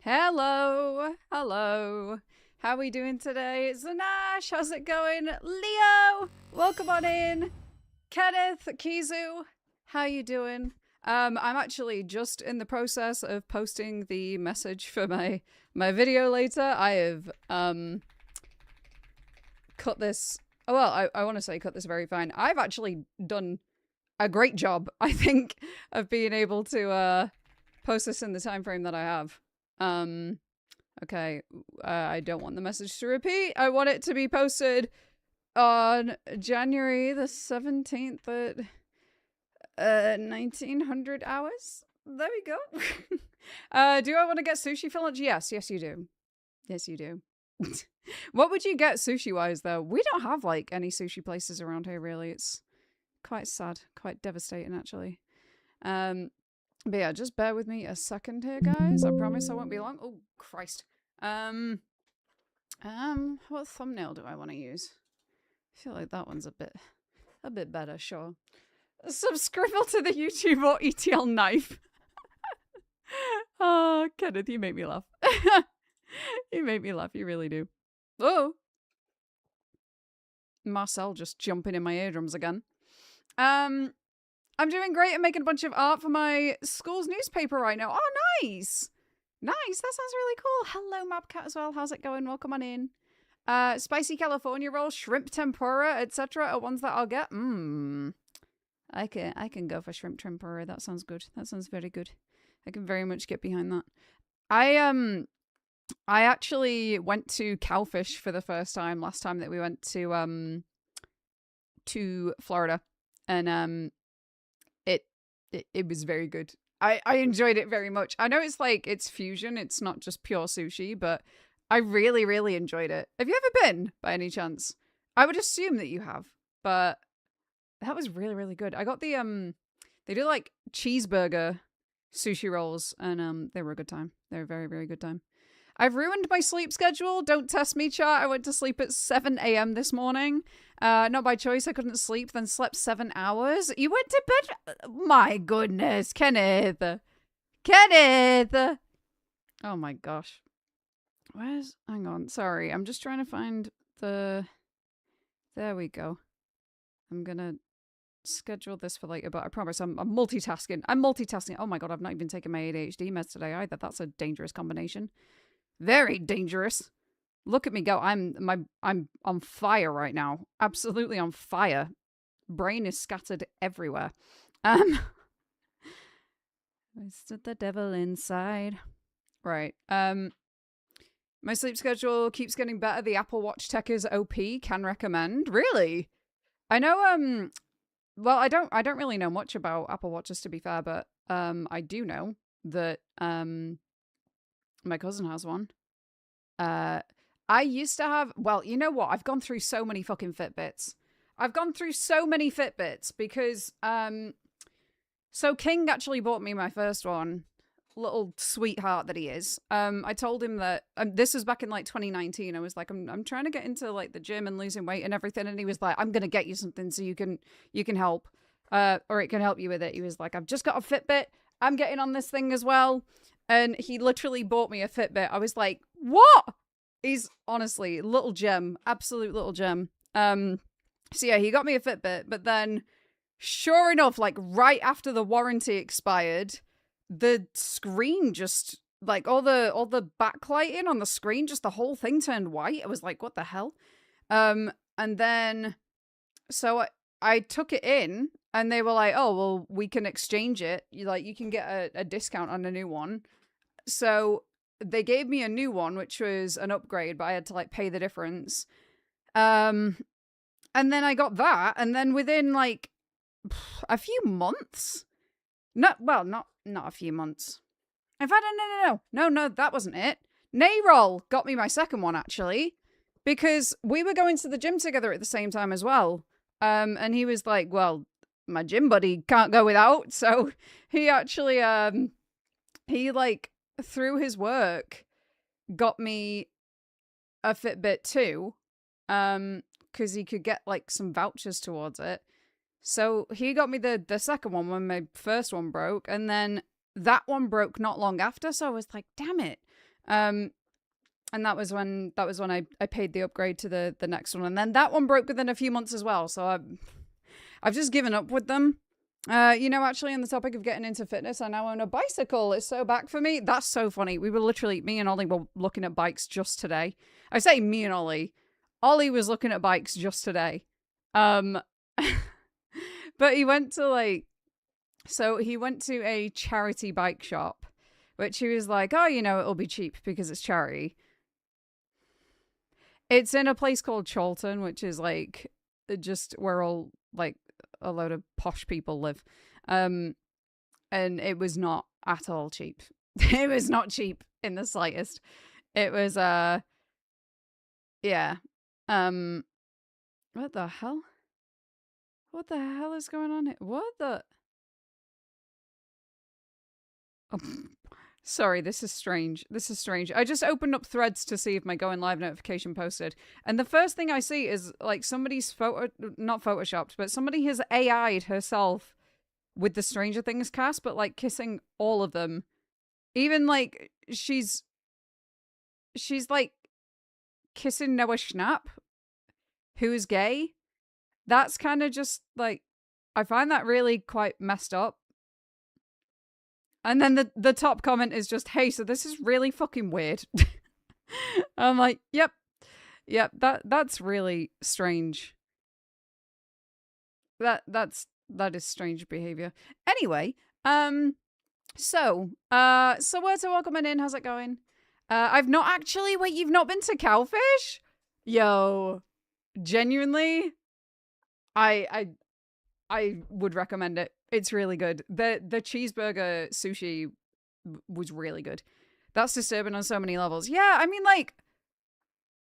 Hello. Hello. How are we doing today? Zanash, how's it going? Leo, welcome on in. Kenneth, Kizu, how you doing? I'm actually just in the process of posting the message for my video later. I have cut this. Well, I want to say cut this very fine. I've actually done a great job, I think, of being able to post this in the time frame that I have. Okay, I don't want the message to repeat. I want it to be posted on January the 17th at 1900 hours. There we go. Do I want to get sushi for lunch? Yes, you do. Yes, you do. What would you get sushi-wise, though? We don't have, like, any sushi places around here, really. It's quite sad. Quite devastating, actually. But yeah, just bear with me a second here, guys. I promise I won't be long. Oh, Christ. What thumbnail do I want to use? I feel like that one's a bit better, sure. Subscribe to the YouTube or ETL knife. Oh, Kenneth, you make me laugh. You make me laugh, you really do. Oh! Marcel just jumping in my eardrums again. I'm doing great. I'm making a bunch of art for my school's newspaper right now. Oh, nice! Nice, that sounds really cool. Hello, Mabcat as well. How's it going? Welcome on in. Spicy California roll, shrimp tempura, etc. are ones that I'll get. I can go for shrimp tempura. That sounds good. That sounds very good. I can very much get behind that. I actually went to Cowfish for the first time last time that we went to Florida, and it was very good. I enjoyed it very much. I know it's fusion, it's not just pure sushi, but I really, really enjoyed it. Have you ever been, by any chance? I would assume that you have, but that was really, really good. I got the, they do like cheeseburger sushi rolls, and they were a good time. They were a very, very good time. I've ruined my sleep schedule. Don't test me, chat. I went to sleep at 7 a.m. this morning. Not by choice. I couldn't sleep, then slept 7 hours. You went to bed? My goodness, Kenneth. Kenneth! Oh my gosh. Hang on. Sorry. I'm just trying to find the... There we go. I'm gonna schedule this for later, but I promise I'm multitasking. I'm multitasking. Oh my god, I've not even taken my ADHD meds today either. That's a dangerous combination. Very dangerous. Look at me go. I'm on fire right now. Absolutely on fire. Brain is scattered everywhere. Is the devil inside? Right. My sleep schedule keeps getting better. The Apple Watch tech is OP. Can recommend. Really? I know, well, I don't really know much about Apple Watches, to be fair, but I do know that my cousin has one. I used to have, well, you know what? I've gone through so many fucking Fitbits. I've gone through so many Fitbits because so King actually bought me my first one. Little sweetheart that he is. I told him that this was back in like 2019. I was like, I'm trying to get into like the gym and losing weight and everything, and he was like, I'm gonna get you something so you can help, or it can help you with it. He was like, I've just got a Fitbit. I'm getting on this thing as well, and he literally bought me a Fitbit. I was like, what? He's honestly little gem, absolute little gem. So yeah, he got me a Fitbit, but then sure enough, like right after the warranty expired, the screen just, like, all the backlighting on the screen, just the whole thing turned white. I was like, what the hell? And then, so I took it in, and they were like, oh, well, we can exchange it. You can get a discount on a new one. So they gave me a new one, which was an upgrade, but I had to, like, pay the difference. And then I got that, and then within, like, a few months... not a few months. In fact, no, that wasn't it. Nayrol got me my second one, actually, because we were going to the gym together at the same time as well. And he was like, well, my gym buddy can't go without, so he actually, he, like, through his work, got me a Fitbit too, because he could get, like, some vouchers towards it. So he got me the second one when my first one broke, and then that one broke not long after, so I was like, damn it. And that was when I paid the upgrade to the next one, and then that one broke within a few months as well. So I've just given up with them. You know, actually, on the topic of getting into fitness, I now own a bicycle. It's so back for me. That's so funny. We were literally, me and Ollie were looking at bikes just today. I say me and Ollie. Ollie was looking at bikes just today. But he went to he went to a charity bike shop, which he was like, oh, you know, it'll be cheap because it's charity. It's in a place called Chorlton, which is like just where all like a load of posh people live. And it was not at all cheap. It was not cheap in the slightest. It was yeah. What the hell? What the hell is going on here? What the oh, sorry, this is strange. This is strange. I just opened up Threads to see if my going live notification posted. And the first thing I see is like somebody's not photoshopped, but somebody has AI'd herself with the Stranger Things cast, but like kissing all of them. Even like she's like kissing Noah Schnapp, who's gay. That's kind of just like, I find that really quite messed up. And then the top comment is just, hey, so this is really fucking weird. I'm like, yep, that's really strange. That is strange behavior. Anyway, so where's welcoming in? How's it going? I've not actually, wait, you've not been to Cowfish? Yo, genuinely, I would recommend it. It's really good. The cheeseburger sushi was really good. That's disturbing on so many levels. Yeah, I mean, like,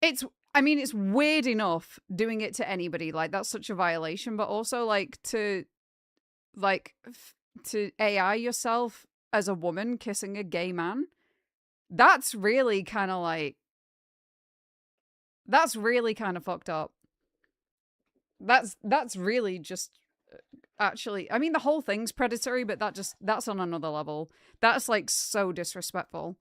it's weird enough doing it to anybody. Like, that's such a violation. But also, like, to AI yourself as a woman kissing a gay man, that's really kind of like, that's really kind of fucked up. That's really just... Actually, I mean, the whole thing's predatory, but that's on another level. That's like so disrespectful.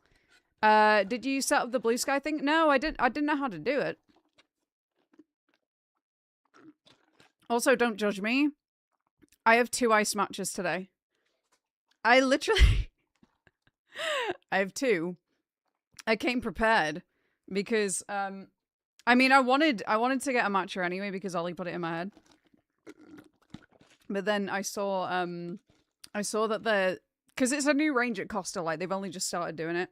Did you set up the blue sky thing? No, I didn't know how to do it. Also, don't judge me. I have 2 ice matches today. I literally I have 2. I came prepared because I mean, I wanted to get a matcha anyway because Ollie put it in my head. But then I saw that because it's a new range at Costa, like they've only just started doing it.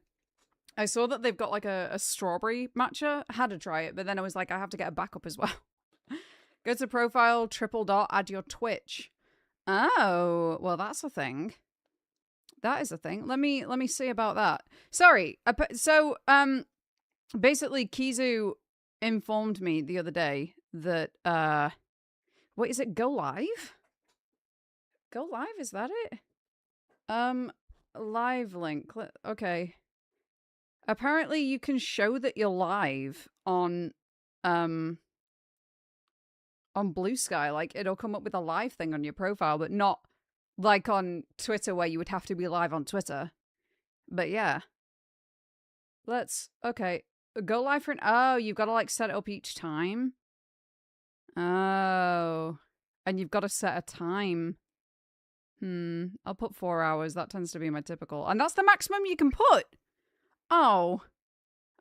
I saw that they've got like a strawberry matcha. I had to try it, but then I was like, I have to get a backup as well. Go to profile, triple dot, add your Twitch. Oh, well, that's a thing. That is a thing. Let me see about that. Sorry. So basically, Kizu informed me the other day that what is it? Go live. Go live, is that it? Live link. Okay. Apparently you can show that you're live on Blue Sky. Like, it'll come up with a live thing on your profile, but not like on Twitter where you would have to be live on Twitter. But yeah. Okay. Go live for oh, you've got to like set it up each time. Oh. And you've got to set a time. I'll put 4 hours. That tends to be my typical. And that's the maximum you can put. Oh.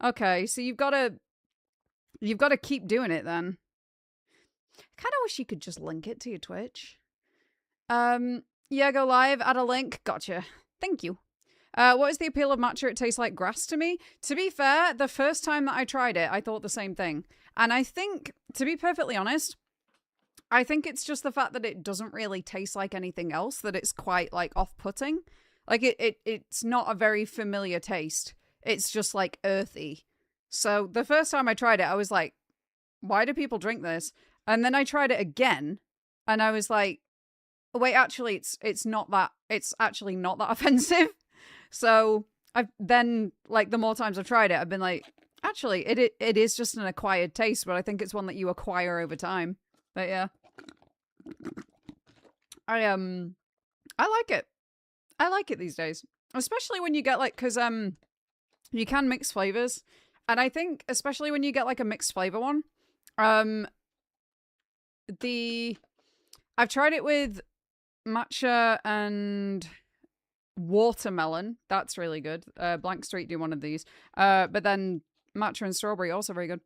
Okay, so you've got to keep doing it then. I kind of wish you could just link it to your Twitch. Yeah, go live, add a link. Gotcha. Thank you. What is the appeal of matcha? It tastes like grass to me. To be fair, the first time that I tried it, I thought the same thing. And I think, to be perfectly honest, I think it's just the fact that it doesn't really taste like anything else, that it's quite, like, off-putting. Like, it's not a very familiar taste. It's just, like, earthy. So, the first time I tried it, I was like, why do people drink this? And then I tried it again, and I was like, wait, actually, it's actually not that offensive. So, I've then, like, the more times I've tried it, I've been like, actually, it is just an acquired taste, but I think it's one that you acquire over time. But yeah, I like it. I like it these days, especially when you get like, because You can mix flavors. And I think, especially when you get like a mixed flavor one, um, I've tried it with matcha and watermelon. That's really good. Blank Street do one of these. But then matcha and strawberry, also very good.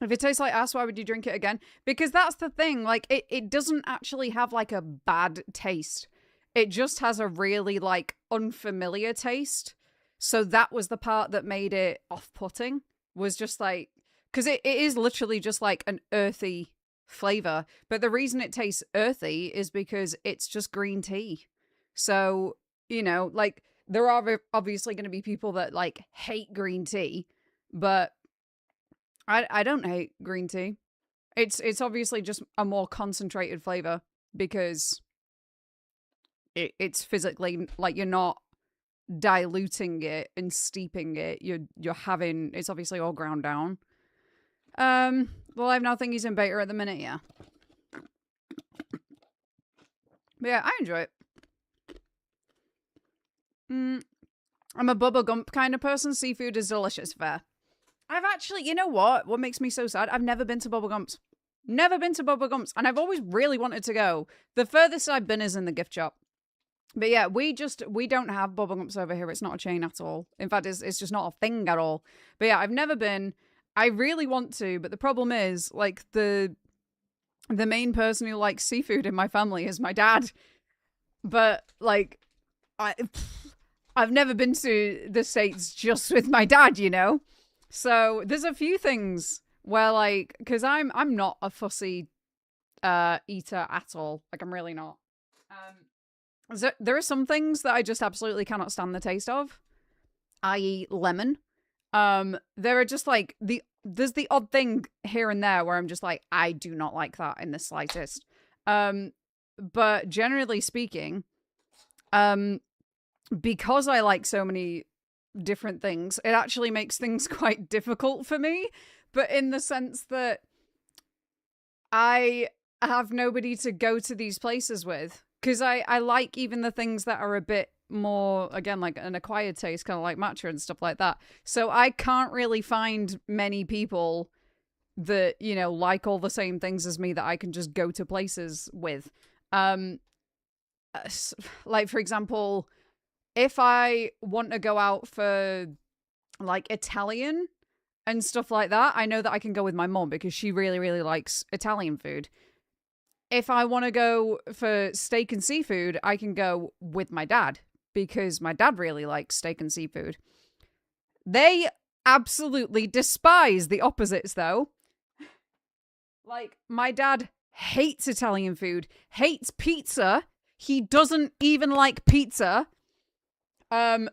If it tastes like ass, why would you drink it again? Because that's the thing. Like, it doesn't actually have like a bad taste. It just has a really like unfamiliar taste. So that was the part that made it off-putting. Was just like, because it is literally just like an earthy flavor. But the reason it tastes earthy is because it's just green tea. So, you know, like there are obviously going to be people that like hate green tea, but I don't hate green tea. It's obviously just a more concentrated flavor because it's physically like you're not diluting it and steeping it. You're having it's obviously all ground down. Well, I've now think he's in beta at the minute, yeah. But yeah, I enjoy it. I'm a Bubba Gump kind of person. Seafood is delicious, fair. I've actually, you know what? What makes me so sad? I've never been to Bubba Gump's. Never been to Bubba Gump's, and I've always really wanted to go. The furthest I've been is in the gift shop. But yeah, we don't have Bubba Gump's over here. It's not a chain at all. In fact, it's just not a thing at all. But yeah, I've never been. I really want to, but the problem is, like, the main person who likes seafood in my family is my dad. But, like, I've never been to the States just with my dad, you know? So there's a few things where, like, because I'm not a fussy eater at all. Like, I'm really not. There are some things that I just absolutely cannot stand the taste of, i.e. lemon. There are just like there's the odd thing here and there where I'm just like, I do not like that in the slightest. But generally speaking, because I like so many different things, it actually makes things quite difficult for me. But in the sense that I have nobody to go to these places with. Because I like even the things that are a bit more, again, like an acquired taste, kind of like matcha and stuff like that. So I can't really find many people that, you know, like all the same things as me that I can just go to places with. Like, for example, if I want to go out for, like, Italian and stuff like that, I know that I can go with my mom because she really, really likes Italian food. If I want to go for steak and seafood, I can go with my dad because my dad really likes steak and seafood. They absolutely despise the opposites, though. Like, my dad hates Italian food, hates pizza. He doesn't even like pizza. I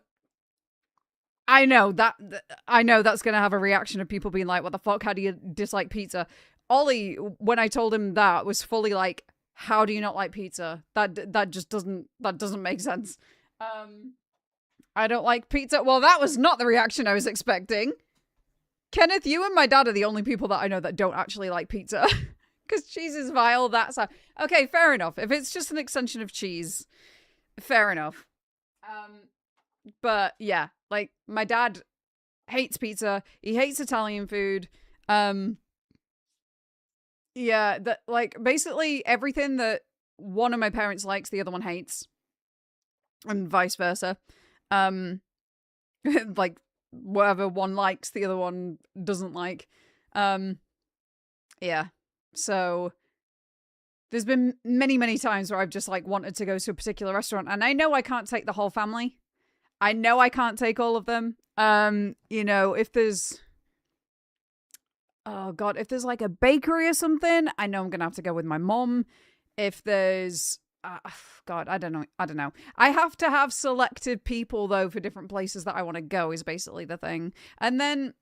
know that's going to have a reaction of people being like, what the fuck? How do you dislike pizza? Ollie, when I told him that, was fully like, how do you not like pizza? That just doesn't make sense. I don't like pizza. Well, that was not the reaction I was expecting. Kenneth, you and my dad are the only people that I know that don't actually like pizza. Because cheese is vile, that's how... Okay, fair enough. If it's just an extension of cheese, fair enough. But yeah, like, my dad hates pizza. He hates Italian food. Yeah, that, like, basically everything that one of my parents likes, the other one hates. And vice versa. Like, whatever one likes, the other one doesn't like. Yeah. So, there's been many, many times where I've just, like, wanted to go to a particular restaurant. And I know I can't take the whole family. I know I can't take all of them. You know, if there's... Oh, God, if there's, like, a bakery or something, I know I'm going to have to go with my mom. If there's... God, I don't know. I have to have selected people, though, for different places that I want to go, is basically the thing. And then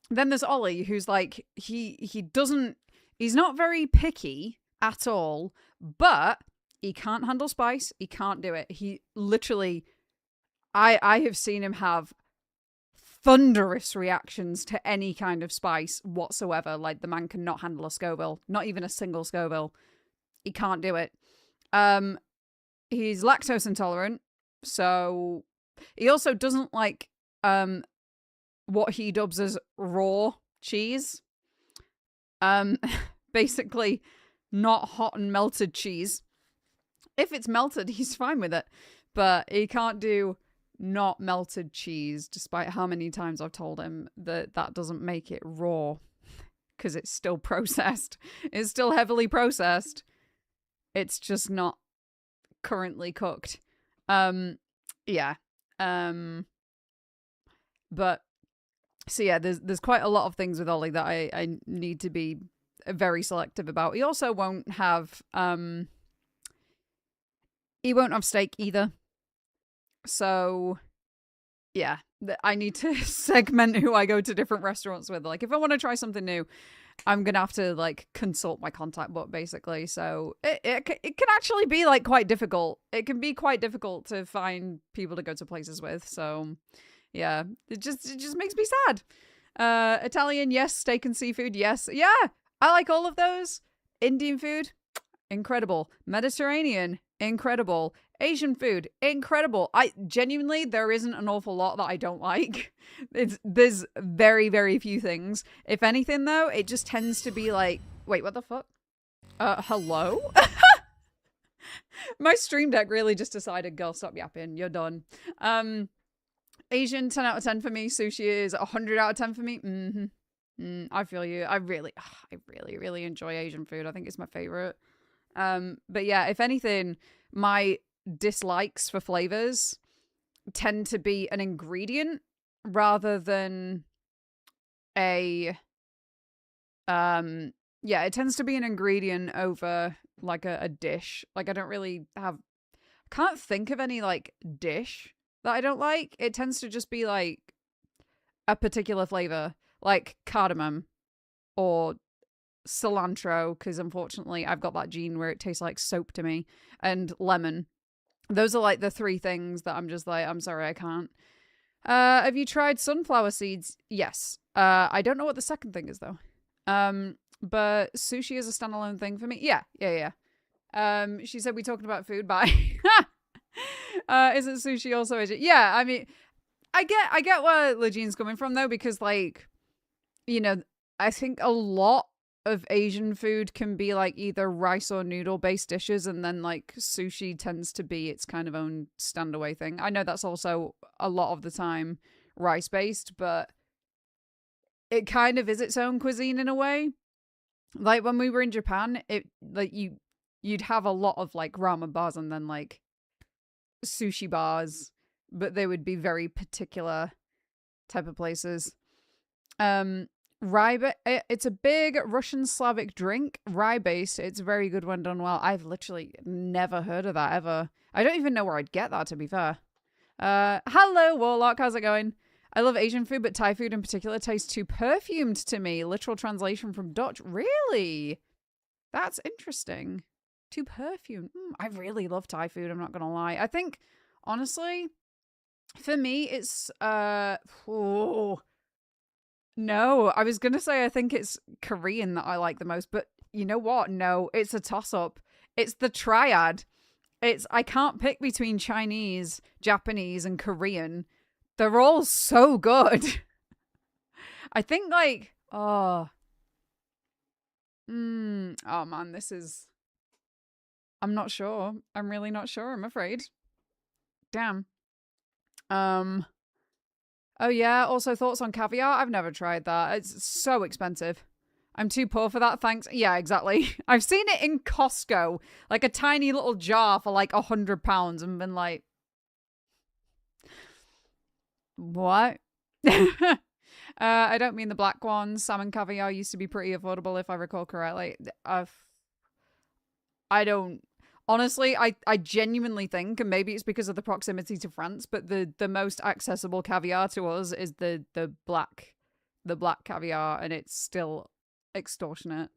there's Ollie, who's, like, he's not very picky at all, but he can't handle spice. He can't do it. He literally... I have seen him have thunderous reactions to any kind of spice whatsoever. Like, the man cannot handle a Scoville, not even a single Scoville. He can't do it. He's lactose intolerant, so he also doesn't like what he dubs as raw cheese. Basically not hot and melted cheese. If it's melted, he's fine with it. But he can't do not melted cheese, despite how many times I've told him that that doesn't make it raw. Because it's still processed. It's still heavily processed. It's just not currently cooked. Yeah. But so yeah, there's quite a lot of things with Ollie that I need to be very selective about. He also won't have steak either. So yeah, I need to segment who I go to different restaurants with. Like, if I want to try something new, I'm gonna have to like consult my contact book, basically. So it can actually be like quite difficult. It can be quite difficult to find people to go to places with. So yeah, it just makes me sad. Italian, yes. Steak and seafood, yes. Yeah, I like all of those. Indian food, incredible. Mediterranean, incredible. Asian food, incredible. I genuinely, there isn't an awful lot that I don't like. There's very, very few things. If anything, though, it just tends to be like, wait, what the fuck? Hello? My Stream Deck really just decided, girl, stop yapping. You're done. Asian, 10 out of 10 for me. Sushi is 100 out of 10 for me. I feel you. I really, really enjoy Asian food. I think it's my favorite. But yeah, if anything, my dislikes for flavors tend to be an ingredient rather than a it tends to be an ingredient over like a dish. Like, I don't really can't think of any like dish that I don't like. It tends to just be like a particular flavor, like cardamom or cilantro, because unfortunately I've got that gene where it tastes like soap to me, and lemon. Those are like the three things that I'm just like, I'm sorry, I can't. Have you tried sunflower seeds? Yes. I don't know what the second thing is though. But sushi is a standalone thing for me. Yeah. She said we talking about food. Bye. Isn't sushi also Asian? Yeah, I mean, I get where Legine's coming from though, because like, you know, I think a lot of Asian food can be like either rice or noodle based dishes, and then like sushi tends to be its kind of own standaway thing. I know that's also a lot of the time rice based, but it kind of is its own cuisine in a way. Like when we were in Japan, it like you'd have a lot of like ramen bars and then like sushi bars, but they would be very particular type of places. Rye, it's a big Russian Slavic drink, rye-based. It's very good when done well. I've literally never heard of that ever. I don't even know where I'd get that, to be fair. Hello, Warlock. How's it going? I love Asian food, but Thai food in particular tastes too perfumed to me. Literal translation from Dutch. Really? That's interesting. Too perfumed. I really love Thai food, I'm not going to lie. I think, honestly, for me, it's... No, I was going to say I think it's Korean that I like the most, but you know what? No, it's a toss-up. It's the triad. I can't pick between Chinese, Japanese, and Korean. They're all so good. I think like, oh man, this is, I'm not sure. I'm really not sure, I'm afraid. Damn. Oh yeah, also thoughts on caviar? I've never tried that. It's so expensive. I'm too poor for that, thanks. Yeah, exactly. I've seen it in Costco, like a tiny little jar for like £100 and been like, what? I don't mean the black ones. Salmon caviar used to be pretty affordable if I recall correctly. I don't... Honestly, I genuinely think, and maybe it's because of the proximity to France, but the most accessible caviar to us is the black caviar, and it's still extortionate.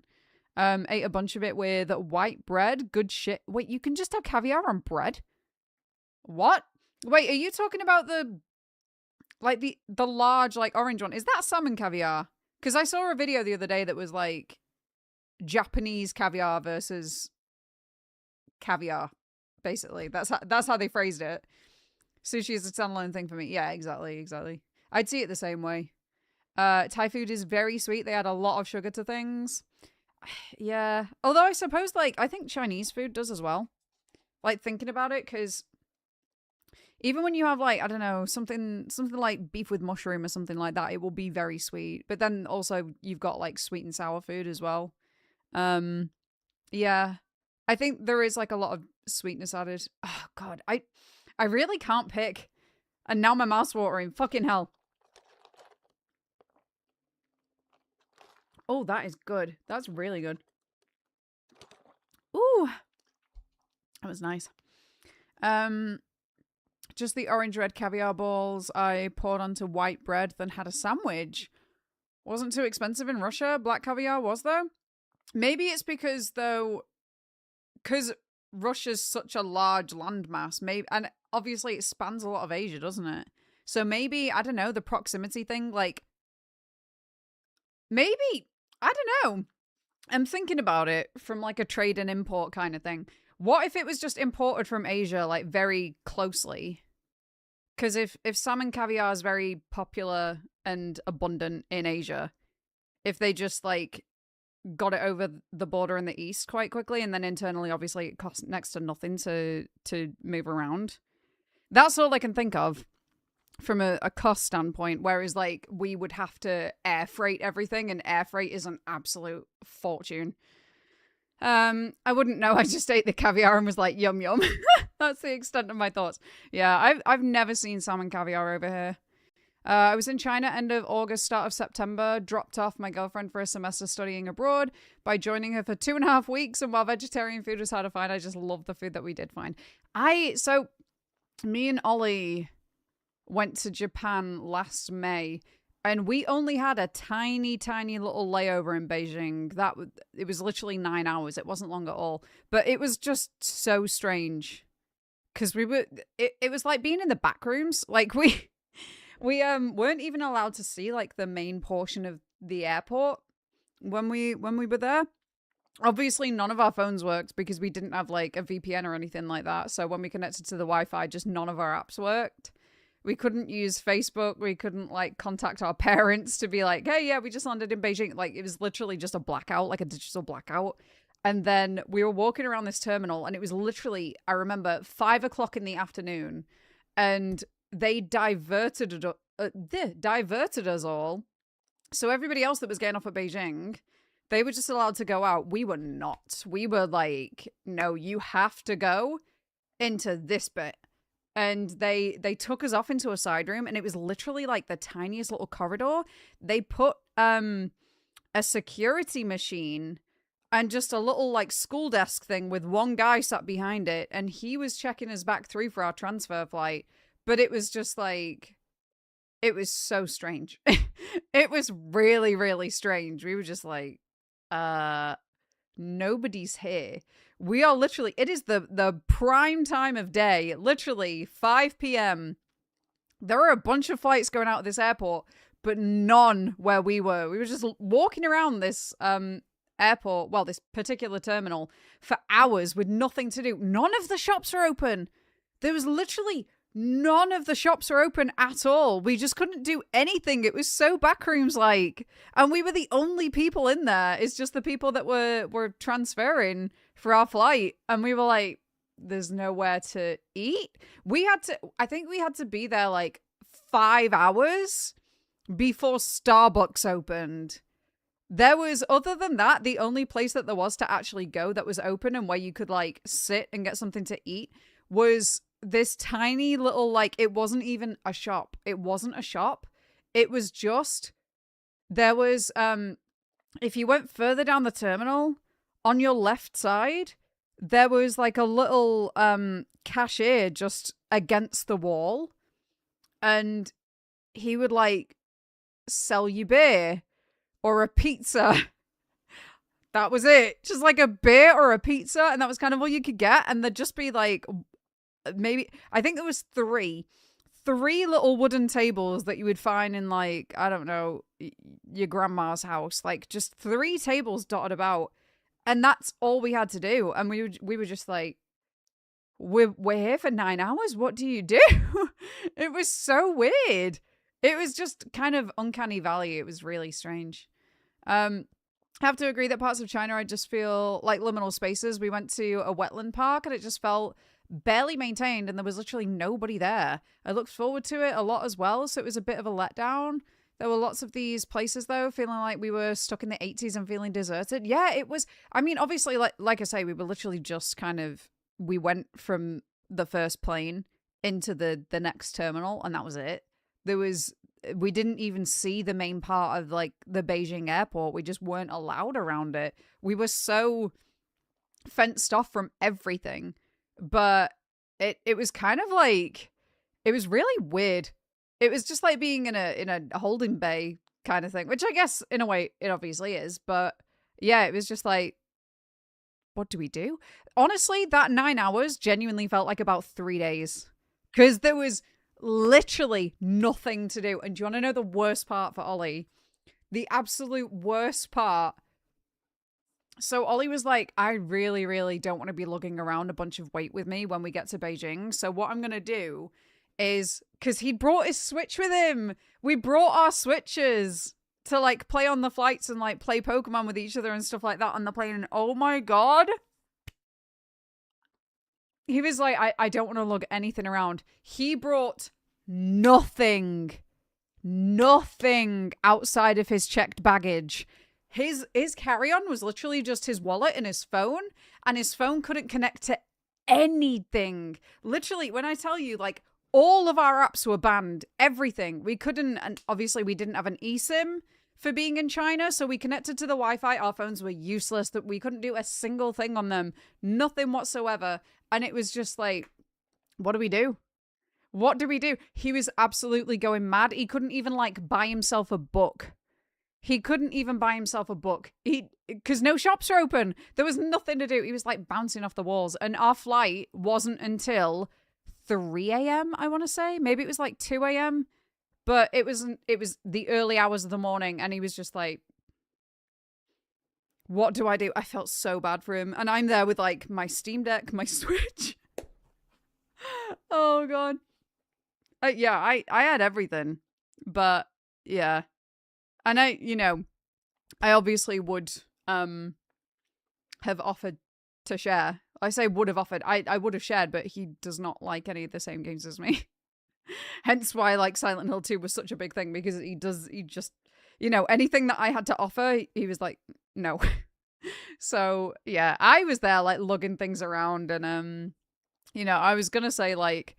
Ate a bunch of it with white bread. Good shit. Wait, you can just have caviar on bread? What? Wait, are you talking about the large like orange one? Is that salmon caviar? Because I saw a video the other day that was like Japanese caviar versus caviar, basically. That's how they phrased it. Sushi is a standalone thing for me. Yeah, exactly. I'd see it the same way. Thai food is very sweet. They add a lot of sugar to things. Yeah. Although I suppose, like, I think Chinese food does as well. Like, thinking about it, because even when you have, like, I don't know, something like beef with mushroom or something like that, it will be very sweet. But then also you've got, like, sweet and sour food as well. Yeah. I think there is, like, a lot of sweetness added. Oh, God. I really can't pick. And now my mouth's watering. Fucking hell. Oh, that is good. That's really good. Ooh. That was nice. Just the orange red caviar balls I poured onto white bread, then had a sandwich. Wasn't too expensive in Russia. Black caviar was, though. Maybe it's because Russia's such a large landmass, maybe, and obviously it spans a lot of Asia, doesn't it? So maybe, I don't know, the proximity thing, like, maybe, I don't know. I'm thinking about it from, like, a trade and import kind of thing. What if it was just imported from Asia, like, very closely? Because if salmon caviar is very popular and abundant in Asia, if they just, like, got it over the border in the east quite quickly, and then internally, obviously, it costs next to nothing to move around. That's all I can think of from a cost standpoint, whereas, like, we would have to air freight everything, and air freight is an absolute fortune. I wouldn't know. I just ate the caviar and was like, yum, yum. That's the extent of my thoughts. Yeah, I've never seen salmon caviar over here. I was in China end of August, start of September, dropped off my girlfriend for a semester studying abroad by joining her for 2.5 weeks. And while vegetarian food was hard to find, I just loved the food that we did find. So me and Ollie went to Japan last May, and we only had a tiny, tiny little layover in Beijing. It was literally 9 hours. It wasn't long at all. But it was just so strange. Because it was like being in the back rooms. Like, we weren't even allowed to see, like, the main portion of the airport when we were there. Obviously, none of our phones worked because we didn't have, like, a VPN or anything like that. So when we connected to the Wi-Fi, just none of our apps worked. We couldn't use Facebook. We couldn't, like, contact our parents to be like, hey, yeah, we just landed in Beijing. Like, it was literally just a blackout, like a digital blackout. And then we were walking around this terminal, and it was literally, I remember, 5 o'clock in the afternoon, and they diverted us all. So everybody else that was getting off at Beijing, they were just allowed to go out. We were not. We were like, no, you have to go into this bit. And they took us off into a side room, and it was literally like the tiniest little corridor. They put a security machine and just a little, like, school desk thing with one guy sat behind it, and he was checking us back through for our transfer flight. But it was just like, it was so strange. It was really, really strange. We were just like, nobody's here. We are literally, it is the prime time of day, literally 5 p.m. There are a bunch of flights going out of this airport, but none where we were. We were just walking around this airport, well, this particular terminal, for hours with nothing to do. None of the shops were open. There was literally none of the shops were open at all. We just couldn't do anything. It was so backrooms-like. And we were the only people in there. It's just the people that were transferring for our flight. And we were like, there's nowhere to eat. I think we had to be there like 5 hours before Starbucks opened. There was, other than that, the only place that there was to actually go that was open and where you could, like, sit and get something to eat was this tiny little, like, it wasn't even a shop. It wasn't a shop. It was just, there was, if you went further down the terminal, on your left side, there was, like, a little cashier just against the wall. And he would, like, sell you beer or a pizza. That was it. Just like a beer or a pizza, and that was kind of all you could get. And there'd just be like, maybe, I think there was three little wooden tables that you would find in, like, I don't know, your grandma's house. Like, just 3 tables dotted about. And that's all we had to do. And we were just like, we're here for 9 hours. What do you do? It was so weird. It was just kind of uncanny valley. It was really strange. I have to agree that parts of China I just feel like liminal spaces. We went to a wetland park and it just felt barely maintained and there was literally nobody there. I looked forward to it a lot as well, so it was a bit of a letdown. There were lots of these places though, feeling like we were stuck in the 80s and feeling deserted. Yeah, it was. I mean, obviously, like I say, we were literally just kind of, we went from the first plane into the next terminal and that was it. We didn't even see the main part of like the Beijing airport. We just weren't allowed around it. We were so fenced off from everything. But it was kind of like, it was really weird. It was just like being in a holding bay kind of thing, which I guess in a way it obviously is. But yeah, it was just like, what do we do? Honestly, that 9 hours genuinely felt like about 3 days because there was literally nothing to do. And do you want to know the worst part for Ollie? The absolute worst part. So Ollie was like, I really, really don't want to be lugging around a bunch of weight with me when we get to Beijing. So what I'm going to do is, because he brought his Switch with him. We brought our Switches to like play on the flights and like play Pokemon with each other and stuff like that on the plane. And oh my God. He was like, I don't want to lug anything around. He brought nothing outside of his checked baggage. His carry-on was literally just his wallet and his phone couldn't connect to anything. Literally, when I tell you, like, all of our apps were banned. Everything. We couldn't, and obviously we didn't have an eSIM for being in China, so we connected to the Wi-Fi. Our phones were useless. That we couldn't do a single thing on them. Nothing whatsoever. And it was just like, what do we do? What do we do? He was absolutely going mad. He couldn't even, like, buy himself a book. He couldn't even buy himself a book. Because no shops are open. There was nothing to do. He was like bouncing off the walls. And our flight wasn't until 3 a.m., I want to say. Maybe it was like 2 a.m. But it was the early hours of the morning. And he was just like, what do I do? I felt so bad for him. And I'm there with like my Steam Deck, my Switch. Oh, God. Yeah, I had everything. But yeah. And I obviously would have offered to share. I say would have offered. I would have shared, but he does not like any of the same games as me. Hence why like Silent Hill 2 was such a big thing, because he just, anything that I had to offer, he was like, no. So yeah, I was there like lugging things around and I was gonna say like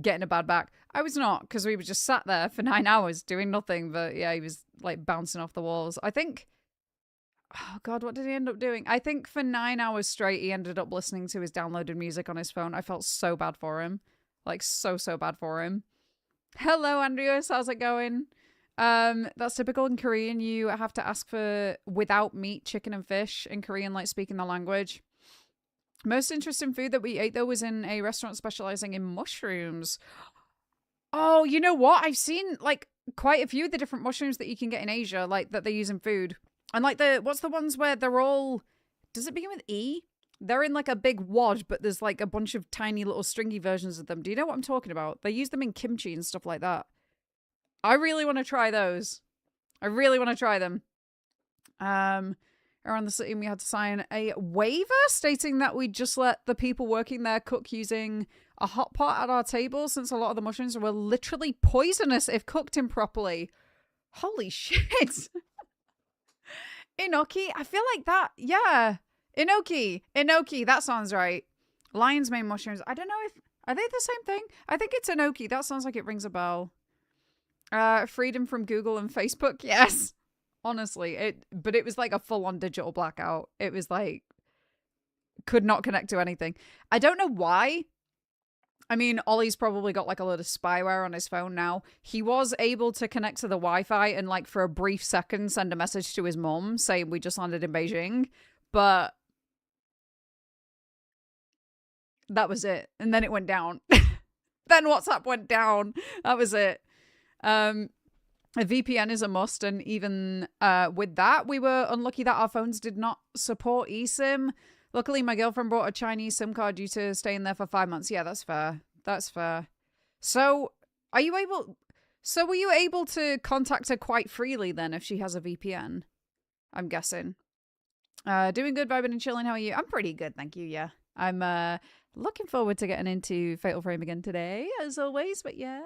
getting a bad back. I was not, because we were just sat there for 9 hours doing nothing. But yeah, he was like bouncing off the walls. I think, oh God, what did he end up doing? I think for 9 hours straight, he ended up listening to his downloaded music on his phone. I felt so bad for him. Like so bad for him. Hello, Andreas. How's it going? That's typical in Korean. You have to ask for without meat, chicken and fish in Korean, like speaking the language. Most interesting food that we ate, though, was in a restaurant specializing in mushrooms. Oh, you know what? I've seen, like, quite a few of the different mushrooms that you can get in Asia, like, that they use in food. And, like, what's the ones where they're all... Does it begin with E? They're in, like, a big wad, but there's, like, a bunch of tiny little stringy versions of them. Do you know what I'm talking about? They use them in kimchi and stuff like that. I really want to try those. I really want to try them. Around the city, we had to sign a waiver stating that we just let the people working there cook using a hot pot at our table, since a lot of the mushrooms were literally poisonous if cooked improperly. Holy shit. Enoki? I feel like that. Yeah. Enoki, that sounds right. Lion's mane mushrooms. I don't know if... Are they the same thing? I think it's enoki. That sounds like it rings a bell. Freedom from Google and Facebook. Yes. Honestly, but it was like a full-on digital blackout. It was like... Could not connect to anything. I don't know why. I mean, Ollie's probably got like a lot of spyware on his phone now. He was able to connect to the Wi-Fi and like for a brief second send a message to his mom saying we just landed in Beijing. But that was it. And then it went down. Then WhatsApp went down. That was it. A VPN is a must. And even with that, we were unlucky that our phones did not support eSIM. Luckily, my girlfriend bought a Chinese SIM card due to staying there for 5 months. Yeah, that's fair. That's fair. So, are you able... So were you able to contact her quite freely then if she has a VPN? I'm guessing. Doing good, vibing and chilling. How are you? I'm pretty good, thank you, yeah. I'm looking forward to getting into Fatal Frame again today, as always, but yeah.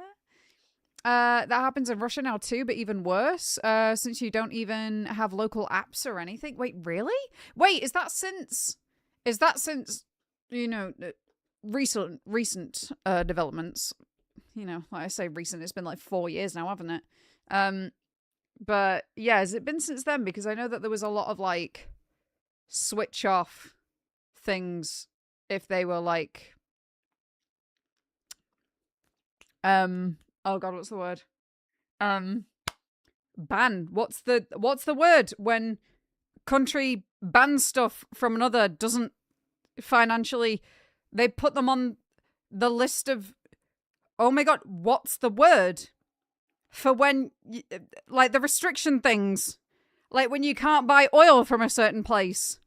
That happens in Russia now too, but even worse, since you don't even have local apps or anything. Wait, really? Wait, is that since, you know, recent developments? You know, like I say recent, it's been like 4 years now, haven't it? But yeah, has it been since then? Because I know that there was a lot of like switch off things if they were like oh god, what's the word? Ban. What's the word when country bans stuff from another, doesn't financially, they put them on the list of, oh my god, what's the word for when like the restriction things, like when you can't buy oil from a certain place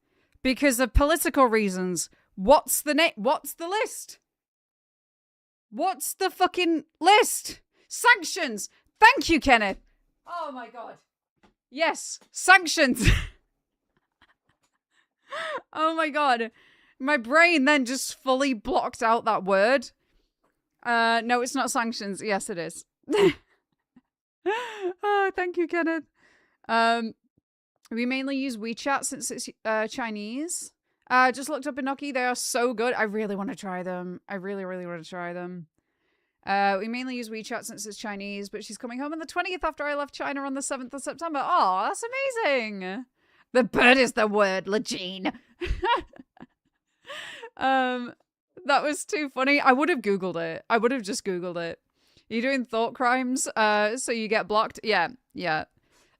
because of political reasons? What's the what's the list? What's the fucking list? Sanctions. Thank you, Kenneth. Oh my god. Yes, sanctions. Oh my god. My brain then just fully blocked out that word. No, it's not sanctions. Yes, it is. Oh, thank you, Kenneth. We mainly use WeChat since it's Chinese. Just looked up Enoki. They are so good. I really want to try them. I really, really want to try them. We mainly use WeChat since it's Chinese, but she's coming home on the 20th after I left China on the 7th of September. Oh, that's amazing. The bird is the word, Legine. That was too funny. I would have Googled it. I would have just Googled it. Are you doing thought crimes? So you get blocked? Yeah.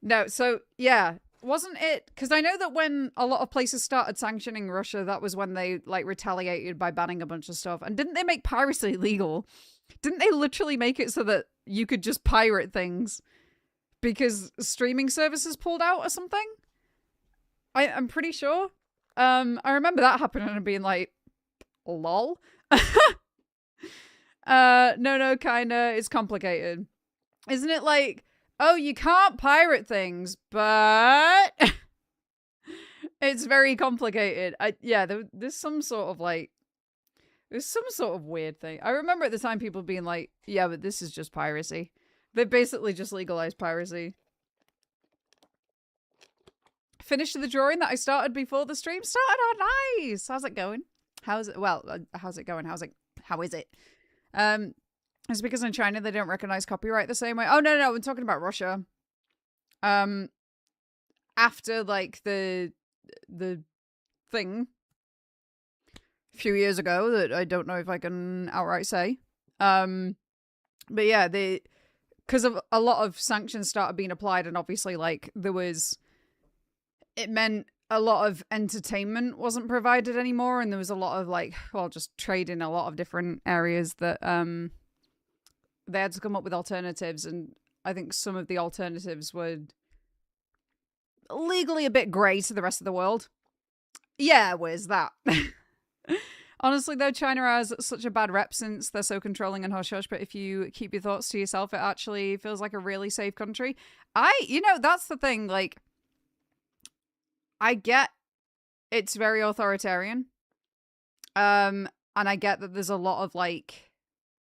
No, so, yeah. Wasn't it? Because I know that when a lot of places started sanctioning Russia, that was when they, like, retaliated by banning a bunch of stuff. And didn't they make piracy legal? Didn't they literally make it so that you could just pirate things because streaming services pulled out or something? I'm pretty sure. I remember that happening and being like, lol. No, kinda. It's complicated. Isn't it like, oh, you can't pirate things, but it's very complicated. Yeah, there's some sort of like, there's some sort of weird thing. I remember at the time people being like, yeah, but this is just piracy. They basically just legalized piracy. Finished the drawing that I started before the stream started. Oh, nice. How's it going? How's it? Well, how's it going? How is it? It's because in China they don't recognize copyright the same way. Oh no, I'm talking about Russia. After like the thing a few years ago that I don't know if I can outright say. But yeah, because of a lot of sanctions started being applied, and obviously like it meant a lot of entertainment wasn't provided anymore, and there was a lot of like, well, just trade in a lot of different areas that they had to come up with alternatives, and I think some of the alternatives were legally a bit grey to the rest of the world. Yeah, where's that? Honestly, though, China has such a bad rep since they're so controlling and hush-hush, but if you keep your thoughts to yourself, it actually feels like a really safe country. That's the thing, like, I get it's very authoritarian. And I get that there's a lot of, like,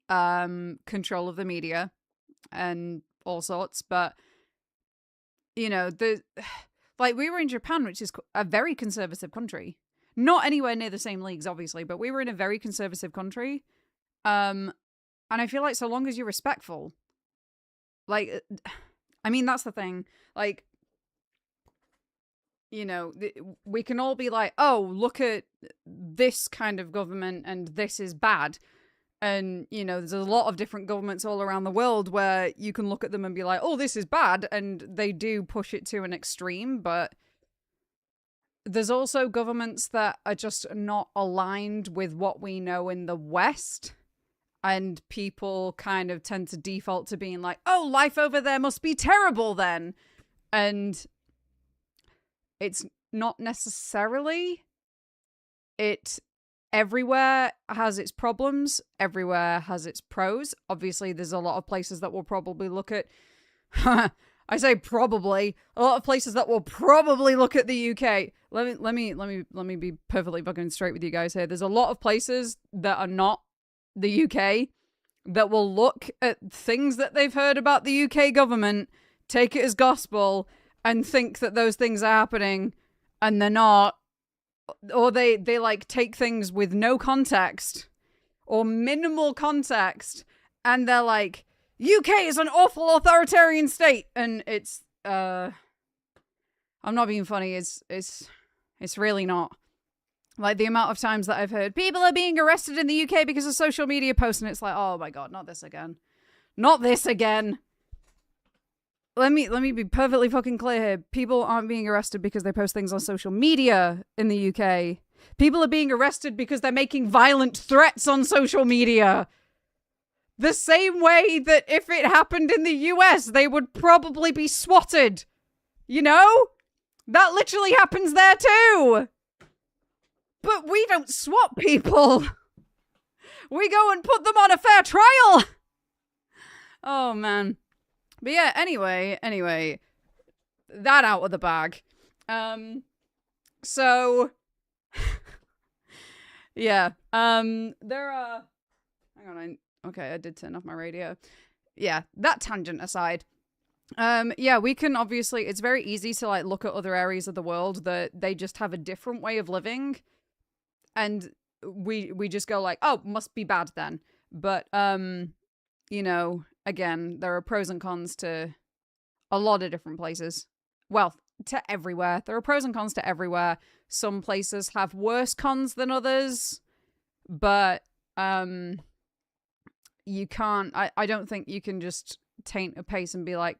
control of the media and all sorts, but, you know, like, we were in Japan, which is a very conservative country. Not anywhere near the same leagues, obviously, but we were in a very conservative country. And I feel like so long as you're respectful, like, I mean, that's the thing. Like, you know, we can all be like, oh, look at this kind of government and this is bad. And, you know, there's a lot of different governments all around the world where you can look at them and be like, oh, this is bad. And they do push it to an extreme, but there's also governments that are just not aligned with what we know in the West. And people kind of tend to default to being like, oh, life over there must be terrible then. And it's not necessarily. It everywhere has its problems. Everywhere has its pros. Obviously, there's a lot of places that will probably look at... I say probably. A lot of places that will probably look at the UK. Let me be perfectly fucking straight with you guys here. There's a lot of places that are not the UK that will look at things that they've heard about the UK government, take it as gospel, and think that those things are happening, and they're not. Or they like take things with no context or minimal context, and they're like, UK is an awful authoritarian state, and it's I'm not being funny, it's really not. Like, the amount of times that I've heard people are being arrested in the UK because of social media posts, and it's like, oh my god, not this again. Not this again. Let me be perfectly fucking clear here. People aren't being arrested because they post things on social media in the UK. People are being arrested because they're making violent threats on social media. The same way that if it happened in the US, they would probably be swatted. You know? That literally happens there too. But we don't swat people. We go and put them on a fair trial. Oh, man. But yeah, anyway, that out of the bag. So, yeah, there are, hang on, okay, I did turn off my radio. Yeah, that tangent aside. Yeah, we can obviously, it's very easy to like look at other areas of the world that they just have a different way of living. And we just go like, oh, must be bad then. But, you know, again, there are pros and cons to a lot of different places. Well, to everywhere. There are pros and cons to everywhere. Some places have worse cons than others. But, you can't, I don't think you can just taint a place and be like,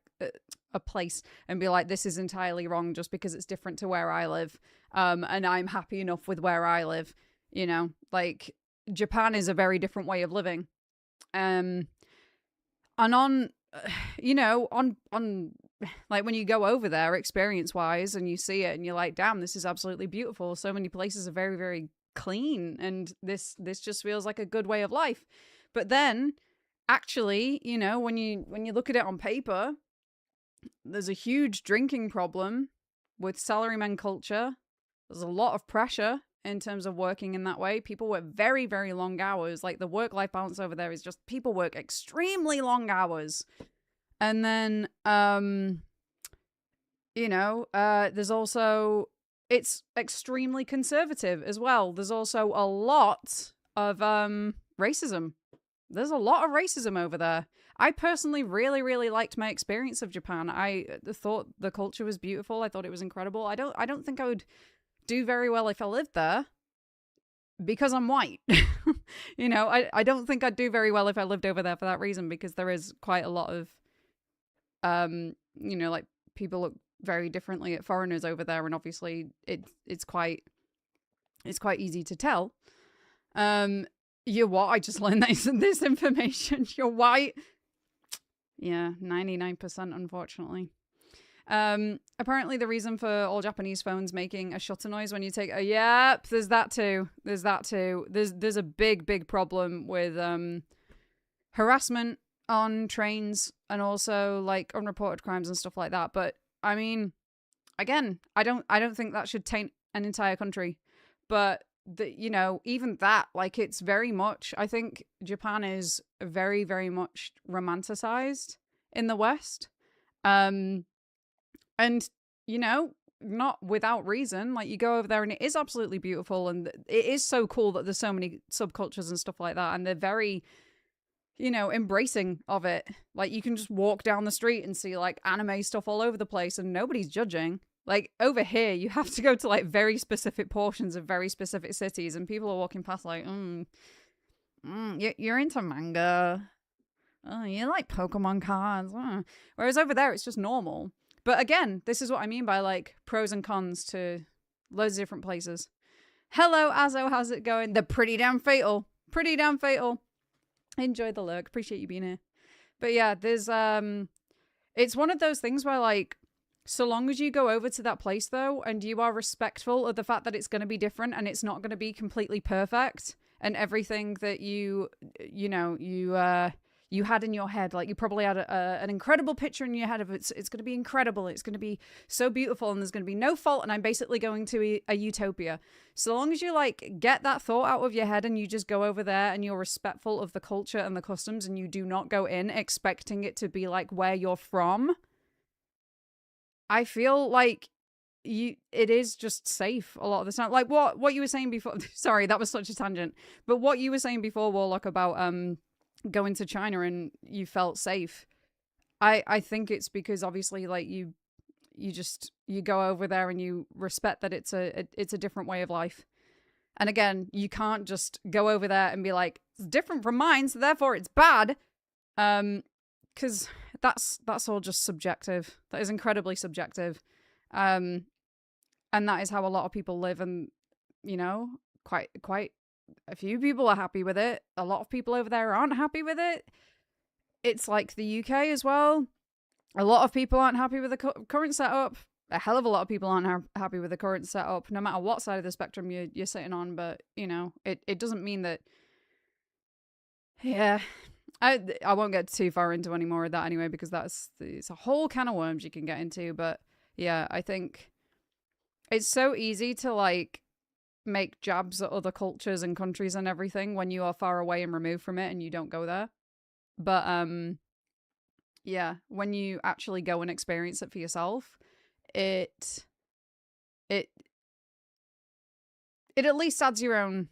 this is entirely wrong just because it's different to where I live. And I'm happy enough with where I live. You know, like, Japan is a very different way of living. And on, you know, on, like, when you go over there experience-wise and you see it and you're like, damn, this is absolutely beautiful. So many places are very, very clean. And this just feels like a good way of life. But then, actually, you know, when you look at it on paper, there's a huge drinking problem with salaryman culture. There's a lot of pressure in terms of working in that way. People work very, very long hours. Like, the work-life balance over there is just people work extremely long hours. And then, you know, there's also, it's extremely conservative as well. There's also a lot of racism. There's a lot of racism over there. I personally really, really liked my experience of Japan. I thought the culture was beautiful. I thought it was incredible. I don't think I would do very well if I lived there because I'm white. You know, I don't think I'd do very well if I lived over there for that reason, because there is quite a lot of, you know, like, people look very differently at foreigners over there, and obviously it's quite easy to tell. You're what? I just learned this information. You're white. Yeah, 99%, unfortunately. Apparently the reason for all Japanese phones making a shutter noise when you take a... Yep, there's that too. There's a big problem with harassment on trains and also, like, unreported crimes and stuff like that. But, I mean, again, I don't think that should taint an entire country. But... you know, even that, like, it's very much, I think Japan is very, very much romanticized in the West. And, you know, not without reason. Like, you go over there and it is absolutely beautiful, and it is so cool that there's so many subcultures and stuff like that, and they're very, you know, embracing of it. Like, you can just walk down the street and see, like, anime stuff all over the place and nobody's judging. Like, over here, you have to go to, like, very specific portions of very specific cities, and people are walking past like, you're into manga. Oh, you like Pokemon cards. Whereas over there, it's just normal. But again, this is what I mean by, like, pros and cons to loads of different places. Hello, Azo, how's it going? They're pretty damn fatal. Pretty damn fatal. Enjoy the lurk. Appreciate you being here. But yeah, there's, it's one of those things where, like, So long as you go over to that place, though, and you are respectful of the fact that it's going to be different and it's not going to be completely perfect, and everything that you had in your head, like you probably had an incredible picture in your head of it's going to be incredible, it's going to be so beautiful, and there's going to be no fault, and I'm basically going to a utopia. So long as you like get that thought out of your head and you just go over there and you're respectful of the culture and the customs, and you do not go in expecting it to be like where you're from, I feel like it is just safe a lot of the time. Like what you were saying before. Sorry, that was such a tangent. But what you were saying before, Warlock, about going to China and you felt safe. I think it's because obviously like you go over there and you respect that it's a different way of life. And again, you can't just go over there and be like, it's different from mine, so therefore it's bad. Because that's all just subjective. That is incredibly subjective. And that is how a lot of people live, and you know, quite a few people are happy with it. A lot of people over there aren't happy with it. It's like the UK as well. A lot of people aren't happy with the current setup. A hell of a lot of people aren't happy with the current setup, no matter what side of the spectrum you're sitting on. But you know, it doesn't mean that. Yeah. I won't get too far into any more of that anyway, because it's a whole can of worms you can get into. But yeah, I think it's so easy to like make jabs at other cultures and countries and everything when you are far away and removed from it and you don't go there. But yeah, when you actually go and experience it for yourself, it at least adds your own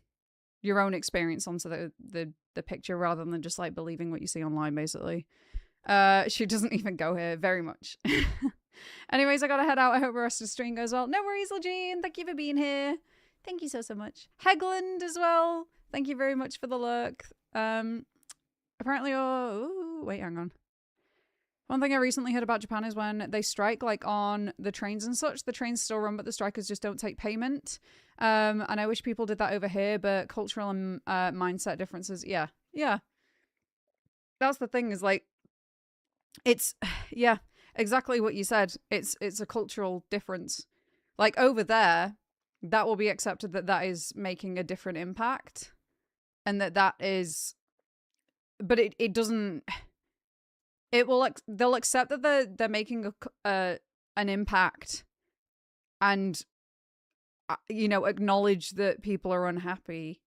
experience onto the picture, rather than just like believing what you see online, basically. She doesn't even go here very much. Anyways, I gotta head out. I hope the rest of the stream goes well. No worries, Lejean. Thank you for being here. Thank you so much. Hegland as well. Thank you very much for the lurk. Apparently, wait, hang on. One thing I recently heard about Japan is when they strike, like on the trains and such, the trains still run, but the strikers just don't take payment. And I wish people did that over here, but cultural and mindset differences, yeah. That's the thing, is like, it's, yeah, exactly what you said. It's a cultural difference. Like over there, that will be accepted that is making a different impact, and that is, but it doesn't. It will. They'll accept that they're making an impact, and you know, acknowledge that people are unhappy,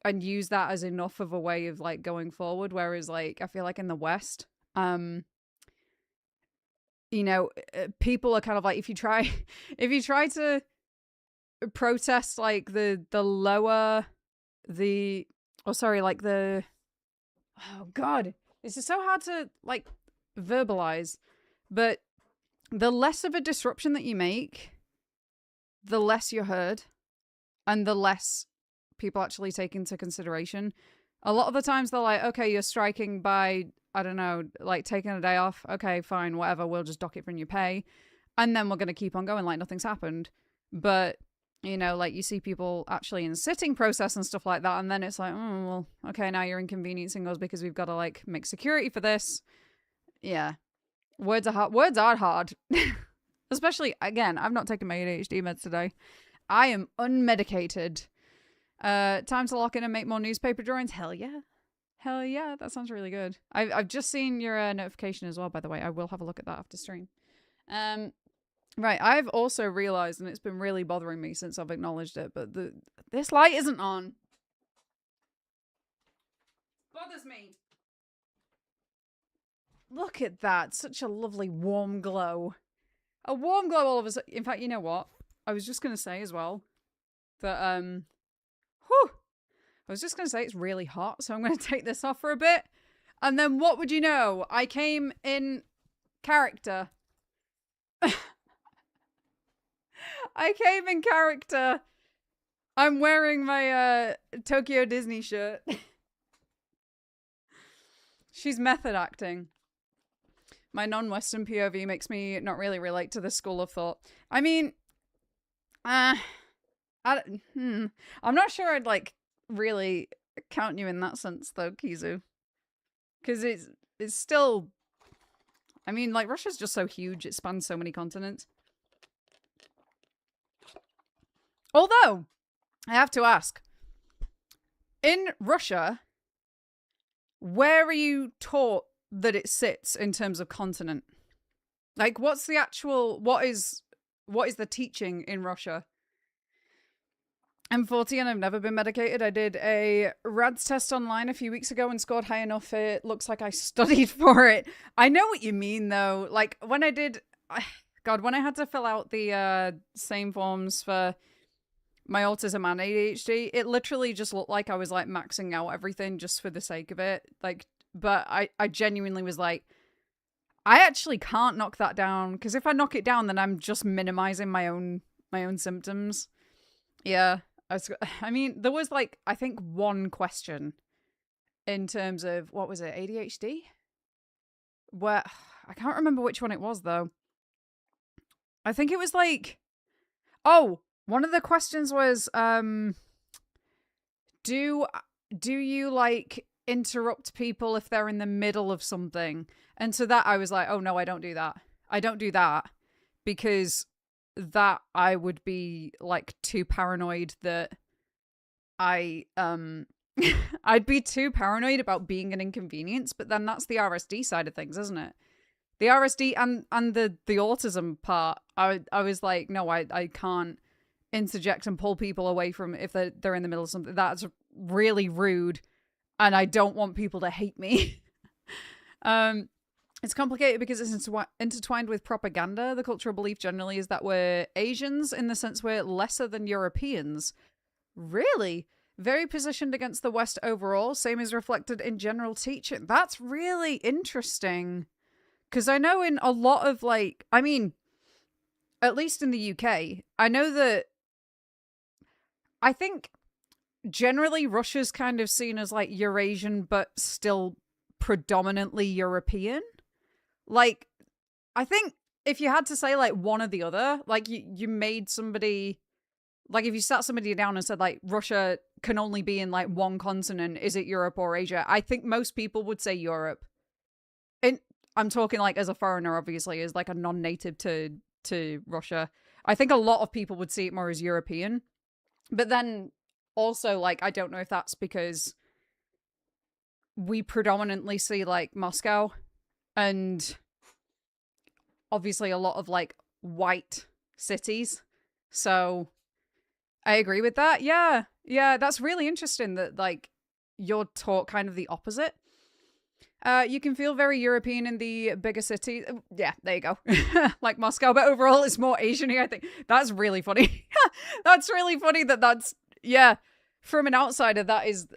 and use that as enough of a way of like going forward. Whereas, like, I feel like in the West, you know, people are kind of like, if you try to protest like the lower the, oh sorry, like the, oh god. This is so hard to, like, verbalize. But the less of a disruption that you make, the less you're heard. And the less people actually take into consideration. A lot of the times they're like, okay, you're striking by, I don't know, like taking a day off. Okay, fine, whatever. We'll just dock it from your pay. And then we're going to keep on going like nothing's happened. But, you know, like you see people actually in sitting process and stuff like that. And then it's like, oh, well, okay, now you're inconveniencing us because we've got to like make security for this. Yeah. Words are hard. Words are hard. Especially, again, I've not taken my ADHD meds today. I am unmedicated. Time to lock in and make more newspaper drawings. Hell yeah. Hell yeah. That sounds really good. I've just seen your notification as well, by the way. I will have a look at that after stream. Right, I've also realized, and it's been really bothering me since I've acknowledged it, but this light isn't on. Bothers me. Look at that. Such a lovely warm glow. A warm glow all of a sudden. In fact, you know what? I was just going to say as well that, I was just going to say it's really hot, so I'm going to take this off for a bit. And then what would you know? I came in character. I came in character. I'm wearing my Tokyo Disney shirt. She's method acting. My non-Western POV makes me not really relate to this school of thought. I mean, I'm not sure I'd like really count you in that sense though, Kizu. Because it's still, I mean, like, Russia's just so huge. It spans so many continents. Although, I have to ask, in Russia, where are you taught that it sits in terms of continent? Like, what's the actual, what is the teaching in Russia? I'm 40 and I've never been medicated. I did a RADS test online a few weeks ago and scored high enough. It looks like I studied for it. I know what you mean, though. Like, when I did... God, when I had to fill out the same forms for my autism and ADHD, it literally just looked like I was, like, maxing out everything just for the sake of it. Like, but I genuinely was like, I actually can't knock that down, because if I knock it down, then I'm just minimizing my own symptoms. Yeah. I mean, there was, like, I think one question in terms of, what was it, ADHD? Where, I can't remember which one it was, though. I think it was, like, oh, one of the questions was, do you, like, interrupt people if they're in the middle of something? And to that, I was like, oh, no, I don't do that. I don't do that, because... that I would be, like, too paranoid that I'd be too paranoid about being an inconvenience, but then that's the RSD side of things, isn't it? The RSD and the autism part, I was like, no, I can't interject and pull people away from if they're in the middle of something. That's really rude, and I don't want people to hate me. It's complicated because it's intertwined with propaganda. The cultural belief generally is that we're Asians, in the sense we're lesser than Europeans. Really? Very positioned against the West overall. Same is reflected in general teaching. That's really interesting. Because I know in a lot of, like... I mean, at least in the UK, I know that... I think generally Russia's kind of seen as, like, Eurasian, but still predominantly European. Like, I think if you had to say, like, one or the other, like, you made somebody, like, if you sat somebody down and said, like, Russia can only be in, like, one continent, is it Europe or Asia? I think most people would say Europe. And I'm talking, like, as a foreigner, obviously, as, like, a non-native to Russia. I think a lot of people would see it more as European. But then, also, like, I don't know if that's because we predominantly see, like, Moscow, and obviously a lot of, like, white cities. So I agree with that. Yeah. Yeah, that's really interesting that, like, you're taught kind of the opposite. You can feel very European in the bigger cities. Yeah, there you go. Like Moscow, but overall it's more Asian-y, I think. That's really funny. That's really funny that's... Yeah. From an outsider,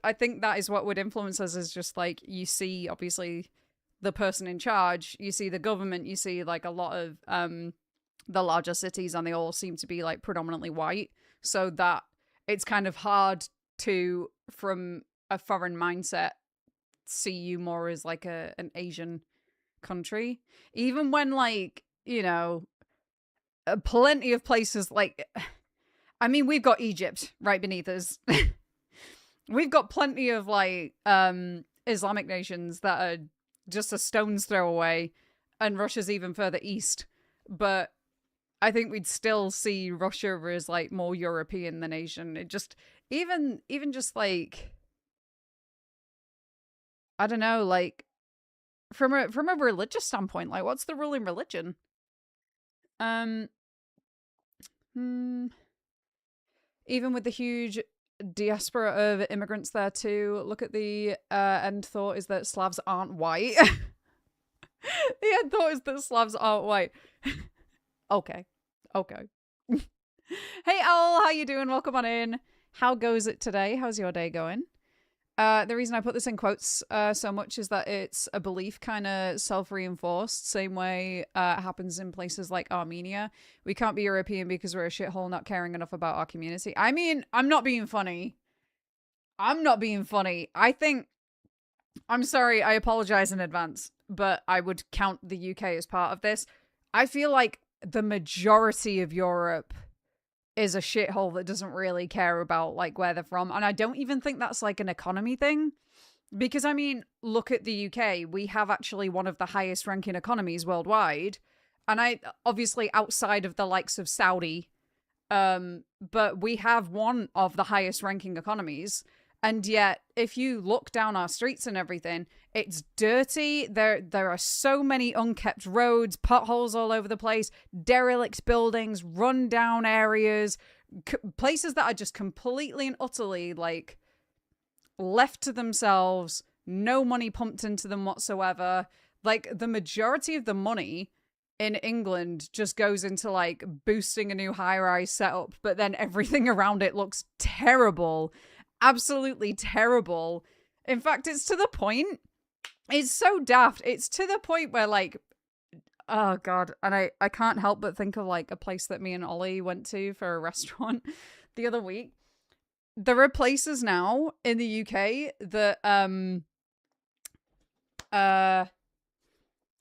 I think that is what would influence us, is just, like, you see, obviously... the person in charge, you see the government, you see, like, a lot of the larger cities, and they all seem to be, like, predominantly white, so that it's kind of hard to, from a foreign mindset, see you more as, like, an Asian country. Even when, like, you know, plenty of places, like, I mean, we've got Egypt right beneath us. We've got plenty of, like, Islamic nations that are just a stone's throw away, and Russia's even further east. But I think we'd still see Russia as, like, more European than Asian. It just, even just, like, I don't know, like, from a religious standpoint, like, what's the ruling religion? Even with the huge diaspora of immigrants there too, look at the end thought is that Slavs aren't white. The end thought is that Slavs aren't white. Okay. Hey Owl, how you doing? Welcome on in. How goes it today? How's your day going? The reason I put this in quotes so much is that it's a belief kind of self-reinforced, same way it happens in places like Armenia. We can't be European because we're a shithole not caring enough about our community. I mean, I'm not being funny. I think, I'm sorry, I apologize in advance, but I would count the UK as part of this. I feel like the majority of Europe is a shithole that doesn't really care about, like, where they're from. And I don't even think that's, like, an economy thing. Because, I mean, look at the UK. We have actually one of the highest ranking economies worldwide. And obviously outside of the likes of Saudi, but we have one of the highest ranking economies. And yet, if you look down our streets and everything, it's dirty. There are so many unkept roads, potholes all over the place, derelict buildings, run-down areas, places that are just completely and utterly, like, left to themselves, no money pumped into them whatsoever. Like, the majority of the money in England just goes into, like, boosting a new high-rise setup, but then everything around it looks terrible. Absolutely terrible. In fact, it's to the point, it's so daft. It's to the point where, like, oh God. And I can't help but think of, like, a place that me and Ollie went to for a restaurant the other week. There are places now in the UK that,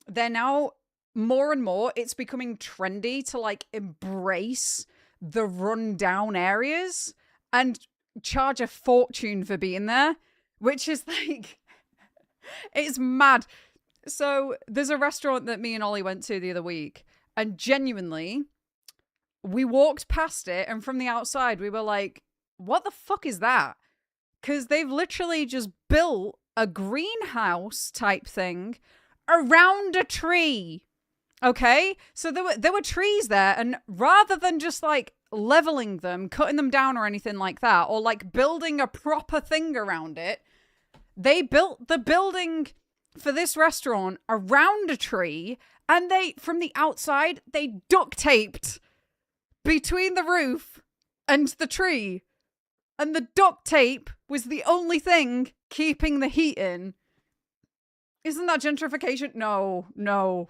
they're now more and more, it's becoming trendy to, like, embrace the run-down areas and charge a fortune for being there, which is, like, it's mad. So there's a restaurant that me and Ollie went to the other week, and genuinely, we walked past it, and from the outside, we were like, what the fuck is that? Because they've literally just built a greenhouse type thing around a tree. Okay? So there were trees there, and rather than just, like, leveling them, cutting them down or anything like that, or, like, building a proper thing around it, they built the building for this restaurant around a tree, and they, from the outside, they duct taped between the roof and the tree. And the duct tape was the only thing keeping the heat in. Isn't that gentrification? No.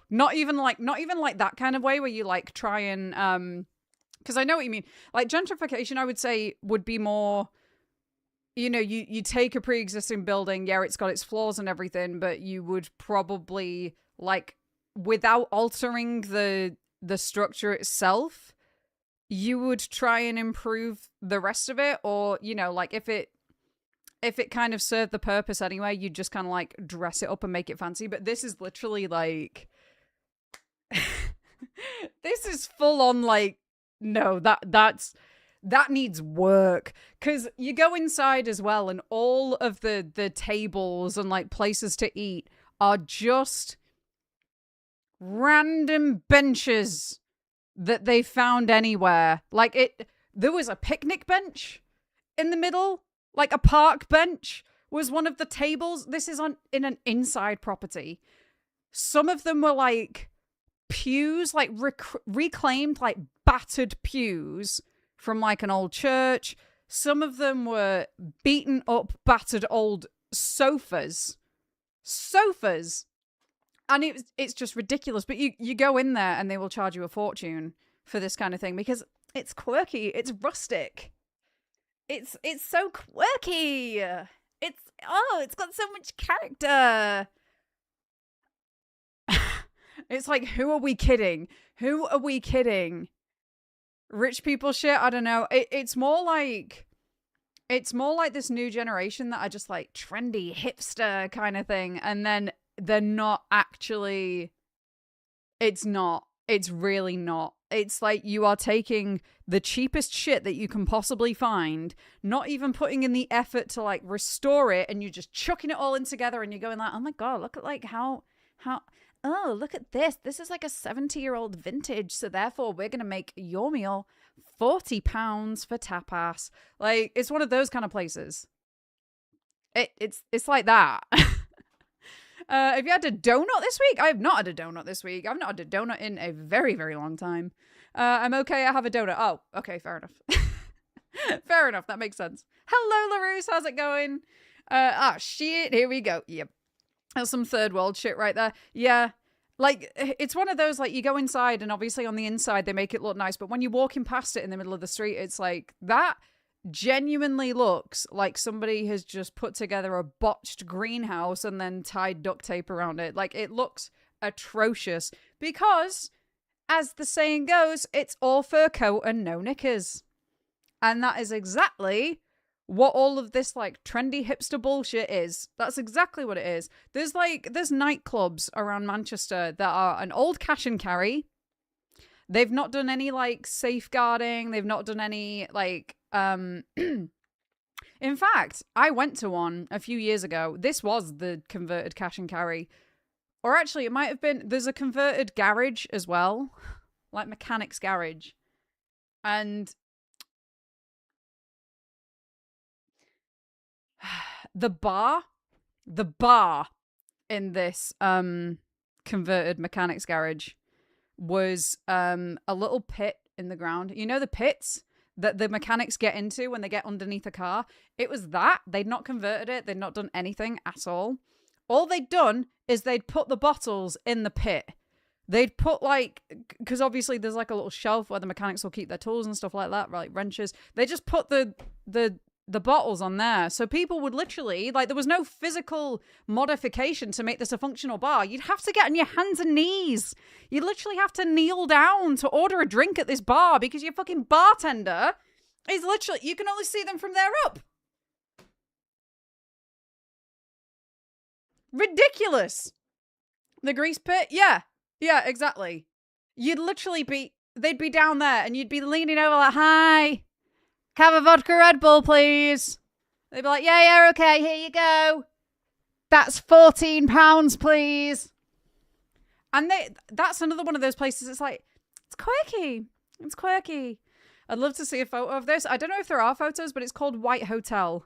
Not even like that kind of way where you, like, try and, because I know what you mean. Like, gentrification, I would say, would be more, you know, you take a pre-existing building, yeah, it's got its flaws and everything, but you would probably, like, without altering the structure itself, you would try and improve the rest of it, or, you know, like, if it kind of served the purpose anyway, you'd just kind of, like, dress it up and make it fancy. But this is literally, like, this is full on, like, no, that needs work. Because you go inside as well, and all of the tables and, like, places to eat are just random benches that they found anywhere. Like, there was a picnic bench in the middle, like a park bench was one of the tables. This is in an inside property. Some of them were, like, pews, like reclaimed, like, battered pews from, like, an old church. Some of them were beaten up, battered old sofas. And it's just ridiculous. But you go in there and they will charge you a fortune for this kind of thing because it's quirky. It's rustic. It's so quirky. It's got so much character. It's like, who are we kidding? Rich people shit? I don't know. It's more like this new generation that are just, like, trendy hipster kind of thing, and then they're not actually. It's not. It's really not. It's like you are taking the cheapest shit that you can possibly find, not even putting in the effort to, like, restore it, and you're just chucking it all in together, and you're going like, oh my God, look at, like, how oh, look at this. This is like a 70-year-old vintage, so therefore we're going to make your meal £40 for tapas. Like, it's one of those kind of places. It's like that. Have you had a donut this week? I have not had a donut this week. I've not had a donut in a very, very long time. I'm okay. I have a donut. Oh, okay. Fair enough. Fair enough. That makes sense. Hello, LaRousse. How's it going? Shit. Here we go. Yep. That's some third world shit right there. Yeah. Like, it's one of those, like, you go inside and obviously on the inside they make it look nice, but when you're walking past it in the middle of the street, it's like, that genuinely looks like somebody has just put together a botched greenhouse and then tied duct tape around it. Like, it looks atrocious because, as the saying goes, it's all fur coat and no knickers. And that is exactly what all of this like trendy hipster bullshit is. That's exactly what it is. There's nightclubs around Manchester that are an old cash and carry. They've not done any like safeguarding. They've not done any like in fact, I went to one a few years ago. This was the converted cash and carry. Or actually, it might have been, there's a converted garage as well. Like mechanic's garage. And the bar in this converted mechanic's garage was a little pit in the ground. You know the pits that the mechanics get into when they get underneath a car? It was that. They'd not converted it. They'd not done anything at all. All they'd done is they'd put the bottles in the pit. They'd put like, because obviously there's like a little shelf where the mechanics will keep their tools and stuff like that, like wrenches. They just put the bottles on there. So people would literally, like, there was no physical modification to make this a functional bar. You'd have to get on your hands and knees. You'd literally have to kneel down to order a drink at this bar because your fucking bartender is literally, you can only see them from there up. Ridiculous. The grease pit? Yeah, exactly. You'd literally they'd be down there and you'd be leaning over like, hi, have a vodka Red Bull, please. They'd be like, yeah, okay, here you go. That's £14, please. And that's another one of those places. It's like, it's quirky. It's quirky. I'd love to see a photo of this. I don't know if there are photos, but it's called White Hotel.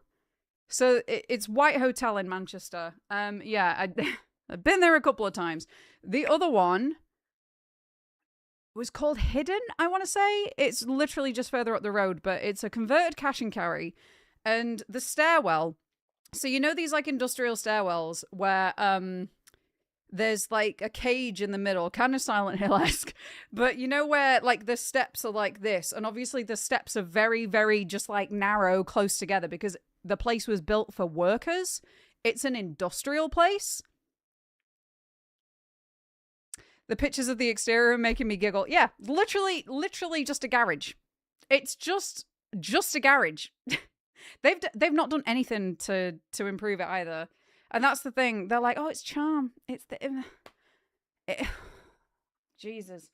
So it's White Hotel in Manchester. Yeah, I've been there a couple of times. The other one was called Hidden, I want to say. It's literally just further up the road, but it's a converted cash and carry. And the stairwell. So you know these like industrial stairwells where there's like a cage in the middle, kind of Silent Hill-esque. But you know where like the steps are like this, and obviously the steps are very, very just like narrow, close together because the place was built for workers. It's an industrial place. The pictures of the exterior are making me giggle. Yeah, literally just a garage. It's just a garage. They've not done anything to improve it either. And that's the thing. They're like, oh, it's charm. It's Jesus.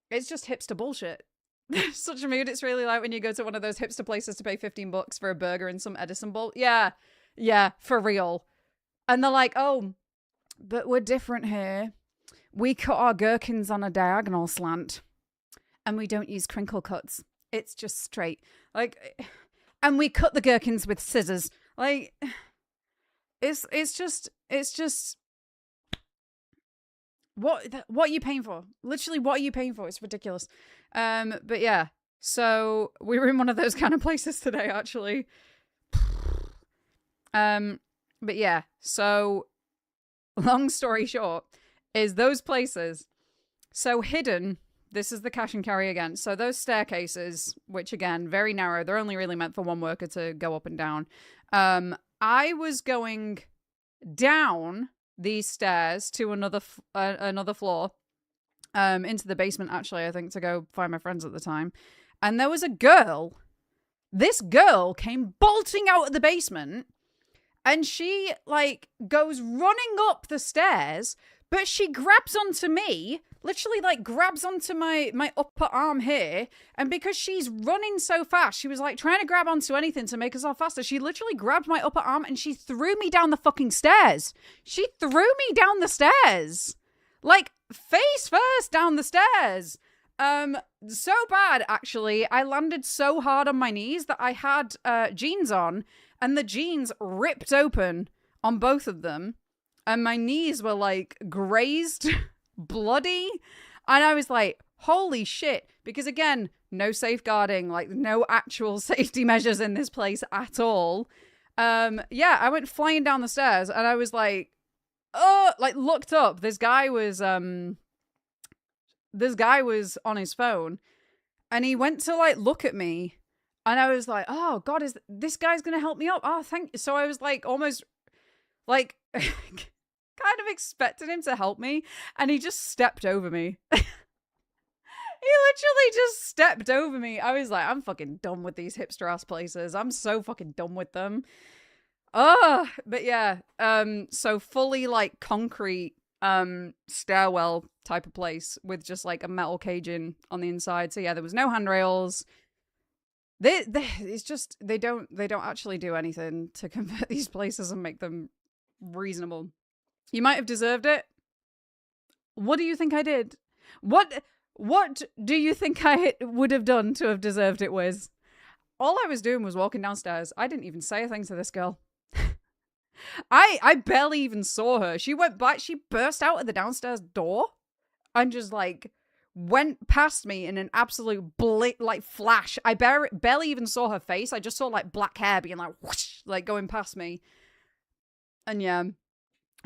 It's just hipster bullshit. Such a mood. It's really like when you go to one of those hipster places to pay $15 for a burger and some Edison ball. Yeah, for real. And they're like, oh, but we're different here. We cut our gherkins on a diagonal slant. And we don't use crinkle cuts. It's just straight. Like, and we cut the gherkins with scissors. Like, it's just what are you paying for? Literally, what are you paying for? It's ridiculous. But yeah, so we were in one of those kind of places today, actually. But yeah, so long story short is those places. So Hidden, this is the cash and carry again. So those staircases, which again, very narrow, they're only really meant for one worker to go up and down. I was going down these stairs to another floor, into the basement, actually, I think, to go find my friends at the time. And there was a girl. This girl came bolting out of the basement, and she, like, goes running up the stairs, but she grabs onto me, literally, like, grabs onto my upper arm here, and because she's running so fast, she was, like, trying to grab onto anything to make herself faster. She literally grabbed my upper arm, and she threw me down the fucking stairs. She threw me down the stairs. Like, face first down the stairs. So bad, actually. I landed so hard on my knees that I had jeans on, and the jeans ripped open on both of them, and my knees were, like, grazed, bloody, and I was like, holy shit. Because, again, no safeguarding, like, no actual safety measures in this place at all. Yeah, I went flying down the stairs, and I was like, oh, like, looked up. This guy was on his phone, and he went to, like, look at me, and I was like, oh god, is this guy's gonna help me up? Oh, thank you. So I was like, almost like kind of expecting him to help me, and he just stepped over me. literally just stepped over me. I was like, I'm fucking done with these hipster ass places. I'm so fucking done with them. But yeah. So fully like concrete stairwell type of place with just like a metal caging on the inside. So yeah, there was no handrails. It's just they don't actually do anything to convert these places and make them reasonable. You might have deserved it. What do you think I did? What do you think I would have done to have deserved it, Wiz? All I was doing was walking downstairs. I didn't even say a thing to this girl. I barely even saw her. She went back, she burst out of the downstairs door and just like went past me in an absolute like flash. I barely even saw her face. I just saw like black hair being like whoosh, like going past me. And yeah,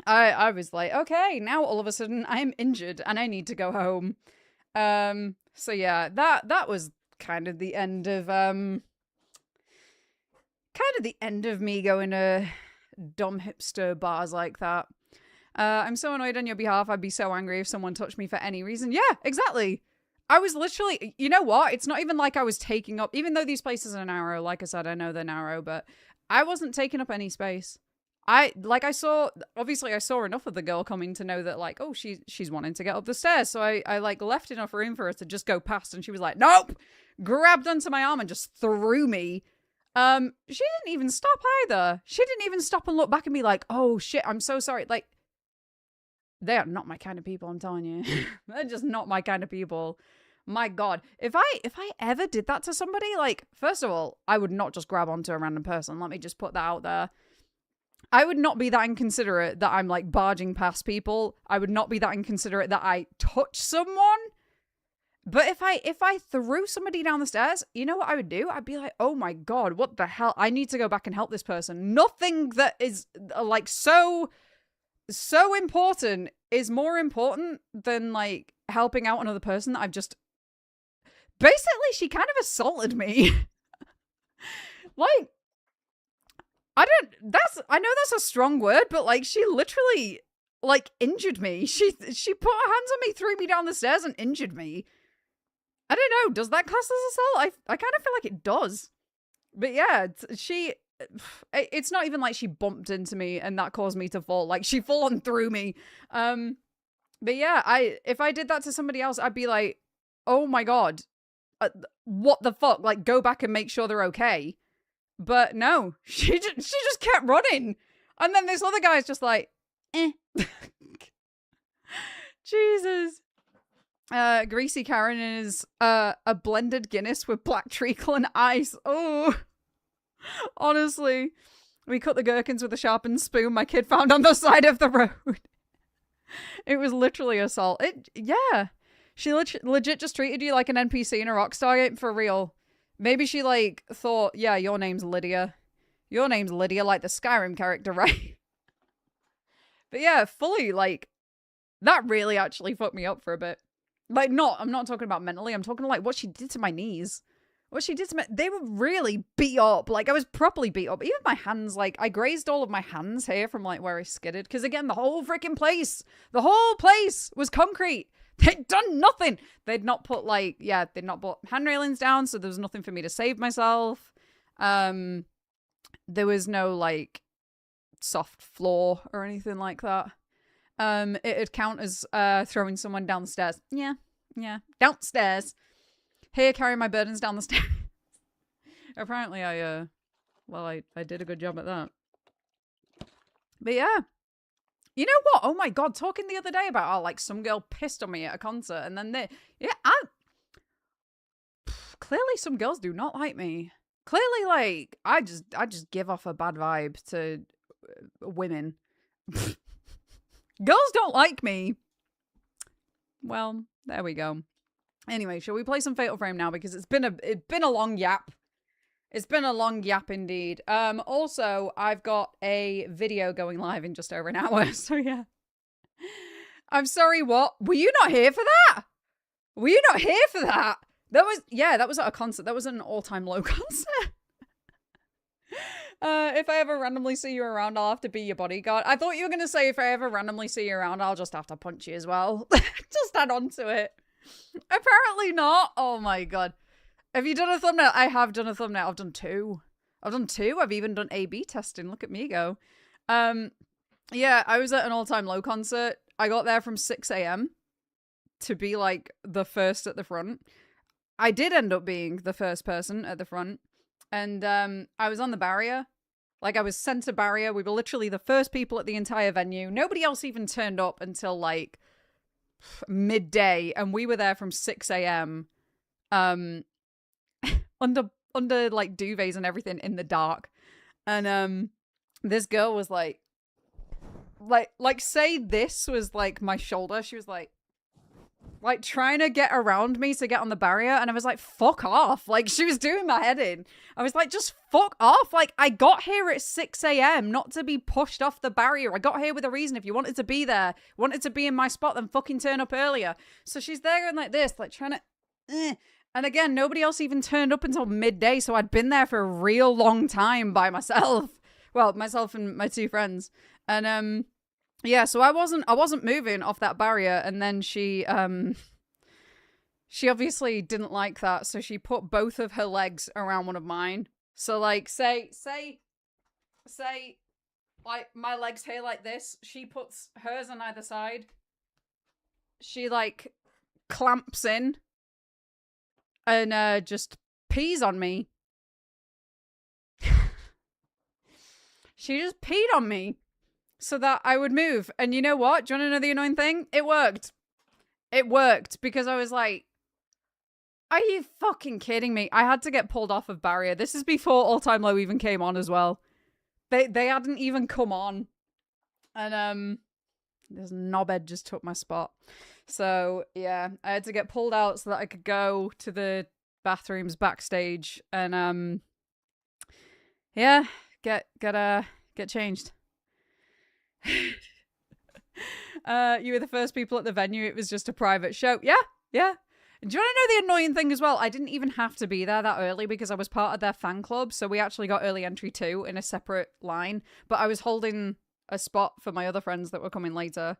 I was like, okay, now all of a sudden I am injured and I need to go home. So yeah, that was kind of the end of me going to dumb hipster bars like that. I'm so annoyed on your behalf. I'd be so angry if someone touched me for any reason. Yeah, exactly. I was literally, you know what? It's not even like I was taking up, even though these places are narrow, like I said, I know they're narrow, but I wasn't taking up any space. Obviously I saw enough of the girl coming to know that like, oh, she's wanting to get up the stairs. So I like left enough room for her to just go past, and she was like, nope, grabbed onto my arm and just threw me. She didn't even stop either. She didn't even stop and look back at me like, oh shit, I'm so sorry. Like, they are not my kind of people, I'm telling you. They're just not my kind of people. My God. If I ever did that to somebody, like, first of all, I would not just grab onto a random person. Let me just put that out there. I would not be that inconsiderate that I'm, like, barging past people. I would not be that inconsiderate that I touch someone. But if I threw somebody down the stairs, you know what I would do? I'd be like, oh my God, what the hell? I need to go back and help this person. Nothing that is, like, so important is more important than, like, helping out another person that I've just... Basically, she kind of assaulted me. Like, I know that's a strong word, but, like, she literally, like, injured me. She put her hands on me, threw me down the stairs, and injured me. I don't know, does that class as assault? I kind of feel like it does. But yeah, it's not even like she bumped into me and that caused me to fall. Like, she full on threw me. But yeah, if I did that to somebody else, I'd be like, oh my God, what the fuck? Like, go back and make sure they're okay. But no, she just kept running. And then this other guy's just like, eh. Jesus. Greasy Karen is a blended Guinness with black treacle and ice. Oh, honestly, we cut the gherkins with a sharpened spoon my kid found on the side of the road. It was literally assault. Yeah, she legit just treated you like an NPC in a Rockstar game for real. Maybe she like thought, yeah, your name's Lydia. Your name's Lydia, like the Skyrim character, right? But yeah, fully like that really actually fucked me up for a bit. Like, I'm not talking about mentally. I'm talking like what she did to my knees. What she did to me, they were really beat up. Like, I was properly beat up. Even my hands, like, I grazed all of my hands here from, like, where I skidded. Because, again, the whole freaking place was concrete. They'd done nothing. They'd not put, like, they'd not put hand railings down, so there was nothing for me to save myself. There was no, like, soft floor or anything like that. It'd count as throwing someone down the stairs. Yeah, downstairs. Here, carry my burdens down the stairs. Apparently, I did a good job at that. But yeah, you know what? Oh my God, talking the other day about like some girl pissed on me at a concert, and then clearly some girls do not like me. Clearly, like I just give off a bad vibe to women. Girls don't like me. Well, there we go. Anyway, shall we play some Fatal Frame now? Because it's been a long yap. It's been a long yap indeed. Also, I've got a video going live in just over an hour. So yeah. I'm sorry, what? Were you not here for that? Were you not here for that? That was at a concert. That was an all-time low concert. If I ever randomly see you around, I'll have to be your bodyguard. I thought you were going to say if I ever randomly see you around, I'll just have to punch you as well. Just add on to it. Apparently not. Oh my god. Have you done a thumbnail? I have done a thumbnail. I've done two. I've even done A/B testing. Look at me go. Yeah, I was at an all-time low concert. I got there from 6 a.m. to be like the first at the front. I did end up being the first person at the front. And I was on the barrier. Like, I was center barrier. We were literally the first people at the entire venue. Nobody else even turned up until like midday, and we were there from 6 a.m. under like duvets and everything in the dark. And this girl was like say this was like my shoulder. She was like trying to get around me to get on the barrier, and I was like, fuck off. Like, she was doing my head in. I was like, just fuck off. Like, I got here at 6 a.m. not to be pushed off the barrier. I got here with a reason. If you wanted to be there, wanted to be in my spot, then fucking turn up earlier. So she's there going like this, like trying to and again, nobody else even turned up until midday, so I'd been there for a real long time by myself. Well, myself and my two friends. And yeah, so I wasn't moving off that barrier, and then she obviously didn't like that, so she put both of her legs around one of mine. So like say like my legs here like this, she puts hers on either side. She like clamps in and just pees on me. She just peed on me so that I would move. And you know what? Do you want to know the annoying thing? It worked. It worked because I was like, are you fucking kidding me? I had to get pulled off of barrier. This is before All Time Low even came on as well. They hadn't even come on. And this knobhead just took my spot. So yeah, I had to get pulled out so that I could go to the bathrooms backstage and yeah, get changed. You were the first people at the venue. It was just a private show. Yeah. Do you want to know the annoying thing as well? I didn't even have to be there that early because I was part of their fan club. So we actually got early entry too in a separate line. But I was holding a spot for my other friends that were coming later.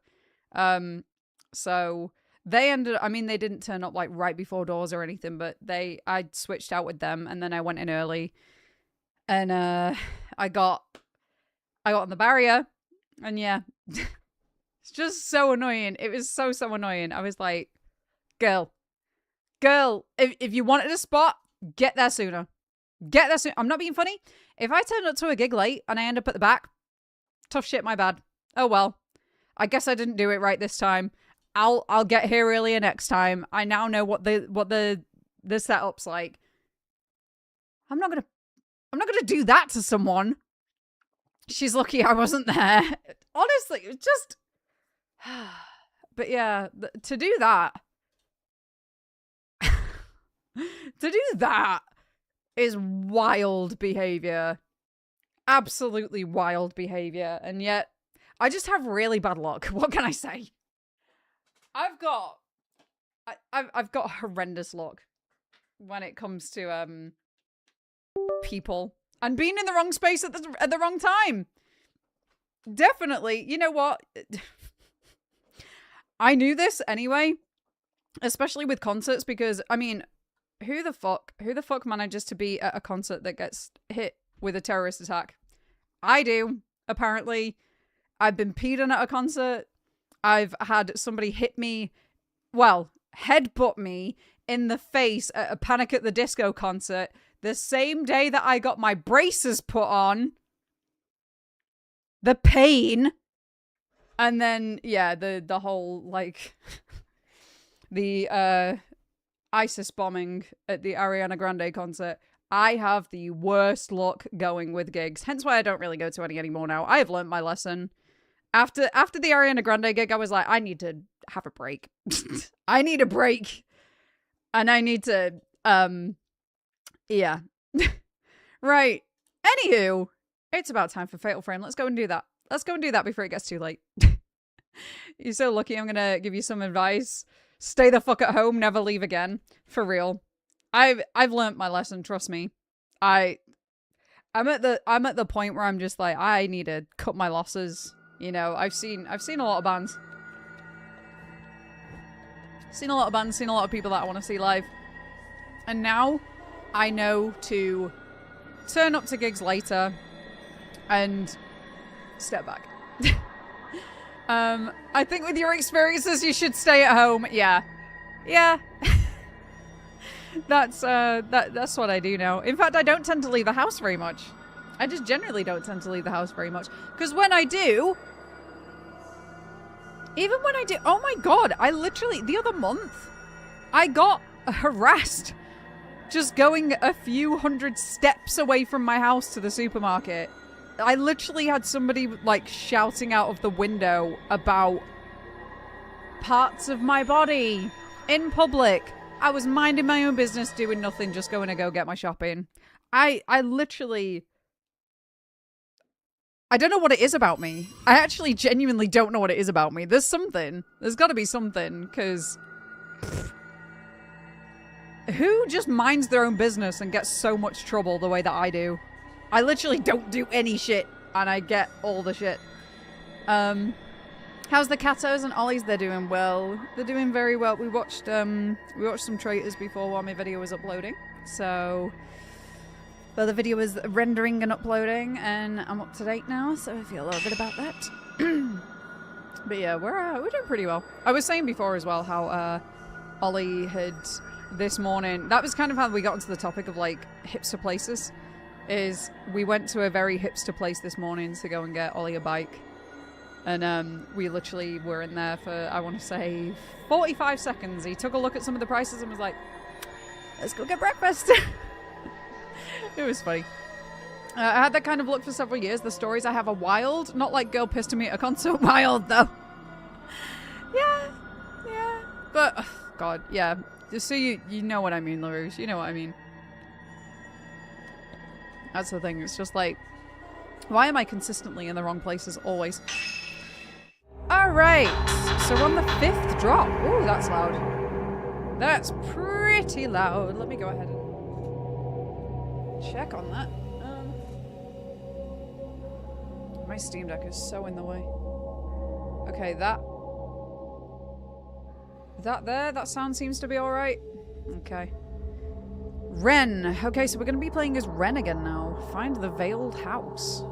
So they ended, I mean, they didn't turn up like right before doors or anything, but I switched out with them and then I went in early and, I got on the barrier and yeah, it's just so annoying. It was so annoying. I was like, girl, if you wanted a spot, get there sooner. I'm not being funny. If I turn up to a gig late and I end up at the back, tough shit, my bad. Oh well. I guess I didn't do it right this time. I'll get here earlier next time. I now know what the setup's like. I'm not gonna do that to someone. She's lucky I wasn't there. Honestly, it was just but yeah, to do that is wild behavior. Absolutely wild behavior. And yet I just have really bad luck. What can I say? I've got horrendous luck when it comes to people and being in the wrong space at the wrong time. Definitely. You know what? I knew this anyway, especially with concerts, because I mean, who the fuck manages to be at a concert that gets hit with a terrorist attack? I do, apparently. I've been peed on at a concert. I've had somebody hit me, well, headbutt me in the face at a Panic at the Disco concert the same day that I got my braces put on. The pain. And then, yeah, the whole, like, the ISIS bombing at the Ariana Grande concert. I have the worst luck going with gigs. Hence why I don't really go to any anymore now. I have learned my lesson. After the Ariana Grande gig, I was like, I need to have a break. I need a break. And I need to, yeah. Right. Anywho, it's about time for Fatal Frame. Let's go and do that. Let's go and do that before it gets too late. You're so lucky. I'm gonna give you some advice. Stay the fuck at home. Never leave again. For real. I've learned my lesson. Trust me. I'm at the point where I'm just like, I need to cut my losses. You know, I've seen a lot of bands. Seen a lot of bands, seen a lot of people that I want to see live. And now I know to turn up to gigs later and step back. I think with your experiences, you should stay at home. Yeah. Yeah. That's what I do now. In fact, I don't tend to leave the house very much. I just generally don't tend to leave the house very much. Because when I do... Even when I do... Oh my god, I literally... The other month, I got harassed just going a few hundred steps away from my house to the supermarket. I literally had somebody, like, shouting out of the window about parts of my body in public. I was minding my own business, doing nothing, just going to go get my shopping. I literally... I don't know what it is about me. I actually genuinely don't know what it is about me. There's something. There's got to be something, because... Who just minds their own business and gets so much trouble the way that I do? I literally don't do any shit, and I get all the shit. How's the Catos and Ollies? They're doing well. They're doing very well. We watched some traitors before while my video was uploading. So, well, the video was rendering and uploading, and I'm up to date now, so I feel a little bit about that. But yeah, we're doing pretty well. I was saying before as well how Ollie had this morning. That was kind of how we got into the topic of like hipster places. Is we went to a very hipster place this morning to go and get Ollie a bike. And we literally were in there for, I want to say, 45 seconds. He took a look at some of the prices and was like, let's go get breakfast. It was funny. I had that kind of look for several years. The stories I have are wild. Not like girl pissed at me at a concert wild, though. Yeah. But, oh, God, yeah. Just so you know what I mean, LaRouche. You know what I mean. That's the thing. It's just like, why am I consistently in the wrong places always? Alright. So we're on the 5th drop. Ooh, that's loud. That's pretty loud. Let me go ahead and check on that. My Steam Deck is so in the way. Okay, that sound seems to be alright. Okay. Ren. Okay, so we're going to be playing as Ren again now. Find the Veiled House.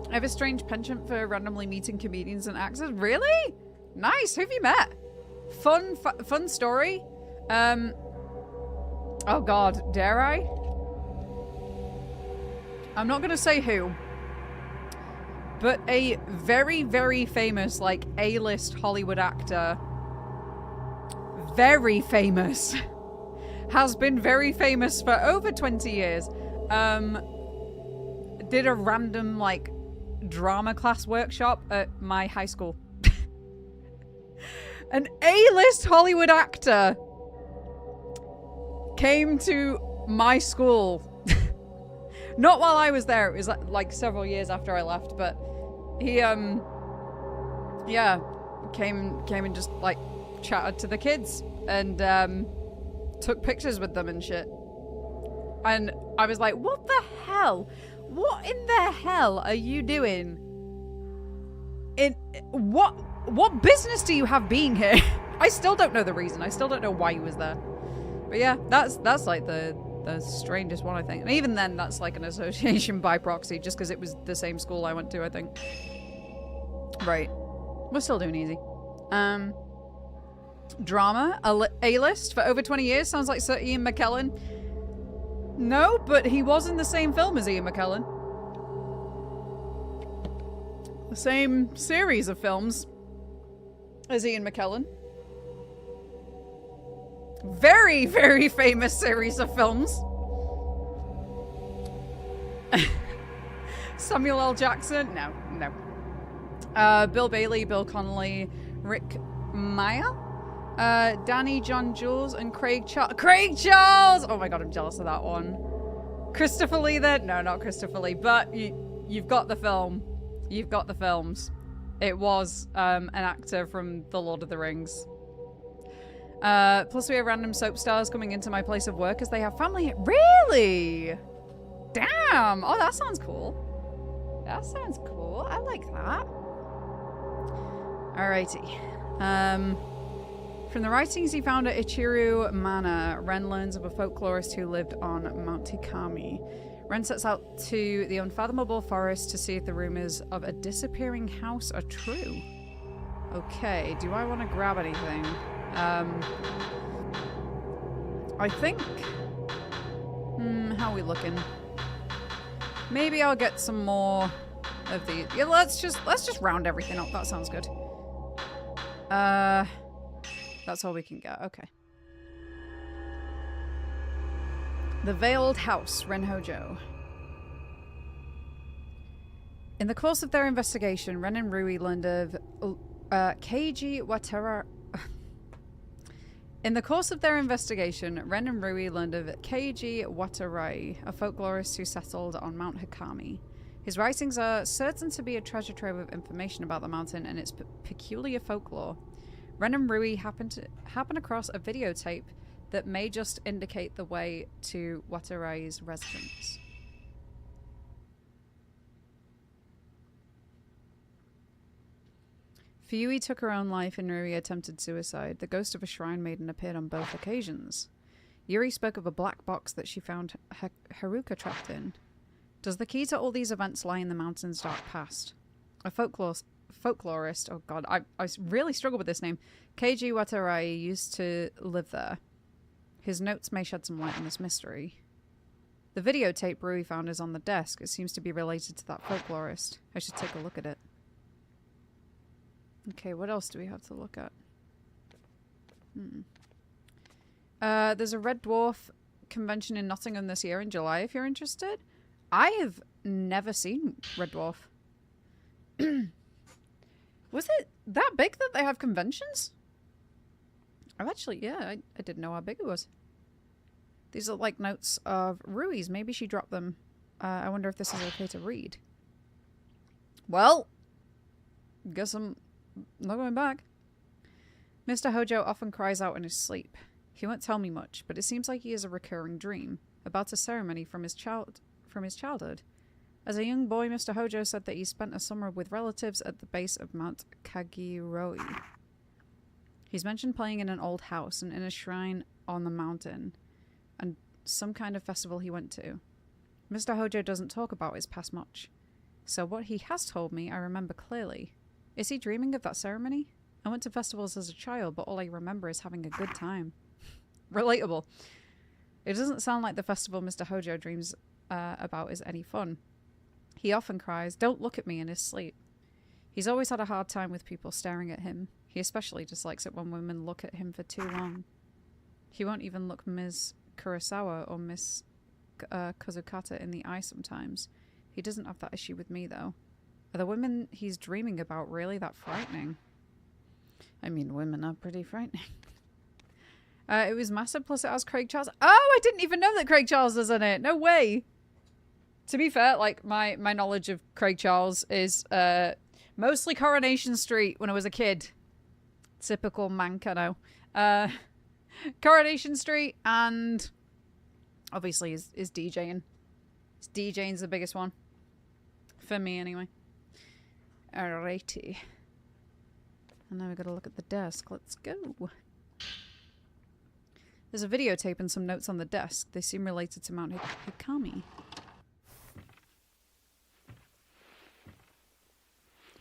I have a strange penchant for randomly meeting comedians and actors. Really? Nice. Who have you met? Fun story. Oh God, dare I? I'm not going to say who. But a very, very famous, like, A-list Hollywood actor. Very famous. Has been very famous for over 20 years. Did a random, like, drama class workshop at my high school. An A-list Hollywood actor came to my school. Not while I was there. It was, like, several years after I left, but he, yeah, came and just, like, chatted to the kids and, took pictures with them and shit. And I was like, what the hell? What in the hell are you doing? What business do you have being here? I still don't know the reason. I still don't know why he was there. But yeah, that's like the strangest one, I think. And even then, that's like an association by proxy, just because it was the same school I went to, I think. Right. We're still doing easy. Drama, A-list for over 20 years. Sounds like Sir Ian McKellen. No, but he was in the same film as Ian McKellen. The same series of films as Ian McKellen. Very, very famous series of films. Samuel L. Jackson? No. Bill Bailey, Bill Connolly, Rick Meyer? Danny John Jules and Craig Charles. Craig Charles! Oh my god, I'm jealous of that one. Christopher Lee then? No, not Christopher Lee, but you've got the film. You've got the films. It was an actor from The Lord of the Rings. Plus we have random soap stars coming into my place of work as they have family. Really? Damn! Oh, that sounds cool. That sounds cool. I like that. Alrighty. From the writings he found at Ichiru Manor, Ren learns of a folklorist who lived on Mount Hikami. Ren sets out to the unfathomable forest to see if the rumors of a disappearing house are true. Okay, do I want to grab anything? I think... how are we looking? Maybe I'll get some more of these. Yeah, let's just round everything up. That sounds good. That's all we can get. Okay. The Veiled House, Renhojo. In the course of their investigation, Ren and Rui learned of Keiji Watara. In the course of their investigation, Ren and Rui learned of Keiji Watarai, a folklorist who settled on Mount Hikami. His writings are certain to be a treasure trove of information about the mountain and its peculiar folklore. Ren and Rui happen across a videotape that may just indicate the way to Watarai's residence. Fuyui took her own life and Rui attempted suicide. The ghost of a shrine maiden appeared on both occasions. Yuri spoke of a black box that she found Haruka trapped in. Does the key to all these events lie in the mountain's dark past? A folklorist, oh god, I really struggle with this name. Keiji Watarai used to live there. His notes may shed some light on this mystery. The videotape Rui found is on the desk. It seems to be related to that folklorist. I should take a look at it. Okay, what else do we have to look at? There's a Red Dwarf convention in Nottingham this year in July, if you're interested. I have never seen Red Dwarf. Was it that big that they have conventions? I've actually, yeah, I didn't know how big it was. These are like notes of Rui's. Maybe she dropped them. I wonder if this is okay to read. Well, guess I'm not going back. Mr. Hojo often cries out in his sleep. He won't tell me much, but it seems like he has a recurring dream about a ceremony from his childhood. As a young boy, Mr. Hojo said that he spent a summer with relatives at the base of Mount Kagiroi. He's mentioned playing in an old house and in a shrine on the mountain, and some kind of festival he went to. Mr. Hojo doesn't talk about his past much, so what he has told me I remember clearly. Is he dreaming of that ceremony? I went to festivals as a child, but all I remember is having a good time. Relatable. It doesn't sound like the festival Mr. Hojo dreams about is any fun. He often cries, "Don't look at me," in his sleep. He's always had a hard time with people staring at him. He especially dislikes it when women look at him for too long. He won't even look Ms. Kurosawa or Miss Kozukata in the eye sometimes. He doesn't have that issue with me, though. Are the women he's dreaming about really that frightening? I mean, women are pretty frightening. It was massive, plus it has Craig Charles. Oh, I didn't even know that Craig Charles was in it. No way. To be fair, like, my knowledge of Craig Charles is mostly Coronation Street when I was a kid. Typical mank, I know. Coronation Street and obviously is DJing. DJing's the biggest one. For me, anyway. Alrighty. And now we've got to look at the desk. Let's go. There's a videotape and some notes on the desk. They seem related to Mount Hikami.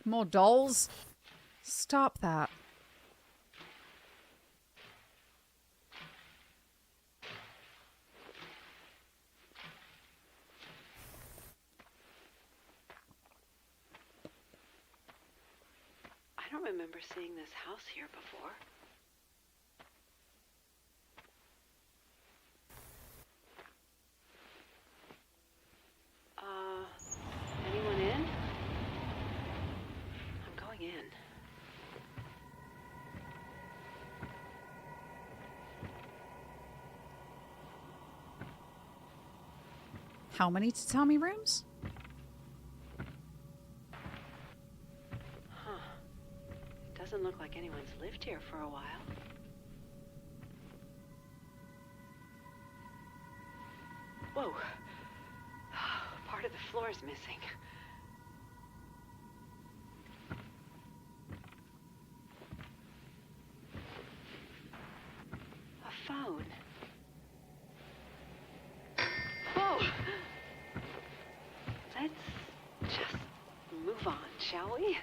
More dolls? Stop that. I don't remember seeing this house here before. Anyone in? I'm going in. How many tatami rooms? Huh. Doesn't look like anyone's lived here for a while. Whoa. Part of the floor is missing. phone. Whoa! Let's just move on, shall we?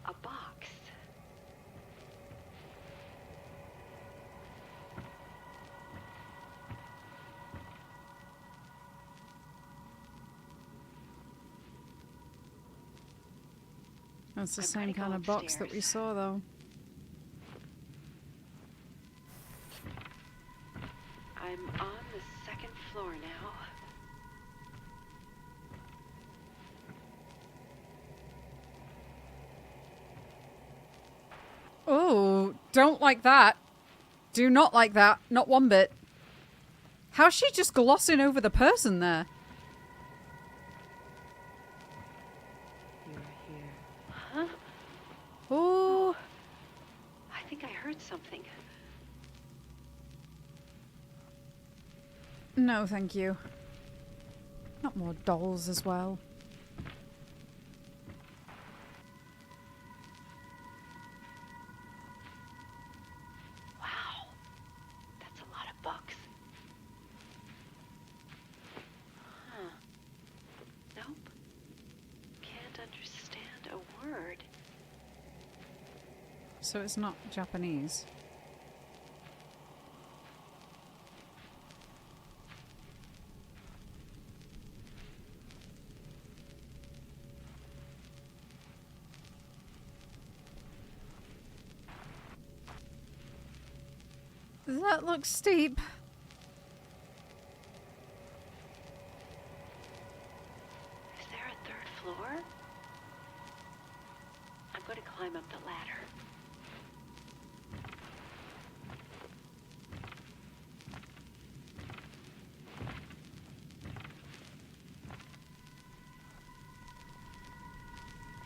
A box. That's the same kind of box that we saw, though. I'm on the second floor now. Oh, don't like that. Do not like that. Not one bit. How's she just glossing over the person there? You're here. Huh? Oh. I think I heard something. No, thank you. Not more dolls as well. Wow. That's a lot of books. Huh. Nope. Can't understand a word. So it's not Japanese. That looks steep. Is there a third floor? I'm going to climb up the ladder.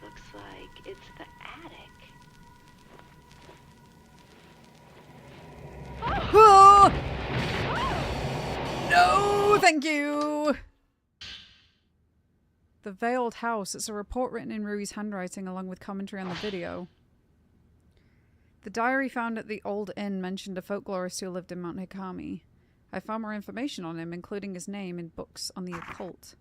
Looks like it's the attic. Oh! No, thank you. The Veiled House. It's a report written in Rui's handwriting along with commentary on the video. The diary found at the old inn mentioned a folklorist who lived in Mount Hikami. I found more information on him, including his name in books on the occult.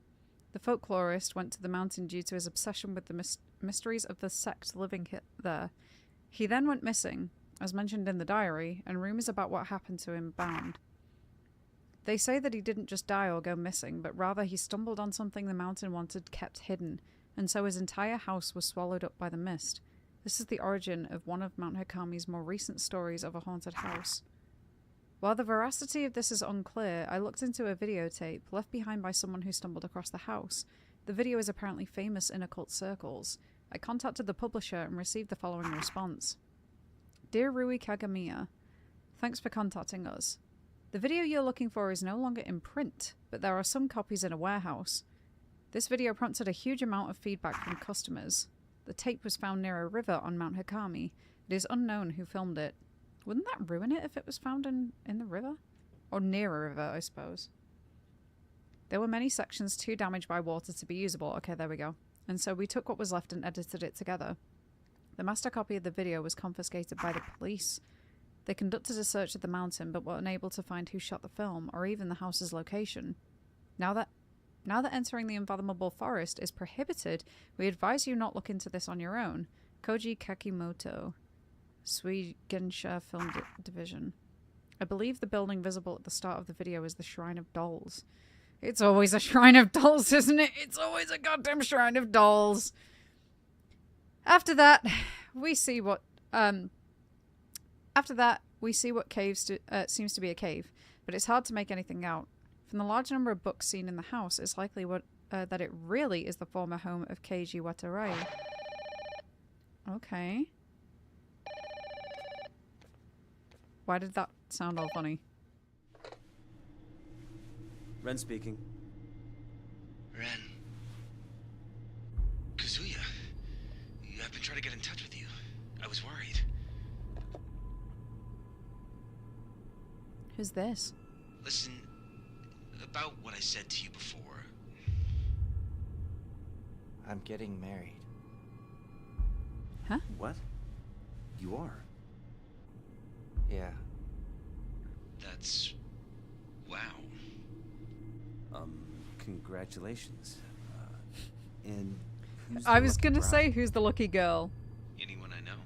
The folklorist went to the mountain due to his obsession with the mysteries of the sect living there. He then went missing, as mentioned in the diary, and rumours about what happened to him abound. They say that he didn't just die or go missing, but rather he stumbled on something the mountain wanted kept hidden, and so his entire house was swallowed up by the mist. This is the origin of one of Mount Hikami's more recent stories of a haunted house. While the veracity of this is unclear, I looked into a videotape left behind by someone who stumbled across the house. The video is apparently famous in occult circles. I contacted the publisher and received the following response. Dear Rui Kagamiya, thanks for contacting us. The video you're looking for is no longer in print, but there are some copies in a warehouse. This video prompted a huge amount of feedback from customers. The tape was found near a river on Mount Hikami. It is unknown who filmed it. Wouldn't that ruin it if it was found in the river? Or near a river, I suppose. There were many sections too damaged by water to be usable. Okay, there we go. And so we took what was left and edited it together. The master copy of the video was confiscated by the police. They conducted a search of the mountain but were unable to find who shot the film or even the house's location. Now that entering the unfathomable forest is prohibited, we advise you not look into this on your own. Koji Kakimoto, Suigensha Film Division. I believe the building visible at the start of the video is the Shrine of Dolls. It's always a Shrine of Dolls, isn't it? It's always a goddamn Shrine of Dolls. After that, we see what caves seems to be a cave, but it's hard to make anything out. From the large number of books seen in the house, it's likely that it really is the former home of Keiji Watarai. Okay. Why did that sound all funny? Ren speaking. Ren. Kazuya. I've been trying to get in touch with you. I was worried. Who's this? Listen, about what I said to you before. I'm getting married. Huh? What? You are? Yeah. That's... wow. Congratulations. And who's I the was lucky gonna bride? say, who's the lucky girl? Anyone I know?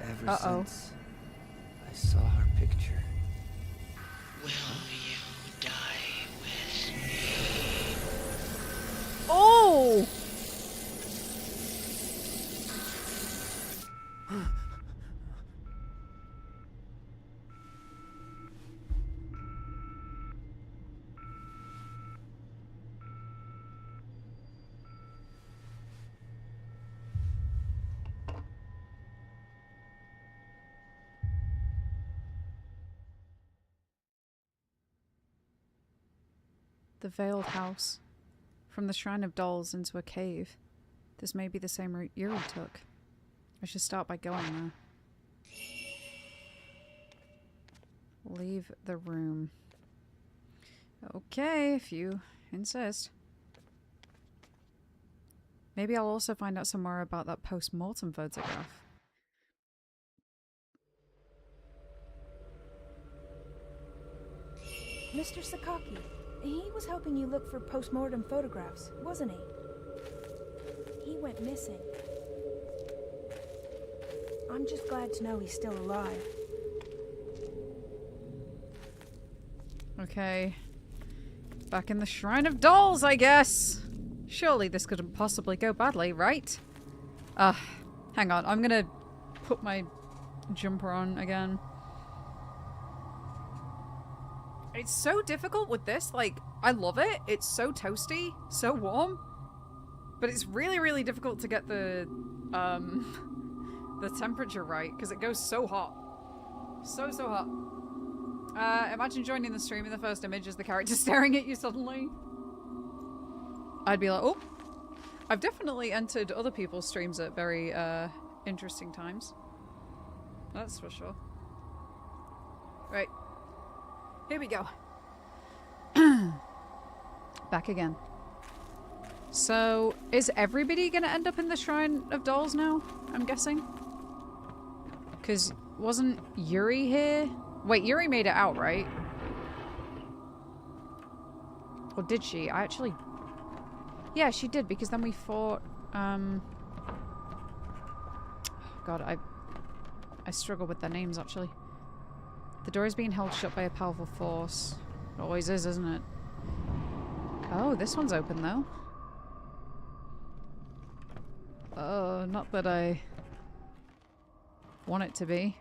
Ever Uh-oh. since I saw her picture. Will you die with me? Oh! The Veiled House. From the Shrine of Dolls into a cave. This may be the same route Yuri took. I should start by going there. Leave the room. Okay, if you insist. Maybe I'll also find out some more about that post-mortem photograph. Mr. Sakaki, he was helping you look for post-mortem photographs, wasn't he? He went missing. I'm just glad to know he's still alive. Okay. Back in the Shrine of Dolls, I guess. Surely this couldn't possibly go badly, right? Hang on. I'm gonna put my jumper on again. It's so difficult with this. Like, I love it. It's so toasty, so warm. But it's really, really difficult to get the temperature right, because it goes so hot. So hot. Imagine joining the stream and the first image is the character staring at you suddenly. I'd be like, oh. I've definitely entered other people's streams at very interesting times. That's for sure. Right. Here we go. Back again. So, is everybody gonna end up in the Shrine of Dolls now? I'm guessing? Because wasn't Yuri here? Wait, Yuri made it out, right? Or did she? I actually... Yeah, she did, because then we fought, God, I struggle with their names, actually. The door is being held shut by a powerful force. It always is, isn't it? Oh, this one's open, though. Not that I want it to be.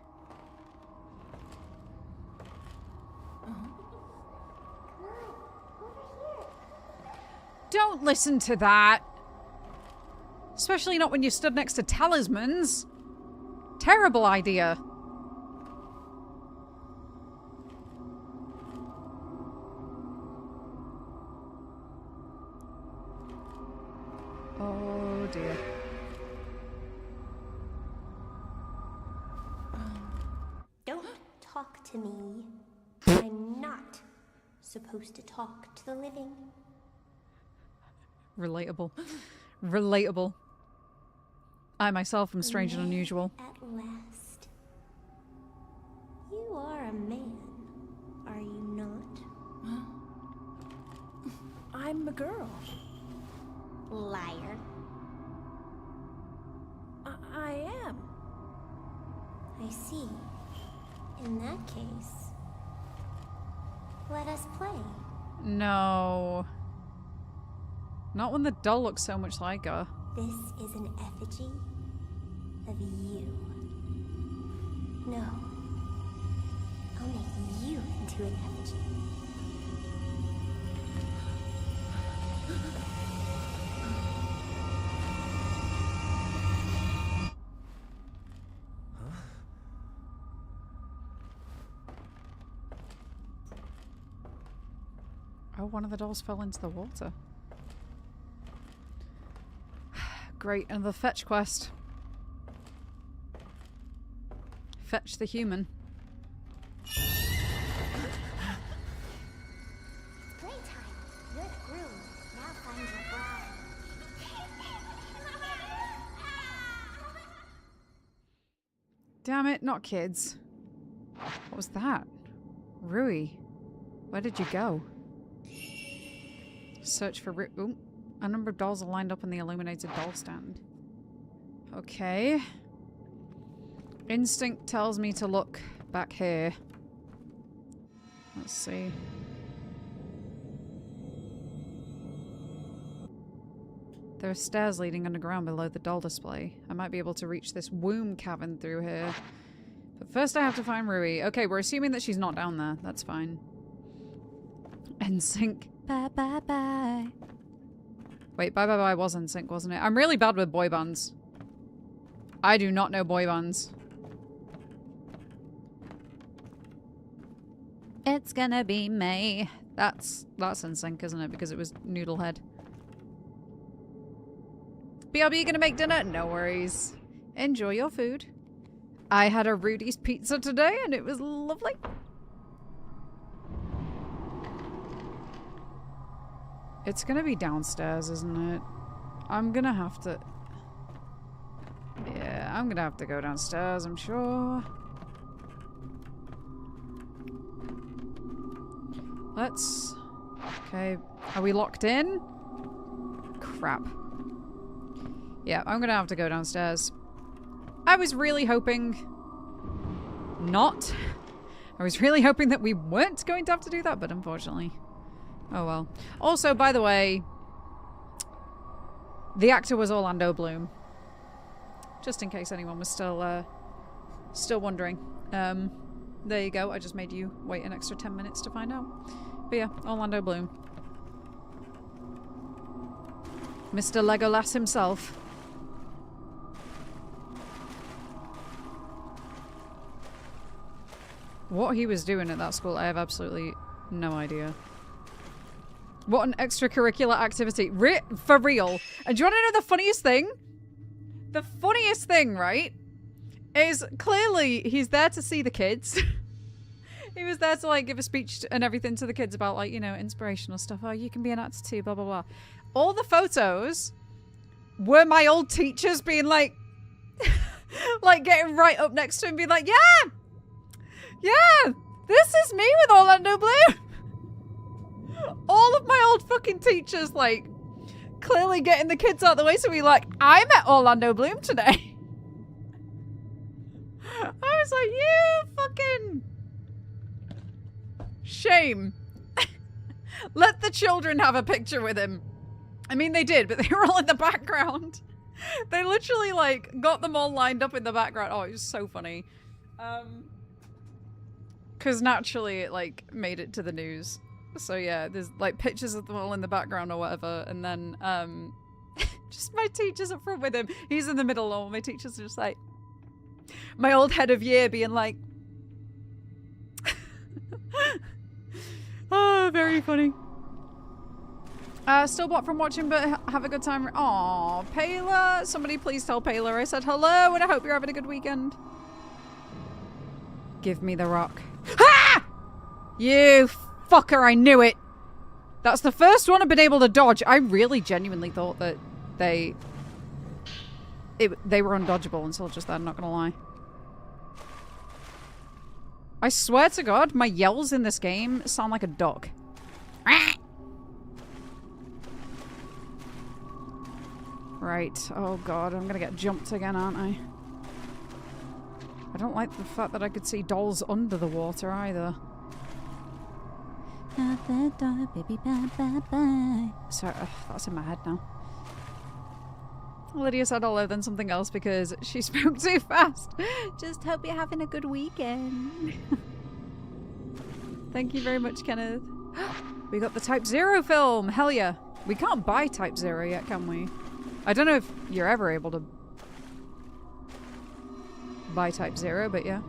Don't listen to that! Especially not when you stood next to talismans. Terrible idea. Oh dear. Don't talk to me. I'm not supposed to talk to the living. Relatable. Relatable. I myself am strange and unusual. At last. You are a man, are you not? I'm a girl. Liar. I am. I see. In that case, let us play. No. Not when the doll looks so much like her. This is an effigy of you. No. I'll make you into an effigy. Oh, one of the dolls fell into the water. Great, another fetch quest. Fetch the human. Playtime. You're the groom. Now find your bride. Damn it, not kids. What was that? Rui, where did you go? Search for Rui. Ooh, a number of dolls are lined up in the illuminated doll stand. Okay. Instinct tells me to look back here. Let's see. There are stairs leading underground below the doll display. I might be able to reach this womb cavern through here. But first I have to find Rui. Okay, we're assuming that she's not down there. That's fine. NSYNC. Bye bye bye. Wait, Bye Bye Bye was NSYNC, wasn't it? I'm really bad with boy bands. I do not know boy bands. It's gonna be May. That's NSYNC, isn't it? Because it was Noodlehead. BRB, you gonna make dinner? No worries. Enjoy your food. I had a Rudy's pizza today and it was lovely. It's gonna be downstairs, isn't it? I'm gonna have to... Yeah, I'm gonna have to go downstairs, I'm sure. Let's... Okay, are we locked in? Crap. Yeah, I'm gonna have to go downstairs. I was really hoping... Not. I was really hoping that we weren't going to have to do that, but unfortunately... Oh well. Also, by the way... The actor was Orlando Bloom. Just in case anyone was still wondering. There you go. I just made you wait an extra 10 minutes to find out. But yeah, Orlando Bloom. Mr. Legolas himself. What he was doing at that school, I have absolutely no idea. What an extracurricular activity. For real. And do you want to know the funniest thing? The funniest thing, right? Is clearly he's there to see the kids. He was there to like give a speech and everything to the kids about like, you know, inspirational stuff. Oh, you can be an actor too, blah, blah, blah. All the photos were my old teachers being like, like getting right up next to him being like, yeah! Yeah! This is me with Orlando Bloom! All of my old fucking teachers, like, clearly getting the kids out of the way so we like, I met Orlando Bloom today. I was like, you fucking... Shame. Let the children have a picture with him. I mean, they did, but they were all in the background. They literally, like, got them all lined up in the background. Oh, it was so funny. Because naturally it, like, made it to the news. So yeah, there's, like, pictures of them all in the background or whatever. And then, just my teacher's up front with him. He's in the middle, all my teachers are just like... My old head of year being like... Oh, very funny. Still bought from watching, but have a good time. Aw, Payla. Somebody please tell Payla I said hello and I hope you're having a good weekend. Give me the rock. Ha! You fucker, I knew it. That's the first one I've been able to dodge. I really genuinely thought that they were undodgeable until just then, not gonna lie. I swear to God, my yells in this game sound like a dog. Right. Oh God, I'm gonna get jumped again, aren't I? I don't like the fact that I could see dolls under the water either. Sorry, that's in my head now. Lydia said hello, then something else because she spoke too fast. Just hope you're having a good weekend. Thank you very much, Kenneth. We got the Type 0 film. Hell yeah. We can't buy Type 0 yet, can we? I don't know if you're ever able to buy Type 0, but yeah.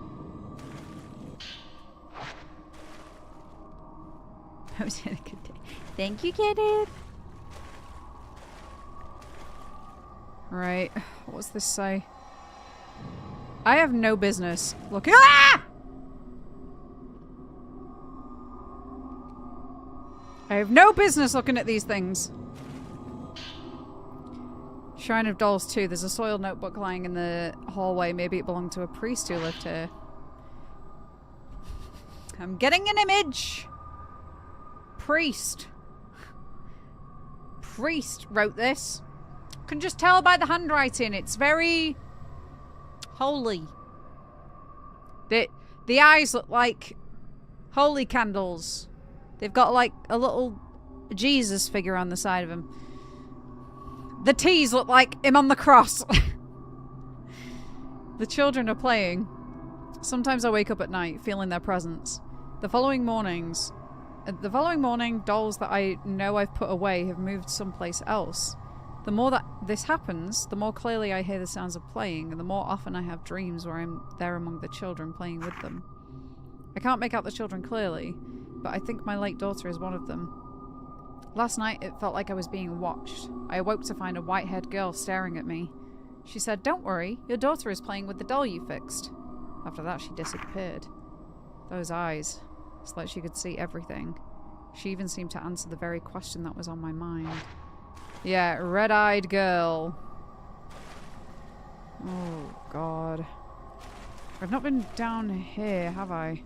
That was a good day. Thank you, Kenneth. Right. What's this say? I have no business looking. Ah! I have no business looking at these things. Shrine of Dolls 2. There's a soiled notebook lying in the hallway. Maybe it belonged to a priest who lived here. I'm getting an image! Priest. Priest wrote this. Can just tell by the handwriting. It's very holy. The eyes look like holy candles. They've got like a little Jesus figure on the side of them. The T's look like him on the cross. The children are playing. Sometimes I wake up at night feeling their presence. The following morning, dolls that I know I've put away have moved someplace else. The more that this happens, the more clearly I hear the sounds of playing, and the more often I have dreams where I'm there among the children playing with them. I can't make out the children clearly, but I think my late daughter is one of them. Last night, it felt like I was being watched. I awoke to find a white-haired girl staring at me. She said, "Don't worry, your daughter is playing with the doll you fixed." After that, she disappeared. Those eyes. It's like she could see everything. She even seemed to answer the very question that was on my mind. Yeah, red-eyed girl. Oh, God. I've not been down here, have I?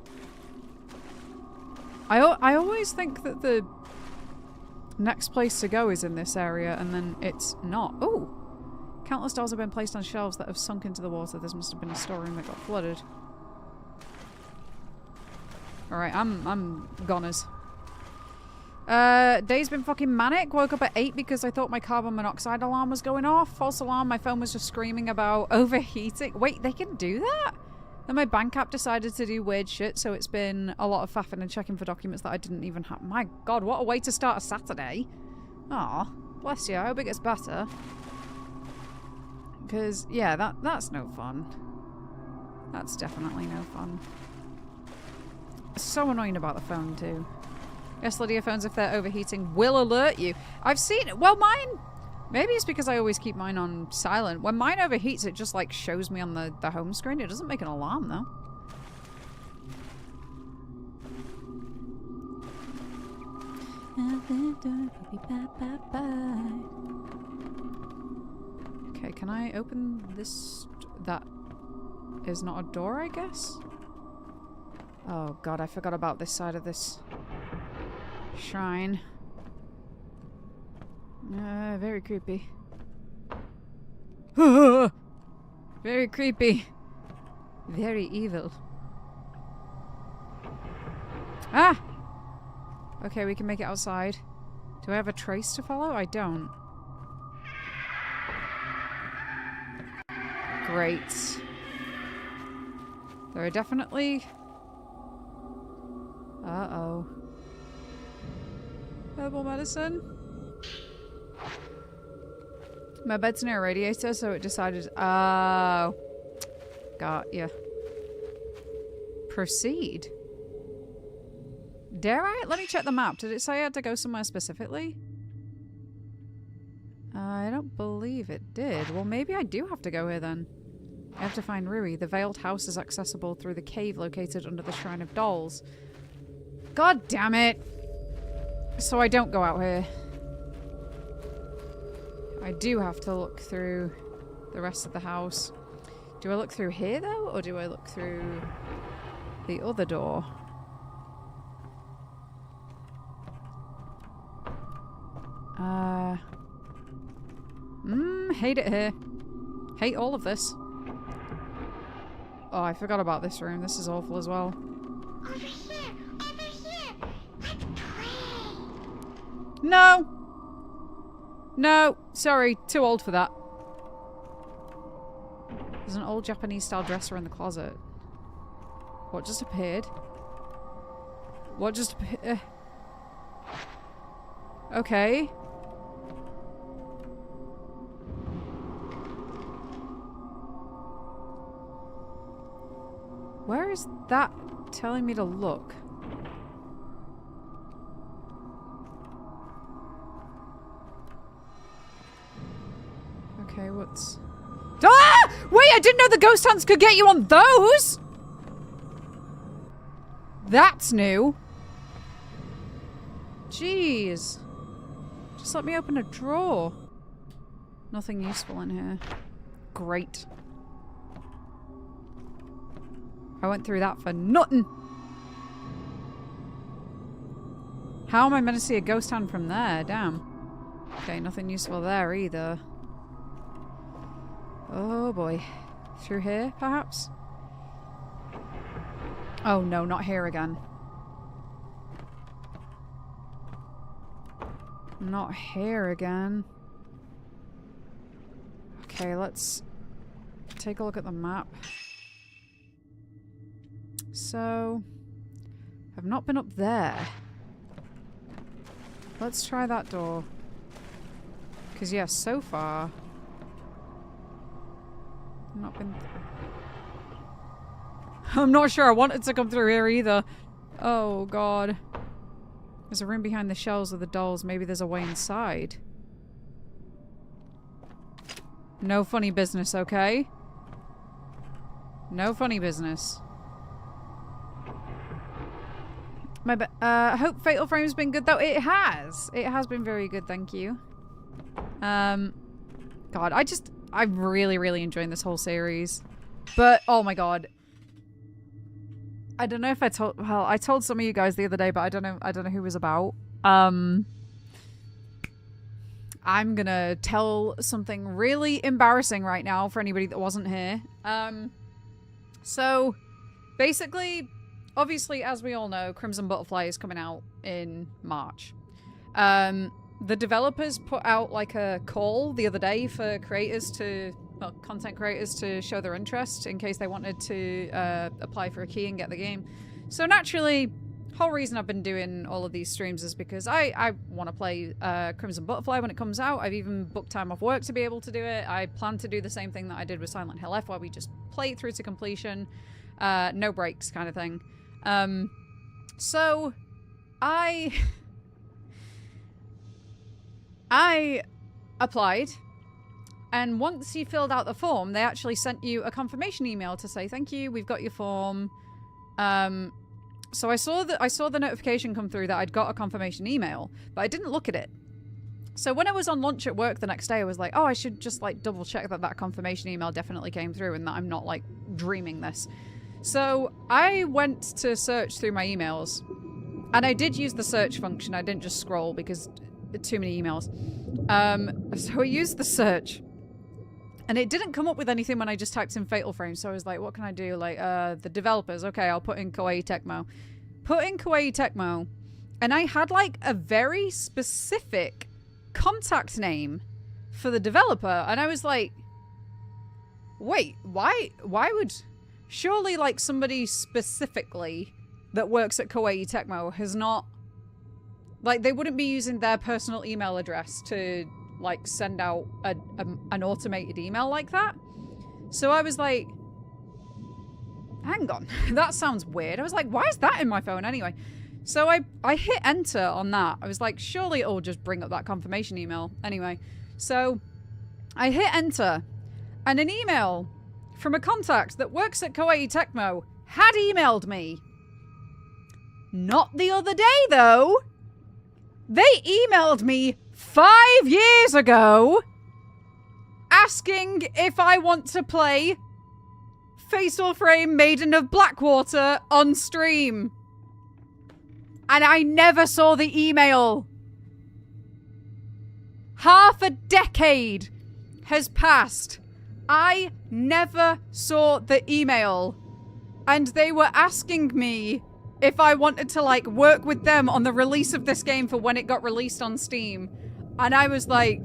I always think that the next place to go is in this area, and then it's not. Oh! Countless dolls have been placed on shelves that have sunk into the water. This must have been a storeroom that got flooded. Alright, I'm goners. Day's been fucking manic. Woke up at 8 because I thought my carbon monoxide alarm was going off. False alarm. My phone was just screaming about overheating. Wait, they can do that? Then my bank app decided to do weird shit, so it's been a lot of faffing and checking for documents that I didn't even have. My God, what a way to start a Saturday. Aw, bless you. I hope it gets better. Because, yeah, that's no fun. That's definitely no fun. It's so annoying about the phone, too. Yes, Lydia, phones, if they're overheating, will alert you. I've seen it. Well, mine... Maybe it's because I always keep mine on silent. When mine overheats, it just, like, shows me on the home screen. It doesn't make an alarm, though. Okay, can I open this? That is not a door, I guess? Oh, God, I forgot about this side of this shrine. Very creepy. Very creepy. Very evil. Ah! Okay, we can make it outside. Do I have a trace to follow? I don't. Great. There are definitely... Uh-oh. Herbal medicine? My bed's near a radiator, so it decided... Oh. Got ya. Proceed. Dare I? Let me check the map. Did it say I had to go somewhere specifically? I don't believe it did. Well, maybe I do have to go here then. I have to find Rui. The veiled house is accessible through the cave located under the Shrine of Dolls. God damn it! So I don't go out here. I do have to look through the rest of the house. Do I look through here, though? Or do I look through the other door? Hate it here. Hate all of this. Oh, I forgot about this room. This is awful as well. Over here! Over here! Let's pray! No! No! Sorry, too old for that. There's an old Japanese-style dresser in the closet. What just appeared? What just appeared? Okay. Where is that telling me to look? Okay, what's... Ah! Wait, I didn't know the ghost hunts could get you on those! That's new. Jeez. Just let me open a drawer. Nothing useful in here. Great. I went through that for nothing. How am I meant to see a ghost hand from there? Damn. Okay, nothing useful there either. Oh boy. Through here, perhaps? Oh no, not here again. Not here again. Okay, let's take a look at the map. So, I've not been up there. Let's try that door. Because, yeah, so far... I've not been... I'm not sure I wanted to come through here either. Oh, God. There's a room behind the shelves of the dolls. Maybe there's a way inside. No funny business, okay? No funny business. I hope Fatal Frame's been good, though. It has. It has been very good, thank you. God, I'm really, really enjoying this whole series. But, oh my god. I don't know if I told, well, I told some of you guys the other day, but I don't know who it was about. I'm gonna tell something really embarrassing right now for anybody that wasn't here. So, basically, obviously, as we all know, Crimson Butterfly is coming out in March. The developers put out like a call the other day for creators to, well, content creators to show their interest in case they wanted to apply for a key and get the game. So naturally, whole reason I've been doing all of these streams is because I want to play Crimson Butterfly when it comes out. I've even booked time off work to be able to do it. I plan to do the same thing that I did with Silent Hill F, where we just play it through to completion, no breaks kind of thing. So I applied, and once you filled out the form, they actually sent you a confirmation email to say, thank you, we've got your form. So I saw the notification come through that I'd got a confirmation email, but I didn't look at it. So when I was on lunch at work the next day, I was like, oh, I should just like double check that that confirmation email definitely came through and that I'm not like dreaming this. So I went to search through my emails, and I did use the search function. I didn't just scroll because too many emails. So I used the search, and it didn't come up with anything when I just typed in Fatal Frame. So I was like, what can I do? Like, the developers. Okay, I'll put in Koei Tecmo. Put in Koei Tecmo, and I had like a very specific contact name for the developer, and I was like, wait, why would... Surely, like, somebody specifically that works at Koei Tecmo has not... Like, they wouldn't be using their personal email address to, like, send out an automated email like that. So I was like, hang on, that sounds weird. I was like, why is that in my phone anyway? So I hit enter on that. I was like, surely it'll just bring up that confirmation email. Anyway, so I hit enter, and an email from a contact that works at Koei Tecmo had emailed me. Not the other day, though. They emailed me 5 years ago asking if I want to play Fatal Frame Maiden of Blackwater on stream. And I never saw the email. Half a decade has passed. I never saw the email, and they were asking me if I wanted to, like, work with them on the release of this game for when it got released on Steam. And I was like,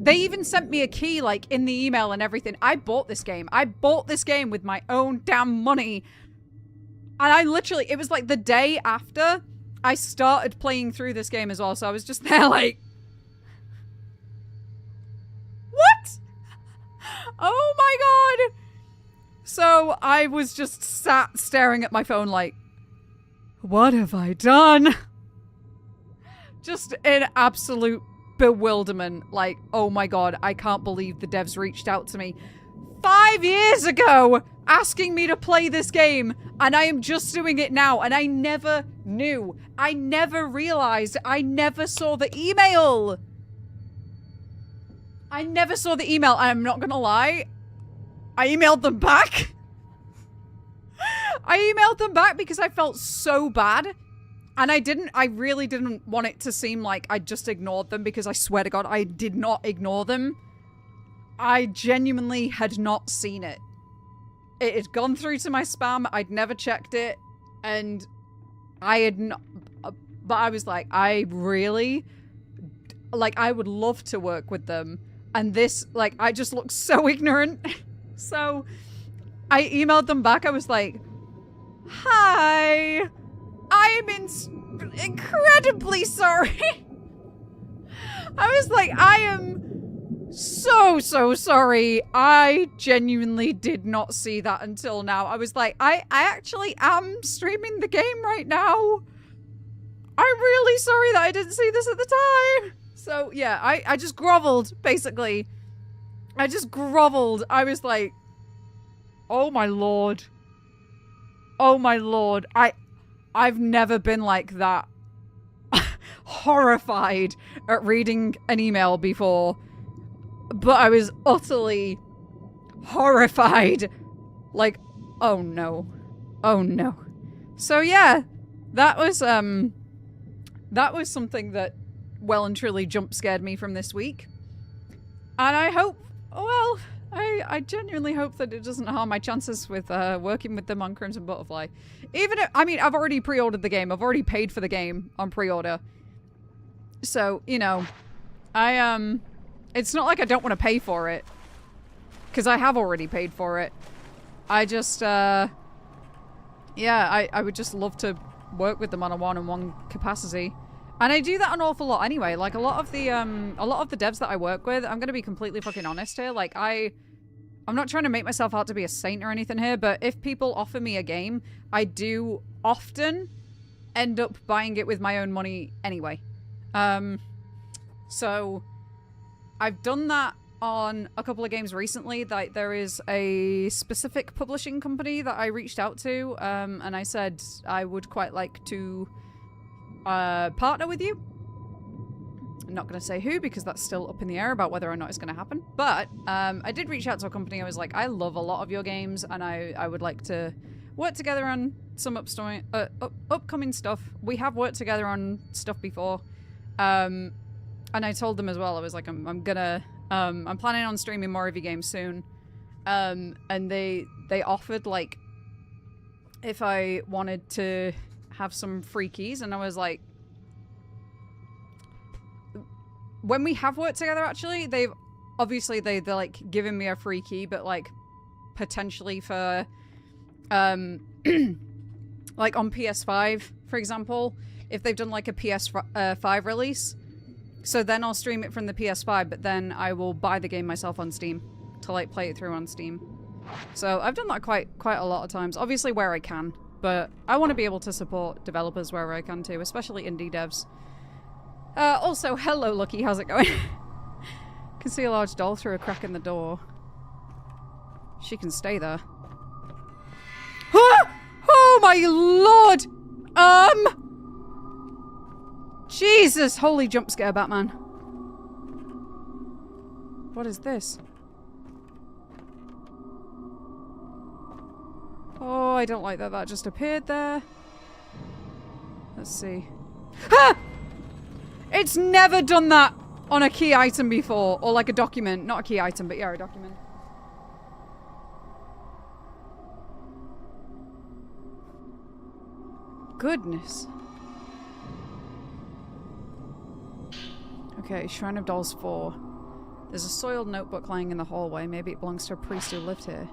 they even sent me a key, like, in the email and everything. I bought this game. I bought this game with my own damn money. And I literally, it was like the day after I started playing through this game as well, so I was just there like, what? Oh my god! So I was just sat staring at my phone like, what have I done? Just in absolute bewilderment. Like, oh my god, I can't believe the devs reached out to me 5 years ago asking me to play this game, and I am just doing it now, and I never knew. I never realized. I never saw the email. I never saw the email. I'm not gonna lie. I emailed them back. I emailed them back because I felt so bad. And I really didn't want it to seem like I just ignored them, because I swear to God, I did not ignore them. I genuinely had not seen it. It had gone through to my spam. I'd never checked it. And I had not... But I was like, I really... Like, I would love to work with them. And this, like, I just look so ignorant. So, I emailed them back. I was like, hi, I'm incredibly sorry. I was like, I am so sorry. I genuinely did not see that until now. I was like, I actually am streaming the game right now. I'm really sorry that I didn't see this at the time. So, yeah, I just groveled, basically. I just groveled. I was like, oh my lord. Oh my lord. I've never been like that horrified at reading an email before. But I was utterly horrified. Like, oh no. Oh no. So yeah, that was something that well and truly jump scared me from this week. And I hope, well, I genuinely hope that it doesn't harm my chances with working with them on Crimson Butterfly. Even if, I mean, I've already pre-ordered the game. I've already paid for the game on pre-order. So, you know, it's not like I don't want to pay for it. Because I have already paid for it. I just, yeah, I would just love to work with them on a one-on-one capacity. And I do that an awful lot anyway. Like, a lot of the devs that I work with, I'm gonna be completely fucking honest here. Like, I'm not trying to make myself out to be a saint or anything here, but if people offer me a game, I do often end up buying it with my own money anyway. So I've done that on a couple of games recently. That there is a specific publishing company that I reached out to, and I said I would quite like to partner with you. I'm not going to say who, because that's still up in the air about whether or not it's going to happen. But I did reach out to a company. I was like, I love a lot of your games, and I would like to work together on some upcoming stuff. We have worked together on stuff before. And I told them as well, I was like, I'm planning on streaming more of your games soon. And they offered, like, if I wanted to have some free keys, and I was like, when we have worked together, actually, they're like giving me a free key, but like potentially for like on PS5, for example, if they've done like a PS5 release, so then I'll stream it from the PS5, but then I will buy the game myself on Steam to like play it through on Steam. So I've done that quite a lot of times, obviously where I can, but I want to be able to support developers wherever I can too, especially indie devs. Also, hello, Lucky. How's it going? Can see a large doll through a crack in the door. She can stay there. Oh my lord! Jesus, holy jump scare, Batman. What is this? Oh, I don't like that that just appeared there. Let's see. Ah! It's never done that on a key item before, or like a document. Not a key item, but yeah, a document. Goodness. Okay, Shrine of Dolls 4. There's a soiled notebook lying in the hallway. Maybe it belongs to a priest who lived here.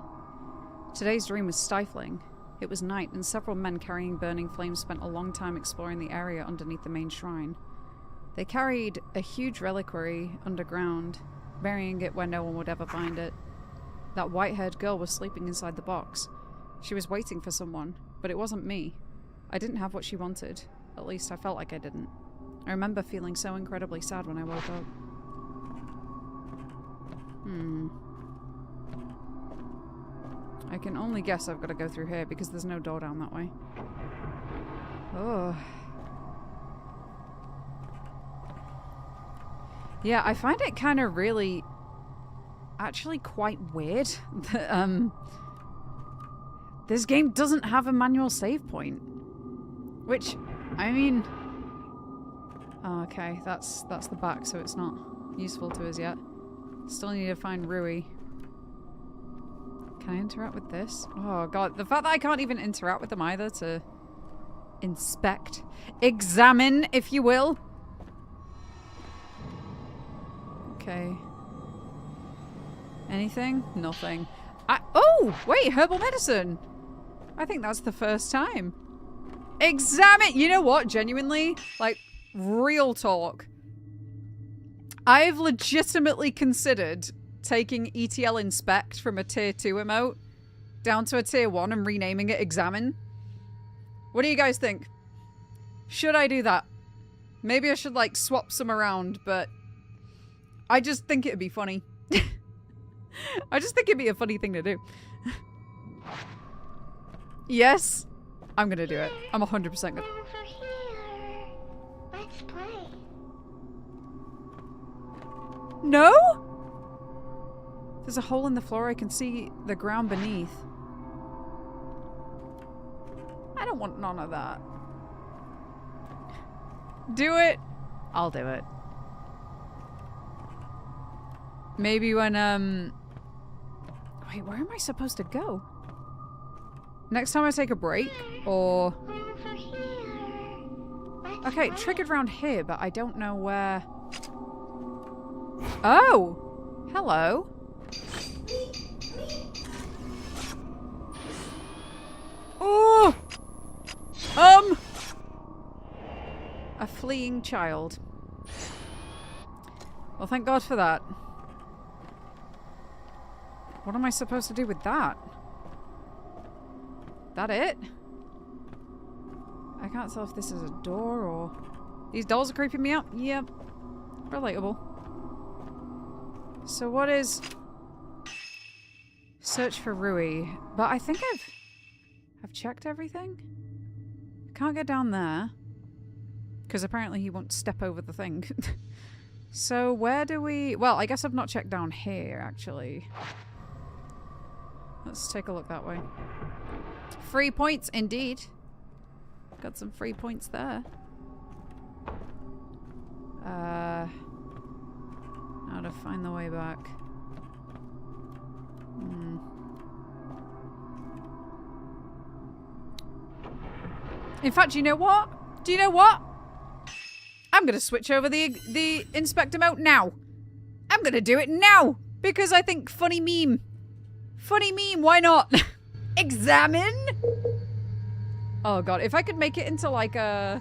Today's dream was stifling. It was night, and several men carrying burning flames spent a long time exploring the area underneath the main shrine. They carried a huge reliquary underground, burying it where no one would ever find it. That white-haired girl was sleeping inside the box. She was waiting for someone, but it wasn't me. I didn't have what she wanted. At least I felt like I didn't. I remember feeling so incredibly sad when I woke up. I can only guess I've got to go through here because there's no door down that way. Oh. Yeah, I find it kind of really actually quite weird that, this game doesn't have a manual save point. Which, I mean... Oh, okay, that's the back, so it's not useful to us yet. Still need to find Rui. Can I interact with this? Oh god, the fact that I can't even interact with them either to inspect, examine, if you will. Okay. Anything? Nothing. Oh, wait, herbal medicine. I think that's the first time. Examine. You know what? Genuinely, like, real talk. I've legitimately considered taking ETL Inspect from a tier 2 emote down to a tier 1 and renaming it Examine. What do you guys think? Should I do that? Maybe I should, like, swap some around, but I just think it'd be funny. I just think it'd be a funny thing to do. Yes, I'm gonna do it. I'm 100% gonna. Over here. Let's play. No? There's a hole in the floor. I can see the ground beneath. I don't want none of that. Do it. I'll do it. Maybe when, wait, where am I supposed to go? Next time I take a break? Or... Over here. Let's Okay, play. triggered around here, but I don't know where... Oh! Hello. Oh! A fleeing child. Well, thank God for that. What am I supposed to do with that? That it? I can't tell if this is a door or... These dolls are creeping me out? Yep. Relatable. So what is... Search for Rui. But I think I've checked everything. Can't get down there. Because apparently he won't step over the thing. So where do we... Well, I guess I've not checked down here, actually. Let's take a look that way. Free points, indeed. Got some free points there. How to find the way back. In fact, do you know what? Do you know what? I'm gonna switch over the inspector mode now. I'm gonna do it now because I think funny meme. Funny meme, why not? Examine? Oh god, if I could make it into like a...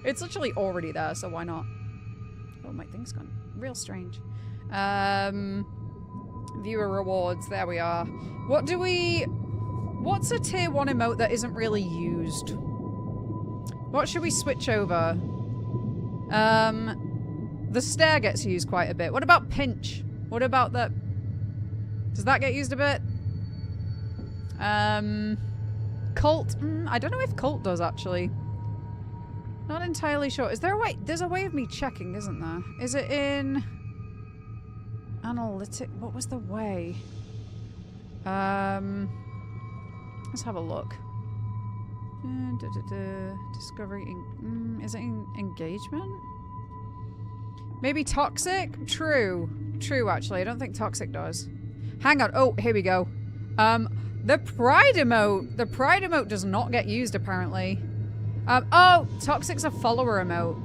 It's literally already there, so why not? Oh, my thing's gone real strange. Viewer rewards, there we are. What do we... What's a tier 1 emote that isn't really used? What should we switch over? The stare gets used quite a bit. What about pinch? What about the... Does that get used a bit? Cult? I don't know if cult does, actually. Not entirely sure. Is there a way? There's a way of me checking, isn't there? Is it in... Analytic? What was the way? Let's have a look. Discovery... is it in engagement? Maybe toxic? True. True, actually. I don't think toxic does. Hang on. Oh, here we go. The pride emote. The pride emote does not get used, apparently. Oh, toxic's a follower emote.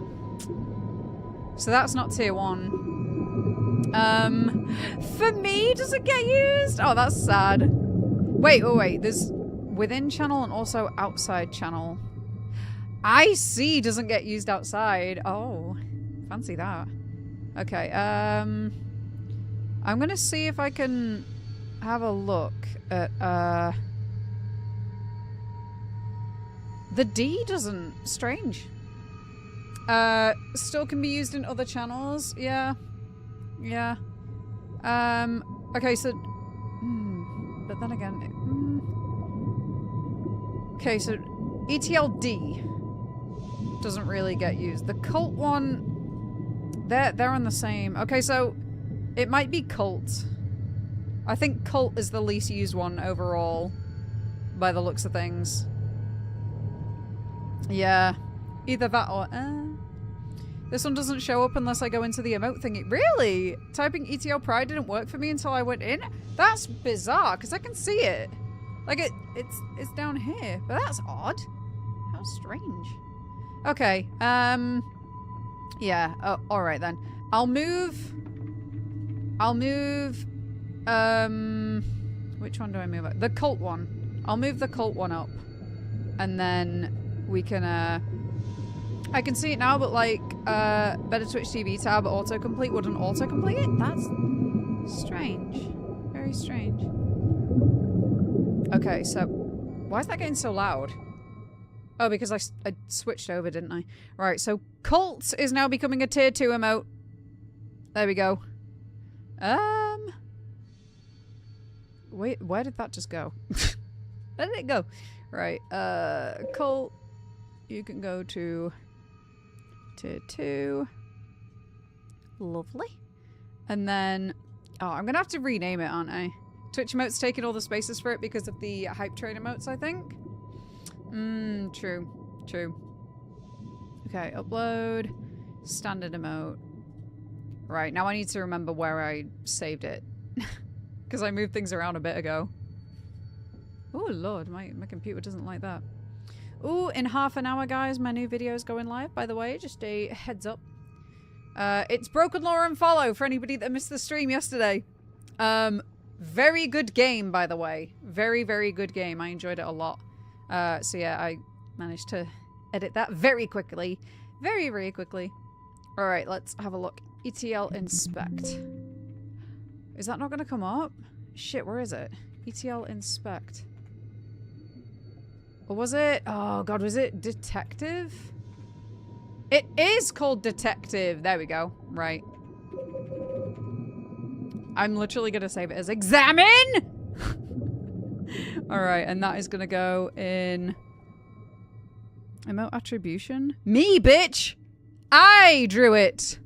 So that's not tier 1. For me, does it get used? Oh, that's sad. Wait, oh wait. There's within channel and also outside channel. I see doesn't get used outside. Oh, fancy that. Okay, I'm gonna see if I can have a look at, the D doesn't. Strange. Still can be used in other channels. Yeah. Yeah. Okay, so... but then again... Okay, so ETLD doesn't really get used. The cult one... They're on the same... Okay, so It might be cult. I think cult is the least used one overall, by the looks of things. Yeah. Either that or... This one doesn't show up unless I go into the emote thingy. Really? Typing ETL Pride didn't work for me until I went in? That's bizarre, because I can see it. Like, it's down here. But that's odd. How strange. Okay, yeah, alright then. I'll move, which one do I move up? The cult one. I'll move the cult one up. And then we can, I can see it now, but like, better Twitch TV tab autocomplete wouldn't autocomplete it? That's strange. Very strange. Okay, so, why is that getting so loud? Oh, because I switched over, didn't I? Right, so cult is now becoming a tier 2 emote. There we go. Wait, where did that just go? Where did it go? Right, cult, you can go to tier 2. Lovely. And then, oh, I'm gonna have to rename it, aren't I? Twitch emote's taking all the spaces for it because of the hype train emotes, I think. True. True. Okay, upload. Standard emote. Right, now I need to remember where I saved it. Because I moved things around a bit ago. Oh lord, my computer doesn't like that. Ooh, in half an hour, guys, my new video is going live, by the way. Just a heads up. It's Broken Law and Follow for anybody that missed the stream yesterday. Very good game, by the way. Very, very good game. I enjoyed it a lot. So yeah, I managed to edit that very quickly. Very, very quickly. Alright, let's have a look. ETL inspect. Is that not going to come up? Shit, where is it? ETL inspect. Or was it? Oh god, was it detective? It is called detective. There we go. Right. I'm literally going to save it as examine! Alright, and that is gonna go in... Emote attribution? Me, bitch! I drew it!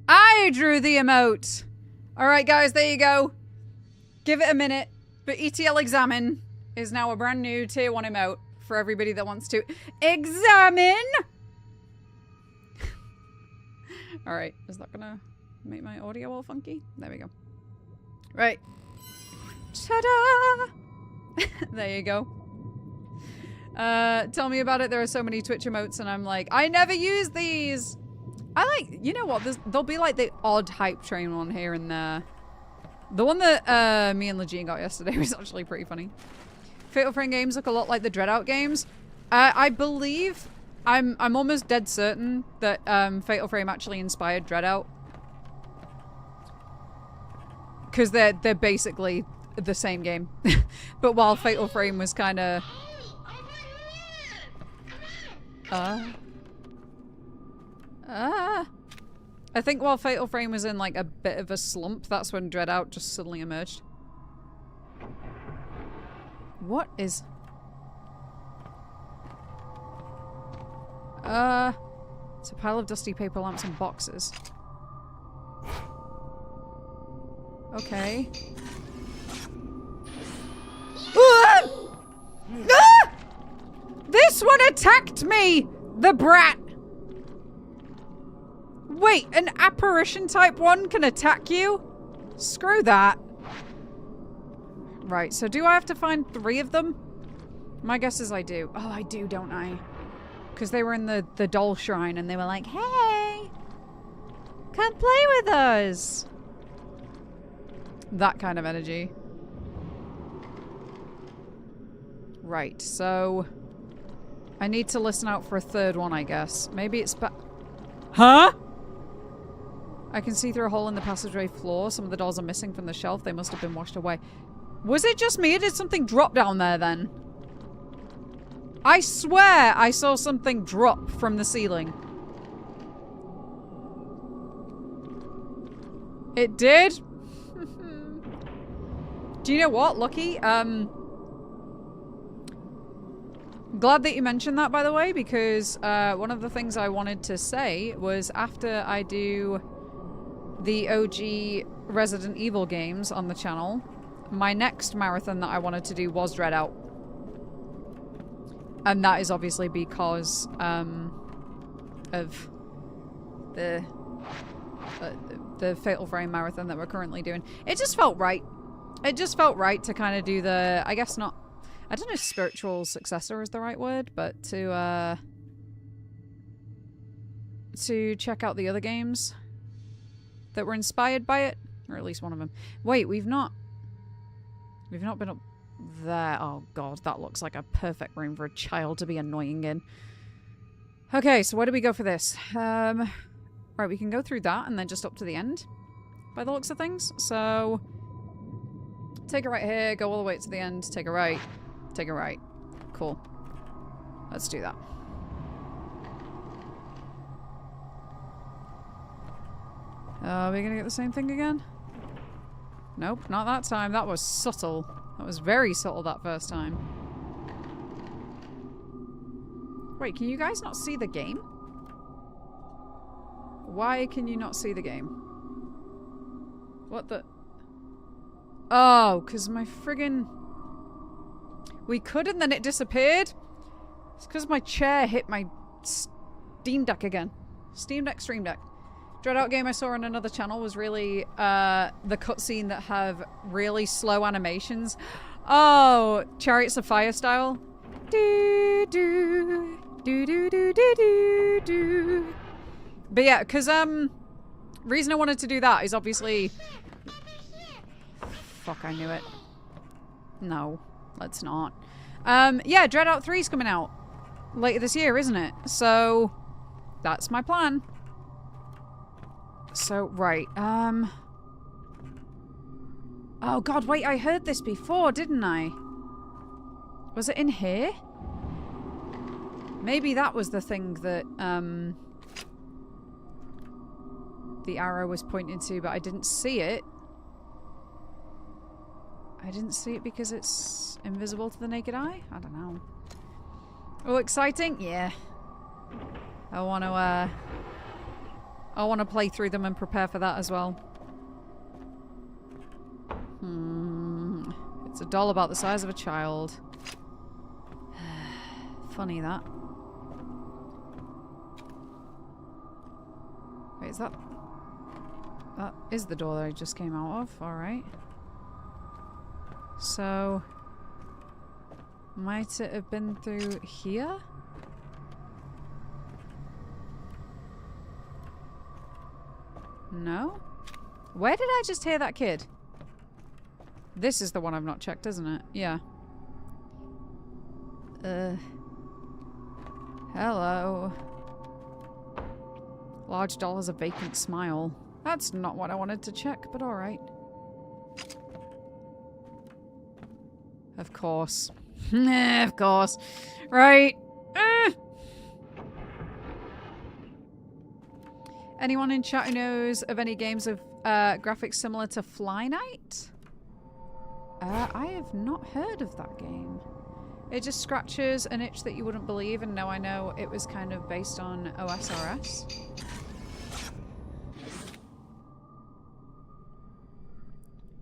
I drew the emote! Alright, guys, there you go. Give it a minute. But ETL examine is now a brand new tier 1 emote for everybody that wants to examine! Alright, is that gonna make my audio all funky? There we go. Right. Ta-da! There you go. Tell me about it. There are so many Twitch emotes and I'm like, I never use these! I like, you know what, there'll be like the odd hype train one here and there. The one that me and Lejean got yesterday was actually pretty funny. Fatal Frame games look a lot like the Dreadout games. I believe, I'm almost dead certain that Fatal Frame actually inspired Dreadout. Because they're basically the same game. But while Fatal Frame was kind of... I think while Fatal Frame was in like a bit of a slump, that's when Dreadout just suddenly emerged. What is... It's a pile of dusty paper lamps and boxes. Okay. Ah! Ah! This one attacked me! The brat! Wait, an apparition type one can attack you? Screw that. Right, so do I have to find 3 of them? My guess is I do. Oh, I do, don't I? Because they were in the doll shrine and they were like, hey! Come play with us! That kind of energy. Right, so... I need to listen out for a 3rd one, I guess. Maybe it's Huh?! I can see through a hole in the passageway floor. Some of the dolls are missing from the shelf. They must have been washed away. Was it just me or did something drop down there then? I swear I saw something drop from the ceiling. It did? Do you know what, Lucky? Glad that you mentioned that, by the way, because one of the things I wanted to say was after I do the OG Resident Evil games on the channel, my next marathon that I wanted to do was Dread Out. And that is obviously because of the Fatal Frame marathon that we're currently doing. It just felt right. It just felt right to kind of do the, I guess not, I don't know if spiritual successor is the right word, but to check out the other games that were inspired by it, or at least one of them. Wait, we've not been up there. Oh god, that looks like a perfect room for a child to be annoying in. Okay, so where do we go for this? Right, we can go through that and then just up to the end, by the looks of things. So, take a right here, go all the way to the end, take a right, take a right. Cool. Let's do that. Are we gonna get the same thing again? Nope, not that time. That was subtle. That was very subtle that first time. Wait, can you guys not see the game? Why can you not see the game? What the... Oh, because my friggin... We could and then it disappeared? It's because my chair hit my Steam Deck again. Steam Deck, Stream Deck. Dread Out game I saw on another channel was really the cutscene that have really slow animations. Oh, Chariots of Fire style. Do do do do do do do do. But yeah, because reason I wanted to do that is obviously. Fuck, I knew it. No, let's not. Yeah, Dread Out 3 is coming out later this year, isn't it? So that's my plan. So, right, oh god, wait, I heard this before, didn't I? Was it in here? Maybe that was the thing that, the arrow was pointing to, but I didn't see it. I didn't see it because it's invisible to the naked eye? I don't know. Oh, exciting? Yeah. I want to play through them and prepare for that as well. It's a doll about the size of a child. Funny that. Wait, is that... That is the door that I just came out of. Alright. So... Might it have been through here? No? Where did I just hear that kid? This is the one I've not checked, isn't it? Yeah. Hello. Large doll has a vacant smile. That's not what I wanted to check, but alright. Of course. Of course. Right. Anyone in chat who knows of any games of graphics similar to Fly Night? I have not heard of that game. It just scratches an itch that you wouldn't believe, and now I know it was kind of based on OSRS.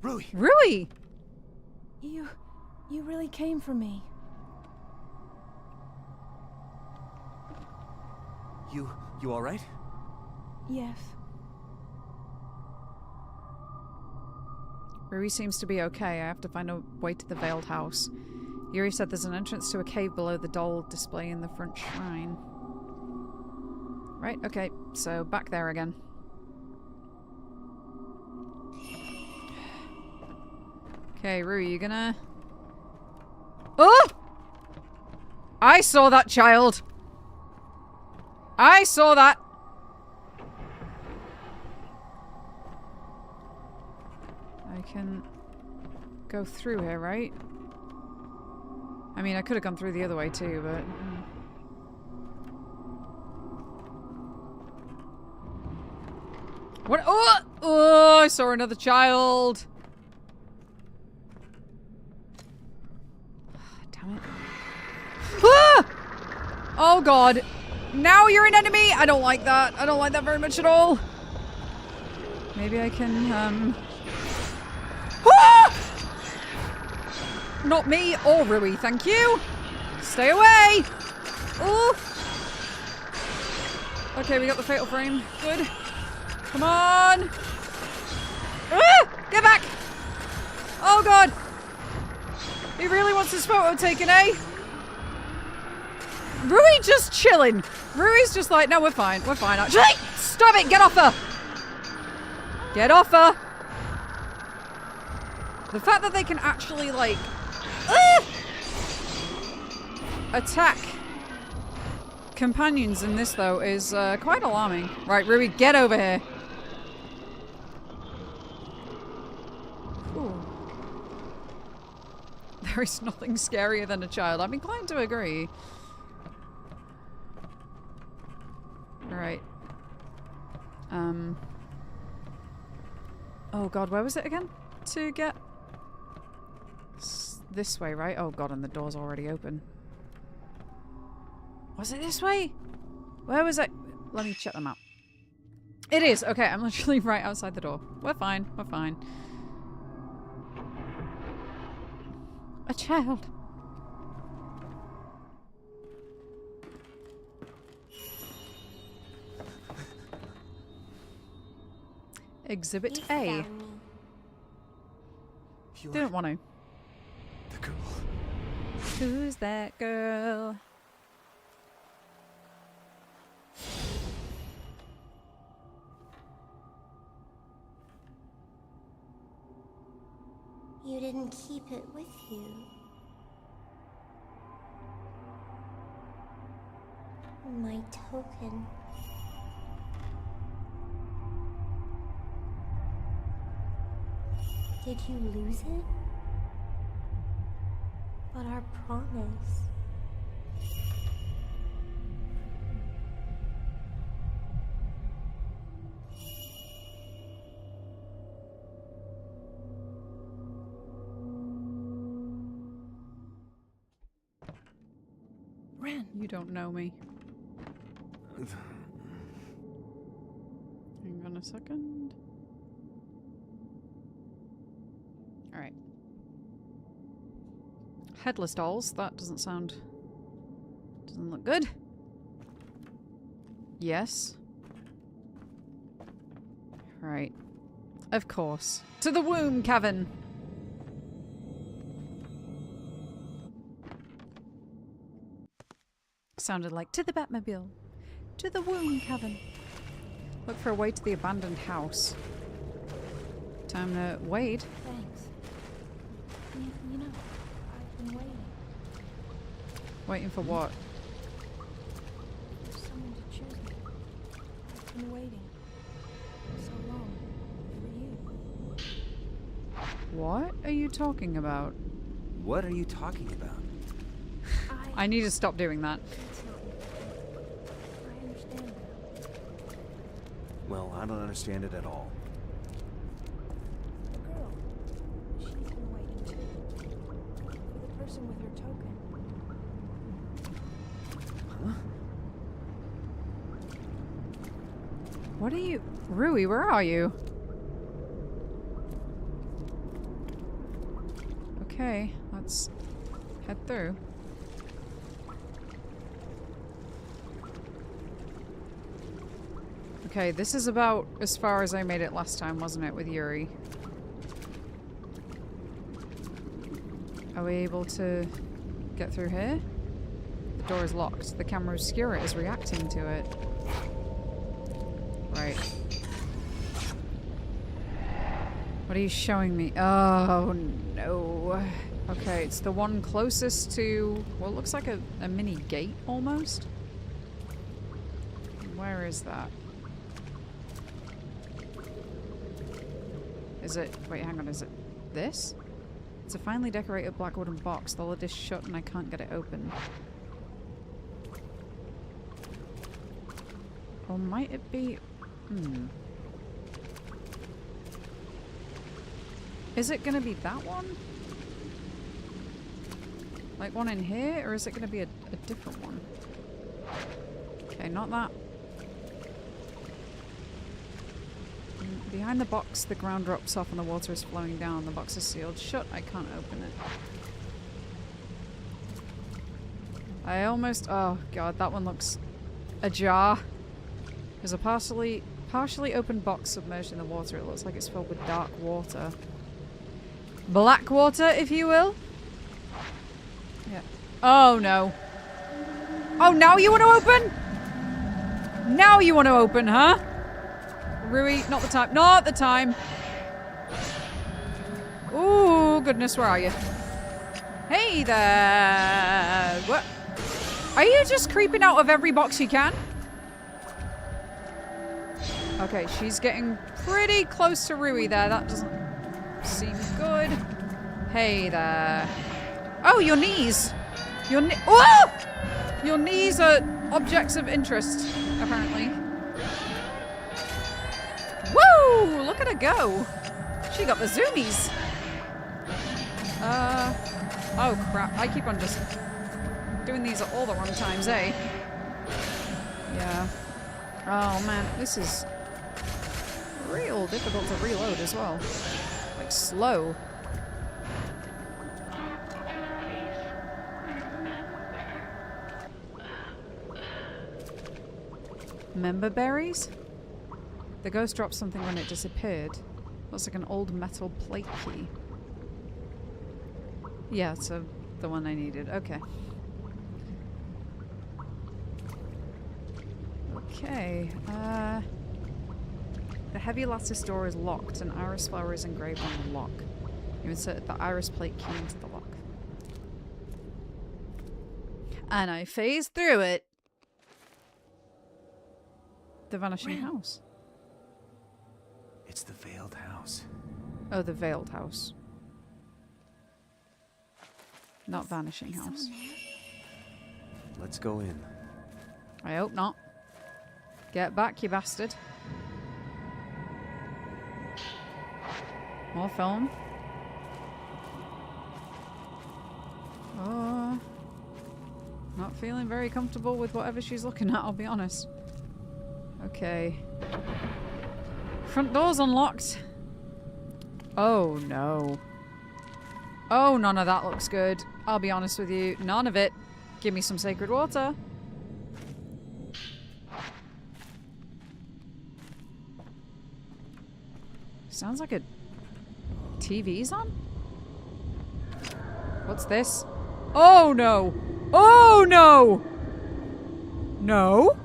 Rui! Rui! You really came for me. You alright? Yes. Rui seems to be okay. I have to find a way to the Veiled House. Yuri said there's an entrance to a cave below the doll display in the front shrine. Right, okay. So, back there again. Okay, Rui, you gonna... Oh! I saw that child! I saw that! I can go through here, right? I mean, I could have gone through the other way too, but... What? Oh! Oh, I saw another child! Damn it. Ah! Oh god. Now you're an enemy! I don't like that. I don't like that very much at all. Maybe I can, Ah! Not me or Rui, thank you! Stay away! Ooh! Okay, we got the fatal frame. Good. Come on! Ah! Get back! Oh god! He really wants his photo taken, eh? Rui just chilling. Rui's just like, no, we're fine. We're fine, actually. Stop it! Get off her! Get off her! The fact that they can actually, like, attack companions in this, though, is quite alarming. Right, Rui, get over here. Ooh. There is nothing scarier than a child. I'm inclined to agree. Alright. Oh god, where was it again? To get... this way, right? Oh god, and the door's already open. Was it this way? Where was it? Let me check the map. It is! Okay, I'm literally right outside the door. We're fine. We're fine. A child. Exhibit You A. found me. You're Didn't want to. the girl. Who's that girl? You didn't keep it with you. My token. Did you lose it? But our promise. Ren, You don't know me. Hang on a second. Alright. Headless dolls. That doesn't sound... doesn't look good. Yes. Right. Of course. To the womb, Kevin! Sounded like, to the Batmobile. To the womb, Kevin. Look for a way to the abandoned house. Time to wait. thanks. You know, I've been waiting Waiting for what? for someone to choose me. I've been waiting so long for you. What are you talking about? What are you talking about? I need to stop doing that. It's not important. I understand now. Well, I don't understand it at all. The girl, she's been waiting too. For the person with her token. Huh? What are you... Rui, where are you? Okay, let's head through. Okay, this is about as far as I made it last time, wasn't it, with Yuri? Are we able to get through here? The door is locked. The camera obscura is reacting to it. Right. What are you showing me? Oh, no. Okay, it's the one closest to... well, it looks like a mini gate, almost. Where is that? Is it... wait, hang on, is it this? It's a finely decorated black wooden box. The lid is shut and I can't get it open. Or might it be... Is it gonna be that one? Like one in here? Or is it gonna be a different one? Okay, not that. Behind the box, the ground drops off and the water is flowing down. The box is sealed shut. I can't open it. I almost... Oh, God. That one looks ajar. There's a partially open box submerged in the water. It looks like it's filled with dark water. Black water, if you will. Yeah. Oh, no. Oh, now you want to open? Now you want to open, huh? Rui, not the time. Not the time. Ooh, goodness, where are you? Hey there. What? Are you just creeping out of every box you can? Okay, she's getting pretty close to Rui there. That doesn't seem good. Hey there. Oh, your knees. Whoa! Your knees are objects of interest, apparently. Woo! Look at her go. She got the zoomies. Oh crap. I keep on just doing these at all the wrong times, eh? Yeah. Oh man, this is real difficult to reload as well. Like slow. Member berries? The ghost dropped something when it disappeared. Looks like an old metal plate key. Yeah, so the one I needed. Okay. Okay. The heavy lattice door is locked. An iris flower is engraved on the lock. You insert the iris plate key into the lock. And I phased through it. The vanishing house. It's the veiled house. Oh, the veiled house. Not vanishing house. Let's go in. I hope not. Get back, you bastard. More film. Oh. Not feeling very comfortable with whatever she's looking at, I'll be honest. Okay. Front door's unlocked. Oh no. Oh, none of that looks good. I'll be honest with you. None of it. Give me some sacred water. Sounds like a TV's on? What's this? Oh no! Oh no! No?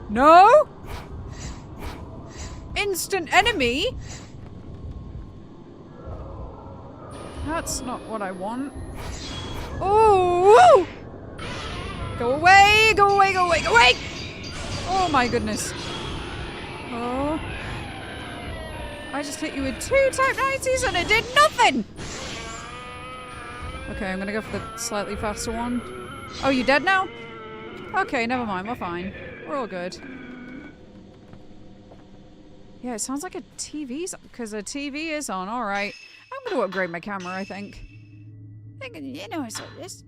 No? Instant enemy? That's not what I want. Oh! Go away! Go away! Go away! Go away! Oh my goodness. Oh. I just hit you with 2 type 90s and it did nothing! Okay, I'm gonna go for the slightly faster one. Oh, you dead now? Okay, never mind. We're fine. We're all good. Yeah, it sounds like a TV's because a TV is on. All right, I'm going to upgrade my camera. I think. You know, it's just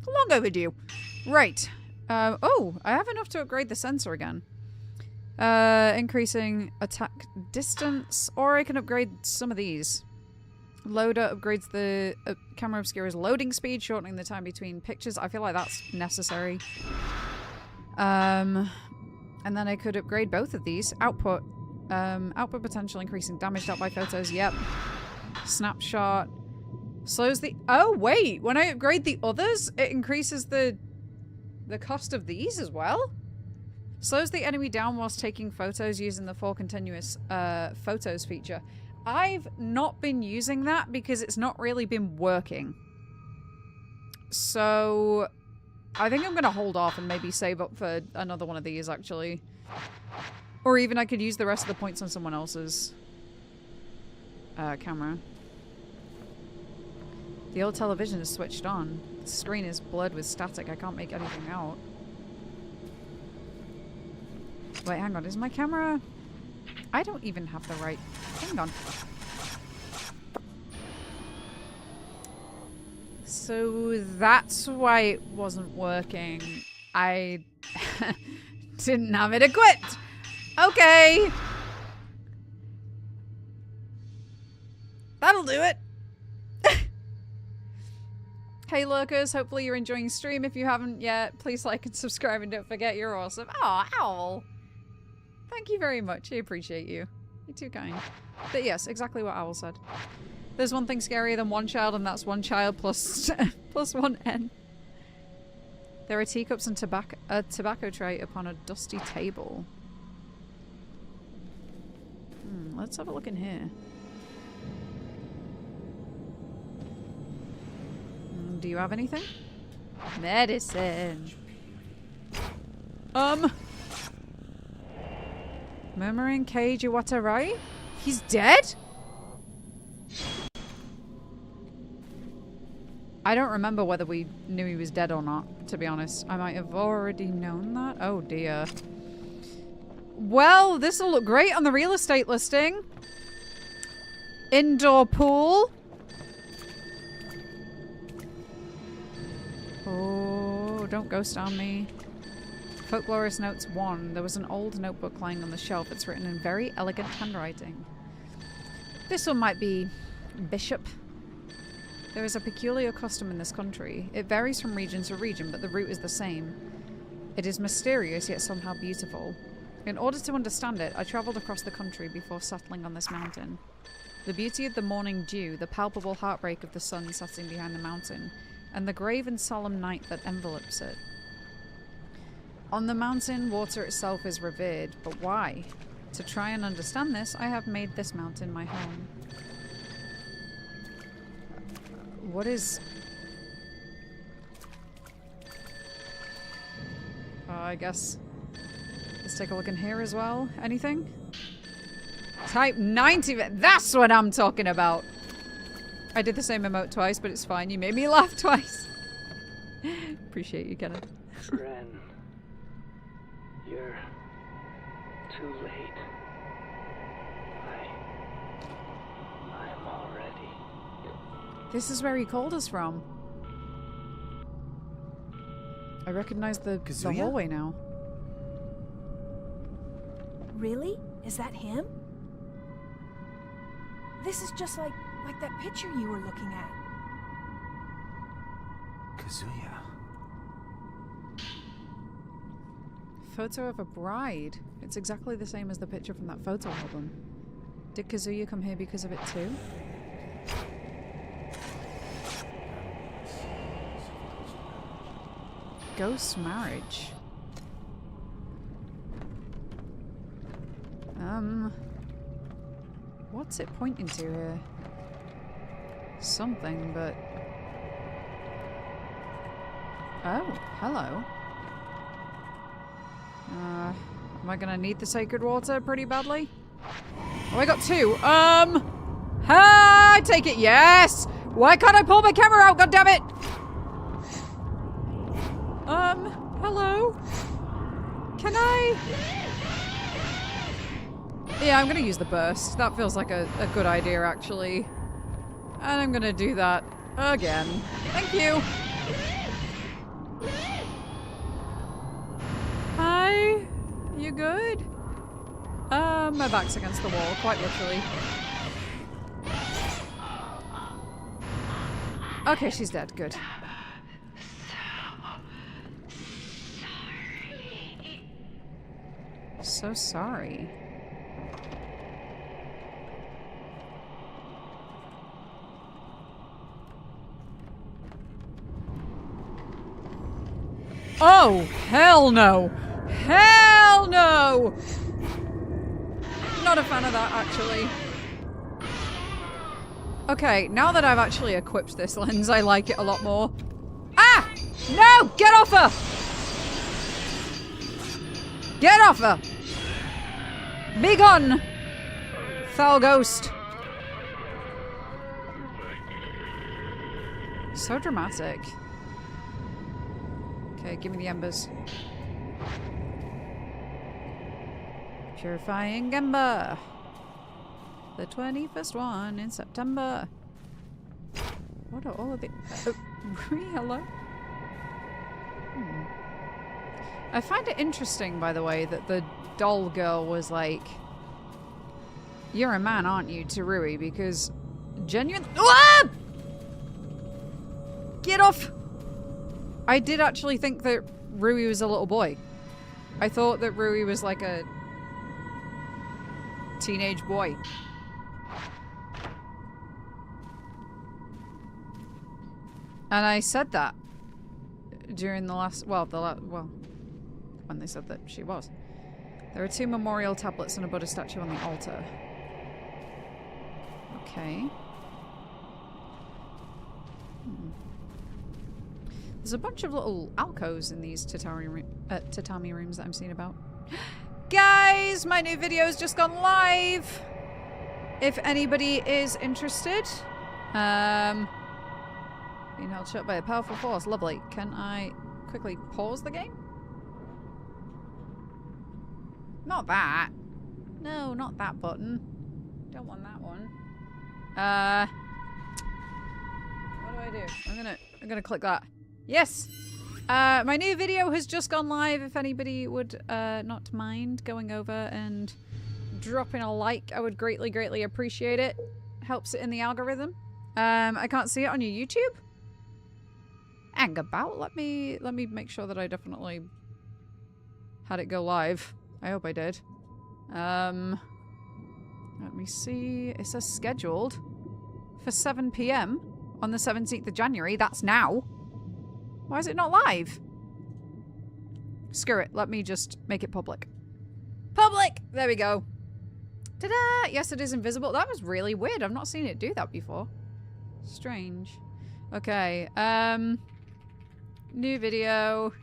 long overdue. Right. Oh, I have enough to upgrade the sensor again. Increasing attack distance, or I can upgrade some of these. Loader upgrades the camera obscures loading speed, shortening the time between pictures. I feel like that's necessary. And then I could upgrade both of these. Output. Output potential increasing damage dealt by photos. Yep. Snapshot. Slows the... Oh, wait. When I upgrade the others, it increases the cost of these as well? Slows the enemy down whilst taking photos using the 4 continuous photos feature. I've not been using that because it's not really been working. So I think I'm going to hold off and maybe save up for another one of these, actually. Or even I could use the rest of the points on someone else's camera. The old television is switched on. The screen is blurred with static. I can't make anything out. Wait, hang on. Is my camera... I don't even have the right... Hang on. So that's why it wasn't working. I didn't have it equipped. Okay. That'll do it. Hey lurkers, hopefully you're enjoying stream. If you haven't yet, please like and subscribe and don't forget you're awesome. Oh, Owl. Thank you very much. I appreciate you. You're too kind. But yes, exactly what Owl said. There's one thing scarier than one child, and that's one child plus plus one N. There are teacups and a tobacco tray upon a dusty table. Let's have a look in here. Do you have anything? Medicine. Murmuring Cage Iwatarai? He's dead? I don't remember whether we knew he was dead or not, to be honest. I might have already known that. Oh dear. Well, this will look great on the real estate listing. Indoor pool. Oh, don't ghost on me. Folklorist Notes 1. There was an old notebook lying on the shelf. It's written in very elegant handwriting. This one might be Bishop. There is a peculiar custom in this country. It varies from region to region, but the root is the same. It is mysterious, yet somehow beautiful. In order to understand it, I travelled across the country before settling on this mountain. The beauty of the morning dew, the palpable heartbreak of the sun setting behind the mountain, and the grave and solemn night that envelopes it. On the mountain, water itself is revered, but why? To try and understand this, I have made this mountain my home. What is... I guess... Let's take a look in here as well. Anything? Type 90... That's what I'm talking about! I did the same emote twice, but it's fine. You made me laugh twice. Appreciate you, Kenneth. Ren, you're too late. I'm all ready. This is where he called us from. I recognize the hallway now. Really? Is that him? This is just like that picture you were looking at. Kazuya. Photo of a bride. It's exactly the same as the picture from that photo album. Did Kazuya come here because of it too? Ghost marriage. What's it pointing to here? Something, but... Oh, hello. Am I gonna need the sacred water pretty badly? Oh, I got two. I take it, yes! Why can't I pull my camera out, goddammit? Hello? Can I... Yeah, I'm gonna use the burst. That feels like a good idea, actually. And I'm gonna do that again. Thank you! Hi? You good? My back's against the wall, quite literally. Okay, she's dead. Good. So sorry. Oh, hell no! Hell no! Not a fan of that, actually. Okay, now that I've actually equipped this lens, I like it a lot more. Ah! No! Get off her! Get off her! Be gone! Foul ghost. So dramatic. Okay, give me the embers. Purifying ember. The 21st one in September. What are all of the... hello? I find it interesting, by the way, that the doll girl was like, "You're a man, aren't you?" to Rui, because genuine. Ah! Get off! I did actually think that Rui was a little boy. I thought that Rui was like a teenage boy. And I said that during the last, well, when they said that she was. There are 2 memorial tablets and a Buddha statue on the altar. Okay. There's a bunch of little alcoves in these tatami rooms that I'm seeing about. Guys, my new video has just gone live! If anybody is interested. Being held shut by a powerful force. Lovely. Can I quickly pause the game? Not that. No, not that button. Don't want that one. What do I do? I'm gonna click that. Yes! My new video has just gone live. If anybody would not mind going over and dropping a like, I would greatly, greatly appreciate it. Helps it in the algorithm. I can't see it on your YouTube. Hang about. Let me make sure that I definitely had it go live. I hope I did. Let me see. It says scheduled for 7 PM on the 17th of January. That's now. Why is it not live? Screw it. Let me just make it public. Public! There we go. Ta-da! Yes, it is invisible. That was really weird. I've not seen it do that before. Strange. Okay. New video.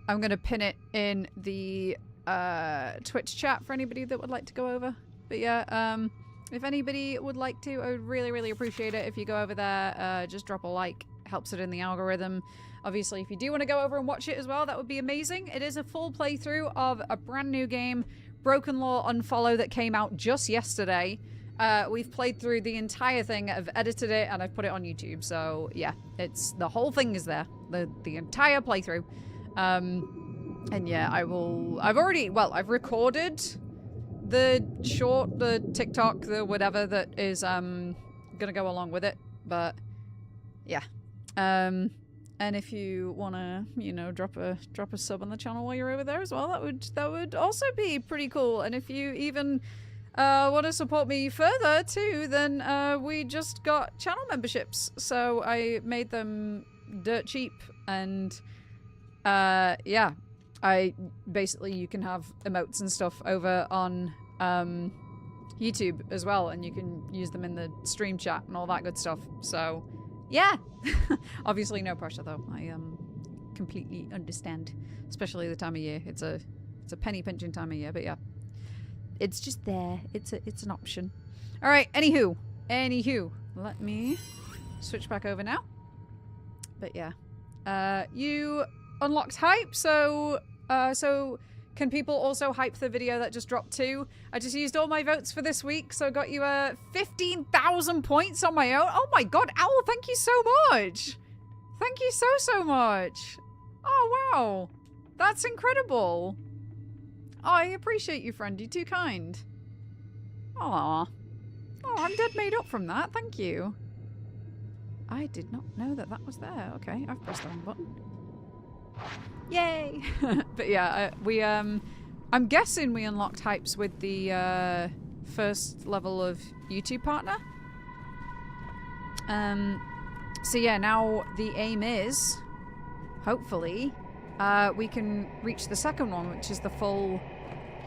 I'm gonna pin it in the Twitch chat for anybody that would like to go over. But yeah, if anybody would like to, I would really, really appreciate it if you go over there. Just drop a like. Helps it in the algorithm. Obviously, if you do want to go over and watch it as well, that would be amazing. It is a full playthrough of a brand new game, Broken Law Unfollow, that came out just yesterday. We've played through the entire thing. I've edited it and I've put it on YouTube. So yeah, it's the whole thing is there. The entire playthrough. And yeah, I've recorded the short, the TikTok, the whatever that is gonna go along with it. But yeah. And if you wanna, you know, drop a sub on the channel while you're over there as well, that would also be pretty cool. And if you even want to support me further too, then we just got channel memberships. So I made them dirt cheap, and yeah, you can have emotes and stuff over on YouTube as well, and you can use them in the stream chat and all that good stuff. So yeah. Obviously no pressure though. I completely understand, especially the time of year. It's a penny pinching time of year, but yeah, it's just there. It's an option. All right. Anywho, let me switch back over now. But yeah, you unlocked hype. So can people also hype the video that just dropped too? I just used all my votes for this week, so I got you 15,000 points on my own. Oh my god, Owl, thank you so much. Thank you so much. Oh wow, that's incredible. Oh, I appreciate you, friend. You're too kind. Aw. Oh, I'm dead made up from that. Thank you. I did not know that was there. Okay, I've pressed the wrong button. Yay! But yeah, I'm guessing we unlocked hypes with the first level of YouTube partner. So yeah, now the aim is, hopefully, we can reach the second one, which is the full,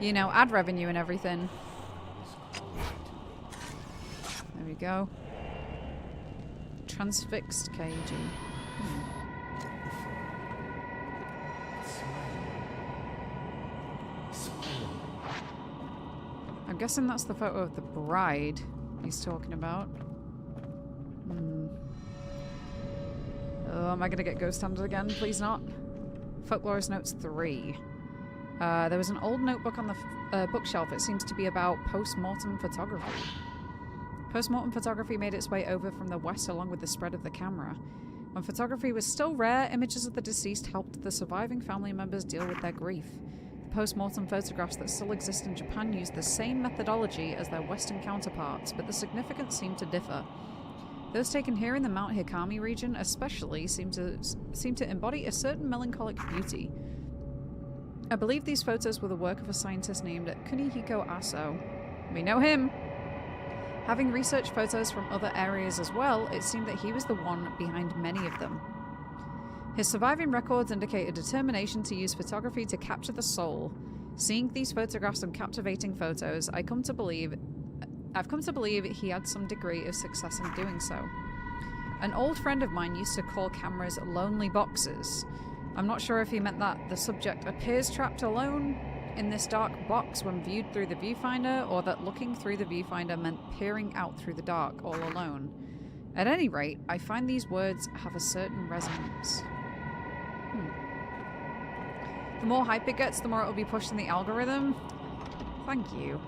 you know, ad revenue and everything. There we go. Transfixed KG. I'm guessing that's the photo of the bride he's talking about. Oh, am I gonna get ghost hunted again? Please not. Folklorist Notes 3. There was an old notebook on the bookshelf. It seems to be about post-mortem photography. Post-mortem photography made its way over from the west along with the spread of the camera. When photography was still rare, images of the deceased helped the surviving family members deal with their grief. The post-mortem photographs that still exist in Japan use the same methodology as their Western counterparts, but the significance seemed to differ. Those taken here in the Mount Hikami region especially seem to embody a certain melancholic beauty. I believe these photos were the work of a scientist named Kunihiko Aso. We know him! Having researched photos from other areas as well, it seemed that he was the one behind many of them. His surviving records indicate a determination to use photography to capture the soul. Seeing these photographs and captivating photos, I've come to believe he had some degree of success in doing so. An old friend of mine used to call cameras lonely boxes. I'm not sure if he meant that the subject appears trapped alone in this dark box when viewed through the viewfinder, or that looking through the viewfinder meant peering out through the dark all alone. At any rate, I find these words have a certain resonance. The more hype it gets, the more it will be pushed in the algorithm. Thank you.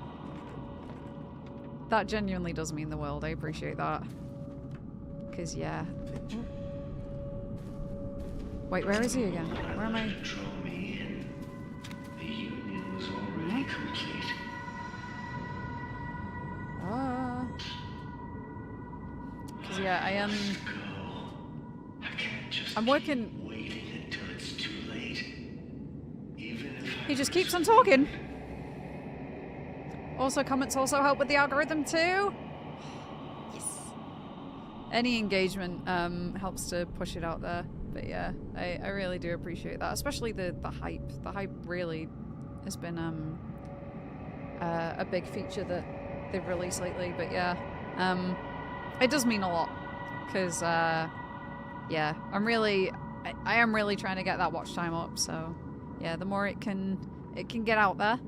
That genuinely does mean the world. I appreciate that. Because, yeah. Wait, where is he again? Where am I? The union was already complete. Because, yeah, I'm working... Waiting until it's too late. Even if He just keeps on talking. Also, comments also help with the algorithm too. Yes. Any engagement helps to push it out there. But yeah, I really do appreciate that. Especially the hype. The hype really has been a big feature that they've released lately. But yeah, it does mean a lot. Because, yeah, I am really trying to get that watch time up. So yeah, the more it can get out there,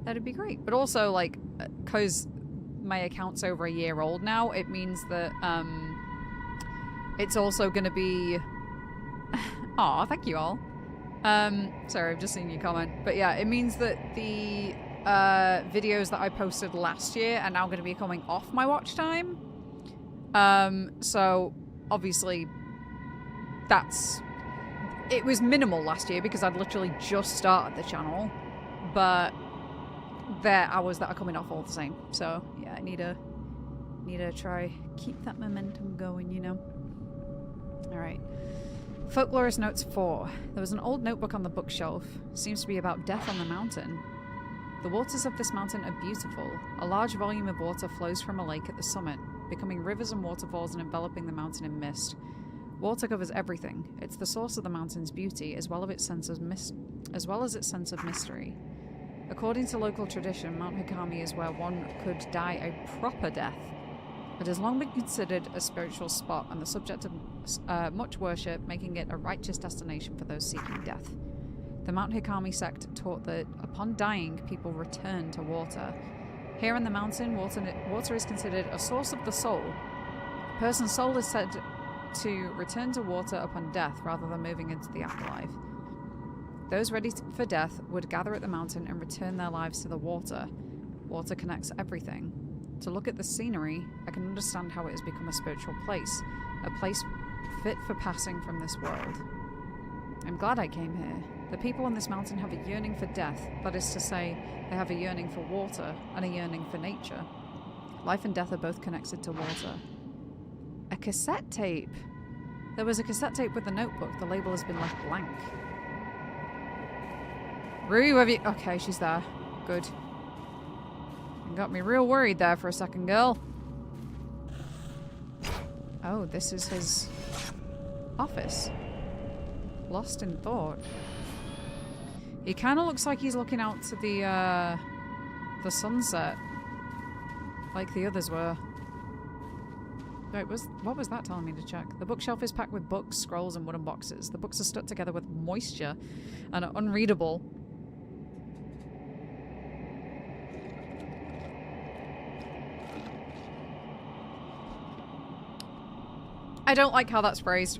that'd be great. But also, like, because my account's over a year old now, it means that it's also going to be... Aw, thank you all. Sorry, I've just seen your comment. But yeah, it means that the videos that I posted last year are now going to be coming off my watch time. So, obviously, it was minimal last year because I'd literally just started the channel. But they're hours that are coming off all the same. So yeah, I need to try keep that momentum going, you know. All right. Folklorist Notes 4. There was an old notebook on the bookshelf. Seems to be about death on the mountain. The waters of this mountain are beautiful. A large volume of water flows from a lake at the summit, becoming rivers and waterfalls and enveloping the mountain in mist. Water covers everything. It's the source of the mountain's beauty, as well as its sense of mystery. According to local tradition, Mount Hikami is where one could die a proper death. It has long been considered a spiritual spot and the subject of much worship, making it a righteous destination for those seeking death. The Mount Hikami sect taught that upon dying, people return to water. Here on the mountain, water is considered a source of the soul. A person's soul is said to return to water upon death rather than moving into the afterlife. Those ready for death would gather at the mountain and return their lives to the water. Water connects everything. To look at the scenery, I can understand how it has become a spiritual place, a place fit for passing from this world. I'm glad I came here. The people on this mountain have a yearning for death, that is to say, they have a yearning for water and a yearning for nature. Life and death are both connected to water. A cassette tape! There was a cassette tape with the notebook. The label has been left blank. Rue, have you... Okay, she's there. Good. You got me real worried there for a second, girl. Oh, this is his office. Lost in thought. He kind of looks like he's looking out to the sunset. Like the others were. Wait, what was that telling me to check? The bookshelf is packed with books, scrolls, and wooden boxes. The books are stuck together with moisture and are unreadable. I don't like how that's phrased.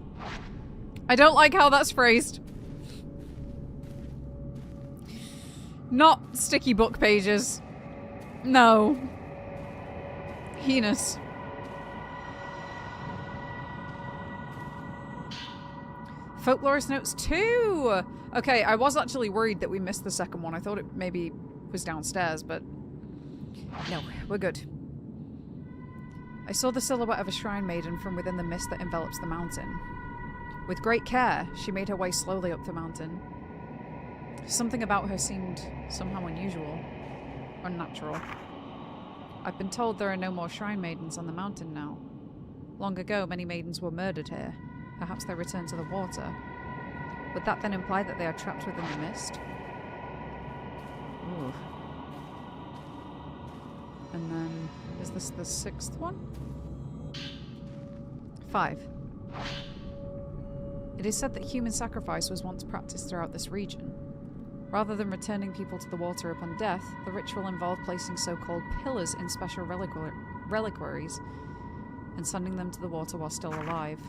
I don't like how that's phrased. Not sticky book pages. No. Heinous. Folklorist Notes 2! Okay, I was actually worried that we missed the second one. I thought it maybe was downstairs, but no, we're good. I saw the silhouette of a shrine maiden from within the mist that envelops the mountain. With great care, she made her way slowly up the mountain. Something about her seemed somehow unusual, unnatural. I've been told there are no more shrine maidens on the mountain now. Long ago, many maidens were murdered here. Perhaps they returned to the water. Would that then imply that they are trapped within the mist? Ooh. And then, is this the sixth one? 5. It is said that human sacrifice was once practiced throughout this region. Rather than returning people to the water upon death, the ritual involved placing so-called pillars in special reliquaries and sending them to the water while still alive.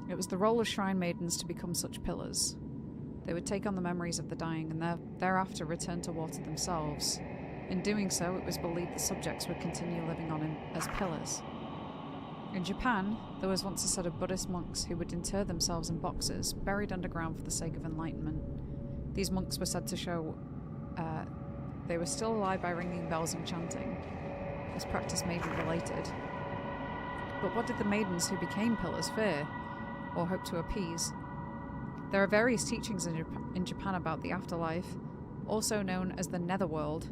It was the role of shrine maidens to become such pillars. They would take on the memories of the dying and thereafter return to water themselves. In doing so, it was believed the subjects would continue living on as pillars. In Japan, there was once a set of Buddhist monks who would inter themselves in boxes, buried underground for the sake of enlightenment. These monks were said to show they were still alive by ringing bells and chanting. This practice may be related. But what did the maidens who became pillars fear, or hope to appease? There are various teachings in Japan about the afterlife, also known as the netherworld,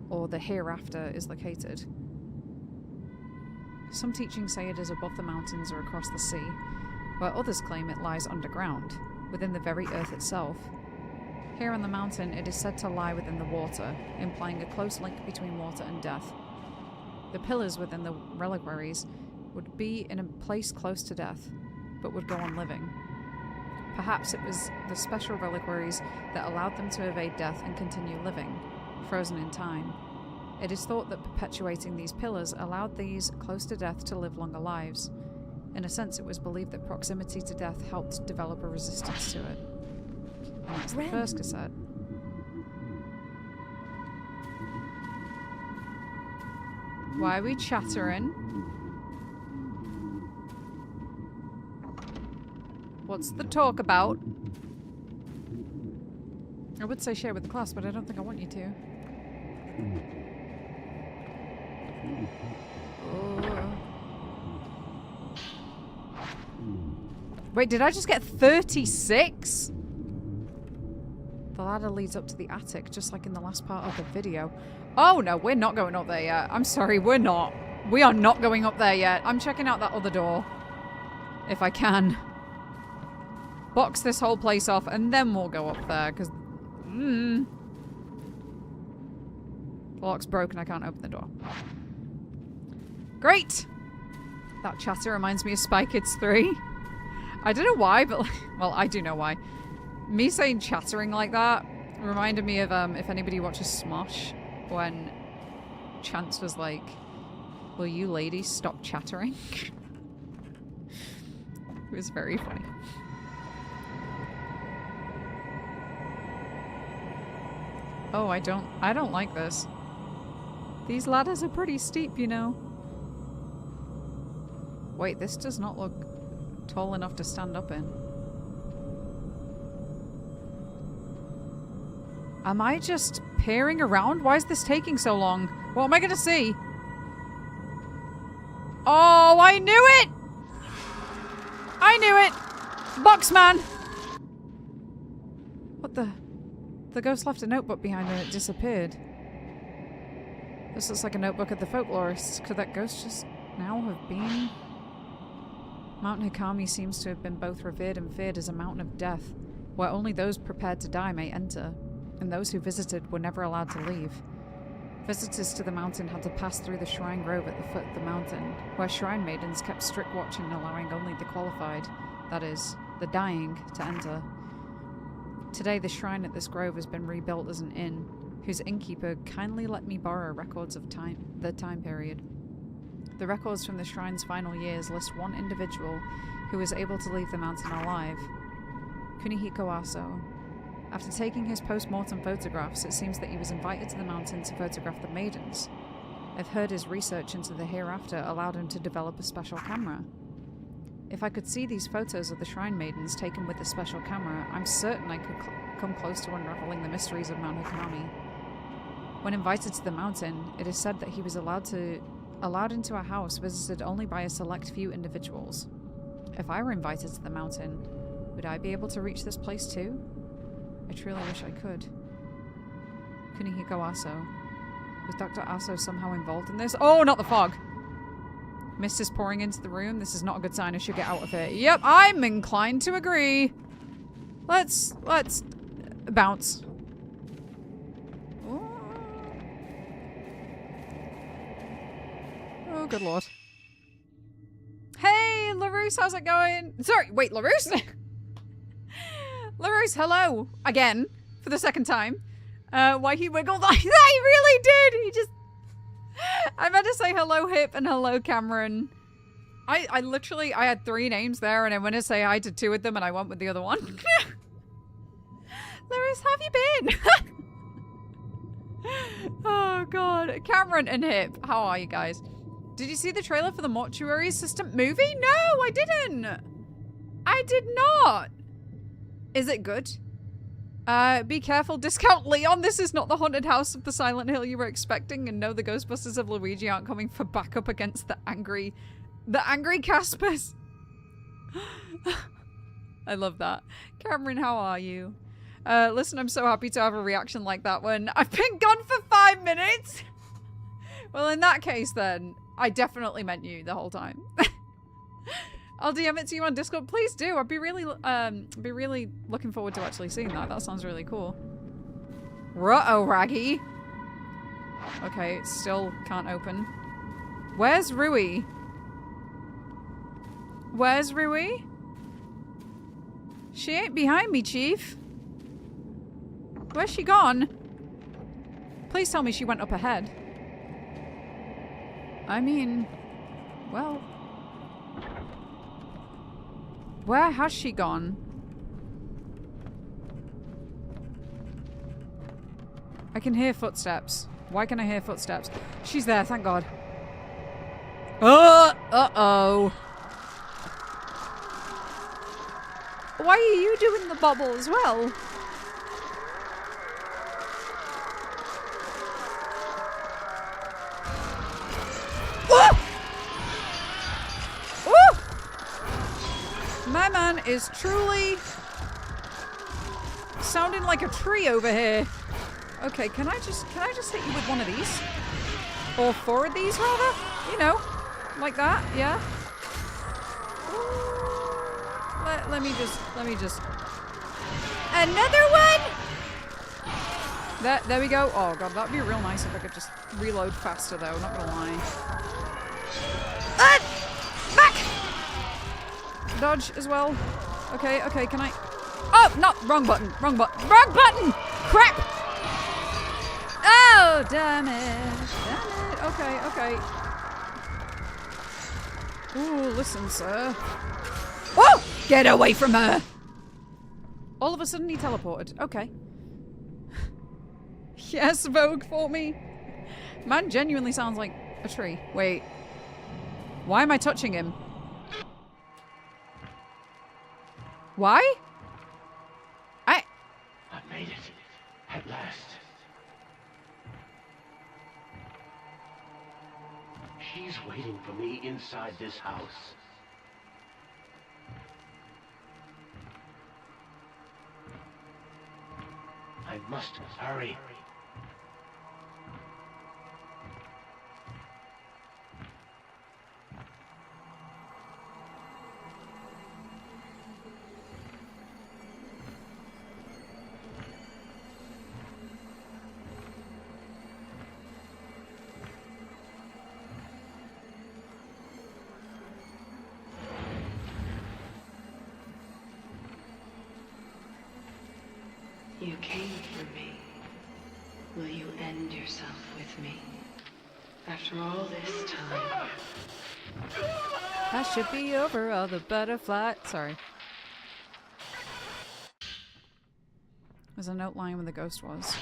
or the hereafter is located. Some teachings say it is above the mountains or across the sea, while others claim it lies underground, within the very earth itself. Here on the mountain, it is said to lie within the water, implying a close link between water and death. The pillars within the reliquaries would be in a place close to death, but would go on living. Perhaps it was the special reliquaries that allowed them to evade death and continue living, frozen in time. It is thought that perpetuating these pillars allowed these close to death to live longer lives. In a sense, it was believed that proximity to death helped develop a resistance to it. And that's the first cassette. Why are we chattering? What's the talk about? I would say share with the class, but I don't think I want you to. Wait, did I just get 36? The ladder leads up to the attic, just like in the last part of the video. Oh no, we're not going up there yet. I'm sorry, we're not. We are not going up there yet. I'm checking out that other door. If I can. Box this whole place off, and then we'll go up there, because... The lock's broken, I can't open the door. Great! That chatter reminds me of Spy Kids 3. I don't know why, but... well, I do know why. Me saying chattering like that reminded me of, if anybody watches Smosh, when Chance was like, will you ladies stop chattering? It was very funny. Oh, I don't like this. These ladders are pretty steep, you know. Wait, this does not look tall enough to stand up in. Am I just peering around? Why is this taking so long? What am I gonna see? Oh, I knew it! I knew it! Boxman! What the... The ghost left a notebook behind and it disappeared. This looks like a notebook of the folklorists. Could that ghost just now have been? Mount Hikami seems to have been both revered and feared as a mountain of death, where only those prepared to die may enter, and those who visited were never allowed to leave. Visitors to the mountain had to pass through the shrine grove at the foot of the mountain, where shrine maidens kept strict watch in allowing only the qualified, that is, the dying, to enter. Today, the shrine at this grove has been rebuilt as an inn, whose innkeeper kindly let me borrow records of the time period. The records from the shrine's final years list one individual who was able to leave the mountain alive, Kunihiko Aso. After taking his post-mortem photographs, it seems that he was invited to the mountain to photograph the maidens. I've heard his research into the hereafter allowed him to develop a special camera. If I could see these photos of the Shrine Maidens taken with a special camera, I'm certain I could come close to unraveling the mysteries of Mount Hikami. When invited to the mountain, it is said that he was allowed into a house visited only by a select few individuals. If I were invited to the mountain, would I be able to reach this place too? I truly wish I could. Kunihiko Aso. Was Dr. Aso somehow involved in this? Oh, not the fog! Mist is pouring into the room. This is not a good sign. I should get out of here. Yep, I'm inclined to agree. Let's bounce. Oh, good lord. Hey, LaRousse, how's it going? Sorry, wait, LaRousse? LaRousse, hello. Again, for the second time. Why he wiggled like that? He really did! He just... I meant to say hello, Hip, and hello, Cameron. I literally, I had 3 names there, and I went to say hi to 2 of them, and I went with the other one. LaRousse, how have you been? Oh, God. Cameron and Hip, how are you guys? Did you see the trailer for the Mortuary Assistant movie? No, I didn't. I did not. Is it good? Be careful. Discount Leon. This is not the haunted house of the Silent Hill you were expecting. And no, the Ghostbusters of Luigi aren't coming for backup against the angry Caspers. I love that. Cameron, how are you? Listen, I'm so happy to have a reaction like that when I've been gone for 5 minutes. Well, in that case, then, I definitely meant you the whole time. I'll DM it to you on Discord. Please do. I'd be really looking forward to actually seeing that. That sounds really cool. Ruh-oh, Raggy. Okay, it still can't open. Where's Rui? Where's Rui? She ain't behind me, Chief. Where's she gone? Please tell me she went up ahead. I mean, well, where has she gone? I can hear footsteps. Why can I hear footsteps? She's there, thank God. Uh-oh. Why are you doing the bubble as well? My man is truly sounding like a tree over here. Okay, can I just hit you with one of these? Or 4 of these, rather? You know, like that, yeah? Let me just... Another one? There we go. Oh god, that'd be real nice if I could just reload faster though, not gonna lie. Back! Dodge as well. Okay, can I... Oh, no! Wrong button! Wrong button! Crap! Oh, damn it. Okay. Ooh, listen, sir. Oh! Get away from her! All of a sudden he teleported. Okay. Yes, Vogue for me. Man genuinely sounds like a tree. Wait. Why am I touching him? Why? I made it. At last. She's waiting for me inside this house. I must hurry. You came for me. Will you end yourself with me? After all this time. That should be over, all the butterfly. Sorry. There's a note lying where the ghost was.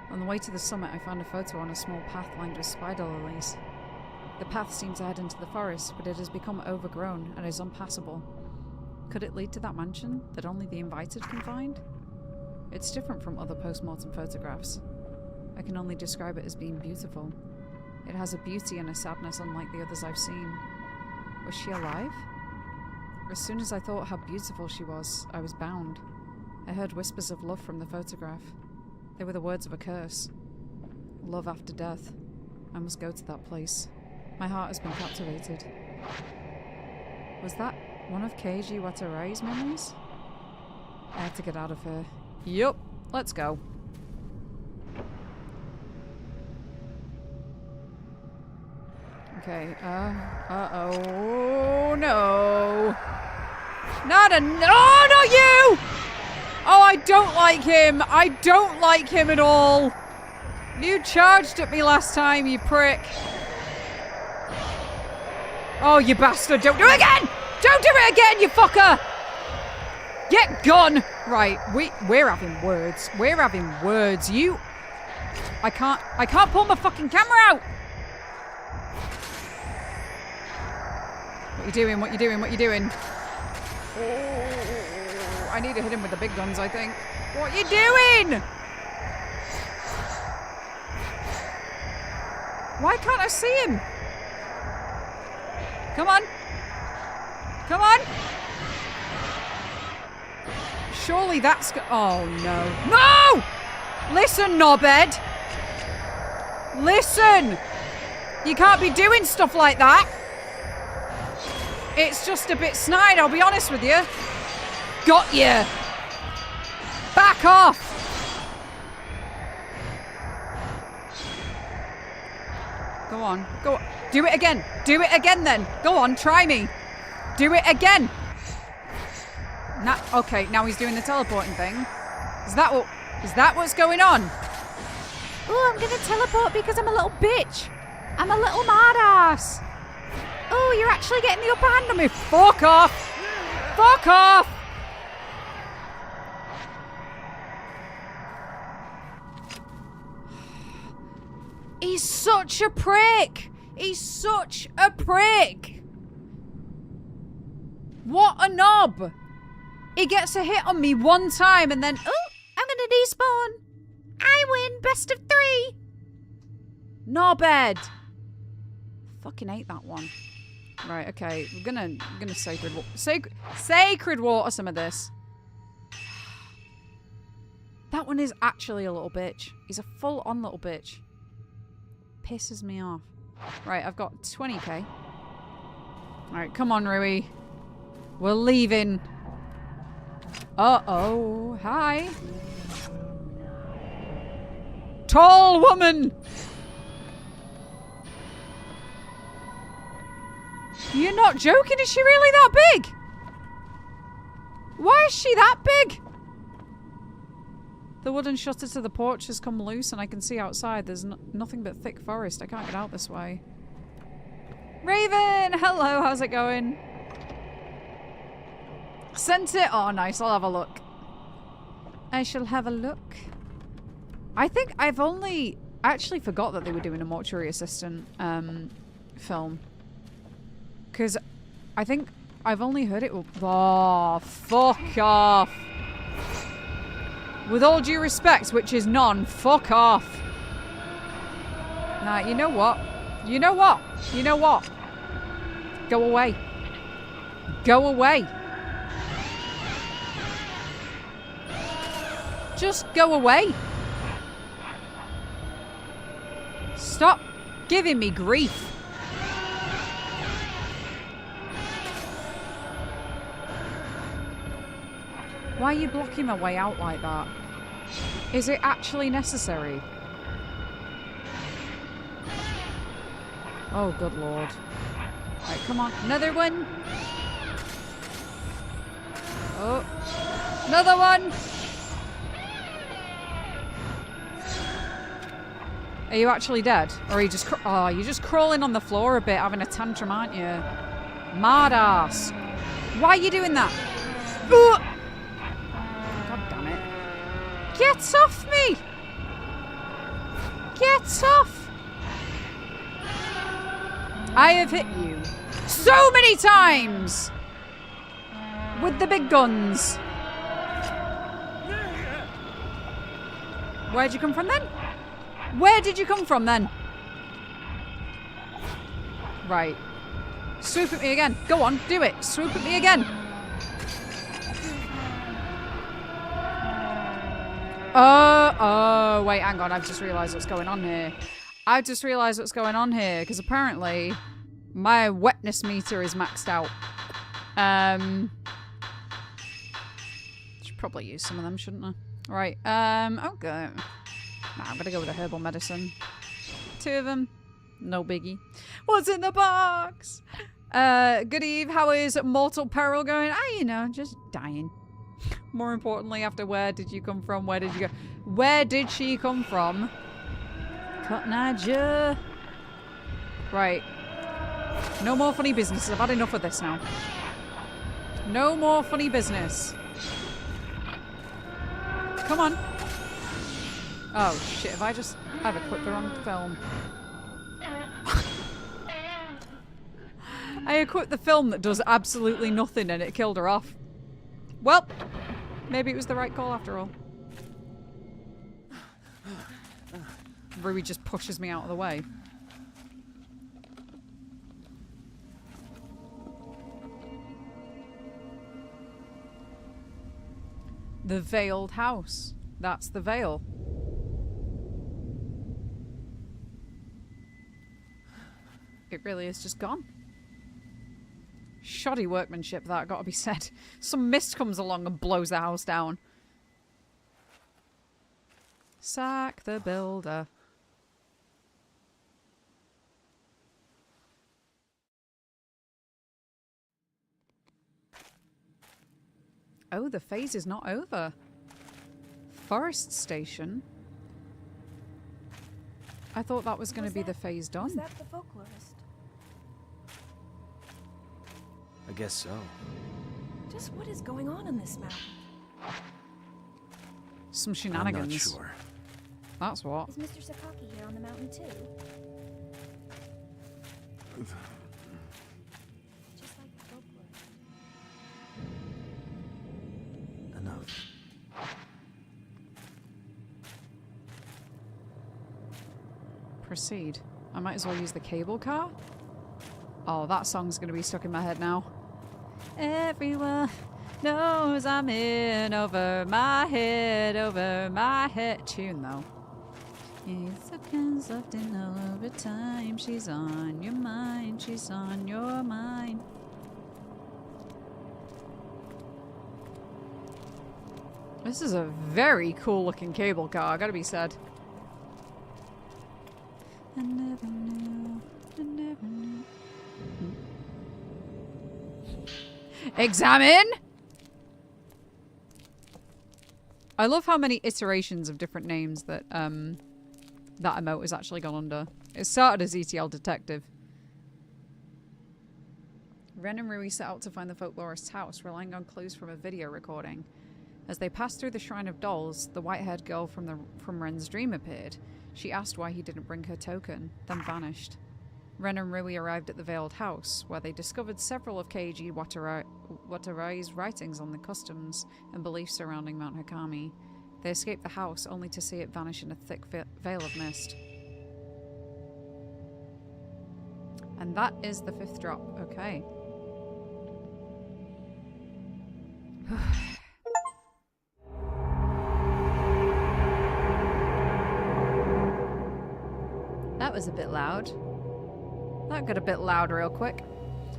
On the way to the summit, I found a photo on a small path lined with spider lilies. The path seems to head into the forest, but it has become overgrown and is unpassable. Could it lead to that mansion that only the invited can find? It's different from other post-mortem photographs. I can only describe it as being beautiful. It has a beauty and a sadness unlike the others I've seen. Was she alive? As soon as I thought how beautiful she was, I was bound. I heard whispers of love from the photograph. They were the words of a curse. Love after death. I must go to that place. My heart has been captivated. Was that one of Keiji Watarai's memories? I have to get out of here. Yup, let's go. Okay, uh-oh, no. Not you! Oh, I don't like him. I don't like him at all. You charged at me last time, you prick. Oh, you bastard. Don't do it again! Don't do it again, you fucker! Get gone! Right, we're having words. We're having words. I can't pull my fucking camera out! What you doing? What you doing? What you doing? Oh, I need to hit him with the big guns, I think. What you doing? Why can't I see him? Come on. Come on. Surely that's... Oh, no. No! Listen, knobhead. Listen. You can't be doing stuff like that. It's just a bit snide, I'll be honest with you. Got you. Back off. Go on. Go on. Do it again. Do it again then. Go on, try me. Do it again. Okay, now he's doing the teleporting thing. Is that what's going on? Oh, I'm gonna teleport because I'm a little bitch. I'm a little mad-ass. Oh, you're actually getting the upper hand on me. Fuck off. Fuck off. He's such a prick. He's such a prick. What a knob. He gets a hit on me one time and then, oh, I'm gonna despawn. I win, best of 3. Knobhead. Fucking hate that one. Right, okay, we're gonna sacred water some of this. That one is actually a little bitch. He's a full-on little bitch. Pisses me off. Right, I've got 20k. Alright, come on, Rui. We're leaving. Uh-oh. Hi. Tall woman! You're not joking, is she really that big? Why is she that big? The wooden shutter to the porch has come loose and I can see outside. There's nothing but thick forest. I can't get out this way. Raven! Hello, how's it going? Sent it? Oh, nice. I'll have a look. I shall have a look. I think I've only... I actually forgot that they were doing a mortuary assistant film. Because I think I've only heard it... Oh, fuck off. With all due respect, which is none, fuck off. Nah, you know what? You know what? You know what? Go away. Go away. Just go away. Stop giving me grief. Why are you blocking my way out like that? Is it actually necessary? Oh, good lord. Right, come on. Another one. Oh. Another one. Are you actually dead? Or are you just... Oh, you're just crawling on the floor a bit, having a tantrum, aren't you? Mad ass. Why are you doing that? Ugh. God damn it. Get off me! Get off! I have hit you so many times with the big guns. Where'd you come from then? Where did you come from then? Right. Swoop at me again. Go on, do it. Swoop at me again. Oh, wait, hang on. I've just realised what's going on here. Because apparently my wetness meter is maxed out. Should probably use some of them, shouldn't I? Right, okay. Nah, I'm gonna go with a herbal medicine. 2 of them. No biggie. What's in the box? Good eve. How is mortal peril going? You know, just dying. More importantly, after where did you come from? Where did you go? Where did she come from? Cotton Eye Joe. Right. No more funny business. I've had enough of this now. No more funny business. Come on. Oh shit, I've equipped the wrong film. I equipped the film that does absolutely nothing and it killed her off. Well, maybe it was the right call after all. Rui just pushes me out of the way. The veiled house. That's the veil. It really is just gone. Shoddy workmanship, that gotta be said. Some mist comes along and blows the house down. Sack the builder. Oh, the phase is not over. Forest Station. I thought that was going to be the phase done. Was that the folklorist? I guess so. Just what is going on in this mountain? Some shenanigans. I'm not sure. That's what. Is Mr. Sakaki here on the mountain too? Just like the folklorist. Enough. Proceed. I might as well use the cable car. Oh, that song's going to be stuck in my head now. Everyone knows I'm in over my head. Tune though. It's looking something all over time. She's on your mind. She's on your mind. This is a very cool looking cable car, gotta be said. I never knew. I never knew. Examine! I love how many iterations of different names that that emote has actually gone under. It started as ETL Detective. Ren and Rui set out to find the folklorist's house, relying on clues from a video recording. As they passed through the Shrine of Dolls, the white-haired girl from Ren's dream appeared. She asked why he didn't bring her token, then vanished. Ren and Rui arrived at the Veiled House, where they discovered several of Keiji Watarai's writings on the customs and beliefs surrounding Mount Hakami. They escaped the house, only to see it vanish in a thick veil of mist. And that is the 5th drop. Okay. That was a bit loud. That got a bit loud real quick.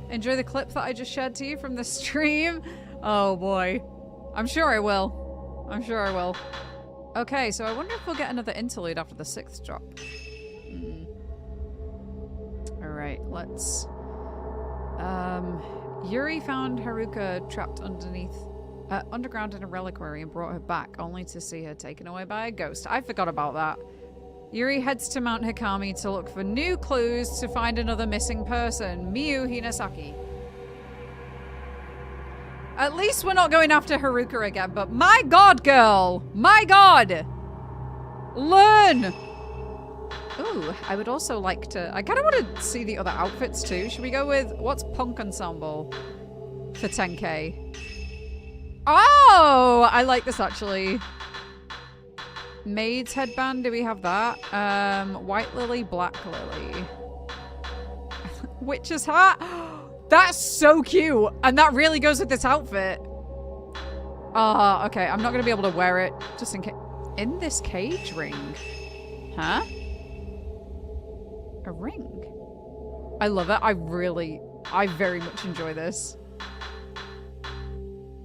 Enjoy the clip that I just shared to you from the stream. Oh boy. I'm sure I will. I'm sure I will. Okay, so I wonder if we'll get another interlude after the 6th drop. Alright, let's... Yuri found Haruka trapped underground in a reliquary and brought her back, only to see her taken away by a ghost. I forgot about that. Yuri heads to Mount Hakami to look for new clues to find another missing person, Miyu Hinasaki. At least we're not going after Haruka again, but my god, girl! My god! Learn! Ooh, I would also like to... I kind of want to see the other outfits too. Should we go with... What's Punk Ensemble for 10k? Oh! I like this actually. Maid's headband, do we have that? White Lily, Black Lily. Witch's hat? That's so cute! And that really goes with this outfit. Okay, I'm not going to be able to wear it just in case. In this cage ring? Huh? A ring? I love it. I very much enjoy this.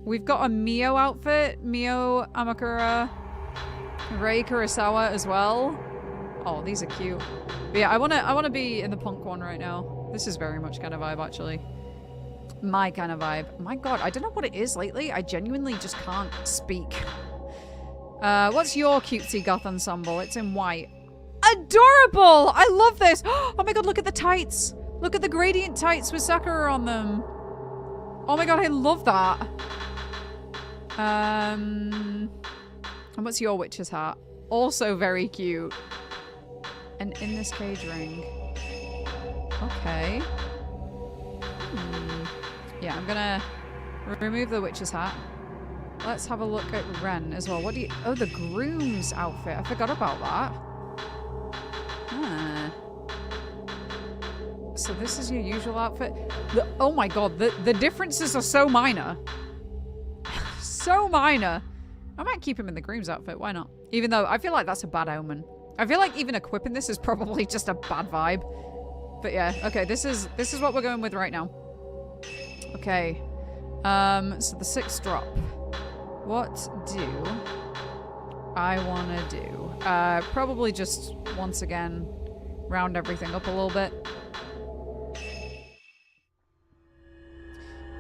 We've got a Mio outfit. Mio Amakura. Rei Kurosawa as well. Oh, these are cute. But yeah, I wanna be in the punk one right now. This is very much kind of vibe, actually. My kind of vibe. My god, I don't know what it is lately. I genuinely just can't speak. What's your cutesy goth ensemble? It's in white. Adorable! I love this! Oh my god, look at the tights! Look at the gradient tights with Sakura on them. Oh my god, I love that. And what's your witch's hat? Also very cute. And in this cage ring. Okay. Yeah, I'm gonna remove the witch's hat. Let's have a look at Ren as well. What do you... Oh, the groom's outfit. I forgot about that. So this is your usual outfit. Oh my god, the differences are so minor. So minor. I might keep him in the groom's outfit. Why not? Even though I feel like that's a bad omen. I feel like even equipping this is probably just a bad vibe. But yeah, okay, this is what we're going with right now. Okay. So the 6th drop. What do I want to do? Probably just, once again, round everything up a little bit.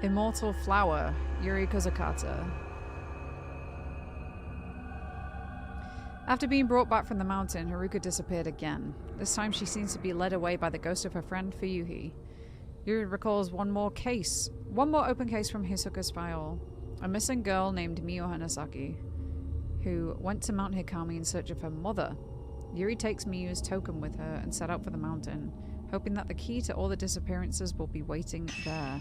Immortal Flower, Yuri Kozakata. After being brought back from the mountain, Haruka disappeared again. This time she seems to be led away by the ghost of her friend Fuyuhi. Yuri recalls one more open case from Hisoka's file. A missing girl named Miyo Hanasaki, who went to Mount Hikami in search of her mother. Yuri takes Miyu's token with her and set out for the mountain, hoping that the key to all the disappearances will be waiting there.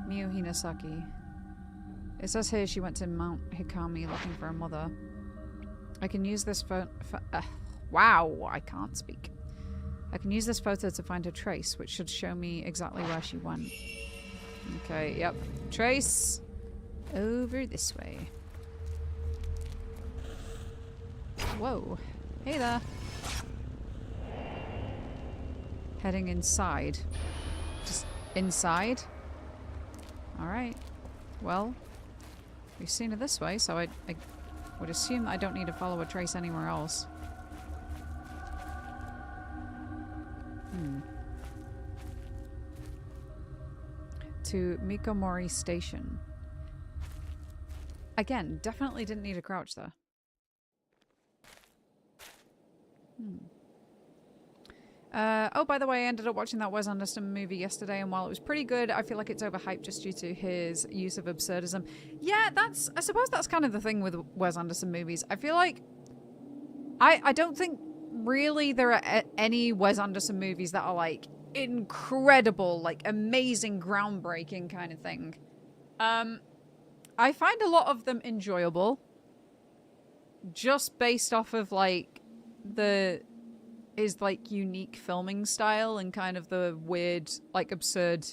Miyo Hinasaki. It says here she went to Mount Hikami looking for her mother. I can use this wow, I can't speak. I can use this photo to find her trace, which should show me exactly where she went. Okay, yep. Trace. Over this way. Whoa. Hey there. Heading inside. Just inside? Alright. Well, we've seen it this way, so I would assume that I don't need to follow a trace anywhere else. To Mikomori Station. Again, definitely didn't need a crouch there. Oh, by the way, I ended up watching that Wes Anderson movie yesterday, and while it was pretty good, I feel like it's overhyped just due to his use of absurdism. Yeah, I suppose that's kind of the thing with Wes Anderson movies. I feel like I don't think really there are any Wes Anderson movies that are like incredible, like amazing, groundbreaking kind of thing. I find a lot of them enjoyable just based off of like his like unique filming style and kind of the weird, like absurd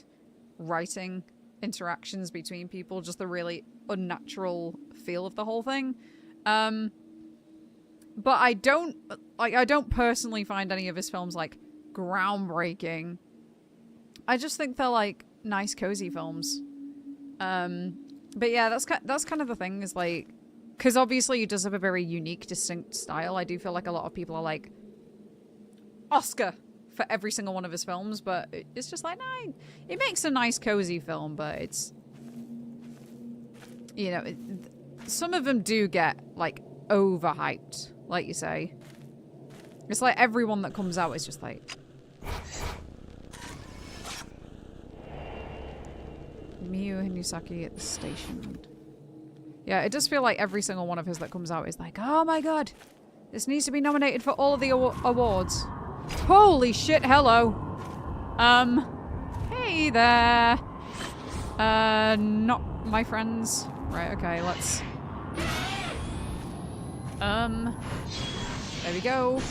writing interactions between people, just the really unnatural feel of the whole thing. But I don't personally find any of his films like groundbreaking. I just think they're like nice, cozy films. But yeah, that's kind of the thing, is like, because obviously he does have a very unique, distinct style. I do feel like a lot of people are like Oscar for every single one of his films, but it's just like, nah, it makes a nice, cozy film, but it's, you know, some of them do get like overhyped, like you say. It's like everyone that comes out is just like Miyu Hinusaki at the station. Yeah, it does feel like every single one of his that comes out is like, oh my god, this needs to be nominated for all of the awards. Holy shit, hello. Hey there. Not my friends. Right, okay, let's... there we go.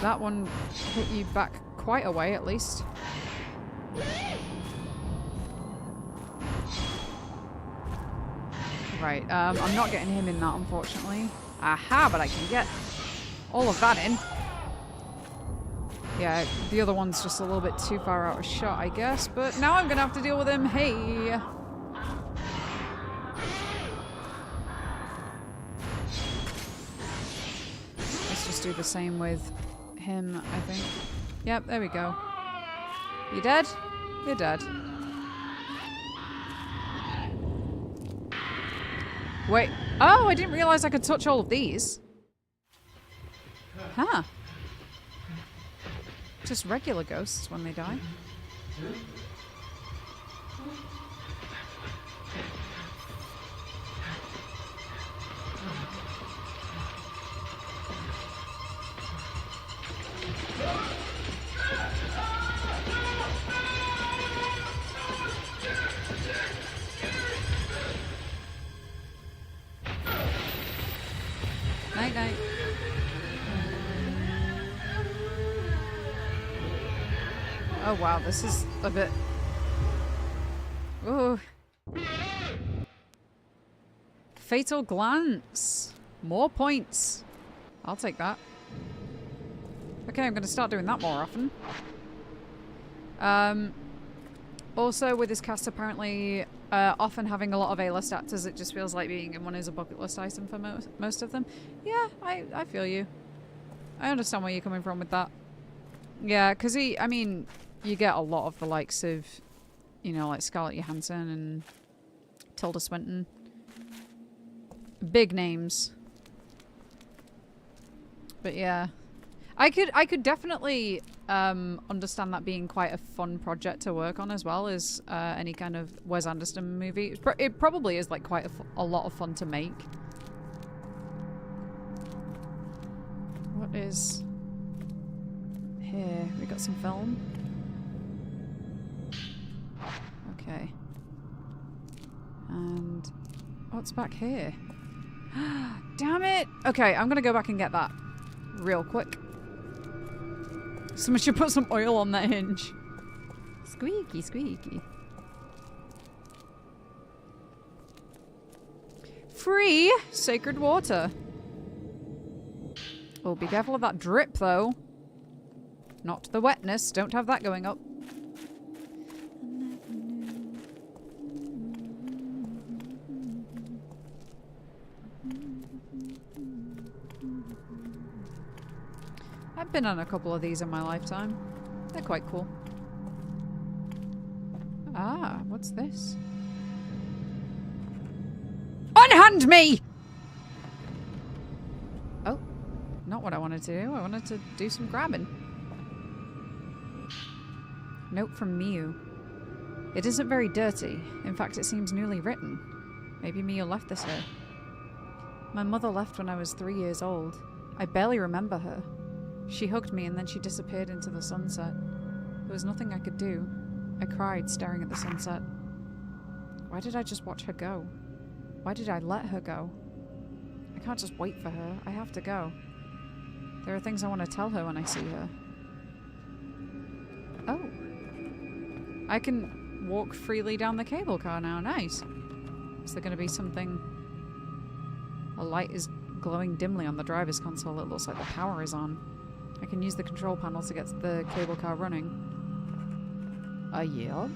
That one hit you back quite a way, at least. Right, I'm not getting him in that, unfortunately. Aha, but I can get all of that in. Yeah, the other one's just a little bit too far out of shot, I guess. But now I'm gonna have to deal with him. Hey! Let's just do the same with him, I think. Yep, there we go. You dead? You're dead. Wait. Oh, I didn't realize I could touch all of these. Huh. Just regular ghosts when they die. Night night. Oh wow, this is a bit... Ooh. Fatal glance. More points. I'll take that. Okay, I'm going to start doing that more often. Also, with this cast apparently often having a lot of A-list actors, it just feels like being in one is a bucket list item for most of them. Yeah, I feel you. I understand where you're coming from with that. Yeah, because I mean, you get a lot of the likes of, you know, like Scarlett Johansson and Tilda Swinton. Big names. But yeah. I could definitely understand that being quite a fun project to work on as well as any kind of Wes Anderson movie. It probably is like quite a lot of fun to make. What is here? We got some film. Okay. And what's back here? Damn it! Okay, I'm gonna go back and get that real quick. Someone should put some oil on that hinge. Squeaky, squeaky. Free sacred water. Oh, be careful of that drip, though. Not the wetness. Don't have that going up. I've been on a couple of these in my lifetime. They're quite cool. Ah, what's this? Unhand me! Oh, not what I wanted to do. I wanted to do some grabbing. Note from Miu. It isn't very dirty. In fact, it seems newly written. Maybe Miu left this here. My mother left when I was 3 years old. I barely remember her. She hugged me and then she disappeared into the sunset. There was nothing I could do. I cried, staring at the sunset. Why did I just watch her go? Why did I let her go? I can't just wait for her. I have to go. There are things I want to tell her when I see her. Oh. I can walk freely down the cable car now. Nice. Is there going to be something... A light is glowing dimly on the driver's console. It looks like the power is on. I can use the control panel to get the cable car running. Yeah?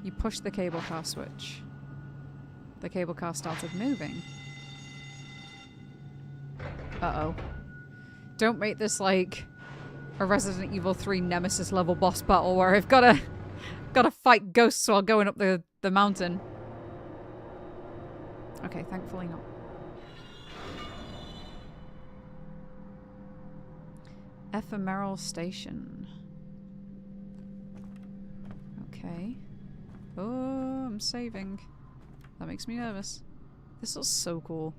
You push the cable car switch. The cable car started moving. Uh-oh. Don't make this like a Resident Evil 3 Nemesis level boss battle where I've gotta fight ghosts while going up the mountain. Okay, thankfully not. Ephemeral station. Okay. I'm saving. That makes me nervous. This looks so cool.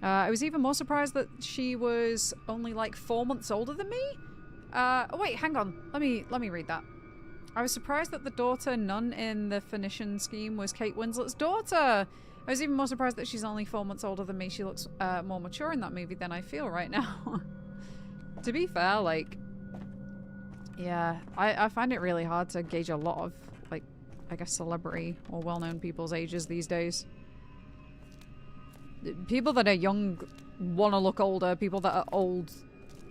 I was even more surprised that she was only like 4 months older than me. Oh wait, hang on. Let me read that. I was surprised that the daughter Nun in the Phoenician scheme was Kate Winslet's daughter. I was even more surprised that she's only 4 months older than me. She looks more mature in that movie than I feel right now. To be fair, like, yeah, I find it really hard to gauge a lot of, like, I guess celebrity or well-known people's ages these days. People that are young want to look older. People that are old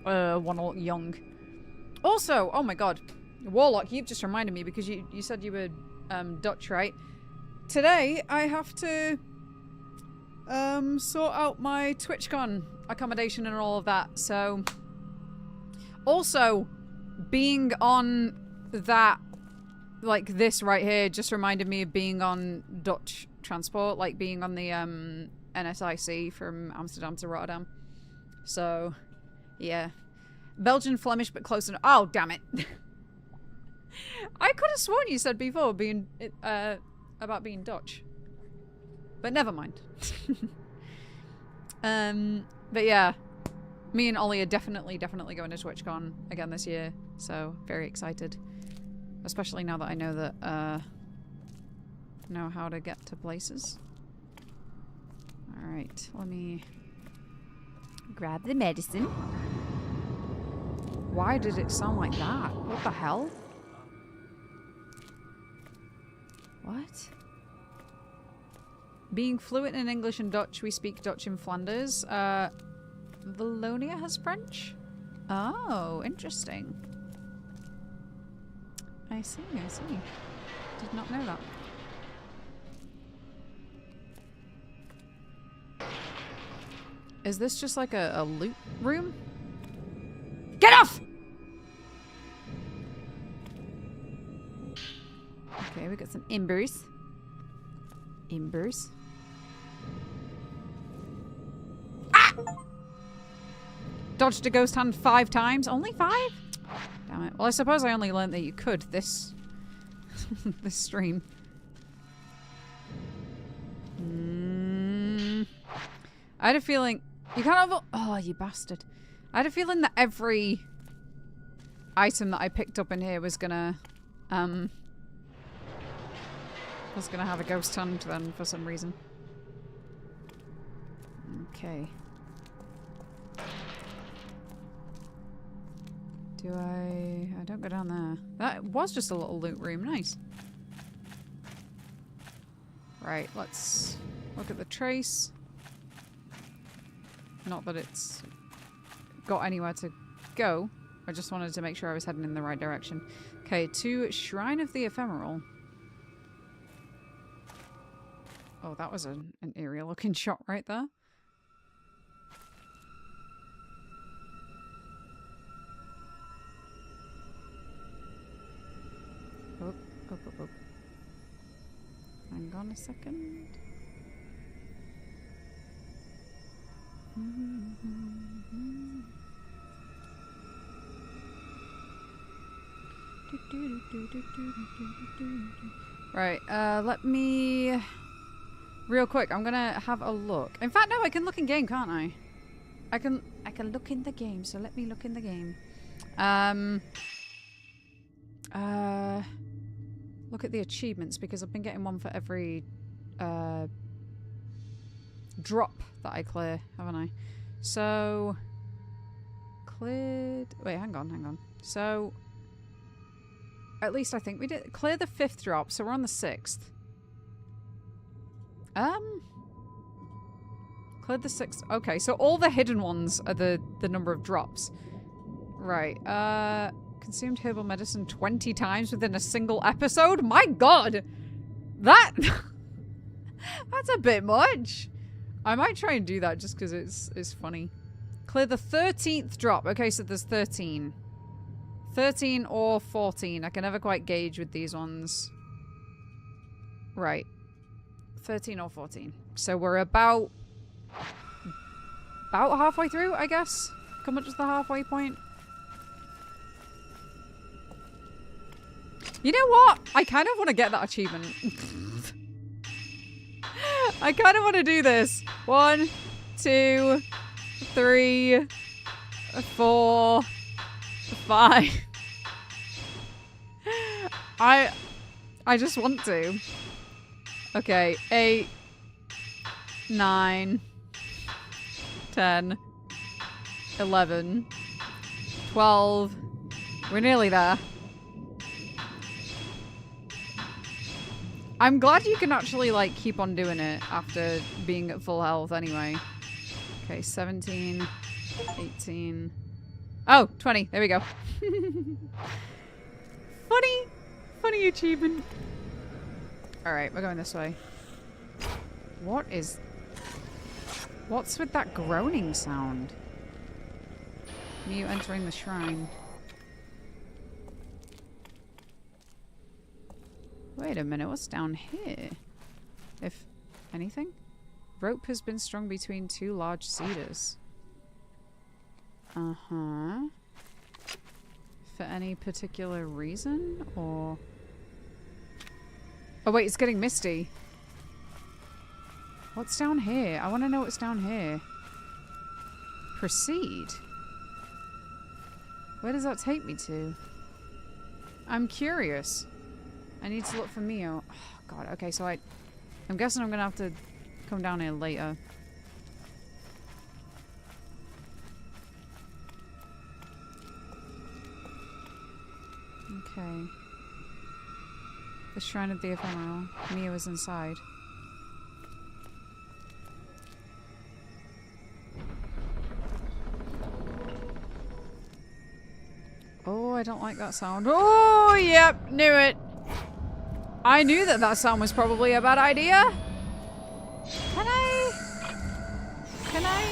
want to look young. Also, oh my god, Warlock, you've just reminded me because you said you were Dutch, right? Today, I have to sort out my TwitchCon accommodation and all of that, so... Also, being on that, like this right here, just reminded me of being on Dutch transport, like being on the NSIC from Amsterdam to Rotterdam. So, yeah. Belgian, Flemish, but close enough. Oh, damn it. I could have sworn you said before being about being Dutch. But never mind. But yeah. Me and Ollie are definitely going to TwitchCon again this year. So, very excited. Especially now that I know that, know how to get to places. Alright, let me grab the medicine. Why did it sound like that? What the hell? What? Being fluent in English and Dutch, we speak Dutch in Flanders. Valonia has French? Oh, interesting. I see, I see. Did not know that. Is this just like a loot room? Get off! Okay, we got some embers. Embers. Ah! Dodged a ghost hand 5 times. Only 5? Damn it. Well, I suppose I only learned that you could this this stream. I had a feeling you can't have. Oh, you bastard! I had a feeling that every item that I picked up in here was gonna have a ghost hand then for some reason. Okay. Do I don't go down there. That was just a little loot room. Nice. Right, let's look at the trace. Not that it's got anywhere to go. I just wanted to make sure I was heading in the right direction. Okay, to Shrine of the Ephemeral. Oh, that was an eerie looking shot right there. Oh. Hang on a second. Right, let me... Real quick, I'm gonna have a look. In fact, no, I can look in game, can't I? I can look in the game, so let me look in the game. Look at the achievements, because I've been getting one for every drop that I clear, haven't I? So cleared. Wait, hang on. So at least I think we did clear the 5th drop, so we're on the 6th. Cleared the 6th. Okay, so all the hidden ones are the number of drops. Right. Consumed herbal medicine 20 times within a single episode? My god! That's a bit much. I might try and do that just because it's funny. Clear the 13th drop. Okay, so there's 13. 13 or 14. I can never quite gauge with these ones. Right. 13 or 14. So we're about halfway through, I guess. Come up to the halfway point. You know what? I kind of want to get that achievement. I kind of want to do this. 1, 2, 3, 4, 5. I just want to. Okay, 8, 9, 10, 11, 12. We're nearly there. I'm glad you can actually, like, keep on doing it after being at full health anyway. Okay, 17, 18. Oh, 20. There we go. Funny achievement. Alright, we're going this way. What's with that groaning sound? You entering the shrine. Wait a minute, what's down here? If anything? Rope has been strung between 2 large cedars. Uh-huh. For any particular reason? Or... Oh wait, it's getting misty. What's down here? I want to know what's down here. Proceed? Where does that take me to? I'm curious. I need to look for Mio. Oh, God, okay, so I'm guessing I'm gonna have to come down here later. Okay. The Shrine of the Ephemeral. Mio is inside. Oh, I don't like that sound. Oh, yep, knew it. I knew that that sound was probably a bad idea. Can I,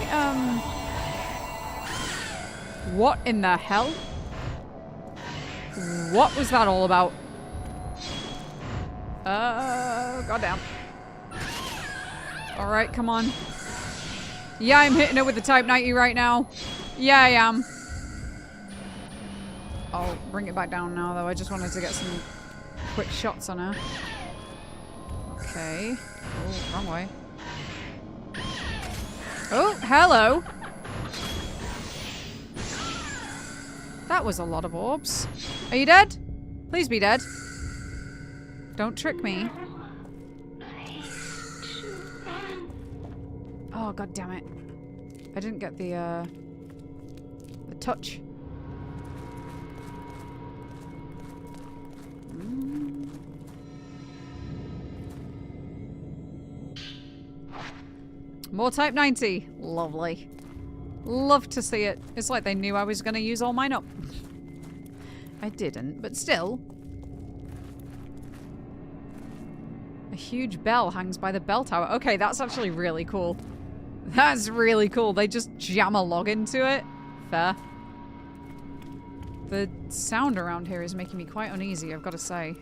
what in the hell? What was that all about? Goddamn. Alright, come on. Yeah, I'm hitting it with the Type 90 right now. Yeah, I am. I'll bring it back down now, though. I just wanted to get some quick shots on her. Okay. Oh, wrong way. Oh, hello. That was a lot of orbs. Are you dead? Please be dead. Don't trick me. Oh, god damn it. I didn't get the touch. More Type 90. Lovely. Love to see it. It's like they knew I was going to use all mine up. I didn't, but still. A huge bell hangs by the bell tower. Okay, that's actually really cool. That's really cool. They just jam a log into it. Fair. The sound around here is making me quite uneasy, I've got to say.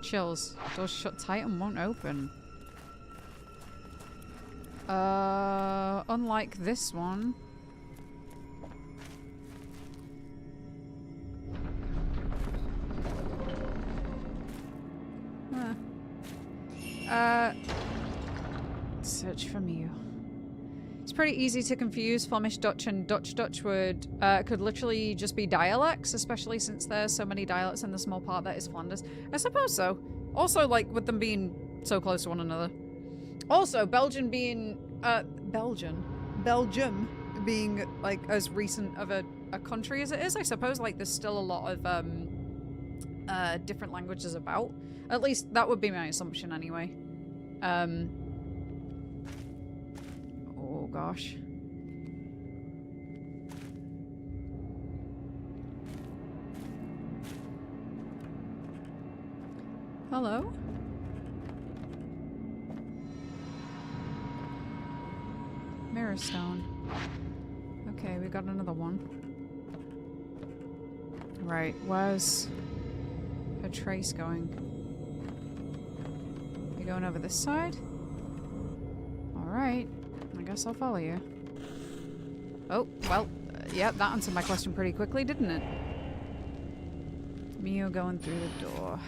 Chills. Doors shut tight and won't open. Unlike this one. Search for Mio. It's pretty easy to confuse. Flemish Dutch and Dutch would could literally just be dialects, especially since there's so many dialects in the small part that is Flanders. I suppose so. Also, like, with them being so close to one another. Also, Belgium being like as recent of a country as it is, I suppose like there's still a lot of different languages about. At least that would be my assumption anyway. Oh gosh. Hello? Mirror stone. Okay, we got another one. Right, where's her trace going? You going over this side? Alright, I guess I'll follow you. Oh, well, yeah, that answered my question pretty quickly, didn't it? Mio going through the door.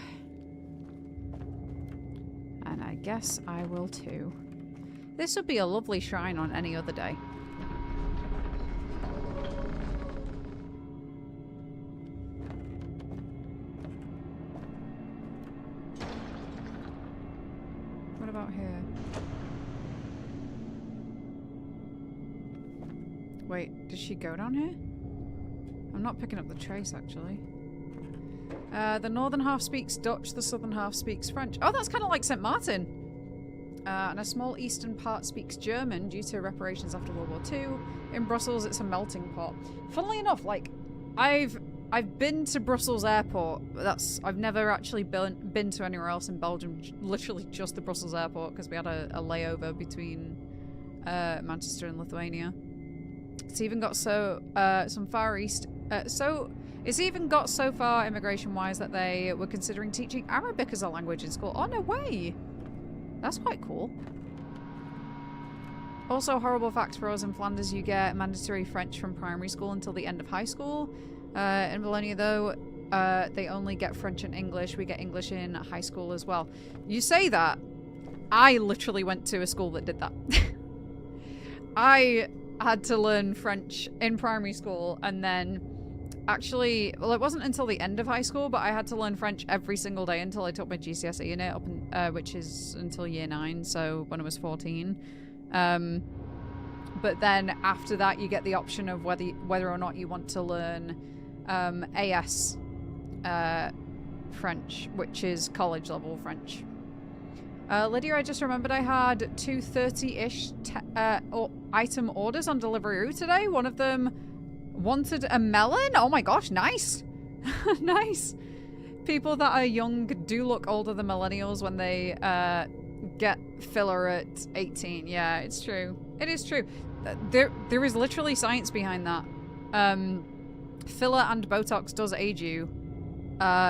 And I guess I will too. This would be a lovely shrine on any other day. What about here? Wait, did she go down here? I'm not picking up the trace, actually. The northern half speaks Dutch, the southern half speaks French. Oh, that's kind of like St. Martin. And a small eastern part speaks German due to reparations after World War II. In Brussels, it's a melting pot. Funnily enough, like, I've been to Brussels airport. I've never actually been to anywhere else in Belgium. Literally just the Brussels airport, because we had a layover between Manchester and Lithuania. It's even got some Far East. It's even got so far immigration-wise that they were considering teaching Arabic as a language in school. Oh, no way! That's quite cool. Also, horrible fact for us in Flanders, you get mandatory French from primary school until the end of high school. In Wallonia, though, they only get French and English. We get English in high school as well. You say that. I literally went to a school that did that. I had to learn French in primary school, and then actually, well, it wasn't until the end of high school, but I had to learn French every single day until I took my GCSE unit, which is until year 9, so when I was 14. But then after that, you get the option of whether or not you want to learn AS French, which is college level French. Lydia, I just remembered I had 2 30-ish item orders on Deliveroo today. One of them wanted a melon. Oh my gosh, nice. Nice. People that are young do look older than millennials when they get filler at 18. Yeah, it's true. It is true. There is literally science behind that. Filler and Botox does age you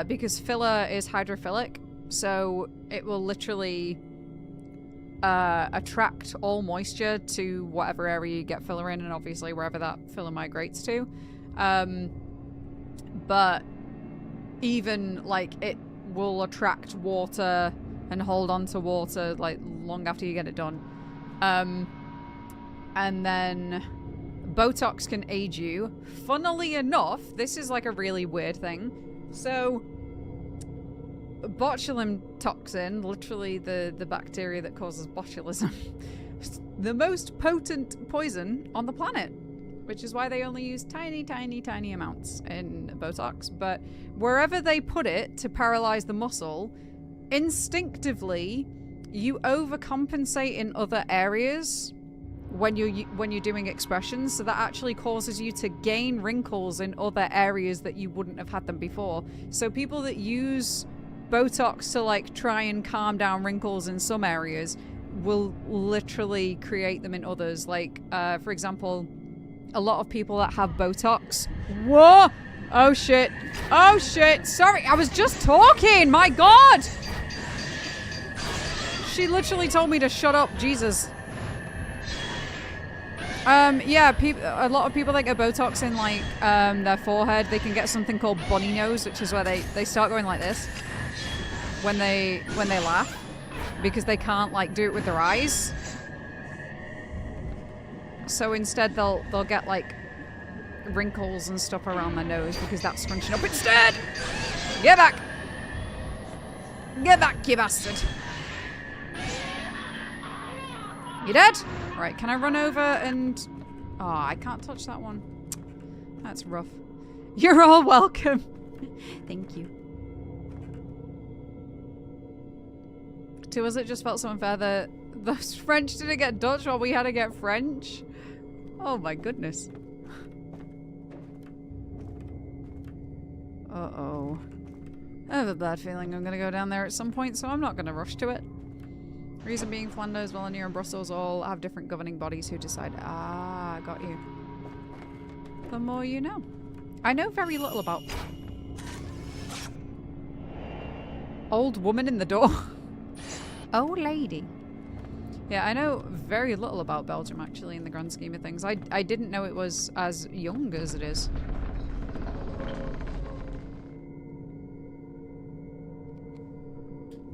because filler is hydrophilic. So it will literally attract all moisture to whatever area you get filler in, and obviously wherever that filler migrates to. But even like it will attract water and hold on to water like long after you get it done. And then Botox can age you. Funnily enough, this is like a really weird thing. So botulinum toxin, literally the bacteria that causes botulism, the most potent poison on the planet, which is why they only use tiny, tiny, tiny amounts in Botox. But wherever they put it to paralyze the muscle, instinctively you overcompensate in other areas when you're doing expressions, so that actually causes you to gain wrinkles in other areas that you wouldn't have had them before. So people that use Botox to like try and calm down wrinkles in some areas will literally create them in others. Like for example, a lot of people that have Botox. Whoa! Oh shit! Oh shit! Sorry, I was just talking. My God! She literally told me to shut up. Jesus. Yeah, a lot of people that get Botox in like their forehead, they can get something called bunny nose, which is where they start going like this when they laugh, because they can't like do it with their eyes. So instead they'll get like wrinkles and stuff around their nose because that's scrunching up instead. Get back! Get back, you bastard! You dead? Right, can I run over and... Oh, I can't touch that one. That's rough. You're all welcome. Thank you. To us, it just felt so unfair that the French didn't get Dutch while we had to get French. Oh my goodness. Uh-oh. I have a bad feeling I'm gonna go down there at some point, so I'm not gonna rush to it. Reason being, Flanders, Wallonia, and Brussels all have different governing bodies who decide. Ah, got you. The more you know. I know very little about... Old woman in the door. Old lady. Yeah, I know very little about Belgium, actually, in the grand scheme of things. I didn't know it was as young as it is.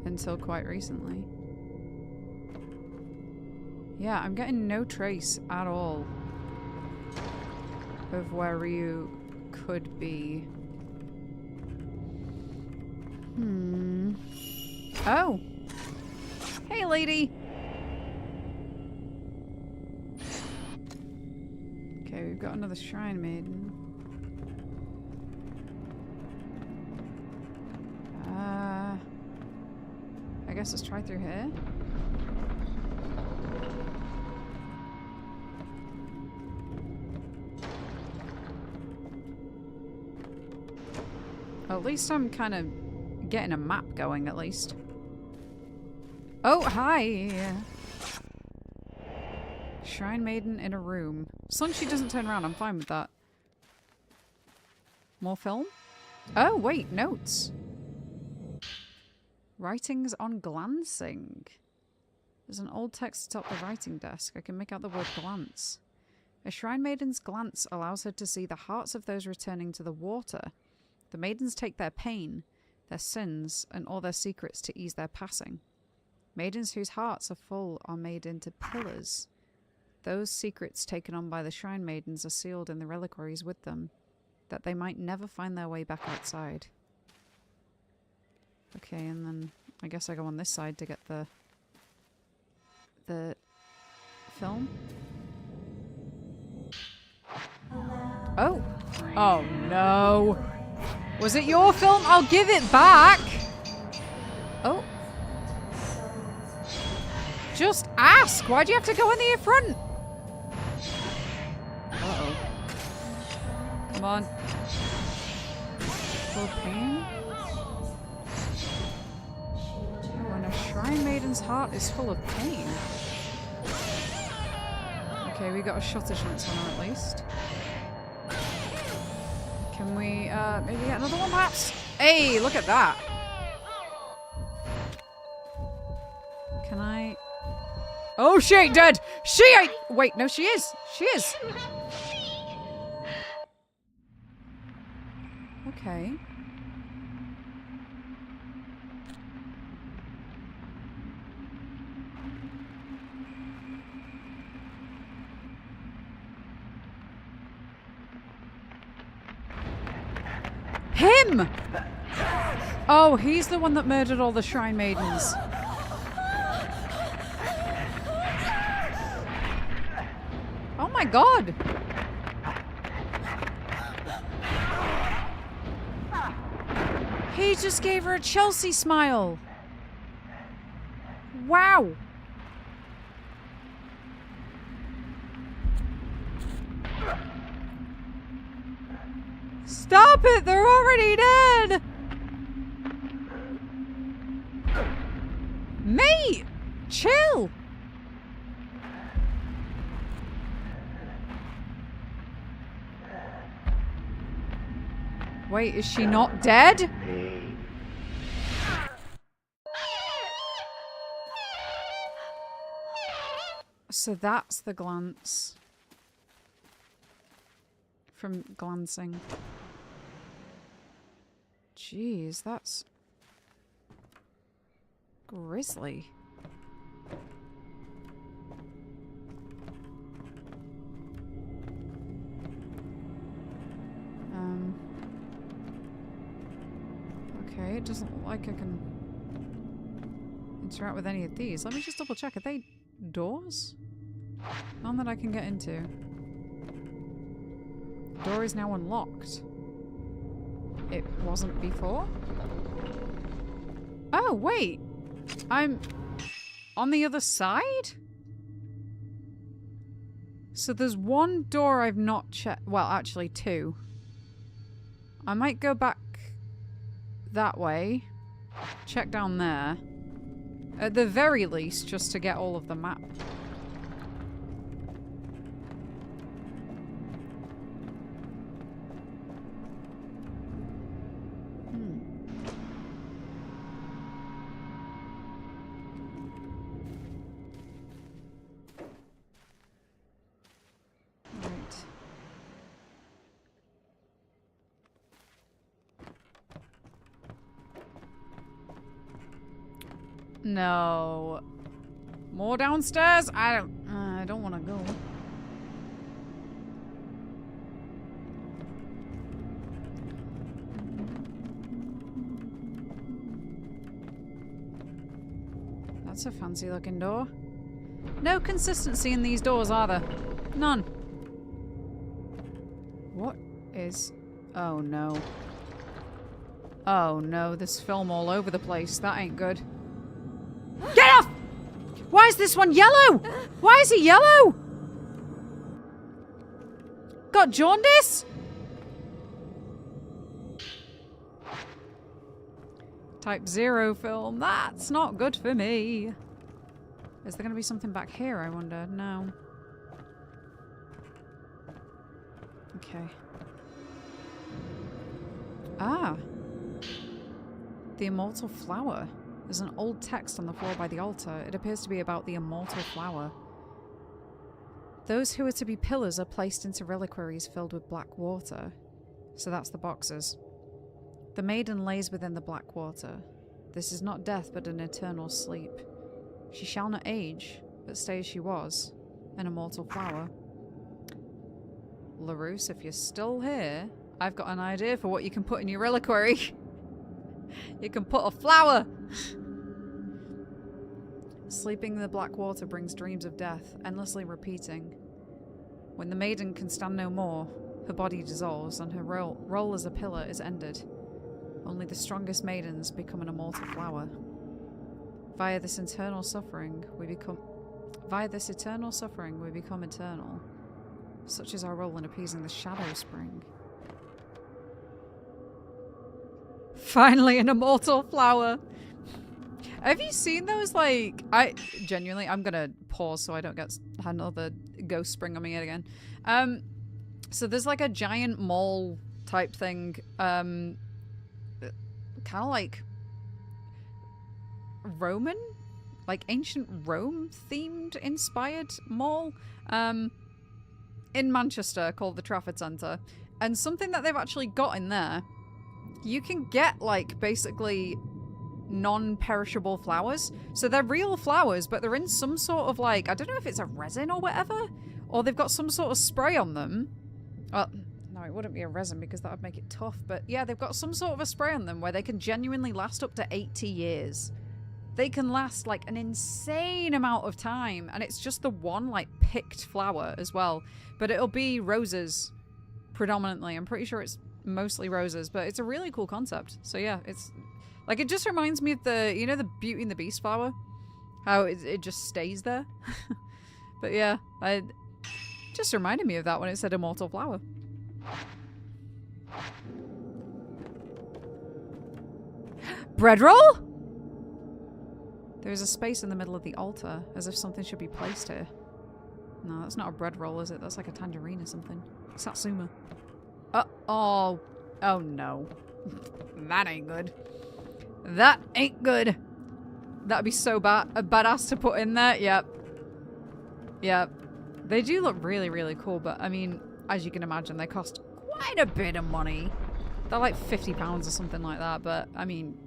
Until quite recently. Yeah, I'm getting no trace at all of where Ryu could be. Oh! Hey, lady! Okay, we've got another shrine maiden. I guess let's try through here. At least I'm kind of getting a map going, at least. Oh, hi! Shrine maiden in a room. As long as she doesn't turn around, I'm fine with that. More film? Oh, wait, notes. Writings on glancing. There's an old text atop the writing desk. I can make out the word glance. A shrine maiden's glance allows her to see the hearts of those returning to the water. The maidens take their pain, their sins, and all their secrets to ease their passing. Maidens whose hearts are full are made into pillars. Those secrets taken on by the shrine maidens are sealed in the reliquaries with them, that they might never find their way back outside. Okay, and then I guess I go on this side to get the film. Oh! Oh no! Was it your film? I'll give it back! Oh. Just ask! Why do you have to go in the front? Uh-oh. Come on. Full pain? When a shrine maiden's heart is full of pain. Okay, we got a shotty chance on her at least. Can we maybe get another one perhaps? Hey, look at that! Can I... Oh, she ain't dead! She ain't... Wait, no, she is! She is! Okay. Him! Oh, he's the one that murdered all the shrine maidens. Oh my god! He just gave her a Chelsea smile. Wow! Stop it! They're already dead! Mate! Chill! Wait, is she not dead? So that's the glance. From glancing. Jeez, that's grisly. Okay, it doesn't look like I can interact with any of these. Let me just double check. Are they doors? None that I can get into. The door is now unlocked. It wasn't before? Oh, wait! I'm on the other side? So there's one door I've not checked. Well, actually two. I might go back that way. Check down there. At the very least, just to get all of the map. No. More downstairs? I don't... That's a fancy looking door. No consistency in these doors, are there? None. What is... Oh no. Oh no, there's film all over the place. That ain't good. Get off! Why is this one yellow? Why is he yellow? Got jaundice? Type 0 film. That's not good for me. Is there going to be something back here, I wonder? No. Okay. Ah. The immortal flower. There's an old text on the floor by the altar. It appears to be about the immortal flower. Those who are to be pillars are placed into reliquaries filled with black water. So that's the boxes. The maiden lays within the black water. This is not death, but an eternal sleep. She shall not age, but stay as she was, an immortal flower. LaRousse, if you're still here, I've got an idea for what you can put in your reliquary. You can put a flower! Sleeping in the black water brings dreams of death, endlessly repeating. When the maiden can stand no more, her body dissolves and her role as a pillar is ended. Only the strongest maidens become an immortal flower. Via this eternal suffering, we become eternal. Such is our role in appeasing the shadow spring. Finally, an immortal flower. Have you seen those, like... I'm gonna pause so I don't get another ghost spring on me again. So there's like a giant mall type thing. Kind of like... Roman? Like ancient Rome themed inspired mall. In Manchester called the Trafford Centre. And something that they've actually got in there, you can get like basically non-perishable flowers. So they're real flowers, but they're in some sort of like, I don't know if it's a resin or whatever, or they've got some sort of spray on them. Well, no, it wouldn't be a resin because that would make it tough, but yeah, they've got some sort of a spray on them where they can genuinely last up to 80 years. They can last like an insane amount of time, and it's just the one like picked flower as well. But it'll be roses predominantly. I'm pretty sure it's mostly roses, but it's a really cool concept. So yeah, it's like, it just reminds me of the, you know, the Beauty and the Beast flower? How it just stays there. But yeah, it just reminded me of that when it said immortal flower. Bread roll? There is a space in the middle of the altar, as if something should be placed here. No, that's not a bread roll, is it? That's like a tangerine or something. Satsuma. Oh no. That ain't good. That ain't good. That'd be so badass to put in there. Yep. Yep. They do look really, really cool, but I mean, as you can imagine, they cost quite a bit of money. They're like £50 or something like that, but I mean,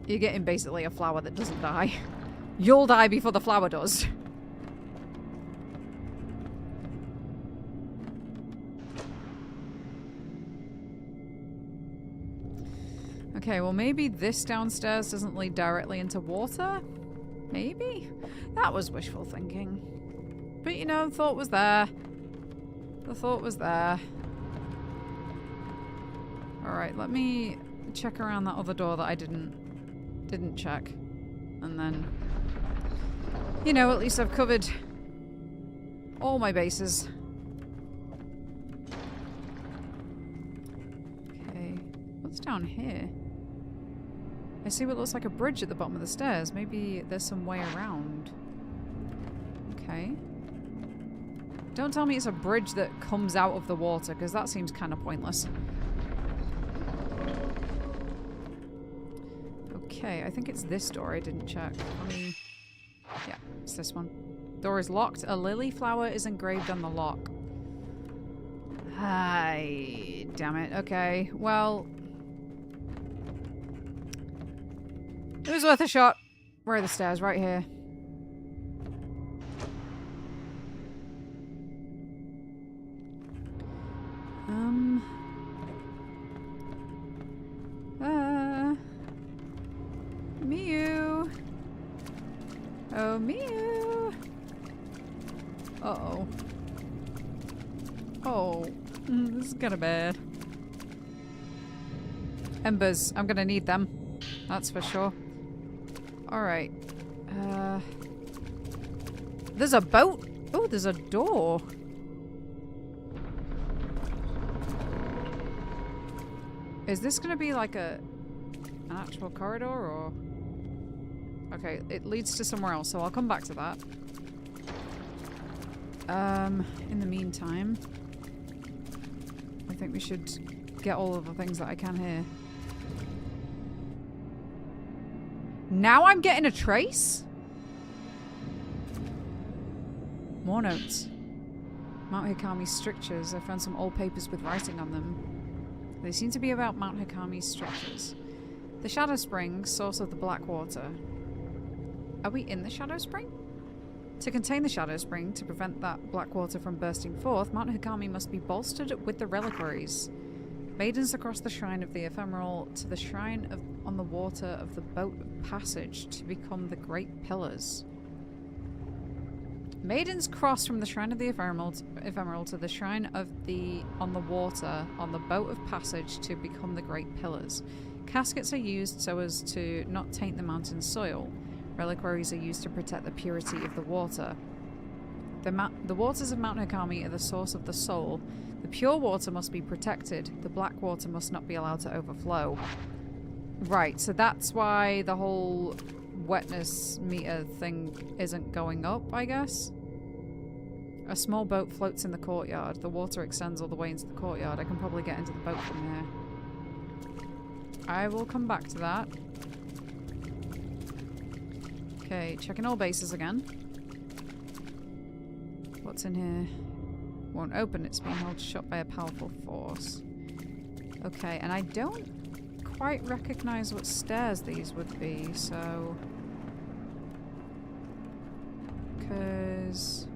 you're getting basically a flower that doesn't die. You'll die before the flower does. Okay, well maybe this downstairs doesn't lead directly into water? Maybe? That was wishful thinking. But you know, the thought was there. The thought was there. Alright, let me check around that other door that I didn't check. And then, you know, at least I've covered all my bases. Okay, what's down here? I see what looks like a bridge at the bottom of the stairs. Maybe there's some way around. Okay. Don't tell me it's a bridge that comes out of the water, because that seems kind of pointless. Okay, I think it's this door I didn't check. Yeah, it's this one. Door is locked. A lily flower is engraved on the lock. Hi, damn it. Okay, well, it was worth a shot. Where are the stairs? Right here. Mew. Oh, this is kinda bad. Embers. I'm gonna need them. That's for sure. Alright. There's a boat. Oh, there's a door. Is this gonna be like an actual corridor or? Okay, it leads to somewhere else, so I'll come back to that. In the meantime, I think we should get all of the things that I can here. Now I'm getting a trace? More notes. Mount Hikami's strictures. I found some old papers with writing on them. They seem to be about Mount Hikami's strictures. The Shadow Spring, source of the Black Water. Are we in the Shadow Spring? To contain the Shadow Spring, to prevent that black water from bursting forth, Mount Hikami must be bolstered with the reliquaries. Maidens across the shrine of the ephemeral to the shrine on the water of the boat of passage to become the great pillars. Maidens cross from the shrine of the ephemeral to the shrine of the on the water on the boat of passage to become the great pillars. Caskets are used so as to not taint the mountain soil. Reliquaries are used to protect the purity of the water. The waters of Mount Hikami are the source of the soul. The pure water must be protected. The black water must not be allowed to overflow. Right, so that's why the whole wetness meter thing isn't going up, I guess. A small boat floats in the courtyard. The water extends all the way into the courtyard. I can probably get into the boat from here. I will come back to that. Okay, checking all bases again. What's in here? Won't open, it's being held shut by a powerful force. Okay, and I don't quite recognize what stairs these would be, so... Because...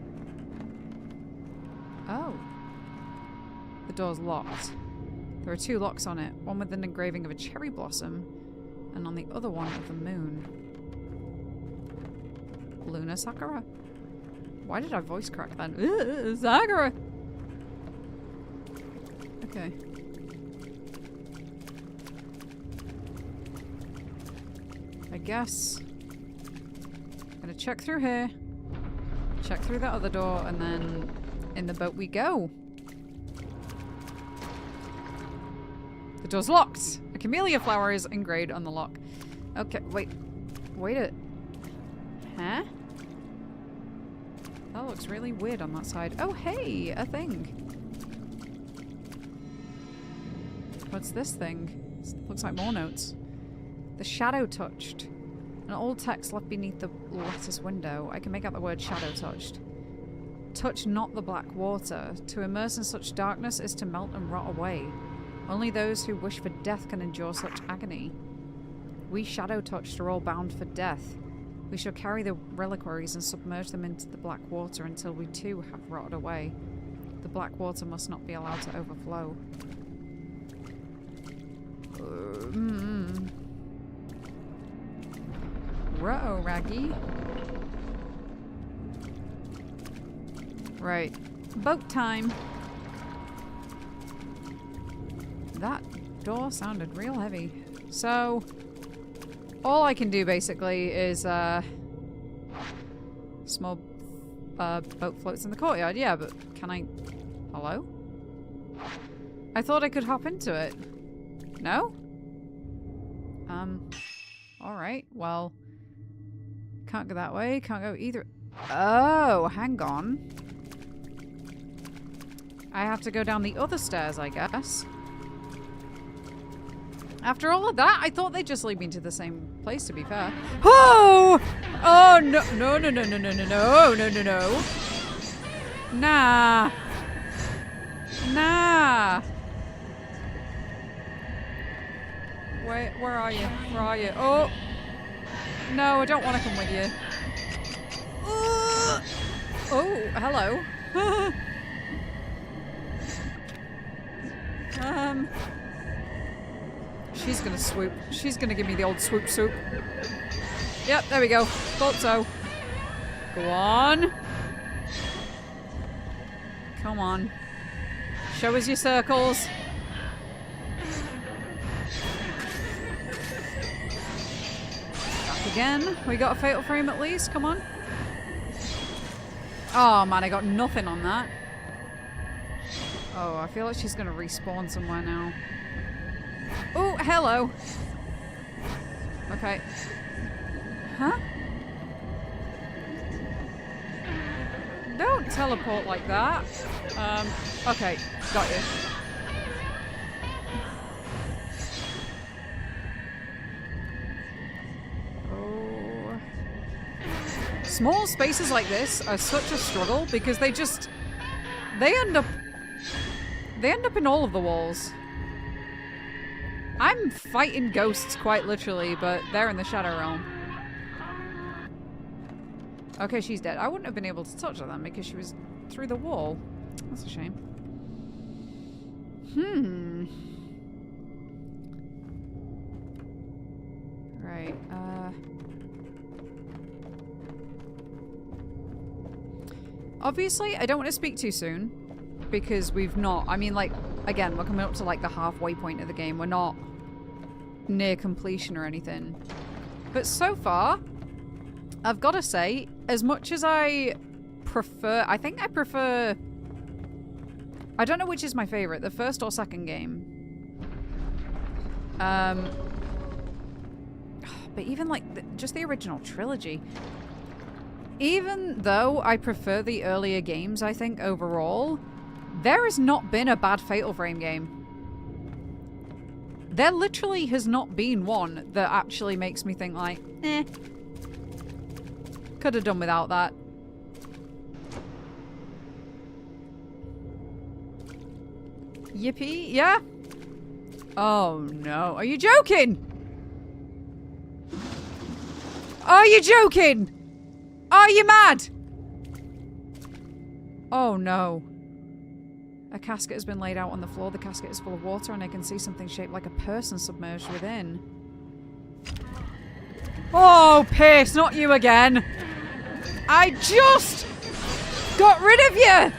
Oh. The door's locked. There are 2 locks on it, one with an engraving of a cherry blossom, and on the other one of the moon. Luna Sakura. Why did I voice crack then? Sakura! Okay. I guess I'm gonna check through here, check through that other door, and then in the boat we go. The door's locked. A camellia flower is engraved on the lock. Okay, wait a... Huh? That looks really weird on that side. Oh, hey! A thing. What's this thing? Looks like more notes. The shadow touched. An old text left beneath the lattice window. I can make out the word shadow touched. Touch not the black water. To immerse in such darkness is to melt and rot away. Only those who wish for death can endure such agony. We shadow touched are all bound for death. We shall carry the reliquaries and submerge them into the black water until we too have rotted away. The black water must not be allowed to overflow. Ruh-oh, Raggy. Right. Boat time. That door sounded real heavy. So... all I can do basically is small boat floats in the courtyard. Yeah, but can I... Hello? I thought I could hop into it. No? Alright, well... Can't go that way, can't go either... Oh, hang on. I have to go down the other stairs, I guess. After all of that, I thought they'd just lead me to the same place, to be fair. Oh! Oh, no. No, no, no, no, no, no, no, no, no, no. Nah. Nah. Where are you? Where are you? Oh. No, I don't want to come with you. Oh, hello. She's gonna swoop. She's gonna give me the old swoop swoop. Yep, there we go. Thought so. Go on. Come on. Show us your circles. Back again. We got a fatal frame at least. Come on. Oh man, I got nothing on that. Oh, I feel like she's gonna respawn somewhere now. Oh, hello. Okay. Huh? Don't teleport like that. Okay, got you. Oh. Small spaces like this are such a struggle because they end up in all of the walls. I'm fighting ghosts quite literally, but they're in the Shadow Realm. Okay, she's dead. I wouldn't have been able to touch her then because she was through the wall. That's a shame. Right, obviously, I don't want to speak too soon because we've not... I mean, like, again, we're coming up to, like, the halfway point of the game. We're not near completion or anything. But so far... I've got to say, as much as I prefer... I think I prefer... I don't know which is my favorite, the first or second game. But even, like, just the original trilogy. Even though I prefer the earlier games, I think, overall, there has not been a bad Fatal Frame game. There literally has not been one that actually makes me think, like, eh. Could have done without that. Yippee, yeah? Oh no, are you joking? Are you joking? Are you mad? Oh no. A casket has been laid out on the floor. The casket is full of water and I can see something shaped like a person submerged within. Oh, piss, not you again. I just got rid of you.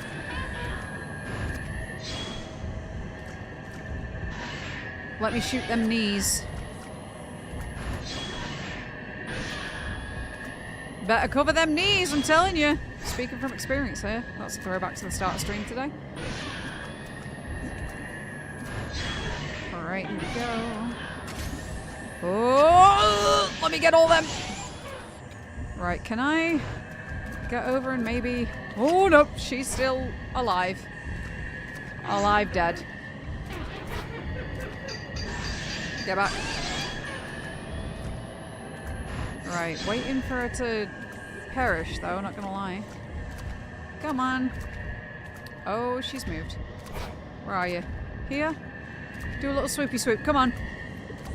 Let me shoot them knees. Better cover them knees, I'm telling you. Speaking from experience here. That's a throwback to the start of stream today. Alright, here we go. Oh, let me get all them. Right, can I get over and maybe... Oh, nope, she's still alive. Alive, dead. Get back. Right, waiting for her to perish, though, not gonna lie. Come on. Oh, she's moved. Where are you? Here? Do a little swoopy swoop, come on.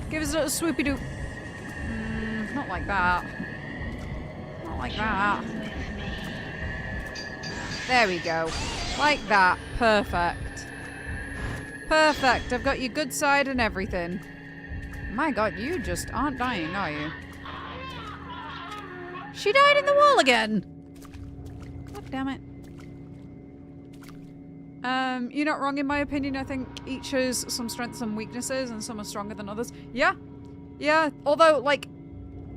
Give us a little swoopy doo. Not like that. Not like that. There we go. Like that. Perfect. Perfect. I've got your good side and everything. My god, you just aren't dying, are you? She died in the wall again! God damn it. You're not wrong in my opinion. I think each has some strengths and weaknesses and some are stronger than others. Yeah. Yeah. Although, like...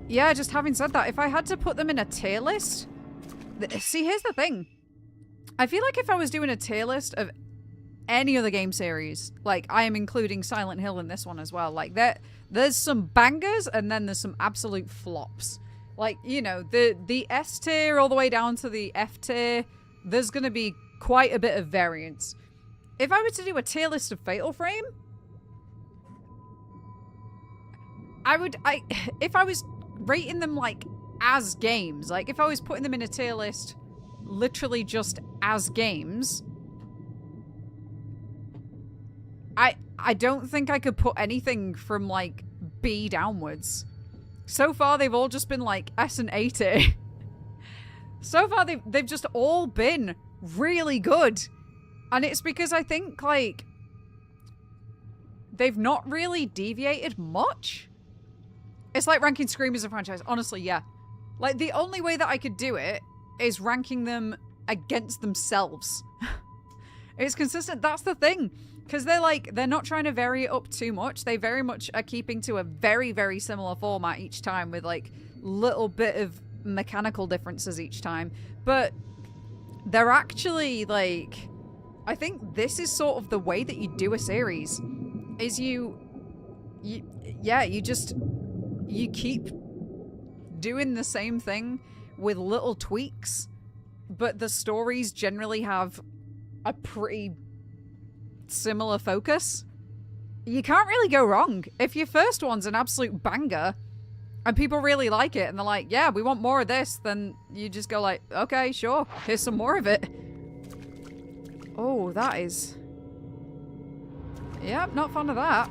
Yeah, just having said that, if I had to put them in a tier list... See, here's the thing. I feel like if I was doing a tier list of any other game series, like, I am including Silent Hill in this one as well, like, there's some bangers and then there's some absolute flops. Like, you know, the S tier all the way down to the F tier, there's gonna be quite a bit of variance. If I were to do a tier list of Fatal Frame, if I was rating them, like, as games, like, if I was putting them in a tier list literally just as games, I don't think I could put anything from, like, B downwards. So far, they've all just been, like, S and A tier. So far, they've just all been really good. And it's because I think, like, they've not really deviated much. It's like ranking Scream as a franchise. Honestly, yeah. Like, the only way that I could do it is ranking them against themselves. It's consistent. That's the thing. Because they're not trying to vary it up too much. They very much are keeping to a very, very similar format each time with like little bit of mechanical differences each time. But they're actually like, I think this is sort of the way that you do a series. Is you keep doing the same thing with little tweaks, but the stories generally have a pretty similar focus. You can't really go wrong. If your first one's an absolute banger and people really like it and they're like, yeah, we want more of this, then you just go like, okay, sure, here's some more of it. Oh, that is... Yep, not fond of that.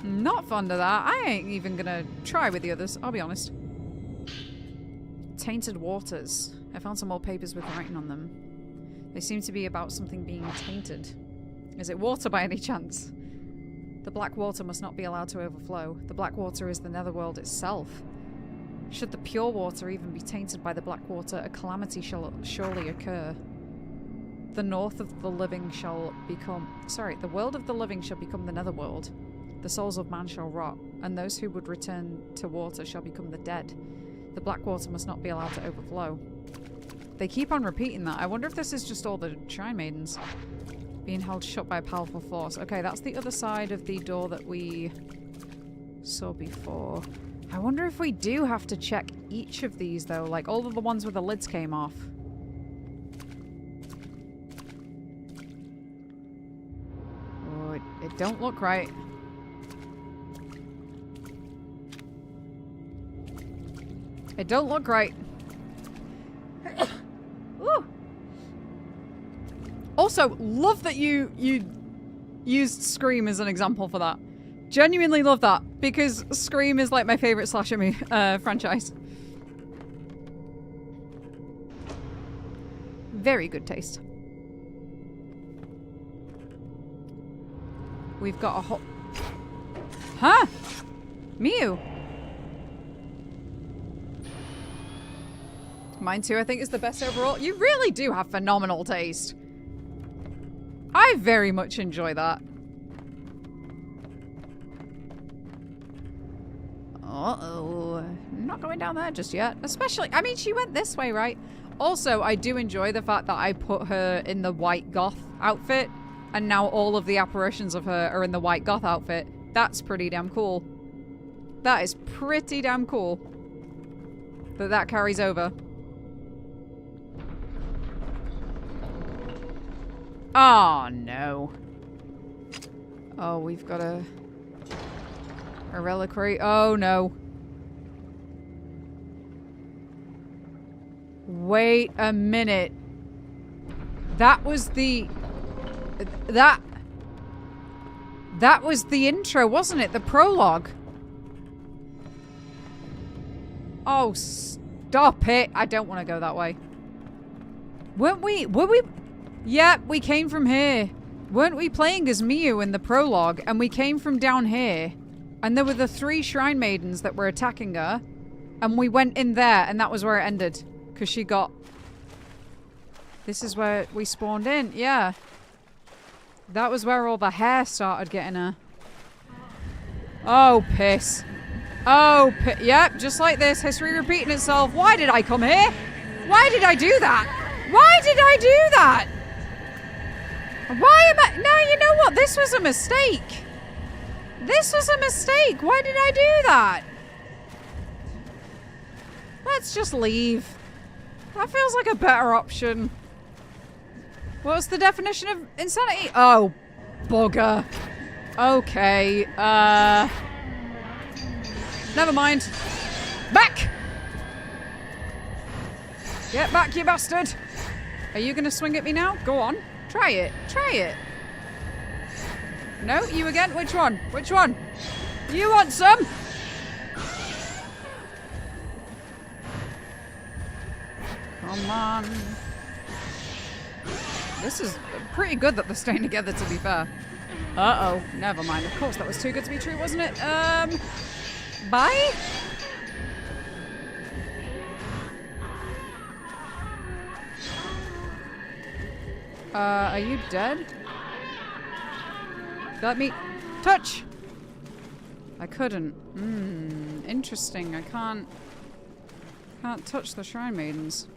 Not fond of that. I ain't even gonna try with the others, I'll be honest. Tainted waters. I found some old papers with writing on them. They seem to be about something being tainted. Is it water by any chance? The black water must not be allowed to overflow. The black water is the netherworld itself. Should the pure water even be tainted by the black water, a calamity shall surely occur. The north of the living shall become... Sorry, the world of the living shall become the netherworld. The souls of man shall rot, and those who would return to water shall become the dead. The black water must not be allowed to overflow. They keep on repeating that. I wonder if this is just all the Shrine Maidens being held shut by a powerful force. Okay, that's the other side of the door that we saw before. I wonder if we do have to check each of these, though. Like, all of the ones where the lids came off. Oh, it don't look right. It don't look right. Ooh. Also, love that you used Scream as an example for that. Genuinely love that, because Scream is like my favorite slasher franchise. Very good taste. We've got a whole... Huh? Mew. Mine too, I think, is the best overall. You really do have phenomenal taste. I very much enjoy that. Uh-oh. Not going down there just yet. Especially, I mean, she went this way, right? Also, I do enjoy the fact that I put her in the white goth outfit, and now all of the apparitions of her are in the white goth outfit. That's pretty damn cool. That is pretty damn cool. That carries over. Oh, no. Oh, we've got a reliquary. Oh, no. Wait a minute. That was the... That was the intro, wasn't it? The prologue. Oh, stop it. I don't want to go that way. Were we... Yeah, we came from here. Weren't we playing as Miyu in the prologue? And we came from down here. And there were the 3 Shrine Maidens that were attacking her. And we went in there, and that was where it ended. Because she got... This is where we spawned in, yeah. That was where all the hair started getting her. Oh, piss. Oh, yep, just like this. History repeating itself. Why did I come here? Why did I do that? Why did I do that? Why am I... No, you know what? This was a mistake. This was a mistake. Why did I do that? Let's just leave. That feels like a better option. What's the definition of insanity? Oh, bugger. Okay, never mind. Back! Get back, you bastard! Are you gonna swing at me now? Go on. Try it. Try it. No, you again? Which one? Which one? You want some? Come on. This is pretty good that they're staying together, to be fair. Uh-oh. Never mind. Of course, that was too good to be true, wasn't it? Bye? Are you dead? Let me touch! I couldn't. Interesting. I can't touch the Shrine Maidens.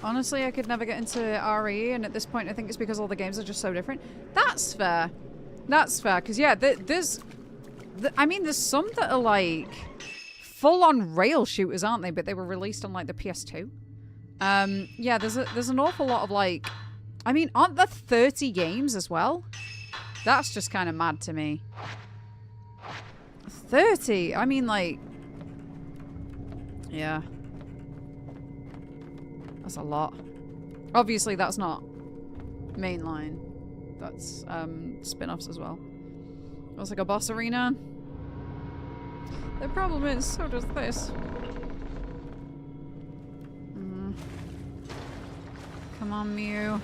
Honestly, I could never get into RE, and at this point I think it's because all the games are just so different. That's fair. That's fair, because yeah, there's some that are like full-on rail shooters, aren't they? But they were released on like the PS2. Yeah, there's an awful lot of like, I mean, aren't there 30 games as well? That's just kind of mad to me. 30? I mean, like, yeah. That's a lot. Obviously, that's not mainline. That's spin-offs as well. It's like a boss arena. The problem is, so does this. Come on, Mew.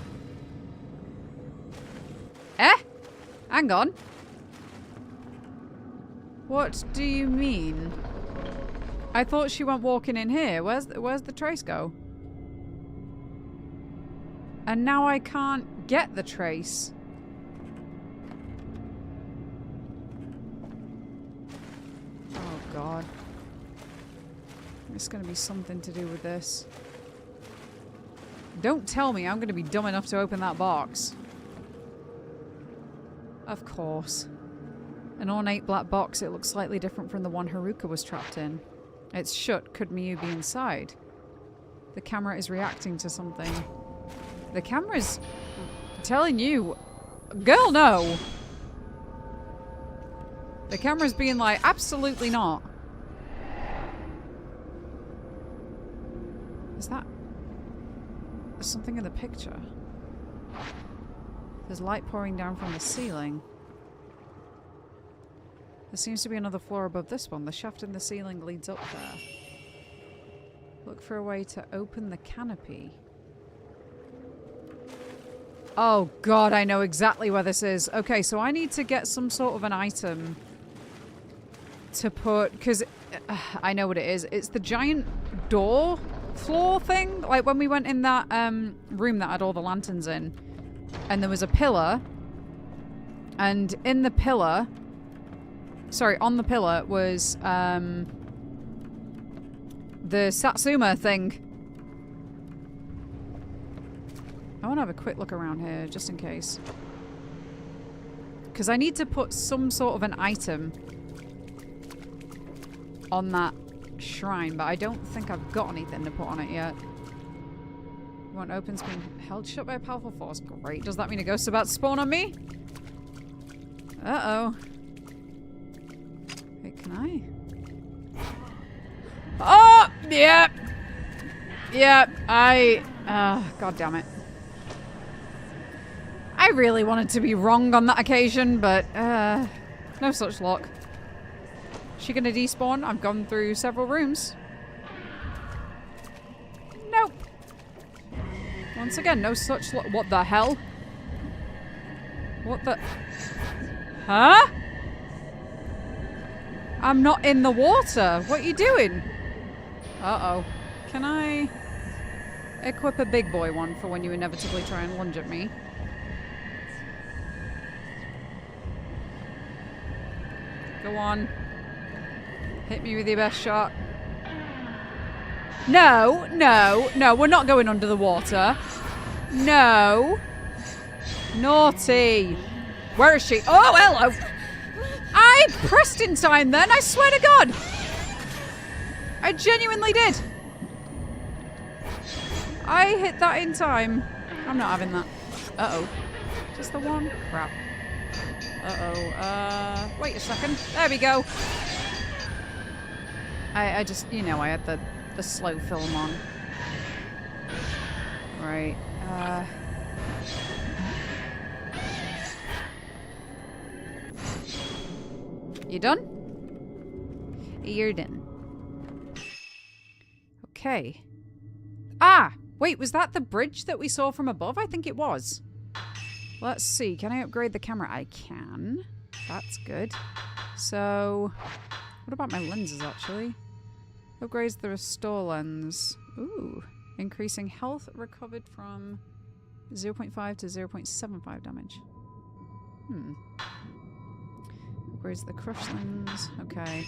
Hang on. What do you mean? I thought she went walking in here. Where's the trace go? And now I can't get the trace. Oh god. It's gonna be something to do with this. Don't tell me I'm gonna be dumb enough to open that box. Of course. An ornate black box. It looks slightly different from the one Haruka was trapped in. It's shut. Could Miyu be inside? The camera is reacting to something. The camera's telling you, girl, no. The camera's being like, absolutely not. Is that... There's something in the picture. There's light pouring down from the ceiling. There seems to be another floor above this one. The shaft in the ceiling leads up there. Look for a way to open the canopy. Oh god, I know exactly where this is. Okay, so I need to get some sort of an item to put... Because I know what it is. It's the giant door floor thing. Like when we went in that room that had all the lanterns in. And there was a pillar. And in the pillar... Sorry, on the pillar was the Satsuma thing. I want to have a quick look around here, just in case. Because I need to put some sort of an item on that shrine, but I don't think I've got anything to put on it yet. One opens being held shut by a powerful force. Great. Does that mean a ghost's about to spawn on me? Uh-oh. Wait, can I? Oh! Yep! Yep, god damn it. I really wanted to be wrong on that occasion, but, no such luck. Is she gonna despawn? I've gone through several rooms. Nope. Once again, no such luck. What the hell? What the... Huh? I'm not in the water. What are you doing? Uh-oh. Can I equip a big boy one for when you inevitably try and lunge at me? Go on. Hit me with your best shot. No, no, no, we're not going under the water. No. Naughty. Where is she? Oh, hello. I pressed in time then, I swear to God. I genuinely did. I hit that in time. I'm not having that. Uh-oh. Just the one? Crap. Uh-oh. Wait a second. There we go. I just, you know, I had the slow film on. Right. You done? You're done. Okay. Ah! Wait, was that the bridge that we saw from above? I think it was. Let's see. Can I upgrade the camera? I can. That's good. So, what about my lenses, actually? Upgrades the restore lens. Ooh. Increasing health recovered from 0.5 to 0.75 damage. Upgrades the crush limbs. Okay.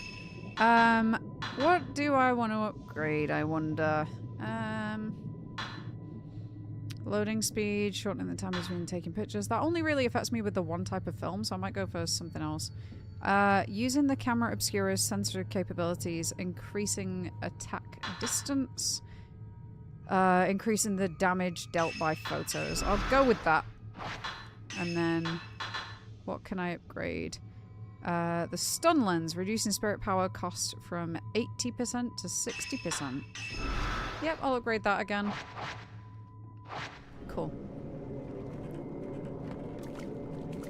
What do I want to upgrade, I wonder? Loading speed, shortening the time between taking pictures. That only really affects me with the one type of film, so I might go for something else. Using the camera obscura's sensor capabilities, increasing attack distance, increasing the damage dealt by photos. I'll go with that. And then, what can I upgrade? The stun lens, reducing spirit power cost from 80% to 60%. Yep, I'll upgrade that again. Cool.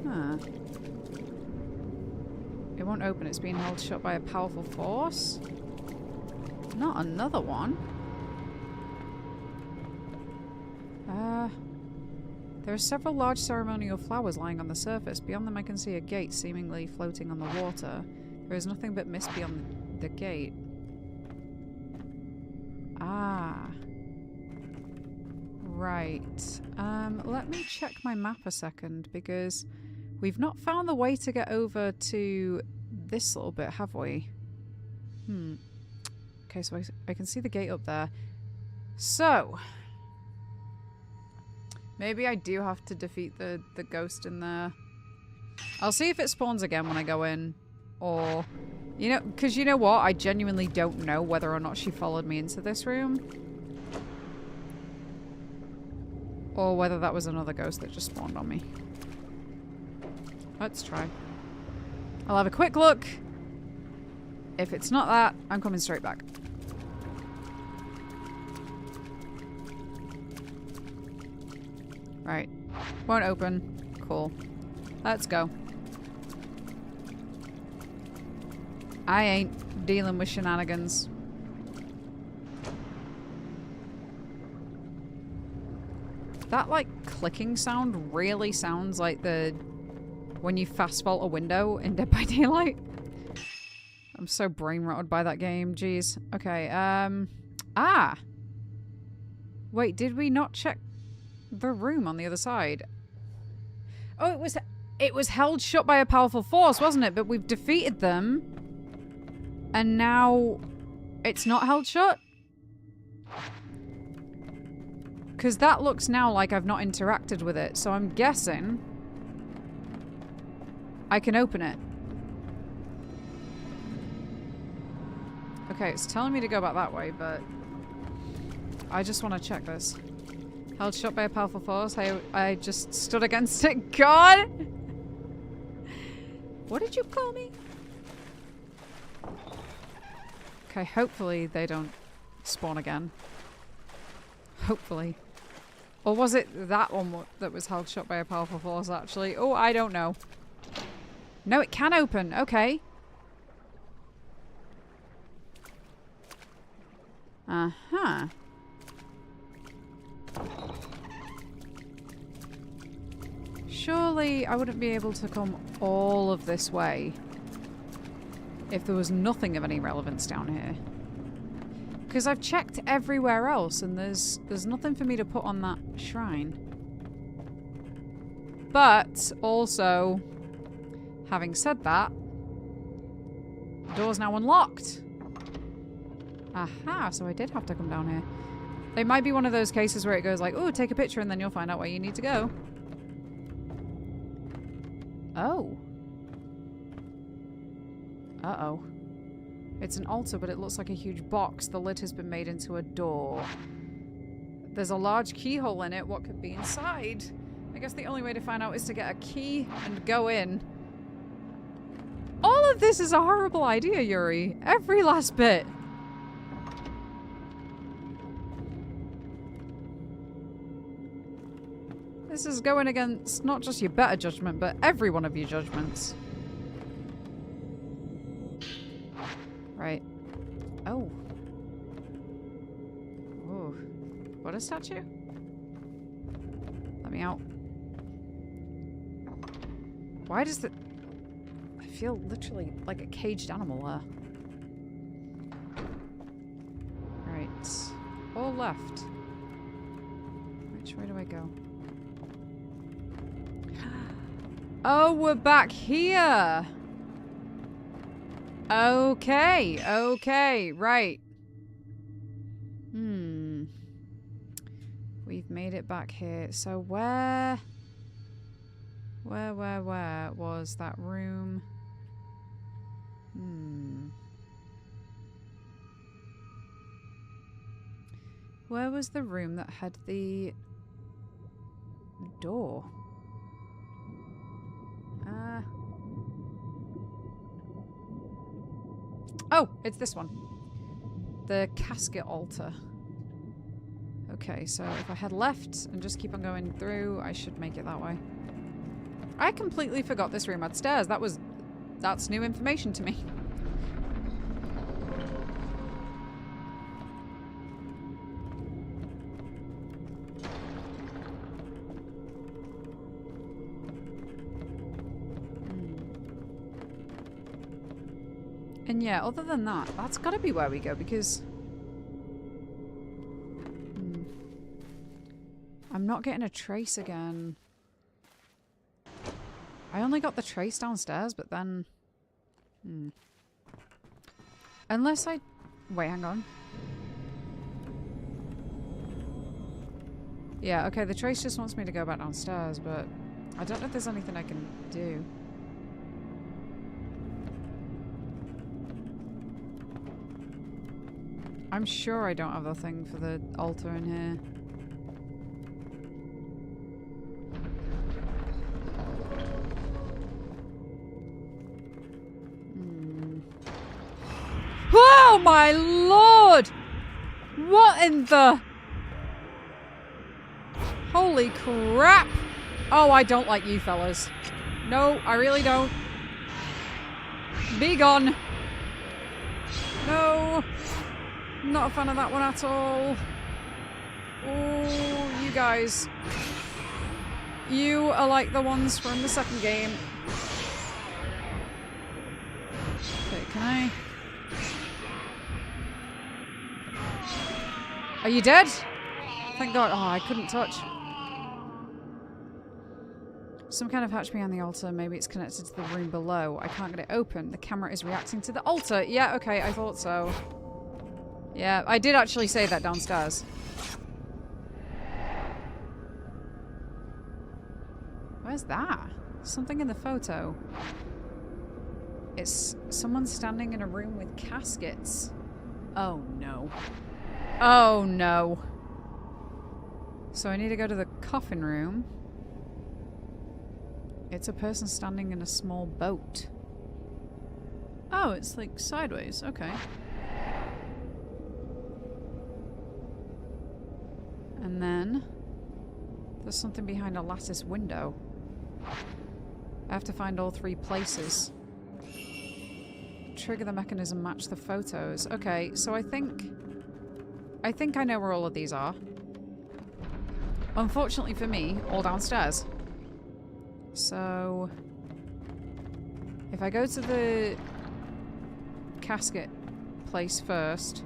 Huh. It won't open. It's being held shut by a powerful force. Not another one. There are several large ceremonial flowers lying on the surface. Beyond them I can see a gate seemingly floating on the water. There is nothing but mist beyond the gate. Ah. Right. Let me check my map a second, because we've not found the way to get over to this little bit, have we? Okay, so I can see the gate up there. So, maybe I do have to defeat the ghost in there. I'll see if it spawns again when I go in. Or, you know, because you know what? I genuinely don't know whether or not she followed me into this room. Or whether that was another ghost that just spawned on me. Let's try. I'll have a quick look. If it's not that, I'm coming straight back. Right. Won't open. Cool. Let's go. I ain't dealing with shenanigans. That, like, clicking sound really sounds like the... when you fast vault a window in Dead by Daylight. I'm so brain-rotted by that game. Jeez. Okay, Ah! Wait, did we not check the room on the other side? Oh, it was held shut by a powerful force, wasn't it? But we've defeated them. And now it's not held shut? Because that looks now like I've not interacted with it, so I'm guessing I can open it. Okay, it's telling me to go back that way, but I just want to check this. Held shut by a powerful force. I just stood against it. God! What did you call me? Okay, hopefully they don't spawn again. Hopefully. Or was it that one that was held shut by a powerful force, actually? Oh, I don't know. No, it can open. Okay. Uh-huh. Surely I wouldn't be able to come all of this way if there was nothing of any relevance down here. Because I've checked everywhere else and there's nothing for me to put on that shrine. But also, having said that, the door's now unlocked. Aha, so I did have to come down here. It might be one of those cases where it goes like, oh, take a picture and then you'll find out where you need to go. Oh. Uh-oh. It's an altar, but it looks like a huge box. The lid has been made into a door. There's a large keyhole in it. What could be inside? I guess the only way to find out is to get a key and go in. All of this is a horrible idea, Yuri. Every last bit. This is going against not just your better judgment, but every one of your judgments. Right. Oh. Oh. What a statue? Let me out. Why does the... I feel literally like a caged animal there. Right. All left. Which way do I go? Oh, we're back here. Okay, okay, right. We've made it back here. So where was that room? Where was the room that had the door? Oh, it's this one. The casket altar. Okay, so if I head left and just keep on going through, I should make it that way. I completely forgot this room had stairs. That's new information to me. And yeah, other than that, that's gotta be where we go because... I'm not getting a trace again. I only got the trace downstairs, but then... Unless I... Wait, hang on. Yeah, okay, the trace just wants me to go back downstairs, but... I don't know if there's anything I can do. I'm sure I don't have the thing for the altar in here. Oh my lord! What in the... Holy crap! Oh, I don't like you fellas. No, I really don't. Be gone. No. Not a fan of that one at all. Oh, you guys. You are like the ones from the second game. Okay, can I... Are you dead? Thank God. Oh, I couldn't touch. Some kind of hatch behind the altar. Maybe it's connected to the room below. I can't get it open. The camera is reacting to the altar. Yeah, okay, I thought so. Yeah, I did actually say that downstairs. Where's that? Something in the photo. It's someone standing in a room with caskets. Oh no. Oh no. So I need to go to the coffin room. It's a person standing in a small boat. Oh, it's like sideways. Okay. And then there's something behind a lattice window. I have to find all three places. Trigger the mechanism, match the photos. Okay, so I think I know where all of these are. Unfortunately for me, all downstairs. So if I go to the casket place first.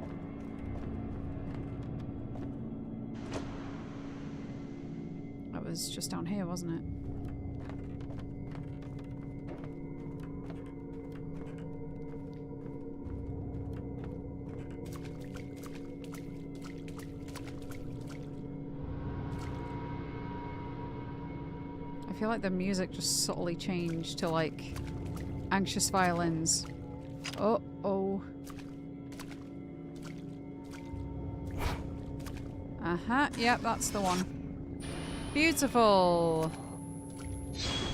That was just down here, wasn't it? I feel like the music just subtly changed to like anxious violins. Oh. Uh-huh, yep, that's the one. Beautiful!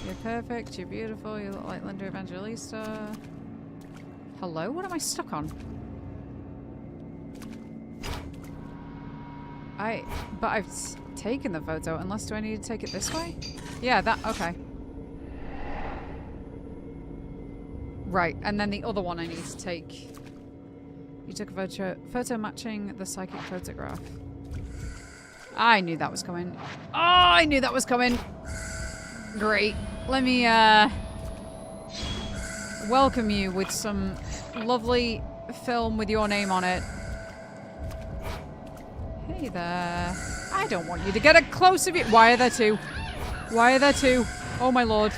You're perfect, you're beautiful, you look like Linda Evangelista. Hello? What am I stuck on? But I've taken the photo, unless do I need to take it this way? Yeah, that, okay. Right, and then the other one I need to take. You took a photo matching the psychic photograph. I knew that was coming. Oh, I knew that was coming. Great. Let me, welcome you with some lovely film with your name on it. Hey there. I don't want you to get a close of it. Why are there two? Why are there two? Oh my lord.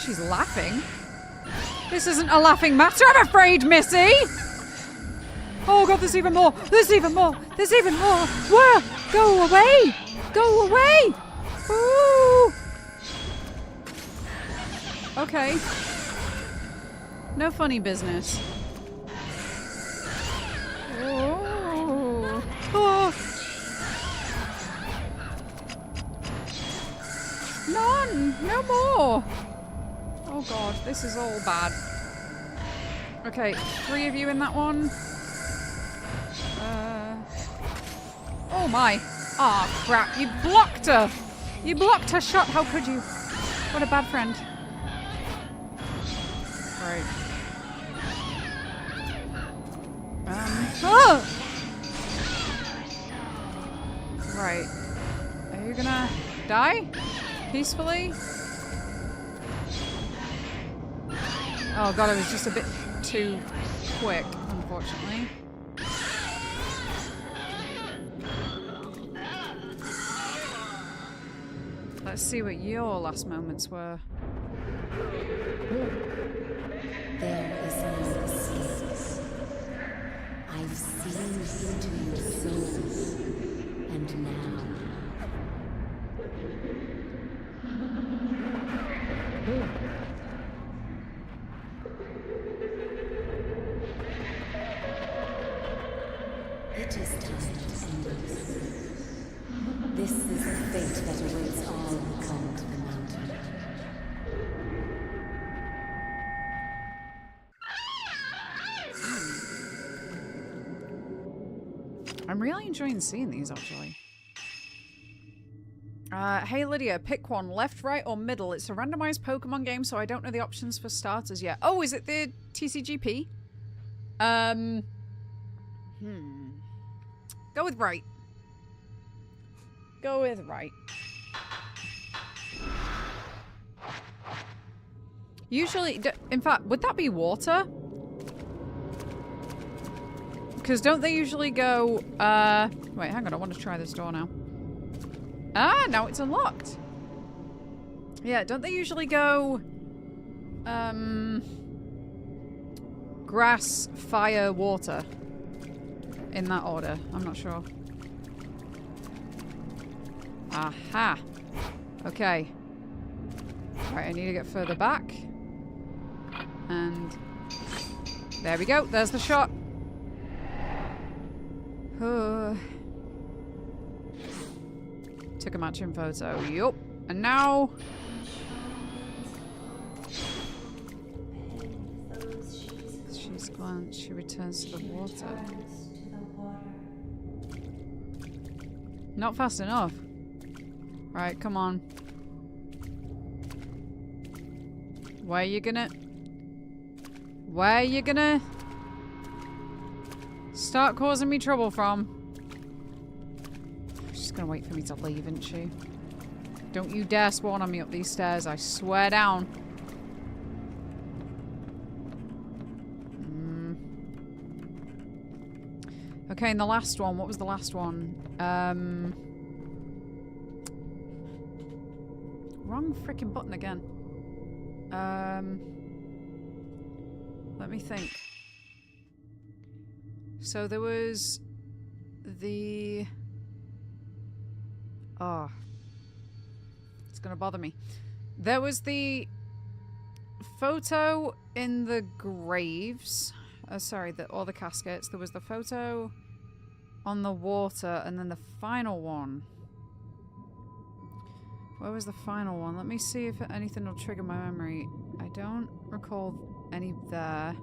she's laughing. This isn't a laughing matter, I'm afraid, Missy! Oh god, there's even more! There's even more! There's even more! Whoa! Go away! Go away! Ooh! Okay. No funny business. Oh. Oh. None! No more! Oh god, this is all bad. Okay, 3 of you in that one. Oh my. Ah, oh, crap. You blocked her! You blocked her shot. How could you? What a bad friend. Right. Oh! Right. Are you gonna die? Peacefully? Oh god, I was just a bit too quick, unfortunately. Let's see what your last moments were. There is no escape. I've seen into your souls, and now it is time to end this. This is the fate that awaits all who come to the mountain. I'm really enjoying seeing these, actually. Hey Lydia, pick one. Left, right, or middle. It's a randomized Pokemon game, so I don't know the options for starters yet. Oh, is it the TCGP? Go with right. Go with right. Usually, in fact, would that be water? Because don't they usually go, wait, hang on, I want to try this door now. Ah, now it's unlocked. Yeah, don't they usually go, grass, fire, water? In that order. I'm not sure. Aha. Okay. Right, I need to get further back. And there we go. There's the shot. Took a matching photo. Yup. And now... she's glanced. She returns to the water. Not fast enough. Right, come on. Where are you gonna... where are you gonna... start causing me trouble from? She's gonna wait for me to leave, isn't she? Don't you dare spawn on me up these stairs, I swear down. Okay, and the last one. What was the last one? Wrong freaking button again. Let me think. So there was the... oh. It's gonna bother me. There was the photo in the graves. Sorry, all the caskets. There was the photo on the water, and then the final one. Where was the final one? Let me see if anything will trigger my memory. I don't recall any there.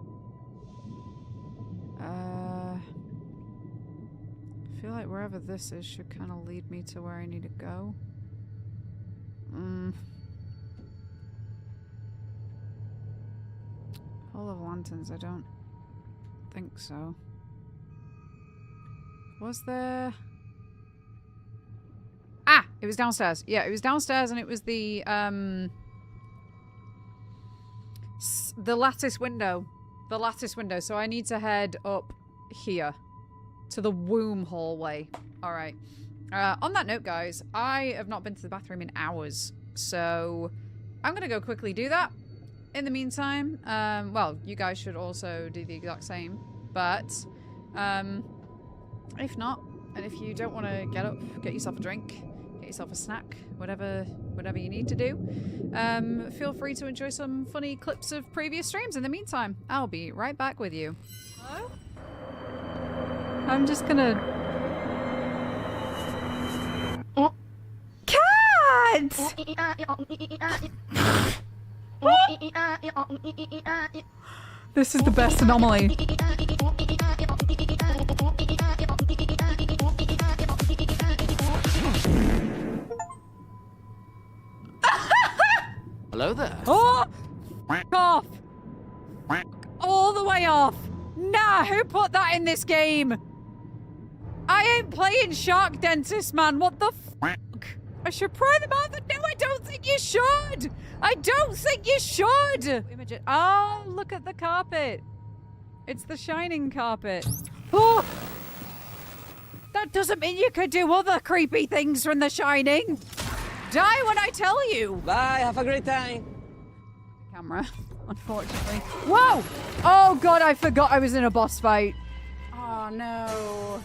I feel like wherever this is should kind of lead me to where I need to go. Hall of Lanterns, I don't think so. Was there... ah! It was downstairs. Yeah, it was downstairs, and it was the lattice window. The lattice window. So I need to head up here to the womb hallway. Alright. On that note, guys, I have not been to the bathroom in hours. So I'm going to go quickly do that. In the meantime, well, you guys should also do the exact same. But, if not, and if you don't want to get up, get yourself a drink, get yourself a snack, whatever you need to do, feel free to enjoy some funny clips of previous streams. In the meantime, I'll be right back with you. Hello? I'm just gonna... Cat! This is the best anomaly. Hello there. Oh! Off! All the way off! Nah, who put that in this game? I ain't playing Shark Dentist, man. What the fuck? I should pry them out. No, I don't think you should. I don't think you should. Oh, look at the carpet. It's the Shining carpet. Oh! That doesn't mean you could do other creepy things from The Shining. Die when I tell you. Bye, have a great time. Camera, unfortunately. Whoa! Oh god, I forgot I was in a boss fight. Oh no.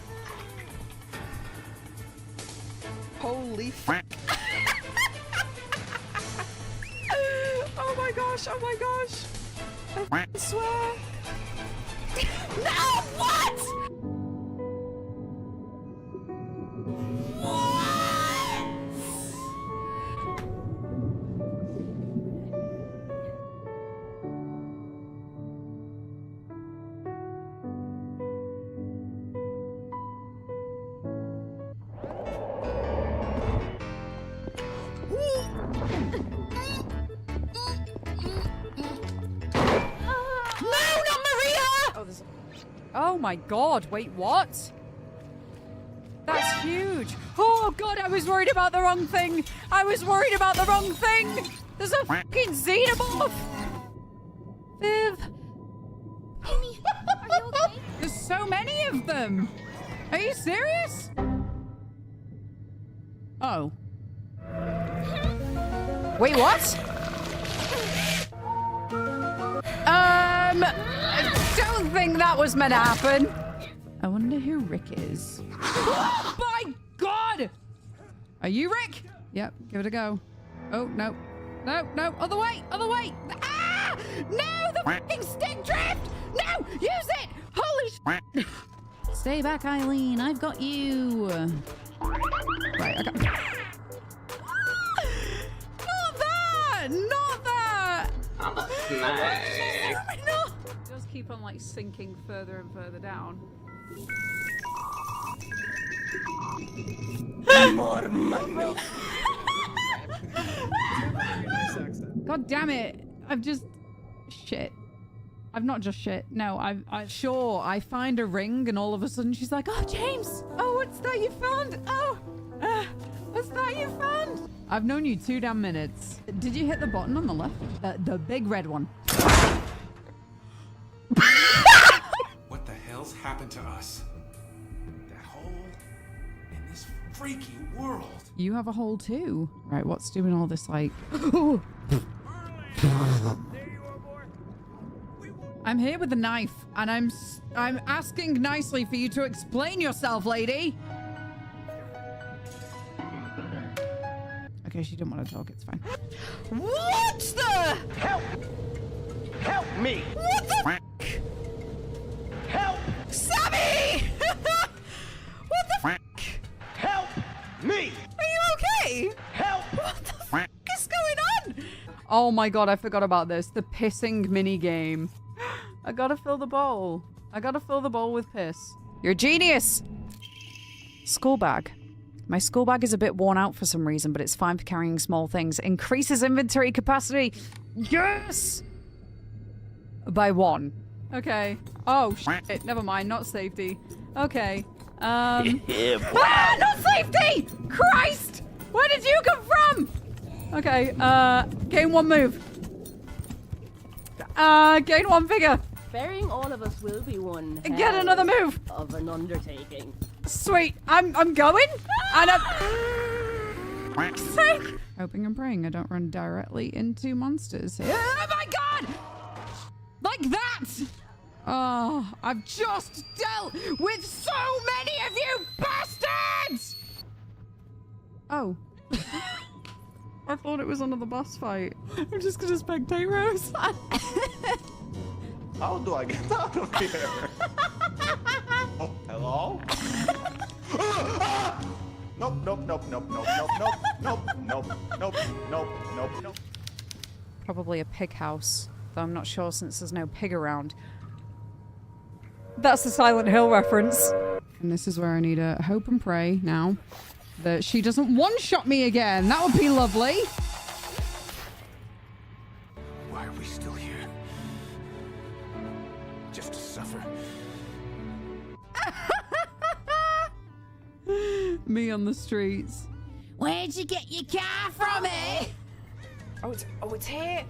Holy fuck. Oh my gosh, oh my gosh. I swear. No, what? Oh my god, wait, what? That's huge. Oh god, I was worried about the wrong thing. I was worried about the wrong thing. There's a fucking xenomorph. Viv. Amy, are you okay? There's so many of them. Are you serious? Oh. Wait, what? I don't think that was meant to happen. I wonder who Rick is. Oh my god! Are you Rick? Yep, give it a go. Oh, no. No, no, other way, other way. Ah! No, the fucking stick drift! No, use it! Holy sh**. Stay back, Eileen, I've got you. Right, okay. Not that! Not that! I'm a snake. No! It does keep on, like, sinking further and further down. God damn it. I've just... Shit. I've not just shit. No, sure, I find a ring and all of a sudden she's like, oh, James! Oh, what's that you found? Oh! What's that you found? I've known you 2 damn minutes. Did you hit the button on the left? The big red one. What the hell's happened to us? That hole in this freaky world. You have a hole too. Right, what's doing all this like... I'm here with a knife, and I'm asking nicely for you to explain yourself, lady. Okay, she didn't want to talk. It's fine. What the? Help! Help me! What the? Help! Sammy! What the? Help me! Are you okay? Help! What the fuck is going on? Oh my god, I forgot about this. The pissing mini game. I gotta fill the bowl. I gotta fill the bowl with piss. You're a genius! School bag. My school bag is a bit worn out for some reason, but it's fine for carrying small things. Increases inventory capacity. Yes! By 1. Okay. Oh, shit. Never mind. Not safety. Okay. Ah, not safety! Christ! Where did you come from? Okay. Gain 1 move. Gain 1 figure. Burying all of us will be one Get another move. of an undertaking. Sweet. I'm going. And I'm... Sake. Hoping and praying I don't run directly into monsters here. Oh my god! like that! Oh, I've just dealt with so many of you bastards! Oh. I thought it was another boss fight. I'm just gonna spectate Rose. How do I get out of here? Oh, hello? Nope, nope, nope, nope, nope, nope, nope, nope, nope, nope, nope, nope. Probably a pig house, though I'm not sure since there's no pig around. That's the Silent Hill reference. And this is where I need to hope and pray now that she doesn't one-shot me again. That would be lovely. Why are we still here? Just to suffer? Me on the streets. Where'd you get your car from, eh? Oh, it's here.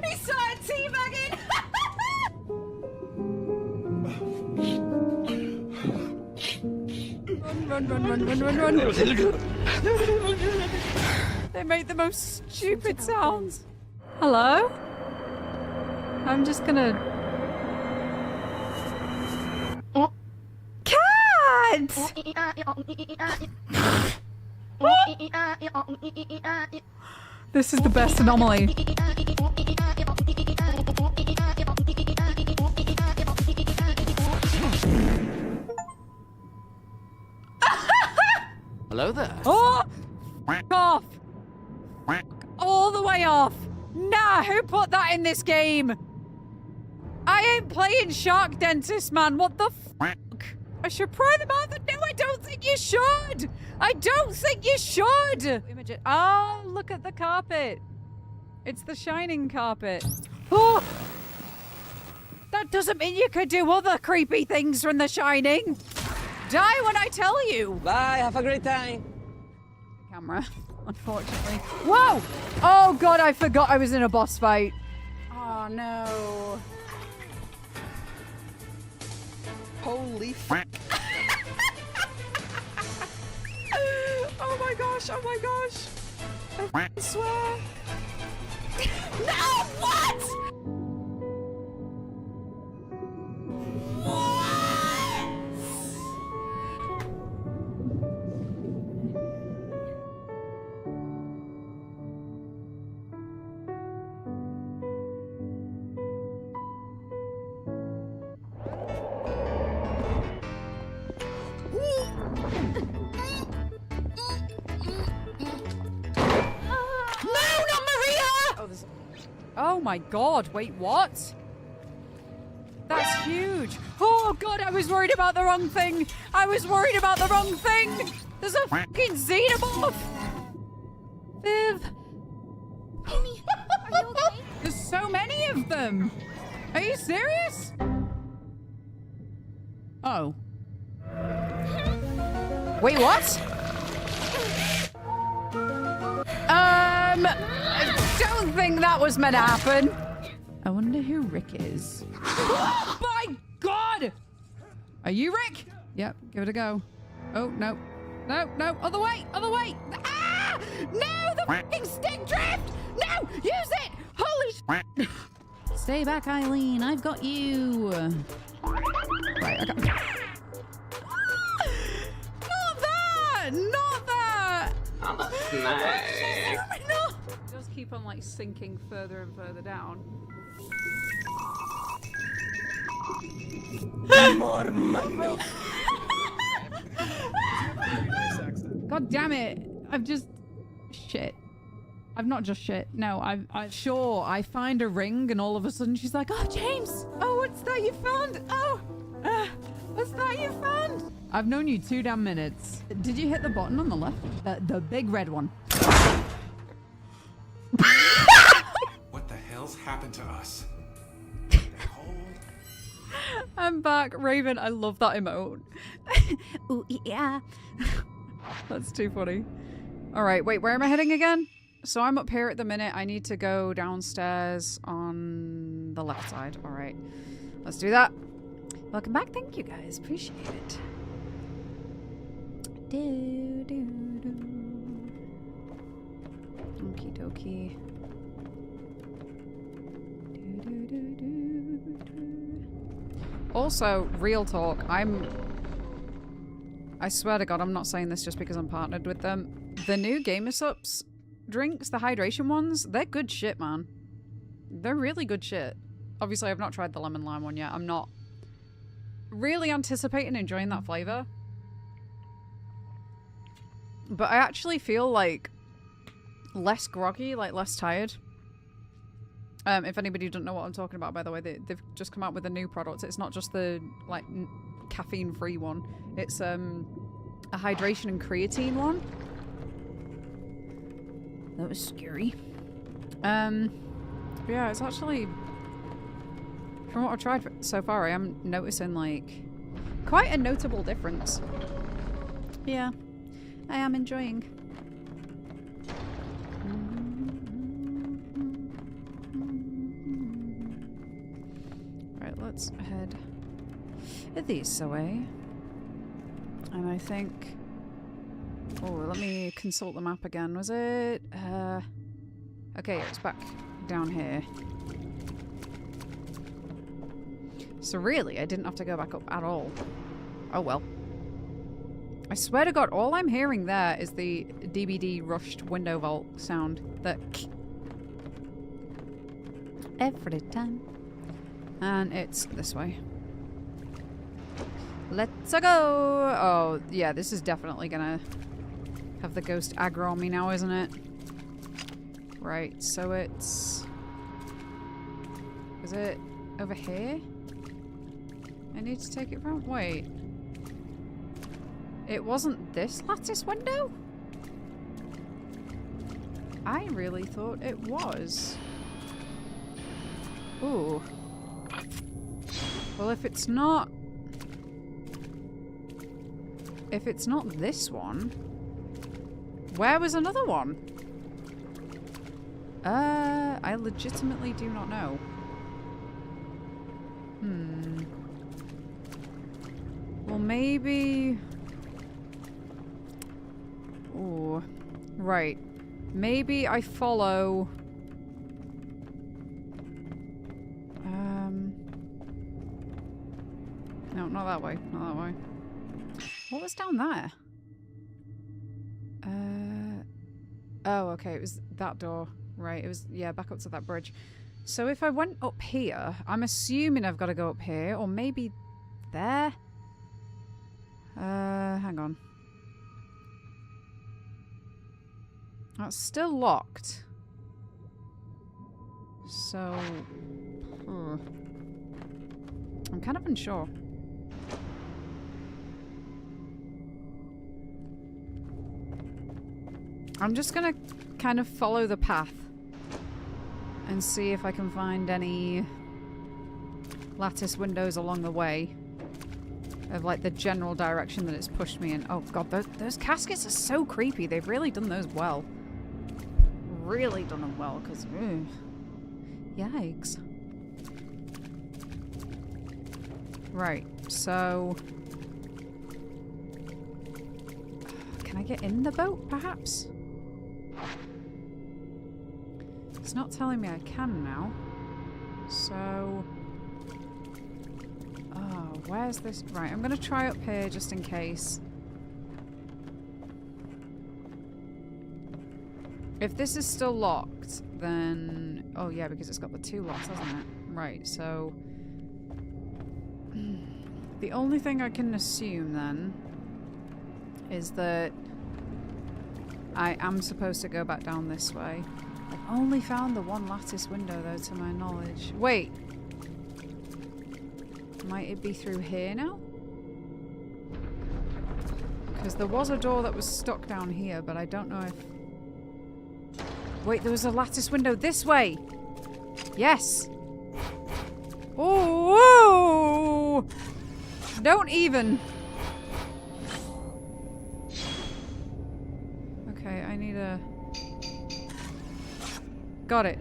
He started teabagging. Run. They made the most stupid sounds. Hello? I'm just gonna... Cat! This is the best anomaly. Hello there. Oh! Off! All the way off! Nah, who put that in this game? I ain't playing Shark Dentist, man. What the fuck? I should pry them out. No, I don't think you should. I don't think you should. Image it. Oh, look at the carpet. It's the shining carpet. Oh! That doesn't mean you could do other creepy things from The Shining. Die when I tell you. Bye, have a great time. Camera, unfortunately. Whoa! Oh god, I forgot I was in a boss fight. Oh no. Holy fuck. Oh my gosh, oh my gosh. I swear. No, what? Oh my god, wait, what? That's huge. Oh god, I was worried about the wrong thing. I was worried about the wrong thing. There's a fucking xenomorph. Viv. Amy, are you okay? There's so many of them. Are you serious? Oh. Wait, what? I don't think that was meant to happen. I wonder who Rick is. Oh my god! Are you Rick? Yep, give it a go. Oh, no. No, no, other way, other way. Ah! No, the fucking stick drift! No, use it! Holy sh**. Stay back, Eileen, I've got you. Right, okay. Not that! Not that! I'm a snack. No! It does keep on like sinking further and further down. God damn it! I've just shit. I've not just shit. No, I've sure I find a ring and all of a sudden she's like, "Oh, James! Oh, what's that you found? Oh, what's that you found?" I've known you 2 damn minutes. Did you hit the button on the left? The big red one. What the hell's happened to us? I'm back. Raven, I love that emote. Ooh, yeah. That's too funny. All right, wait, where am I heading again? So I'm up here at the minute. I need to go downstairs on the left side. All right, let's do that. Welcome back. Thank you, guys. Appreciate it. Okie dokie. Also, real talk, I swear to God, I'm not saying this just because I'm partnered with them. The new Gamer Sups drinks, the hydration ones, they're good shit, man. They're really good shit. Obviously, I've not tried the lemon lime one yet. I'm not really anticipating enjoying that flavor. But I actually feel like less groggy, like less tired. If anybody doesn't know what I'm talking about, by the way, they've just come out with a new product. It's not just the like caffeine-free one. It's a hydration and creatine one. That was scary. Yeah, it's actually, from what I've tried so far, I am noticing like quite a notable difference. Yeah, I am enjoying. Right, let's head this away. And I think, oh, let me consult the map again. Was it? Okay, it's back down here. So really, I didn't have to go back up at all. Oh well. I swear to God, all I'm hearing there is the DBD rushed window vault sound. That every time. And it's this way. Let's go! Oh, yeah, this is definitely gonna have the ghost aggro on me now, isn't it? Right, so it's... Is it over here? I need to take it from... Wait. It wasn't this lattice window? I really thought it was. Ooh. Well, if it's not... If it's not this one... Where was another one? I legitimately do not know. Well, maybe... Ooh. Right. Maybe I follow... No, not that way. Not that way. What was down there? Oh, okay. It was that door. Right. It was, yeah, back up to that bridge. So if I went up here, I'm assuming I've got to go up here, or maybe there? Hang on. That's still locked. So... I'm kind of unsure. I'm just gonna kind of follow the path and see if I can find any lattice windows along the way of like the general direction that it's pushed me in. Oh god, those caskets are so creepy. They've really done those well. Really done them well, because yikes. Right, so can I get in the boat perhaps? It's not telling me I can now. So... Oh, where's this? Right, I'm going to try up here just in case. If this is still locked, then... Oh yeah, because it's got the 2 locks, hasn't it? Right, so... The only thing I can assume then is that I am supposed to go back down this way. I've only found the 1 lattice window though, to my knowledge. Wait! Might it be through here now? Because there was a door that was stuck down here, but I don't know if... Wait, there was a lattice window this way! Yes! Oh! Don't even! Okay, I need a... Got it.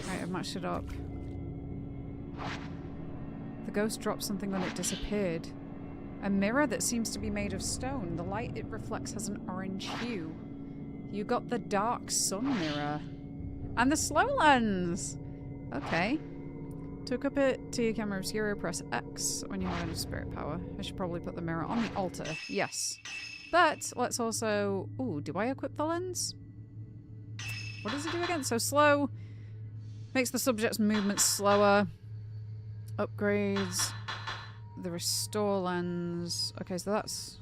Right, I've matched it up. The ghost dropped something when it disappeared. A mirror that seems to be made of stone. The light it reflects has an orange hue. You got the dark sun mirror. And the slow lens! Okay. To equip it to your camera obscura, press X when you have any spirit power. I should probably put the mirror on the altar. Yes. But let's also... Ooh, do I equip the lens? What does it do again? So slow. Makes the subject's movement slower. Upgrades the restore lens. Okay, so that's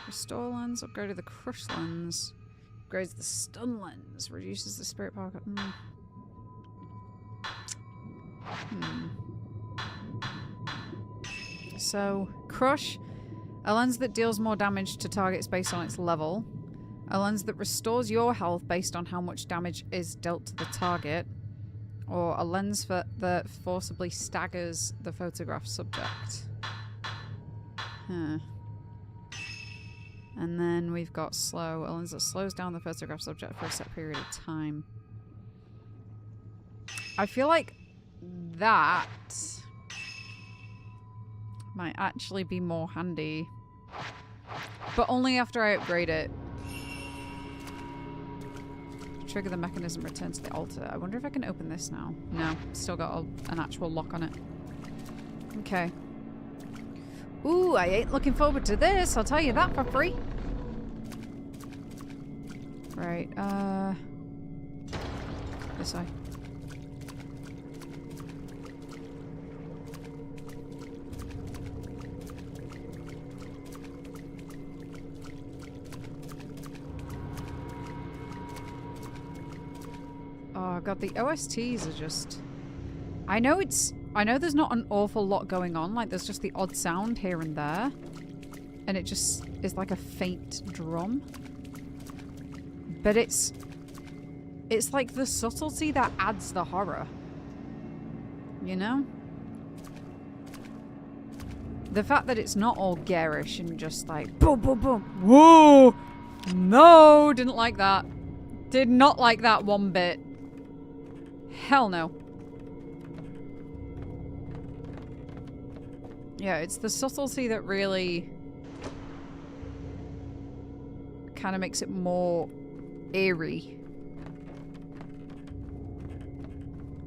restore lens. Upgraded the crush lens. Upgrades the stun lens. Reduces the spirit power. So crush, a lens that deals more damage to targets based on its level. A lens that restores your health based on how much damage is dealt to the target. Or a lens that forcibly staggers the photograph subject. Huh. And then we've got slow. A lens that slows down the photograph subject for a set period of time. I feel like that might actually be more handy. But only after I upgrade it. Trigger the mechanism, return to the altar. I wonder if I can open this now. No, still got an actual lock on it. Okay. Ooh, I ain't looking forward to this. I'll tell you that for free. Right, this way. Oh god, the OSTs are just... I know there's not an awful lot going on, like there's just the odd sound here and there. And it just is like a faint drum. But it's like the subtlety that adds the horror. You know? The fact that it's not all garish and just like boom, boom, boom. Whoa! No! Didn't like that. Did not like that one bit. Hell no. Yeah, it's the subtlety that really kind of makes it more eerie.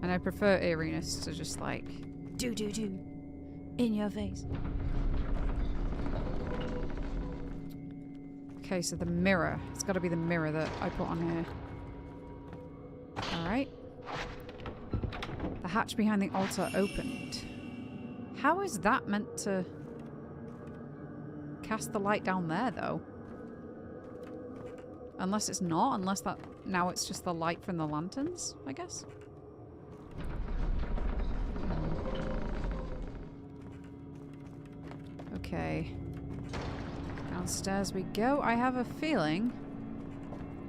And I prefer eeriness to just like do in your face. Okay, so the mirror. It's got to be the mirror that I put on here. Alright. The hatch behind the altar opened. How is that meant to cast the light down there, though? Unless it's not. Unless that... Now it's just the light from the lanterns, I guess? Okay. Downstairs we go. I have a feeling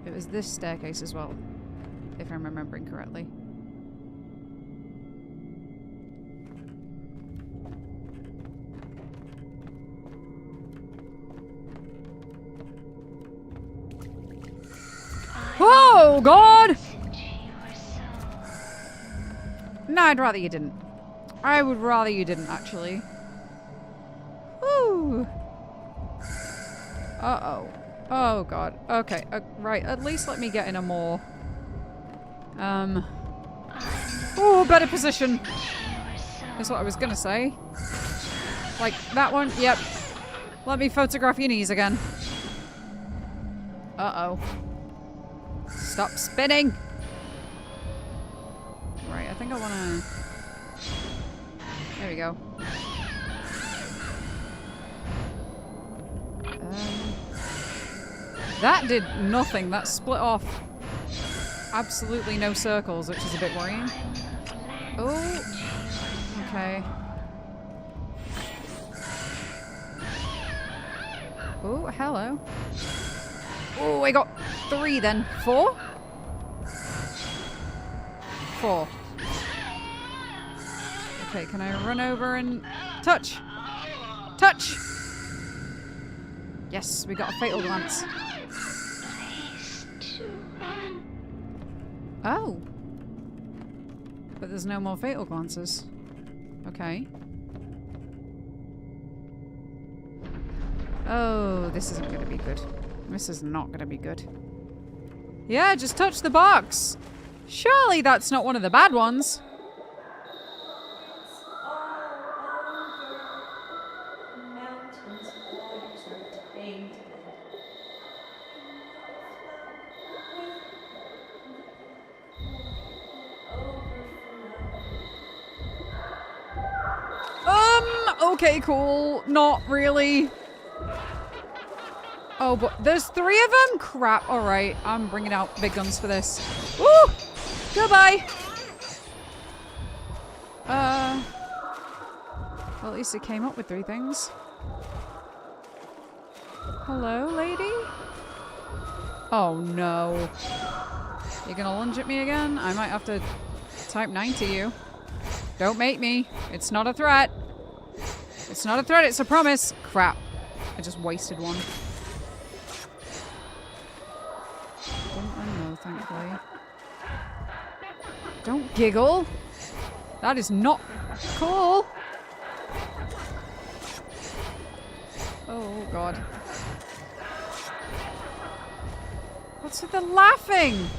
it was this staircase as well, if I'm remembering correctly. Oh, God! No, I'd rather you didn't. I would rather you didn't, actually. Woo! Uh-oh. Oh, God. Okay, right. At least let me get in a more... Oh, better position! That's what I was gonna say. Like, that one? Yep. Let me photograph your knees again. Uh-oh. Stop spinning! Right, I think I wanna... There we go. That did nothing. That split off absolutely no circles, which is a bit worrying. Oh, okay. Oh, hello. Oh, I got 3 then. 4? 4. Okay, can I run over and touch? Touch! Yes, we got a fatal glance. Oh. But there's no more fatal glances. Okay. Oh, this isn't gonna be good. This is not gonna be good. Yeah, just touch the box. Surely that's not one of the bad ones. Okay, cool. Not really. Oh, but there's 3 of them? Crap. Alright, I'm bringing out big guns for this. Woo! Goodbye! Well, at least it came up with 3 things. Hello, lady? Oh, no. You gonna lunge at me again? I might have to type 9 to you. Don't make me. It's not a threat. It's not a threat, it's a promise. Crap. I just wasted one. Didn't know, thankfully. Don't giggle. That is not cool. Oh, God. What's with the laughing?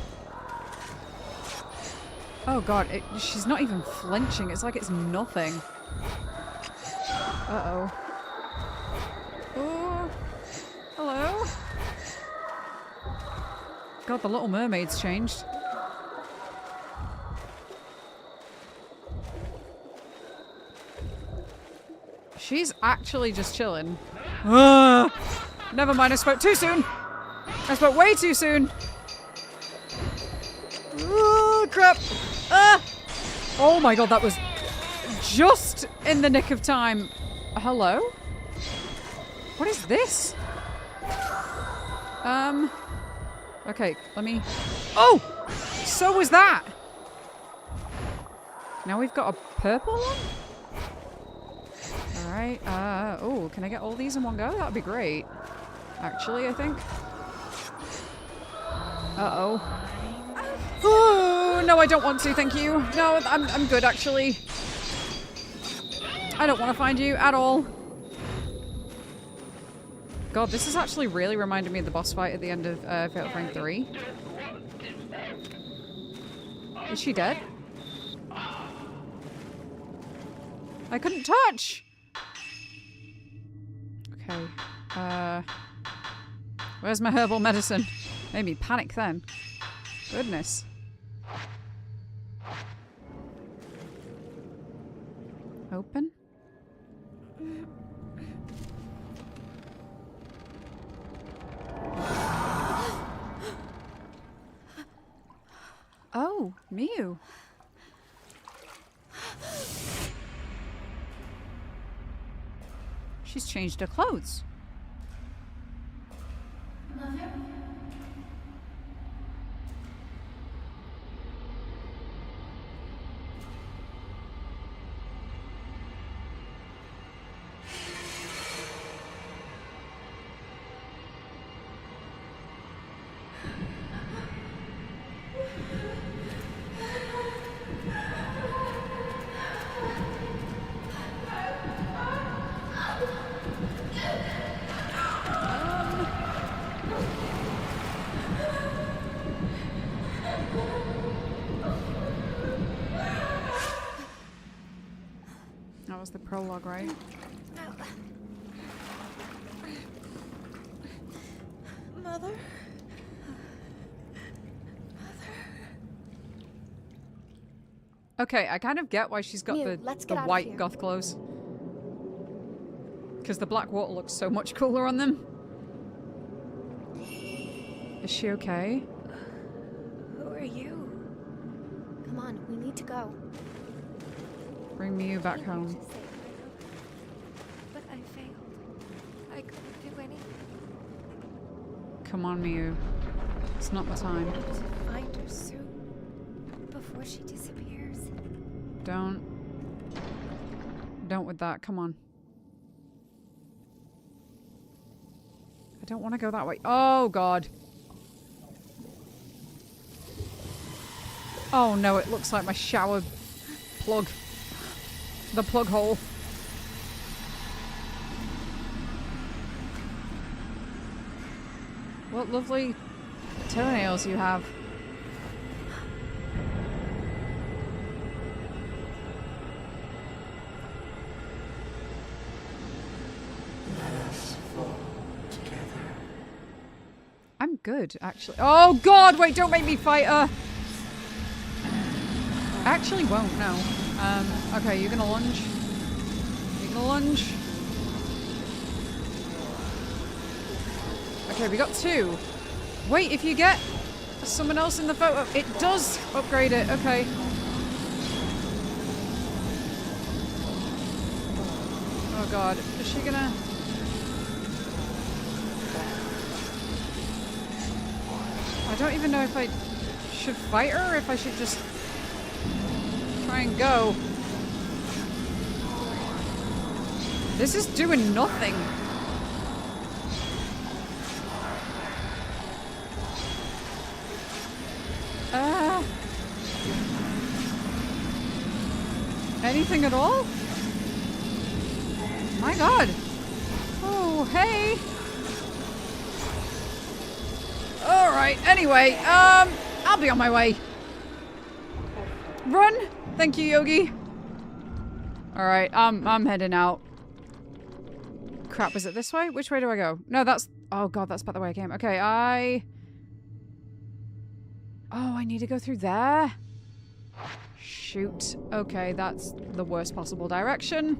Oh, God. She's not even flinching. It's like it's nothing. Uh-oh. Oh. Hello? God, the Little Mermaid's changed. She's actually just chilling. Never mind, I spoke too soon. I spoke way too soon. Oh, crap. Oh my God, that was just in the nick of time. Hello? What is this? Okay, let me... Oh! So was that! Now we've got a purple one? Alright, oh, can I get all these in one go? That'd be great. Actually, I think. Uh-oh. Oh, no, I don't want to, thank you. No, I'm good, actually. I don't want to find you at all. God, this is actually really reminding me of the boss fight at the end of Fatal Frame 3. Is she dead? I couldn't touch! Okay. Where's my herbal medicine? Made me panic then. Goodness. Open? Oh, Miu. She's changed her clothes. Mother? That was the prologue, right? Mother? Okay, I kind of get why she's got Miu, let's the get out of white here. goth clothes. Because the black water looks so much cooler on them. Is she okay? Who are you? Come on, we need to go. Bring Miu back home. But I failed. I couldn't do anything. Come on, Miu. It's not the time. To find her soon. Before she disappears. Don't with that. Come on. I don't want to go that way. Oh, God. Oh, no. It looks like my shower plug. The plug hole. What lovely toenails you have. I'm good, actually. Oh god, wait, don't make me fight her! Actually won't, no. Okay, you're gonna lunge. You're gonna lunge. Okay, we got 2. Wait, if you get someone else in the photo, it does upgrade it, okay. Oh god, is she gonna... I don't even know if I should fight her or if I should just try and go. This is doing nothing. Anything at all? My god. Oh, hey. Alright, anyway, I'll be on my way. Run! Thank you, Yogi. Alright, I'm heading out. Crap, is it this way? Which way do I go? No, that's... Oh god, that's about the way I came. Okay, Oh, I need to go through there? Shoot. Okay, that's the worst possible direction.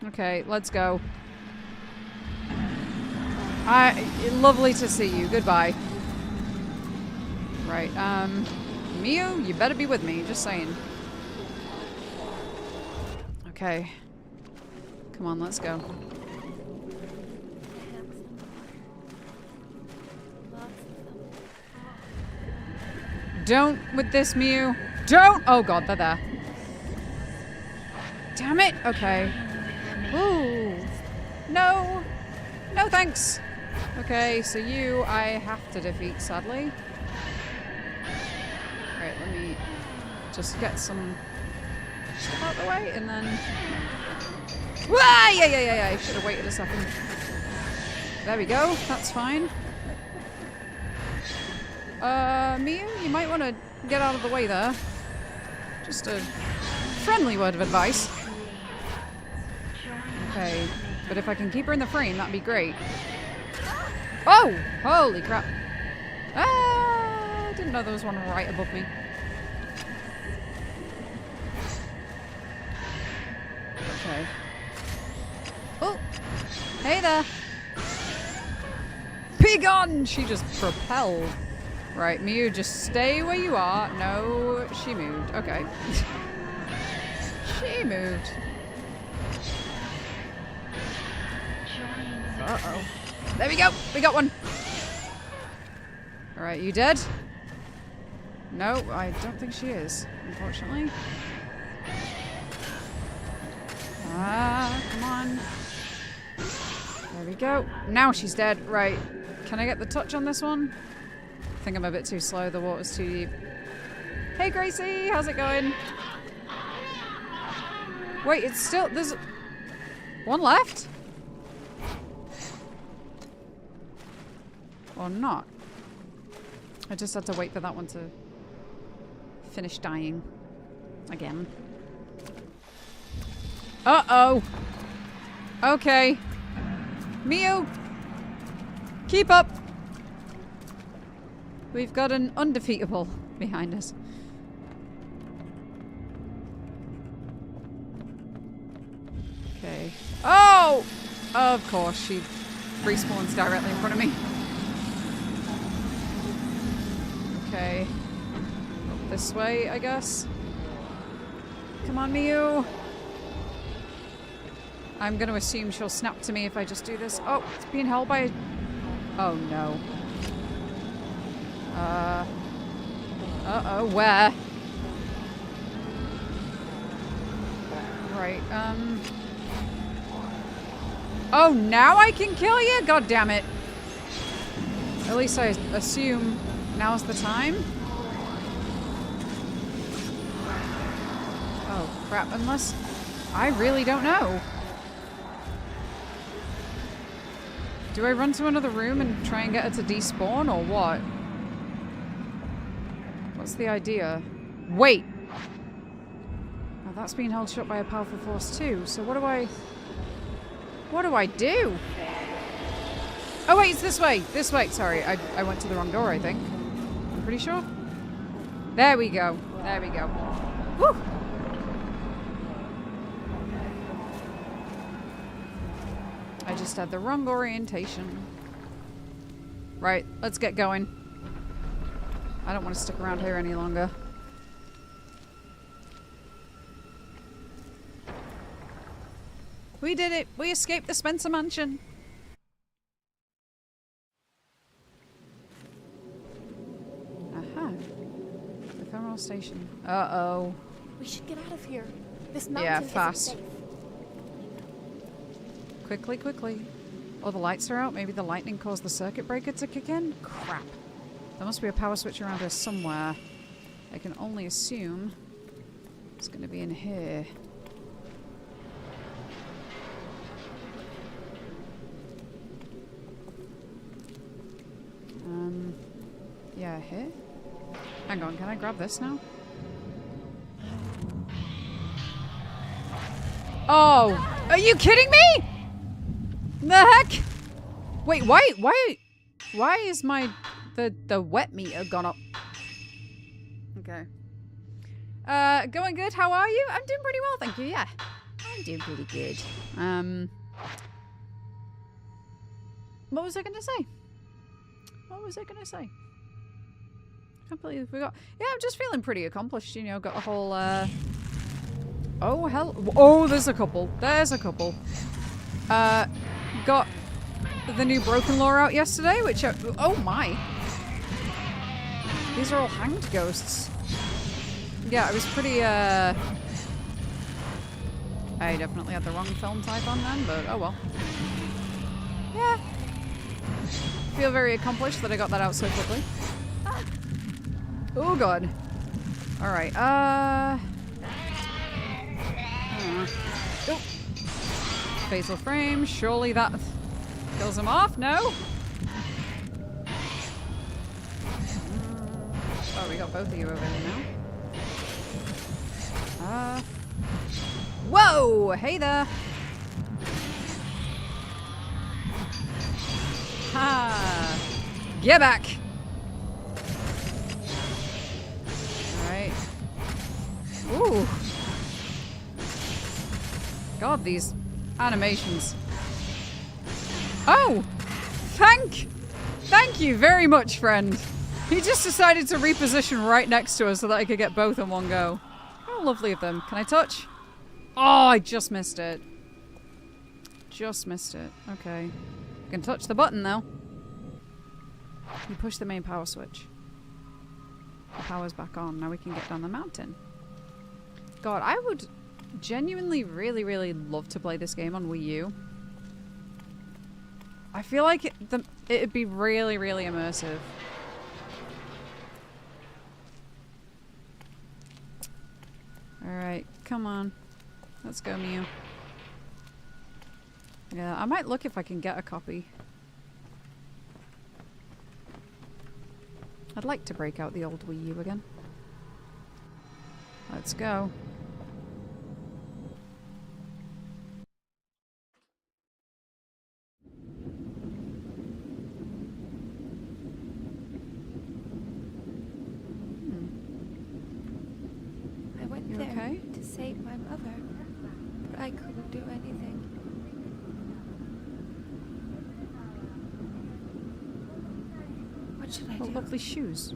Okay, let's go. Lovely to see you. Goodbye. Right, Miu, you better be with me. Just saying. Okay. Come on, let's go. Don't with this, Miu. Don't! Oh god, they're there. Damn it! Okay. Ooh. No! No thanks! Okay, so you I have to defeat, sadly. Right, let me just get some stuff out of the way, and then... Wah! Yeah, I should have waited a second. There we go, that's fine. Miu, you might want to get out of the way there. Just a friendly word of advice. Okay, but if I can keep her in the frame, that'd be great. Oh! Holy crap. Ah! Didn't know there was one right above me. Okay. Oh! Hey there! Pig on! She just propelled. Right, Miu, just stay where you are. No, she moved. Okay. She moved. Uh-oh. There we go! We got one! Alright, you dead? No, I don't think she is, unfortunately. Come on. There we go. Now she's dead. Right. Can I get the touch on this one? I think I'm a bit too slow. The water's too deep. Hey, Gracie! How's it going? Wait, it's still... There's... one left? Or not? I just had to wait for that one to finish dying. Again. Uh-oh! Okay. Miu! Keep up! We've got an undefeatable behind us. Okay. Oh! Of course, she respawns directly in front of me. Okay. Up this way, I guess. Come on, Miu! I'm gonna assume she'll snap to me if I just do this. Oh, it's being held by a... Oh, no. Uh-oh, where? Right, Oh, now I can kill you? God damn it. At least I assume now's the time. Oh, crap, unless... I really don't know. Do I run to another room and try and get her to despawn, or what? What's the idea? Wait! Now that's being held shut by a powerful force too, so what do I... What do I do? Oh wait, it's this way! This way! Sorry, I went to the wrong door, I think. I'm pretty sure. There we go. There we go. Woo! I just had the wrong orientation. Right, let's get going. I don't want to stick around here any longer. We did it! We escaped the Spencer Mansion! Aha. The Femoral Station. Uh-oh. We should get out of here. This mountain Yeah, isn't fast. safe. Quickly, quickly. Oh, the lights are out. Maybe the lightning caused the circuit breaker to kick in? Crap. There must be a power switch around here somewhere. I can only assume it's going to be in here. Yeah, here? Hang on, can I grab this now? Oh! Are you kidding me?! The heck?! Wait, why is my... the wet meter gone up? Okay. Going good, how are you? I'm doing pretty well, thank you, yeah. I'm doing pretty good. What was I gonna say? What was I gonna say? Completely forgot. Yeah, I'm just feeling pretty accomplished, you know, got a whole, oh, hell. Oh, there's a couple. There's a couple. Got the new Broken Lore out yesterday, which oh my. These are all hanged ghosts. Yeah, I was pretty, I definitely had the wrong film type on then, but oh well. Yeah. Feel very accomplished that I got that out so quickly. Ah. Oh god. Alright, oh. Fatal frame, surely that kills him off? No? Oh, we got both of you over there now. Whoa! Hey there! Ha! Get back! Alright. Ooh. God, these animations. Oh! Thank you very much, friend. He just decided to reposition right next to us so that I could get both in one go. How lovely of them. Can I touch? Oh, I just missed it. Just missed it. Okay. I can touch the button, though. You push the main power switch. The power's back on. Now we can get down the mountain. God, I would genuinely really, really love to play this game on Wii U. I feel like it'd be really, really immersive. Alright, come on. Let's go, Mew. Yeah, I might look if I can get a copy. I'd like to break out the old Wii U again. Let's go. I went You there okay? to save my mother, but I couldn't do anything. What should I What do? lovely shoes.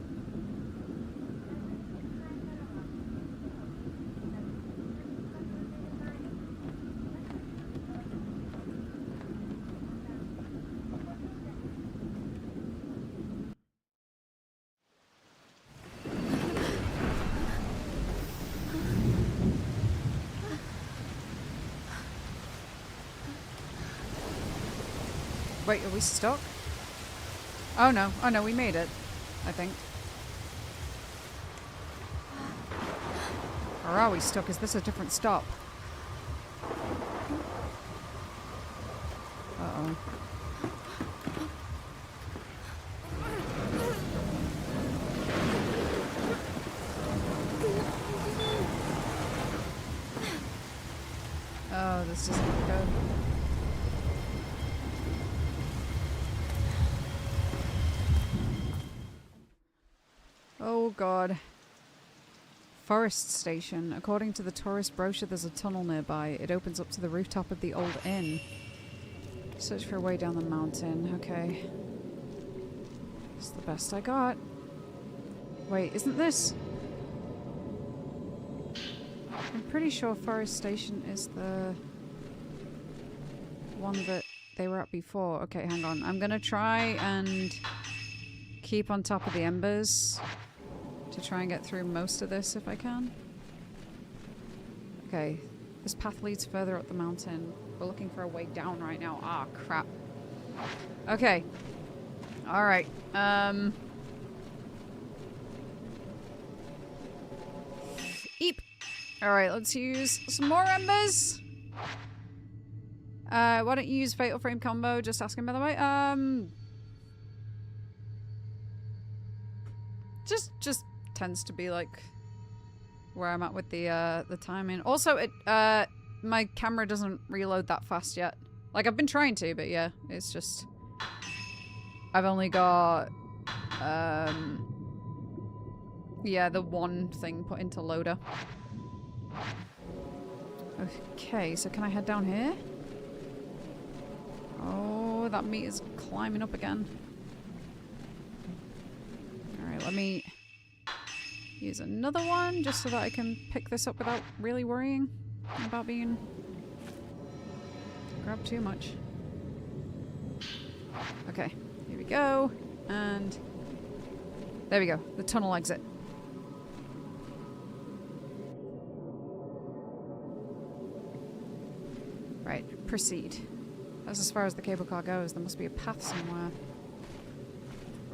Wait, are we stuck? Oh no, we made it, I think. Or are we stuck? Is this a different stop? Uh-oh. Oh, this doesn't look good. Oh god. Forest station. According to the tourist brochure, there's a tunnel nearby. It opens up to the rooftop of the old inn. Search for a way down the mountain. Okay. It's the best I got. Wait, isn't this... I'm pretty sure Forest Station is the one that they were at before. Okay, hang on. I'm gonna try and keep on top of the embers to try and get through most of this if I can. Okay, this path leads further up the mountain. We're looking for a way down right now. Ah, crap. Okay. Alright. Eep. Alright, let's use some more embers. Why don't you use Fatal Frame combo? Just asking, by the way. Just tends to be like where I'm at with the timing. Also, it my camera doesn't reload that fast yet. Like, I've been trying to, but yeah, it's just I've only got yeah, the one thing put into loader. Okay, so can I head down here? Oh, that meter's climbing up again. Alright, let me use another one just so that I can pick this up without really worrying about being grabbed too much. Okay, here we go. And there we go, the tunnel exit. Right, proceed. That's as far as the cable car goes. There must be a path somewhere.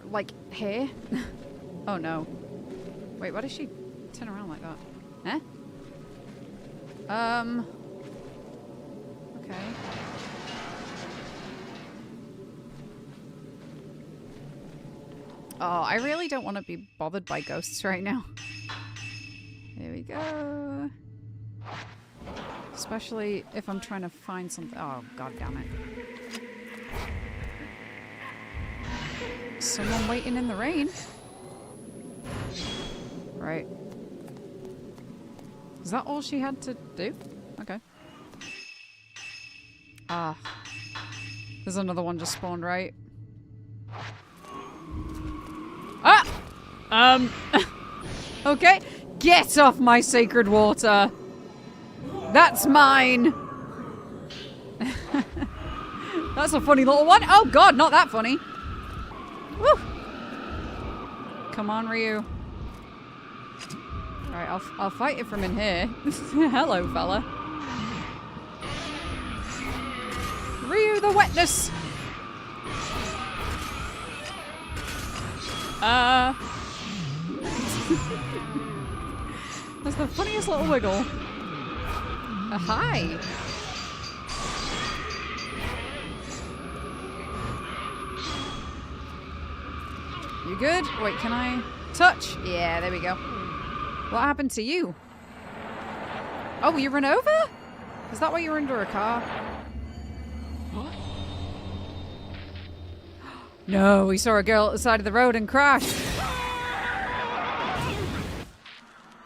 Like, here? Oh no. Wait, why does she turn around like that? Eh? Okay. Oh, I really don't want to be bothered by ghosts right now. Here we go. Especially if I'm trying to find something. Oh, god damn it. Someone waiting in the rain. Right. Is that all she had to do? Okay. Ah. There's another one just spawned, right? Ah! Okay. Get off my sacred water! That's mine! That's a funny little one. Oh god, not that funny. Woo! Come on, Ryu. Alright, I'll fight it from in here. Hello, fella. Ryu the wetness! That's the funniest little wiggle. Hi! You good? Wait, can I touch? Yeah, there we go. What happened to you? Oh, you run over? Is that why you're under a car? What? No, we saw a girl at the side of the road and crashed.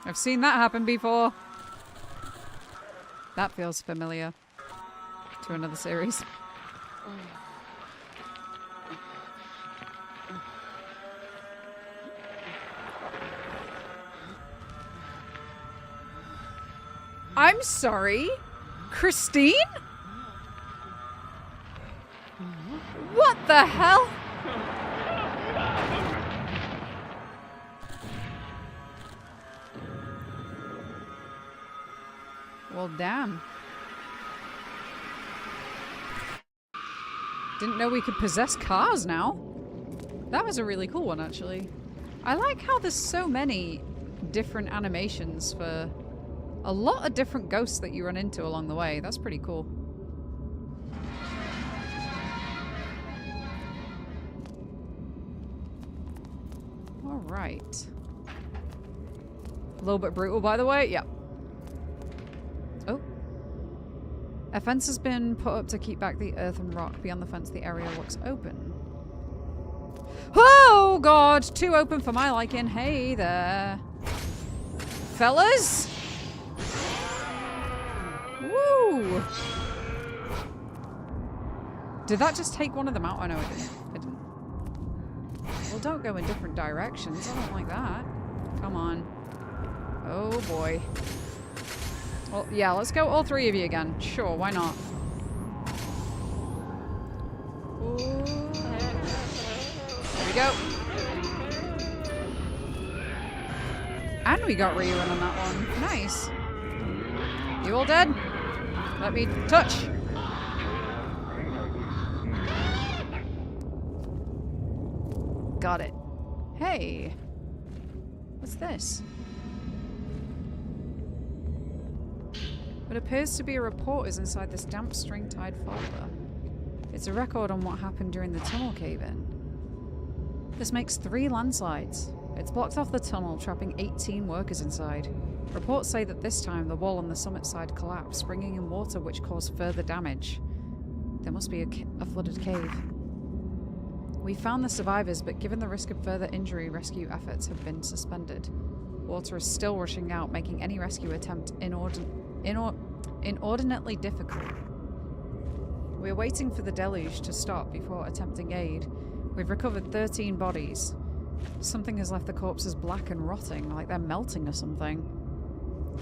I've seen that happen before. That feels familiar to another series. I'm sorry? Christine? What the hell? Well, damn. Didn't know we could possess cars now. That was a really cool one, actually. I like how there's so many different animations for a lot of different ghosts that you run into along the way. That's pretty cool. Alright. A little bit brutal, by the way. Yep. Oh. A fence has been put up to keep back the earth and rock. Beyond the fence, the area looks open. Oh, God! Too open for my liking. Hey there. Fellas? Woo! Did that just take one of them out? Oh, no, it didn't. It didn't. Well, don't go in different directions. I don't like that. Come on. Oh, boy. Well, yeah, let's go all three of you again. Sure, why not? Ooh. There we go. And we got Ryu in on that one. Nice. You all dead? Let me touch. Got it. Hey. What's this? What appears to be a report is inside this damp string-tied folder. It's a record on what happened during the tunnel cave-in. This makes 3 landslides. It's blocked off the tunnel, trapping 18 workers inside. Reports say that this time the wall on the summit side collapsed, bringing in water which caused further damage. There must be a flooded cave. We found the survivors, but given the risk of further injury, rescue efforts have been suspended. Water is still rushing out, making any rescue attempt inordinately difficult. We're waiting for the deluge to stop before attempting aid. We've recovered 13 bodies. Something has left the corpses black and rotting, like they're melting or something.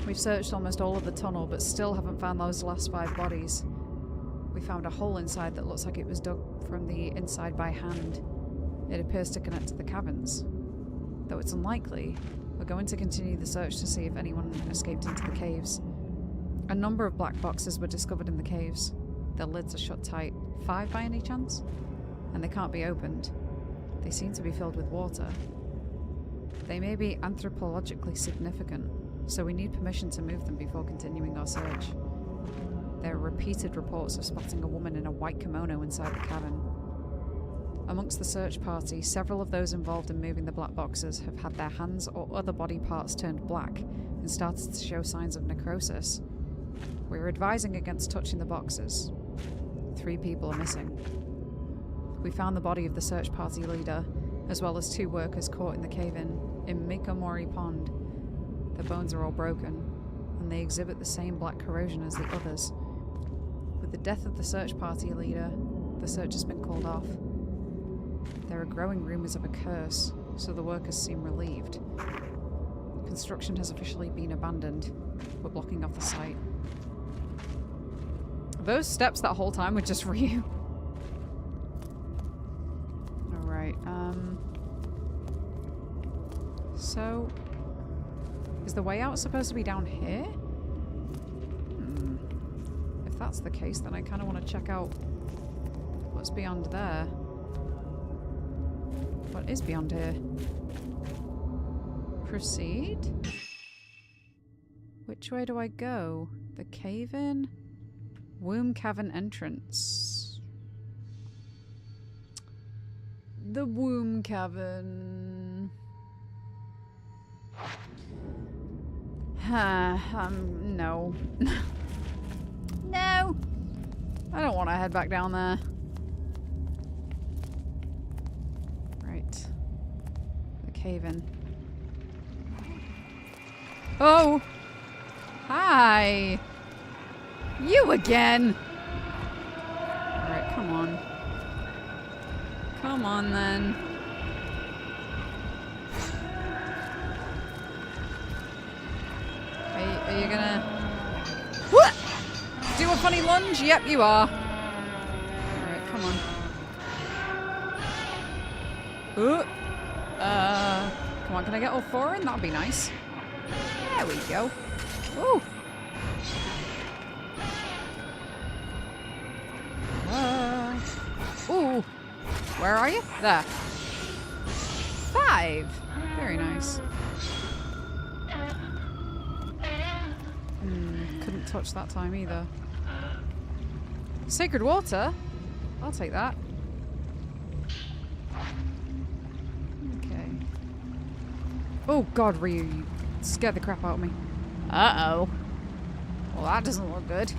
We've searched almost all of the tunnel, but still haven't found those last 5 bodies. We found a hole inside that looks like it was dug from the inside by hand. It appears to connect to the caverns. Though it's unlikely, we're going to continue the search to see if anyone escaped into the caves. A number of black boxes were discovered in the caves. Their lids are shut tight. 5 by any chance? And they can't be opened. They seem to be filled with water. They may be anthropologically significant, so we need permission to move them before continuing our search. There are repeated reports of spotting a woman in a white kimono inside the cavern. Amongst the search party, several of those involved in moving the black boxes have had their hands or other body parts turned black and started to show signs of necrosis. We're advising against touching the boxes. 3 people are missing. We found the body of the search party leader, as well as 2 workers caught in the cave-in Mikomori Pond. Their bones are all broken, and they exhibit the same black corrosion as the others. With the death of the search party leader, the search has been called off. There are growing rumors of a curse, so the workers seem relieved. Construction has officially been abandoned. We're blocking off the site. Those steps that whole time were just for you. Alright, so... is the way out supposed to be down here? If that's the case, then I kind of want to check out what's beyond there. What is beyond here? Proceed? Which way do I go? The cave-in? Womb cavern entrance. The womb cavern. No. No! I don't want to head back down there. Right. The cave-in. Oh! Hi! You again! Alright, come on. Come on, then. Are you gonna... What? Do a funny lunge? Yep, you are. Alright, come on. Ooh. Come on, can I get all 4 in? That'd be nice. There we go. Ooh. Ooh. Where are you? There. 5. Very nice. Couldn't touch that time either. Sacred water? I'll take that. Okay. Oh god, Ryu, you scared the crap out of me. Uh-oh. Well, that doesn't look good.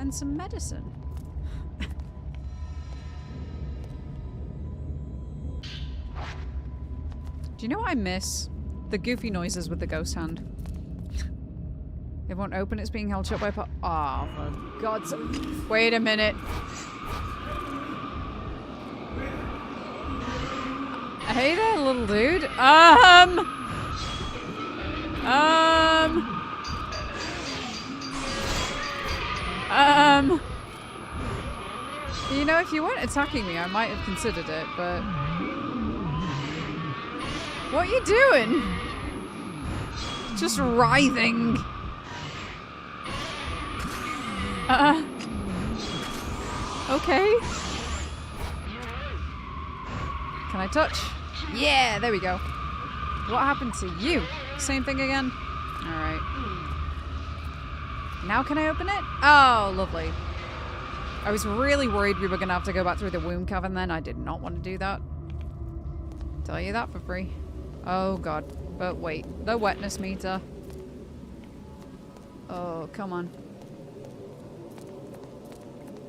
and some medicine. Do you know what I miss? The goofy noises with the ghost hand. It won't open, it's being held shut by oh, for God's sake. Wait a minute. Hey there, little dude. You know, if you weren't attacking me, I might have considered it, but... What are you doing? Just writhing. Okay. Can I touch? Yeah, there we go. What happened to you? Same thing again? Alright. Now can I open it? Oh, lovely. I was really worried we were going to have to go back through the womb cavern then. I did not want to do that. Tell you that for free. Oh god. But wait. The wetness meter. Oh, come on.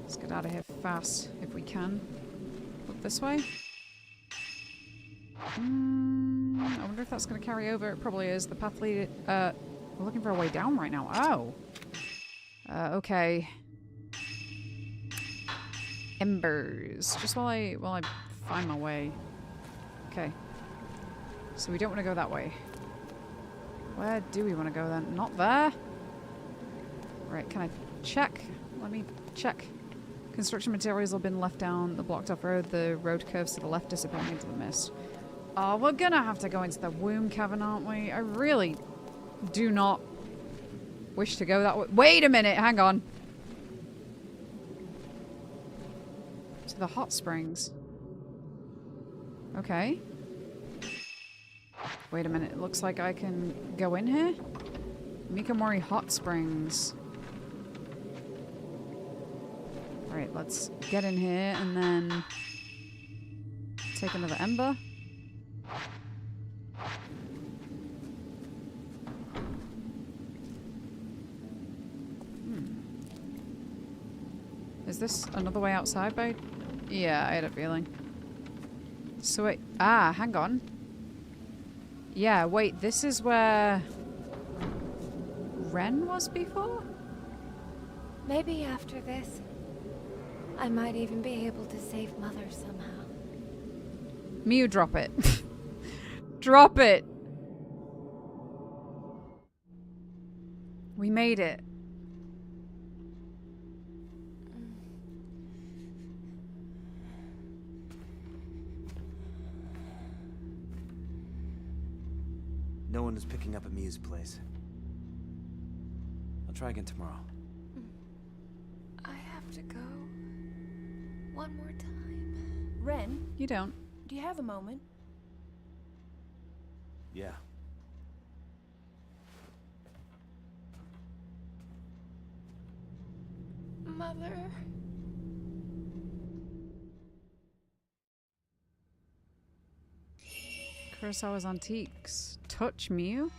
Let's get out of here fast if we can. Look this way. I wonder if that's going to carry over. It probably is. The path lead. We're looking for a way down right now. Oh. Okay. Embers. Just while I find my way. Okay. So we don't want to go that way. Where do we want to go then? Not there. Right. Can I check? Let me check. Construction materials have been left down the blocked off road. The road curves to the left, disappearing into the mist. Oh, we're gonna have to go into the womb cavern, aren't we? I really do not wish to go that way. Wait a minute, hang on. To the hot springs. Okay. Wait a minute, it looks like I can go in here? Mikamori Hot Springs. Alright, let's get in here and then take another ember. Is this another way outside by... Yeah, I had a feeling. So wait... Ah, hang on. Yeah, wait, this is where... Ren was before? Maybe after this, I might even be able to save Mother somehow. Miu, drop it. Drop it! We made it. No one is picking up Ami's place. I'll try again tomorrow. I have to go. One more time. Ren? You don't. Do you have a moment? Yeah. Mother. Kurosawa's Antiques. Touch Miu?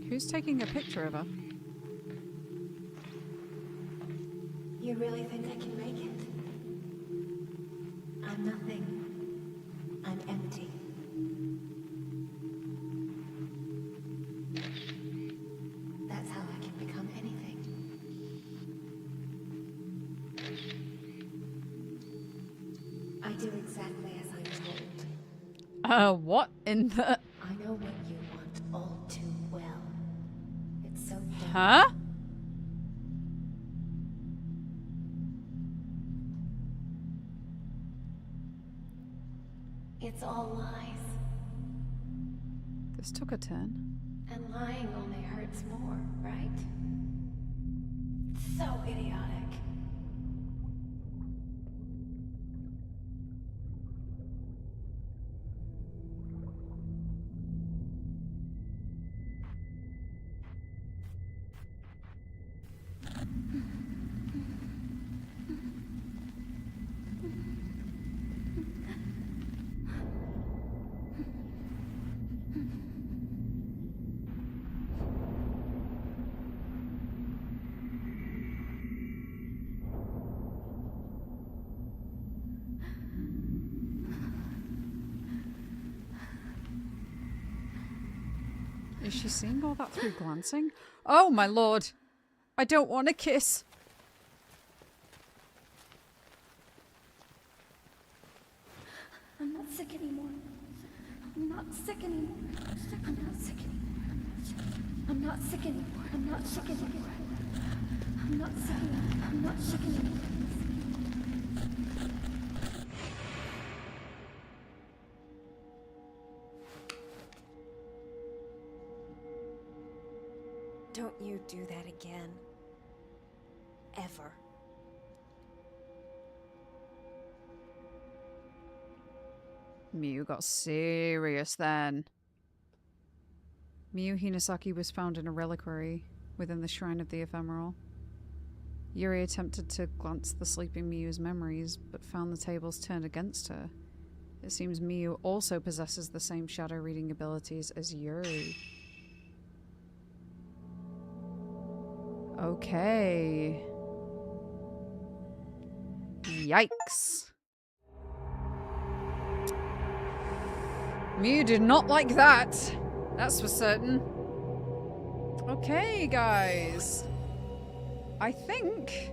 Who's taking a picture of her? You really think I can make it? I'm nothing. I'm empty. That's how I can become anything. I do exactly as I'm told. What in the... I know what you want all too well. It's so dumb. Huh? It's all lies. This took a turn. And lying only hurts more, right? It's so idiotic. Is she seeing all that through glancing? Oh my lord. I don't want to kiss. I'm not sick anymore. I'm not sick anymore. I'm not sick anymore. I'm not sick anymore. I'm not sick anymore. I'm not sick anymore. I'm not sick anymore. Don't you do that again. Ever. Miu got serious then. Miu Hinasaki was found in a reliquary within the Shrine of the Ephemeral. Yuri attempted to glance the sleeping Miu's memories, but found the tables turned against her. It seems Miu also possesses the same shadow reading abilities as Yuri. Okay. Yikes. Miu did not like that. That's for certain. Okay, guys. I think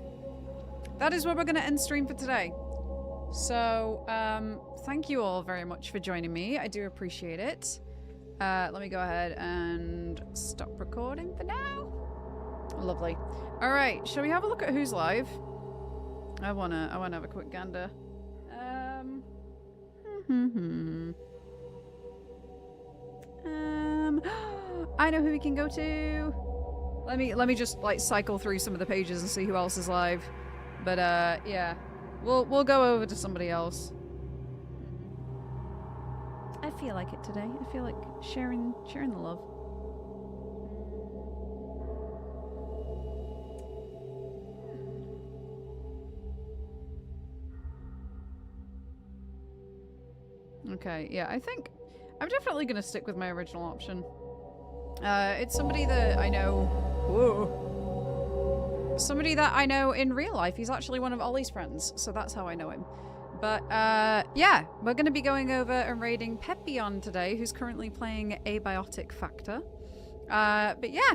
that is where we're going to end stream for today. So, thank you all very much for joining me. I do appreciate it. Let me go ahead and stop recording for now. Lovely. All right, shall we have a look at who's live? I wanna have a quick gander. I know who we can go to. Let me just like cycle through some of the pages and see who else is live. But yeah, we'll go over to somebody else. I feel like it today. I feel like sharing the love. Okay, yeah, I think I'm definitely gonna stick with my original option. It's somebody that I know. Whoa. Somebody that I know in real life. He's actually one of Ollie's friends, so that's how I know him. But yeah, we're gonna be going over and raiding Pepion today, who's currently playing Abiotic Factor. But yeah,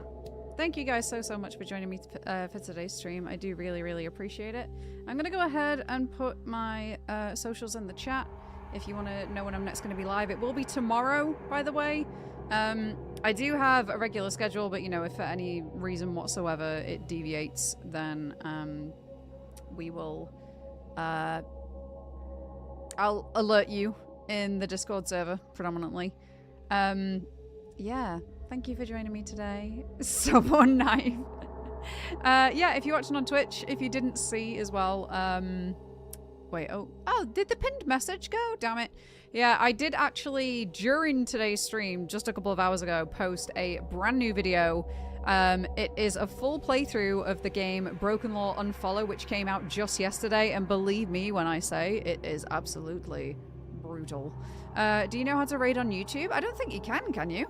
thank you guys so much for joining me for today's stream. I do really appreciate it. I'm gonna go ahead and put my socials in the chat. If you want to know when I'm next going to be live, it will be tomorrow, by the way. I do have a regular schedule, but you know, if for any reason whatsoever it deviates, then we will I'll alert you in the Discord server predominantly. Yeah, thank you for joining me today. Someone knife. Yeah, if you're watching on Twitch, if you didn't see as well, wait, oh, did the pinned message go? Damn it. Yeah, I did actually, during today's stream, just a couple of hours ago, post a brand new video. It is a full playthrough of the game Broken Law Unfollow, which came out just yesterday, and believe me when I say it is absolutely brutal. Do you know how to raid on YouTube? I don't think you can you?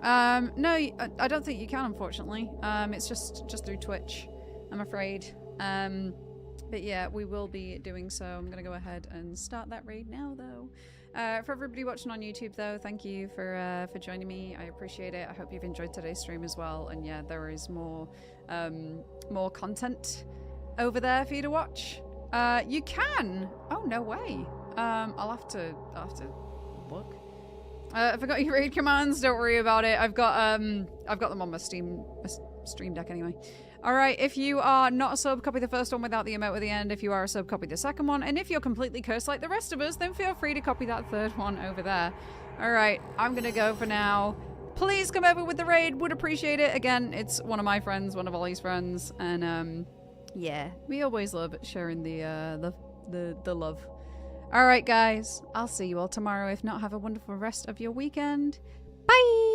No, I don't think you can, unfortunately. It's just through Twitch, I'm afraid. But yeah, we will be doing so. I'm going to go ahead and start that raid now, though. For everybody watching on YouTube, though, thank you for joining me. I appreciate it. I hope you've enjoyed today's stream as well. And yeah, there is more content over there for you to watch. You can. Oh no way. I'll have to look. I forgot your raid commands. Don't worry about it. I've got them on my Stream Deck anyway. Alright, if you are not a sub, copy the first one without the emote at the end. If you are a sub, copy the second one. And if you're completely cursed like the rest of us, then feel free to copy that third one over there. Alright, I'm gonna go for now. Please come over with the raid, would appreciate it. Again, it's one of my friends, one of Ollie's friends. And yeah, we always love sharing the love. Alright guys, I'll see you all tomorrow. If not, have a wonderful rest of your weekend. Bye!